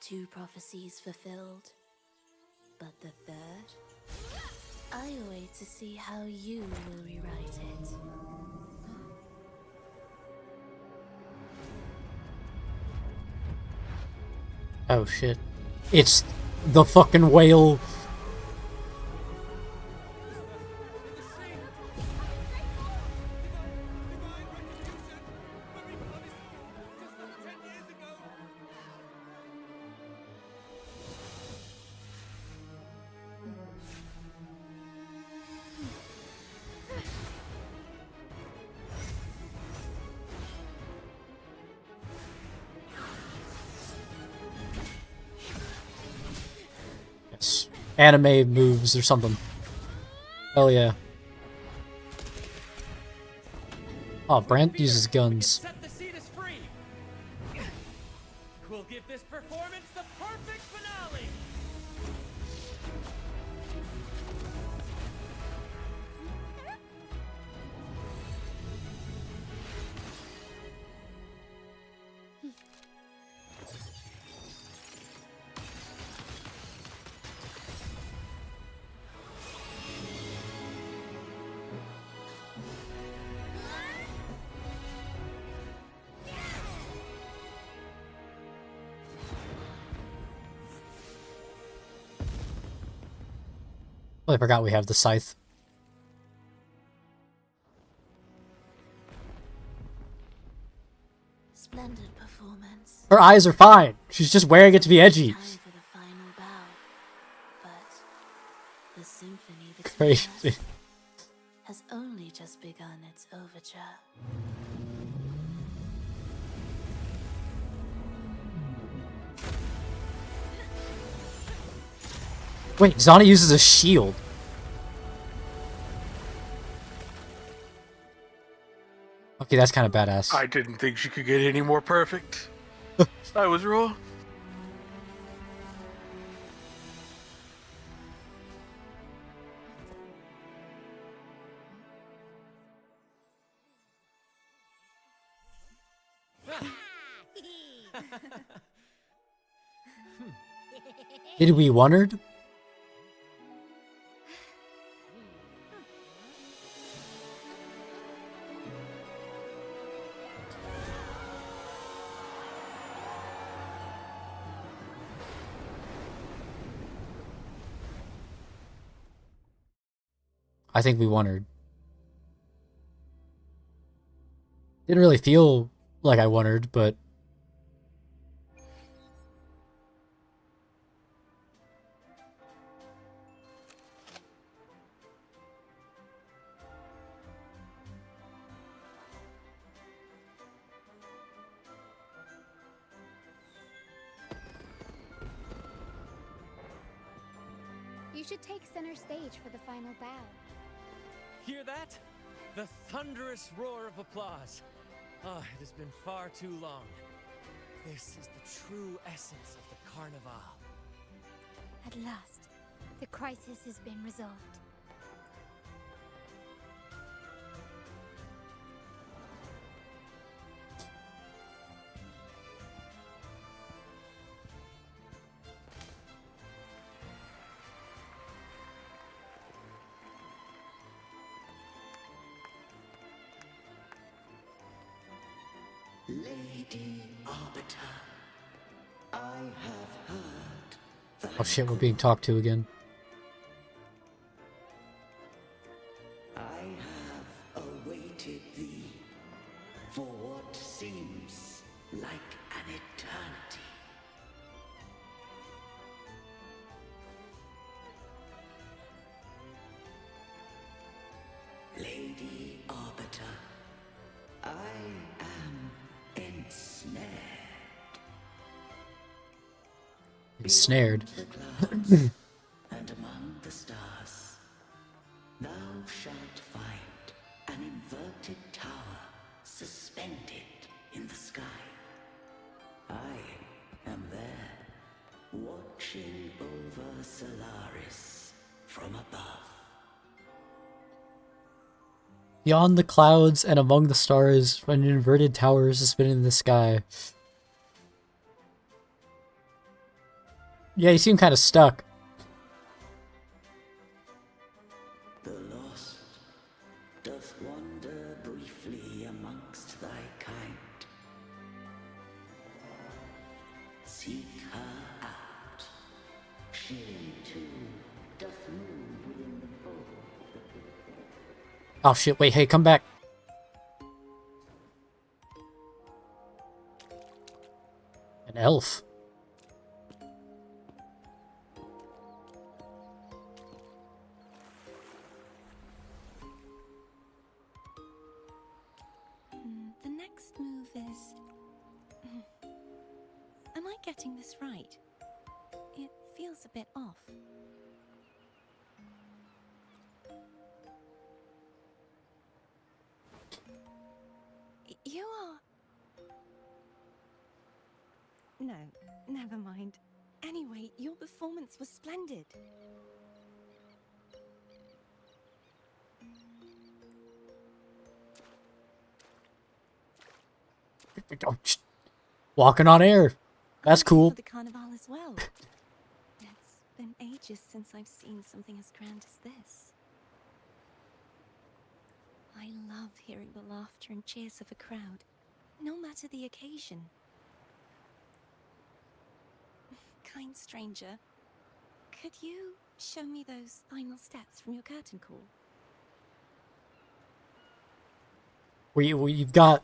2 prophecies fulfilled, but the third? I await to see how you will rewrite it. Oh shit. It's the fucking whale. Yes. Anime moves or something. Hell yeah. Oh, Brant uses guns. Set the seat is free. We'll give this performance the perfect finale. Oh, I forgot we have the scythe. Splendid performance. Her eyes are fine. She's just wearing it to be edgy. Time for the final bow. But the symphony between Crazy. us has only just begun its overture. Wait, Zana uses a shield. Okay, that's kind of badass. I didn't think she could get any more perfect. I was wrong. Did we wondered? I think we wondered. Didn't really feel like I wondered, but You should take center stage for the final bow. Hear that? The thunderous roar of applause. Ah, it has been far too long. This is the true essence of the Carnival. At last, the crisis has been resolved. Lady Arbiter, I have heard the oh shit, we're being talked to again. I have awaited thee for what seems like an eternity. Lady Arbiter, I am ensnared. Ensnared. Beyond the clouds and among the stars, thou shalt find an inverted tower suspended in the sky. I am there, watching over Solaris from above. Beyond the clouds and among the stars, an inverted tower is suspended in the sky. Yeah, you seem kind of stuck. The lost doth wander briefly amongst thy kind. Seek her out. She too doth move within the fold. Oh shit, wait, hey, come back. An elf. The next move is... Am I getting this right? It feels a bit off. You are... No, never mind. Anyway, your performance was splendid. Oh, walking on air. That's cool. For the carnival as well. It's been ages since I've seen something as grand as this. I love hearing the laughter and cheers of a crowd, no matter the occasion. Kind stranger, Could you show me those final steps from your curtain call? We've got...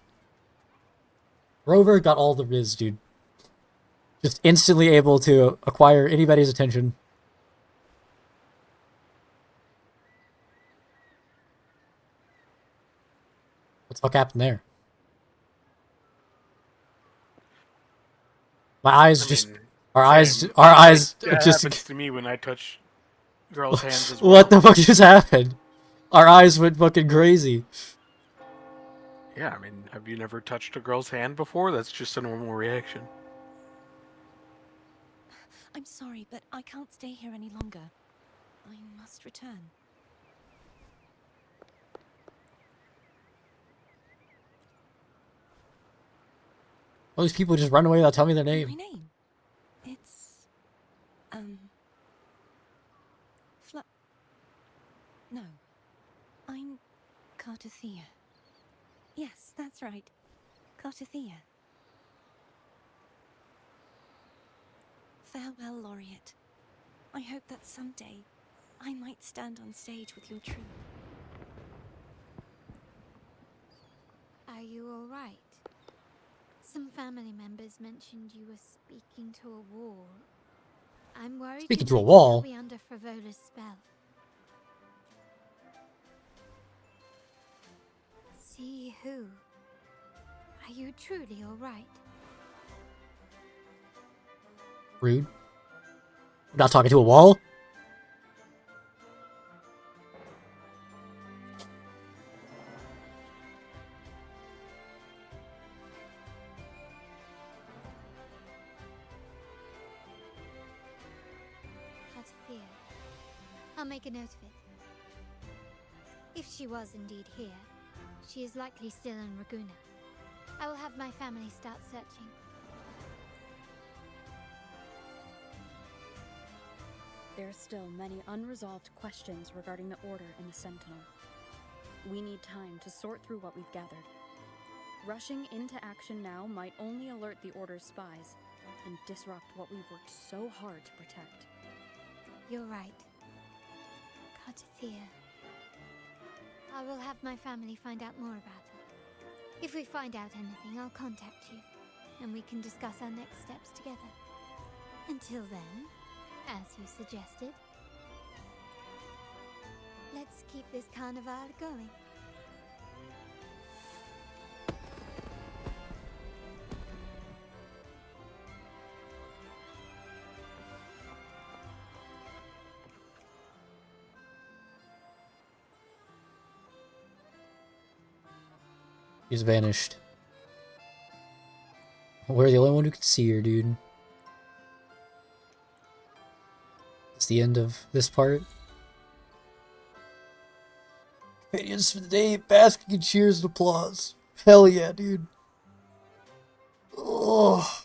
Rover got all the riz, dude. Just instantly able to acquire anybody's attention. What the fuck happened there? My eyes just... Our eyes That just... happens to me when I touch girls' hands as well. What the fuck just happened? Our eyes went fucking crazy. Yeah, I mean, have you never touched a girl's hand before? That's just a normal reaction. I'm sorry, but I can't stay here any longer. I must return. All these people just run away without telling me their name. My name? It's... No. I'm Cartothea. Yes, that's right. Cartothea. Farewell, Laureate. I hope that someday I might stand on stage with your troupe. Are you all right? Some family members mentioned you were speaking to a wall. I'm worried Speaking you to a might wall? still be under Frivola's spell. See who? Are you truly all right? Rude. I'm not talking to a wall? Cartothea. I'll make a note of it. If she was indeed here, she is likely still in Raguna. I will have my family start searching. There are still many unresolved questions regarding the Order and the Sentinel. We need time to sort through what we've gathered. Rushing into action now might only alert the Order's spies and disrupt what we've worked so hard to protect. You're right. Cartothea. I will have my family find out more about her. If we find out anything, I'll contact you, and we can discuss our next steps together. Until then, as you suggested, let's keep this carnival going. She's vanished. We're the only one who can see her, dude. It's the end of this part. Companions for the day, basking in cheers and applause. Hell yeah, dude. Oh.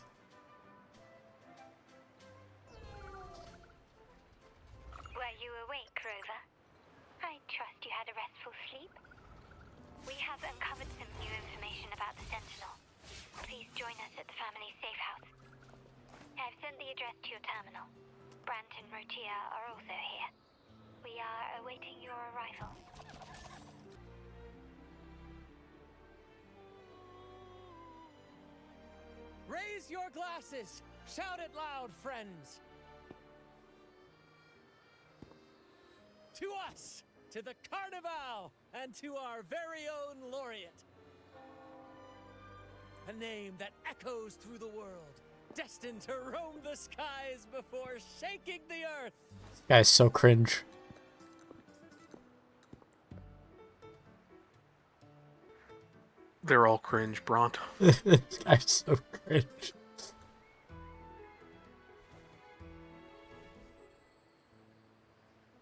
Were you awake, Rover? I trust you had a restful sleep. We have uncovered some new information about the Sentinel. Please join us at the family safe house. I've sent the address to your terminal. Brant and Rotia are also here. We are awaiting your arrival. Raise your glasses! Shout it loud, friends! To us! To the Carnival! And to our very own Laureate! A name that echoes through the world, destined to roam the skies before shaking the earth! This guy's so cringe. They're all cringe, Bront. This guy's so cringe.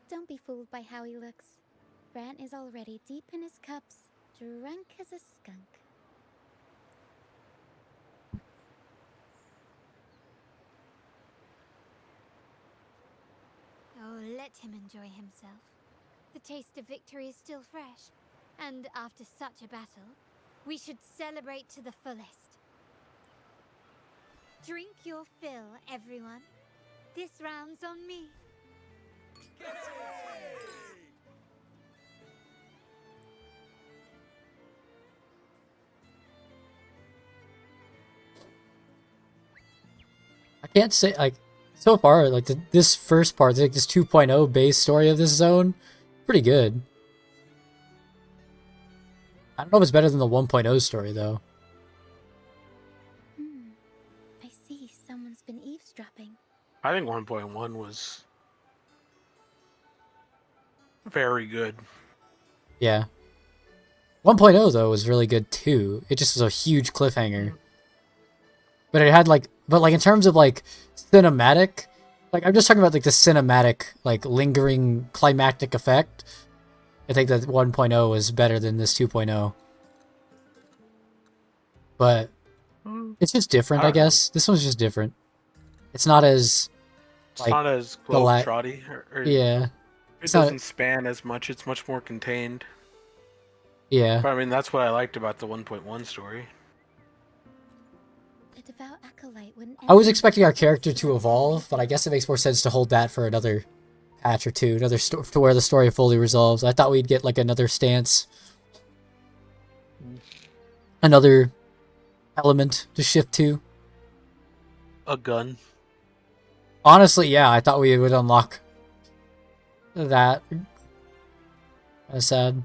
Don't be fooled by how he looks. Brant is already deep in his cups, drunk as a skunk. Oh, let him enjoy himself. The taste of victory is still fresh, and after such a battle, we should celebrate to the fullest. Drink your fill, everyone. This round's on me. I can't say, like, so far, like, this first part, like, this 2.0 base story of this zone, pretty good. I don't know if it's better than the 1.0 story, though. I see someone's been eavesdropping. I think 1.1 was very good. Yeah. 1.0, though, was really good, too. It just was a huge cliffhanger. But it had, like, in terms of, like, cinematic, like, I'm just talking about, like, the cinematic, like, lingering climactic effect. I think that 1.0 was better than this 2.0. But it's just different, I guess. This one's just different. It's not as, It's like, not as globe-trotty. Yeah. It doesn't span as much. It's much more contained. Yeah. But I mean, that's what I liked about the 1.1 story. The devout acolyte wouldn't. I was expecting our character to evolve, but I guess it makes more sense to hold that for another patch or two, to where the story fully resolves. I thought we'd get, like, another stance. Another element to shift to. A gun. Honestly, yeah, I thought we would unlock that. That's sad.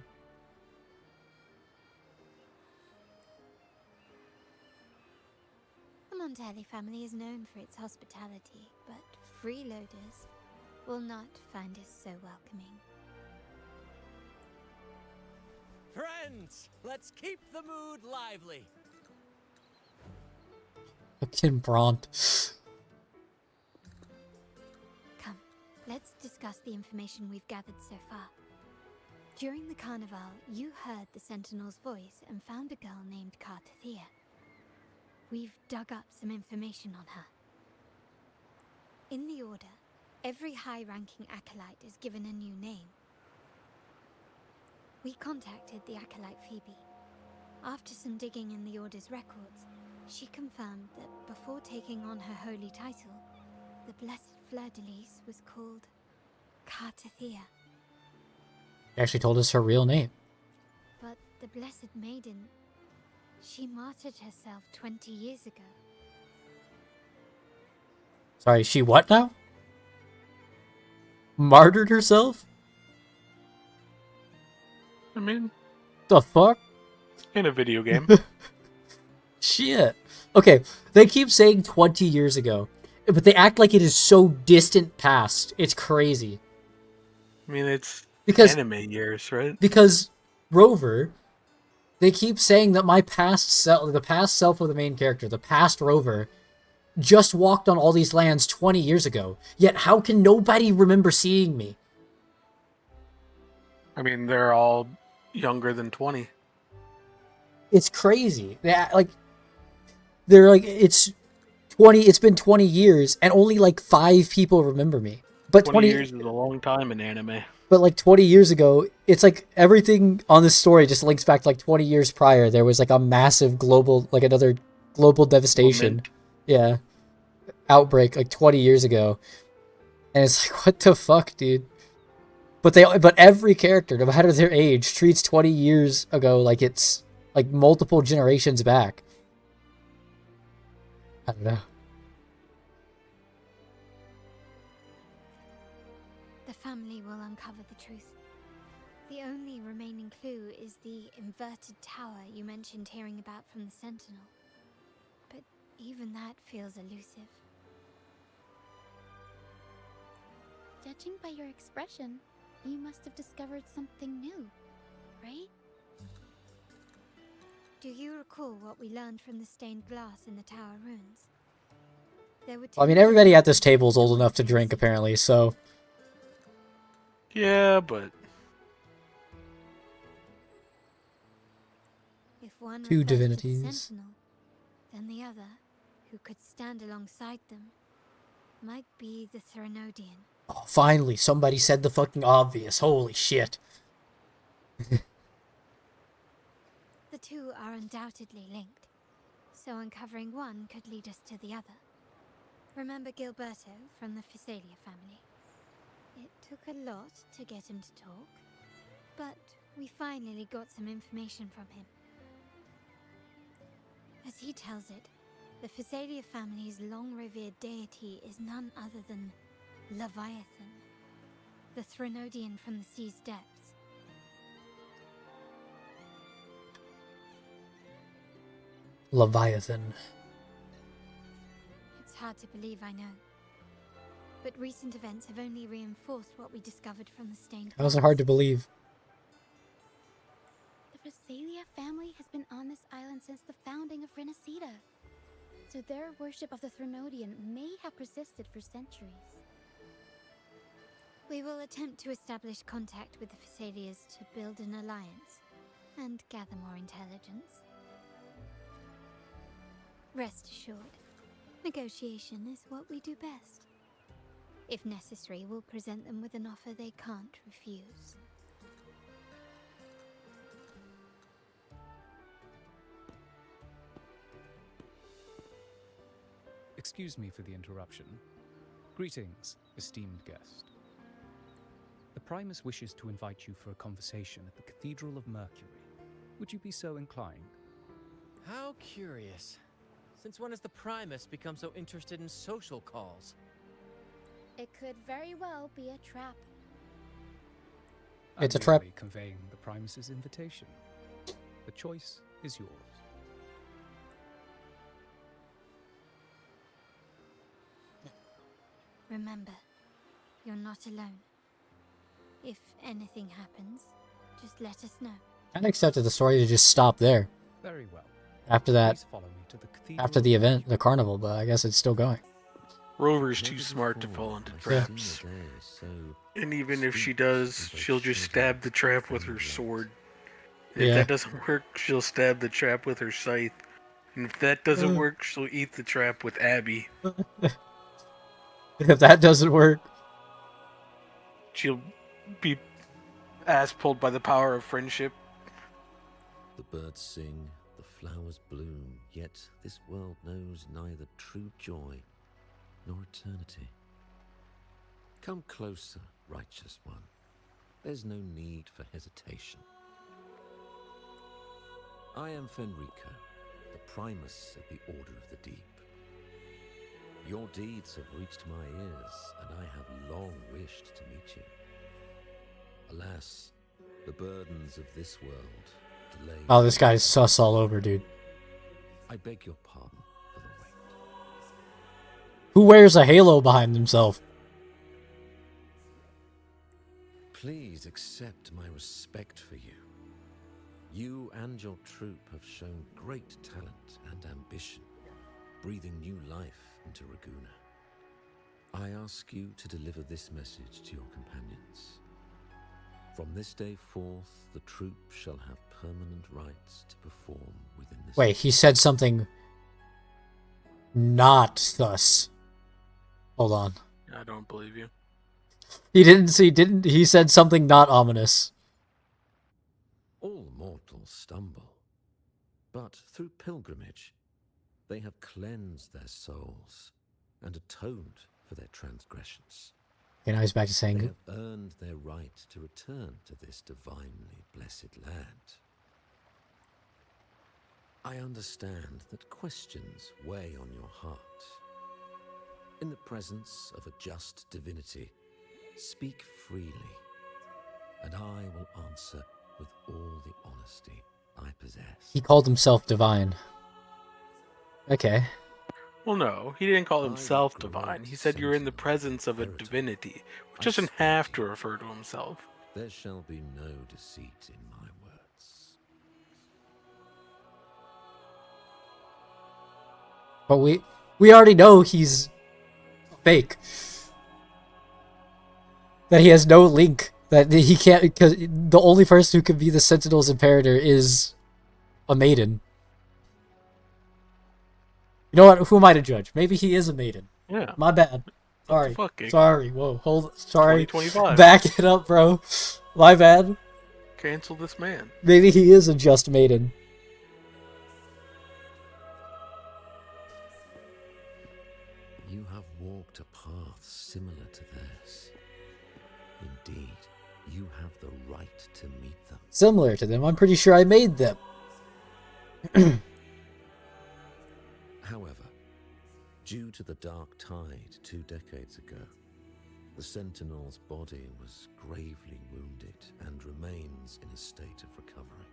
The Montelli family is known for its hospitality, but freeloaders will not find us so welcoming. Friends, let's keep the mood lively. Fucking Bront. Come, let's discuss the information we've gathered so far. During the carnival, you heard the Sentinel's voice and found a girl named Cartathea. We've dug up some information on her. In the Order, every high-ranking acolyte is given a new name. We contacted the acolyte Phoebe. After some digging in the Order's records, she confirmed that before taking on her holy title, the Blessed Fleur-de-Lis was called Cartathea. She actually told us her real name. But the Blessed Maiden, she martyred herself 20 years ago. Sorry, she what now? Martyred herself? I mean, the fuck? In a video game. Shit. Okay, they keep saying 20 years ago, but they act like it is so distant past. It's crazy. I mean, it's because anime years, right? Because Rover, they keep saying that my past self, the past self of the main character, the past Rover, just walked on all these lands 20 years ago. Yet how can nobody remember seeing me? I mean, they're all younger than 20. It's crazy. They're like, it's been 20 years and only like 5 people remember me. But 20 years is a long time in anime. But like 20 years ago, it's like everything on this story just links back to like 20 years prior. There was like a massive global, like another global devastation. Moment. Yeah. Outbreak like 20 years ago. And it's like, what the fuck, dude? But every character, no matter their age, treats 20 years ago like it's like multiple generations back. I don't know. The family will uncover the truth. The only remaining clue is the inverted tower you mentioned hearing about from the Sentinel. But even that feels elusive. Judging by your expression, you must have discovered something new, right? Do you recall what we learned from the stained glass in the tower ruins? There were I mean, everybody at this table is old enough to drink, apparently, so... Yeah, but... If one Two refers to the divinities. Sentinel, then the other, who could stand alongside them, might be the Threnodian. Oh, finally, somebody said the fucking obvious. Holy shit. The two are undoubtedly linked, so uncovering one could lead us to the other. Remember Gilberto from the Physalia family? It took a lot to get him to talk, but we finally got some information from him. As he tells it, the Physalia family's long-revered deity is none other than Leviathan, the Threnodian from the sea's depths. Leviathan. It's hard to believe, I know. But recent events have only reinforced what we discovered from the stained How is it hard to believe? The Physalia family has been on this island since the founding of Renacida. So their worship of the Threnodian may have persisted for centuries. We will attempt to establish contact with the Physalias to build an alliance and gather more intelligence. Rest assured, negotiation is what we do best. If necessary, we'll present them with an offer they can't refuse. Excuse me for the interruption. Greetings, esteemed guest. The Primus wishes to invite you for a conversation at the Cathedral of Mercury. Would you be so inclined? How curious. Since when has the Primus become so interested in social calls? It could very well be a trap. It's a I'm trap. merely conveying the Primus's invitation. The choice is yours. Remember, you're not alone. If anything happens, just let us know. I accepted the story to just stop there. Very well. After that, Please follow me to the Cathedral after the event, the carnival, but I guess it's still going. Rover's too smart to fall into traps. And even if she does, she'll just stab the trap with her sword. If that doesn't work, she'll stab the trap with her scythe. And if that doesn't work, she'll eat the trap with Abby. If that doesn't work, she'll be ass pulled by the power of friendship. The birds sing, the flowers bloom, yet this world knows neither true joy nor eternity. Come closer, righteous one. There's no need for hesitation. I am Fenrico, the Primus of the Order of the Deep. Your deeds have reached my ears, and I have long wished to meet you. Alas, the burdens of this world delay. oh, this guy's sus all over, dude. I beg your pardon for the wait. Who wears a halo behind himself? Please accept my respect for you. You and your troop have shown great talent and ambition, breathing new life into Raguna. I ask you to deliver this message to your companions. From this day forth, the troop shall have permanent rights to perform within this. Wait, he said something not thus. Hold on. I don't believe you. He said something not ominous. All mortals stumble, but through pilgrimage, they have cleansed their souls and atoned for their transgressions. Okay, now he's back to saying They have earned their right to return to this divinely blessed land. I understand that questions weigh on your heart. In the presence of a just divinity, speak freely, and I will answer with all the honesty I possess. he called himself divine. Okay. Well, no, he didn't call himself divine. He said you're in the presence of a divinity, which doesn't have to refer to himself. There shall be no deceit in my words. But we already know he's fake. That he has no link. That he can't, because the only person who can be the Sentinel's Imperator is a maiden. You know what? Who am I to judge? Maybe he is a maiden. Yeah. My bad. Sorry. Fucking Sorry. Whoa. Hold. Sorry. 2025. Back it up, bro. My bad. Cancel this man. Maybe he is a just maiden. You have walked a path similar to theirs. right to meet them. Similar to them, I'm pretty sure I made them. However, due to the Dark Tide 2 decades ago, the Sentinel's body was gravely wounded and remains in a state of recovery.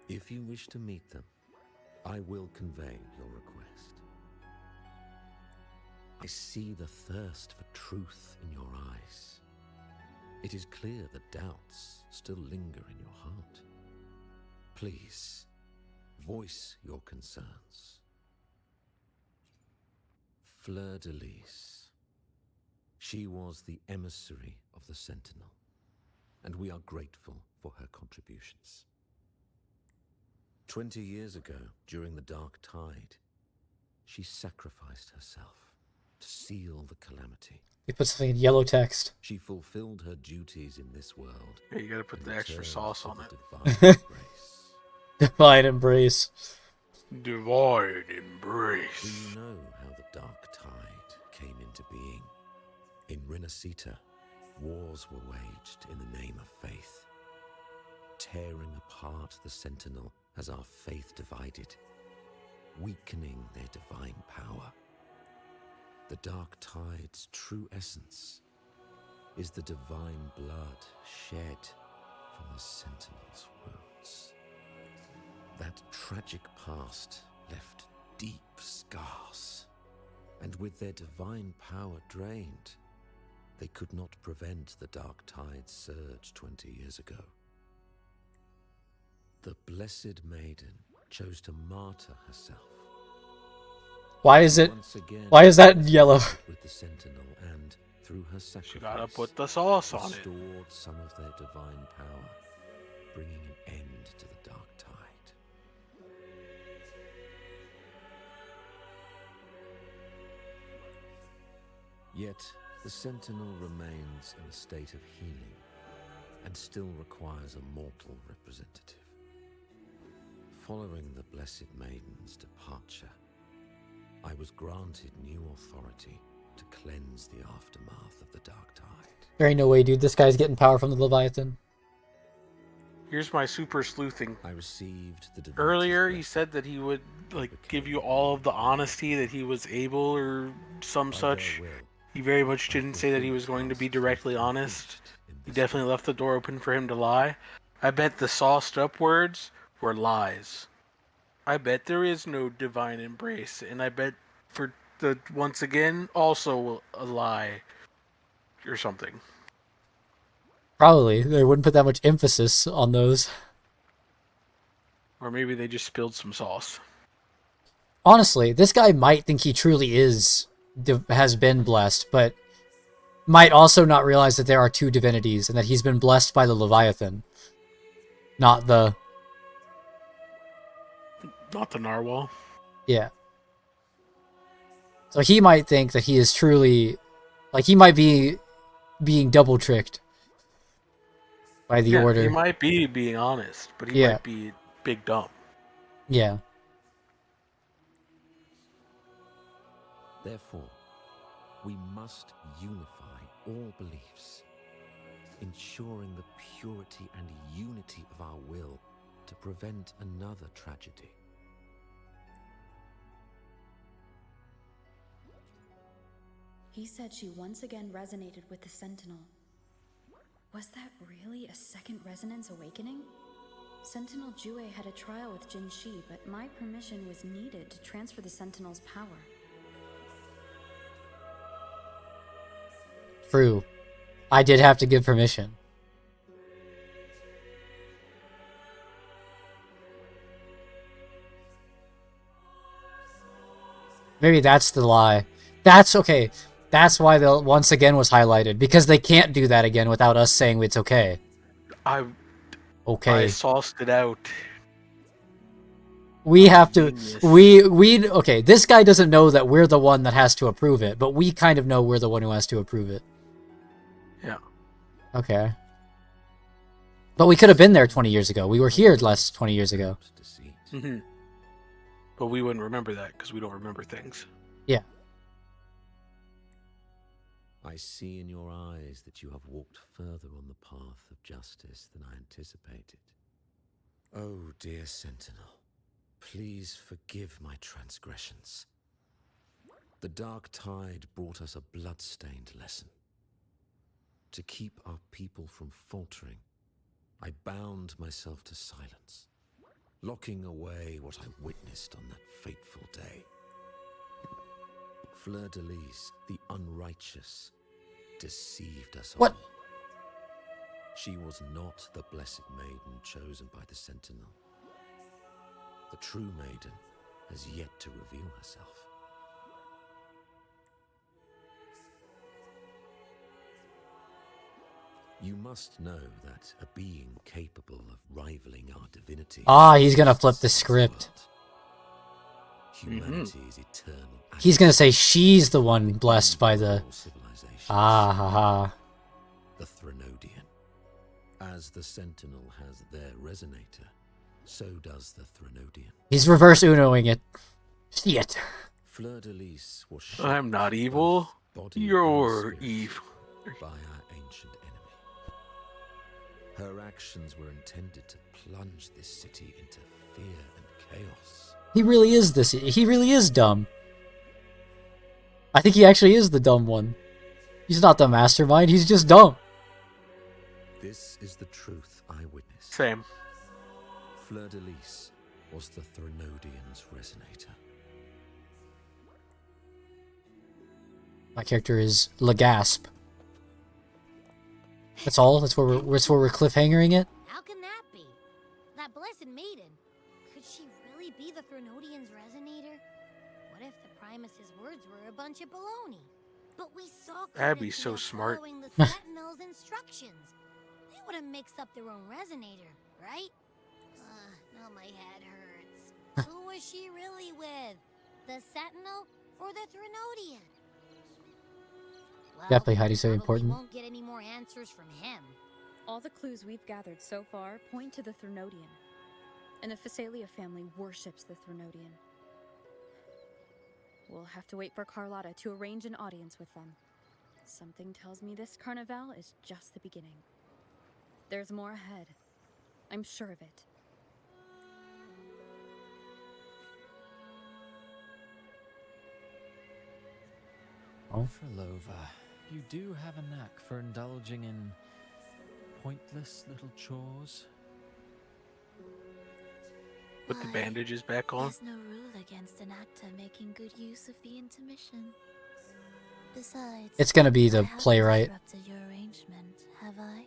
If you wish to meet them, I will convey your request. I see the thirst for truth in your eyes. It is clear that doubts still linger in your heart. Please, voice your concerns. Fleur-de-Lis. She was the emissary of the Sentinel, and we are grateful for her contributions. 20 years ago, during the Dark Tide, she sacrificed herself to seal the calamity. They put something in yellow text. She fulfilled her duties in this world. Yeah, you gotta put the extra sauce on it. Divine embrace. Divine embrace. Divine embrace. Do you know how the Dark Tide came into being? In Rinascita, wars were waged in the name of faith, tearing apart the Sentinel as our faith divided, weakening their divine power. The Dark Tide's true essence is the divine blood shed from the Sentinel's wounds. That tragic past left deep scars, and with their divine power drained, they could not prevent the Dark Tide's surge 20 years ago. The Blessed Maiden chose to martyr herself. Why is that in yellow? With the Sentinel, and through her sacrifice, You gotta put the sauce on it. Restored some of their divine power, bringing an end to the Dark Tide. Yet, the Sentinel remains in a state of healing, and still requires a mortal representative. Following the Blessed Maiden's departure, I was granted new authority to cleanse the aftermath of the Dark Tide. There ain't no way, dude. This guy's getting power from the Leviathan. Here's my super sleuthing. I received the Earlier, he said that he would give you all of the honesty that he was able, or some such. He very much didn't say that he was going to be directly honest. He definitely left the door open for him to lie. I bet the sauced up words were lies. I bet there is no divine embrace, and I bet for the once again also a lie or something. Probably. They wouldn't put that much emphasis on those. Or maybe they just spilled some sauce. Honestly, this guy might think he truly has been blessed, but might also not realize that there are two divinities and that he's been blessed by the Leviathan. Not the narwhal. Yeah. So he might think that he is truly... he might be being double-tricked by the order. He might be being honest, but he might be big dumb. Yeah. Therefore, we must unify all beliefs, ensuring the purity and unity of our will to prevent another tragedy. He said she once again resonated with the Sentinel. Was that really a second resonance awakening? Sentinel Jue had a trial with Jin Shi, but my permission was needed to transfer the Sentinel's power. True. I did have to give permission. Maybe that's the lie. That's okay. That's why the once again was highlighted, because they can't do that again without us saying it's okay. I sauced it out. We have to. Okay. This guy doesn't know that we're the one that has to approve it, but we kind of know we're the one who has to approve it. Yeah. Okay. But we could have been there 20 years ago. We were here 20 years ago. Mm-hmm. But we wouldn't remember that because we don't remember things. Yeah. I see in your eyes that you have walked further on the path of justice than I anticipated. Oh, dear Sentinel, please forgive my transgressions. The dark tide brought us a blood-stained lesson. To keep our people from faltering, I bound myself to silence, locking away what I witnessed on that fateful day. Fleur-de-Lis, the unrighteous, deceived us What? all. She was not the blessed maiden chosen by the Sentinel. The true maiden has yet to reveal herself. You must know that a being capable of rivaling our divinity... Ah, he's gonna flip the script. Humanity is eternal. He's gonna say she's the one blessed by the... Ah, ha, ha. The Threnodian. As the Sentinel has their resonator, so does the Threnodian. He's reverse Unoing it. Shit. Fleur-de-Lis was I'm not evil. You're evil. By our ancient enemy. Her actions were intended to plunge this city into fear and chaos. He really is this. He really is dumb. I think he actually is the dumb one. He's not the mastermind, he's just dumb. This is the truth I witnessed. Same. Fleur-de-Lis was the Threnodian's resonator. My character is Legasp. That's all? That's where we're cliffhangering it? How can that be? That blessed maiden. Could she really be the Threnodian's resonator? What if the Primus's words were a bunch of baloney? But we saw That'd be so smart. following the Sentinel's instructions. They would have mixed up their own resonator, right? Now my head hurts. Who was she really with? The Sentinel or the Threnodian? Well, Definitely Heidi's so probably important. won't get any more answers from him. All the clues we've gathered so far point to the Threnodian. And the Phasalia family worships the Threnodian. We'll have to wait for Carlotta to arrange an audience with them. Something tells me this carnival is just the beginning. There's more ahead. I'm sure of it. Oh. Frolova, you do have a knack for indulging in pointless little chores. Put the bandages back on. There's no rule against an actor making good use of the intermission. Besides, It's gonna be the I haven't playwright. disrupted your arrangement, have I?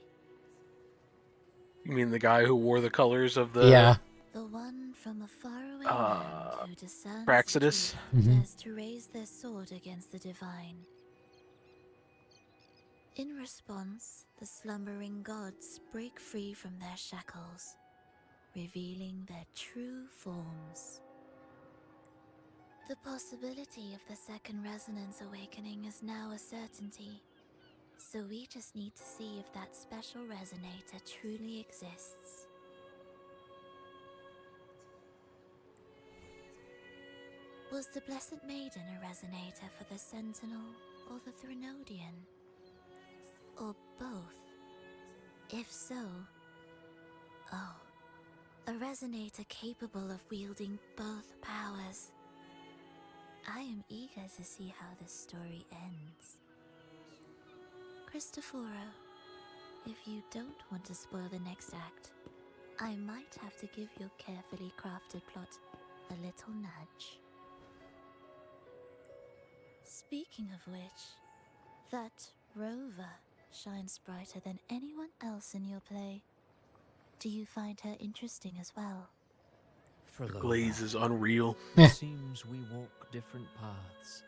You mean the guy who wore the colors of the... Yeah. The one from a faraway land who discerns the Praxidus? truth and dares to raise their sword against the divine. In response, the slumbering gods break free from their shackles, revealing their true forms. The possibility of the second resonance awakening is now a certainty, so we just need to see if that special resonator truly exists. Was the Blessed Maiden a resonator for the Sentinel or the Threnodian? Or both? If so, oh, a resonator capable of wielding both powers. I am eager to see how this story ends. Cristoforo, if you don't want to spoil the next act, I might have to give your carefully crafted plot a little nudge. Speaking of which, that Rover shines brighter than anyone else in your play. Do you find her interesting as well? The glaze is unreal. Seems we walk different paths.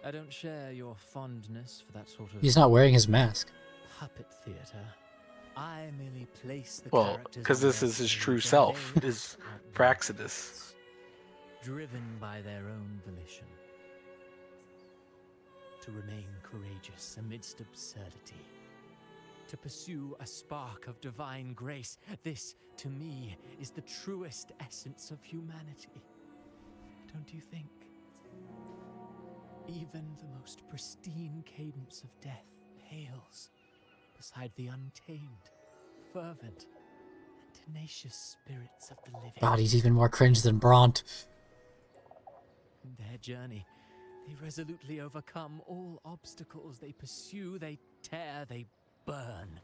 I don't share your fondness for that sort of... He's not wearing his mask. Puppet theater. I merely place the Well, characters because on this their is his stage true and self, they is act Praxidus. driven by their own volition. To remain courageous amidst absurdity. To pursue a spark of divine grace. This, to me, is the truest essence of humanity. Don't you think? Even the most pristine cadence of death pales beside the untamed, fervent, and tenacious spirits of the living. God, he's even more cringe than Bront. In their journey, they resolutely overcome all obstacles. They pursue, they tear, they burn,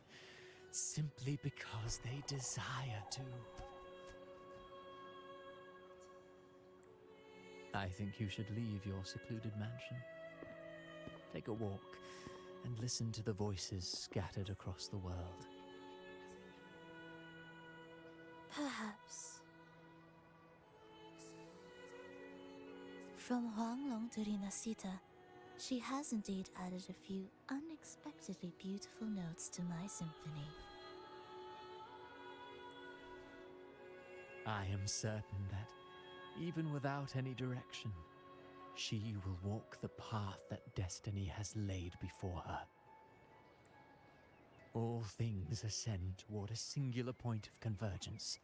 simply because they desire to. I think you should leave your secluded mansion. Take a walk and listen to the voices scattered across the world. Perhaps. From Huanglong to Rinasita, she has indeed added a few unexpectedly beautiful notes to my symphony. I am certain that, even without any direction, she will walk the path that destiny has laid before her. All things ascend toward a singular point of convergence,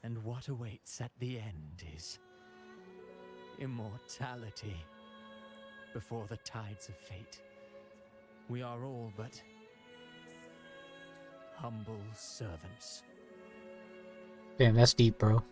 and what awaits at the end is immortality. Before the tides of fate, we are all but humble servants. Damn, that's deep, bro.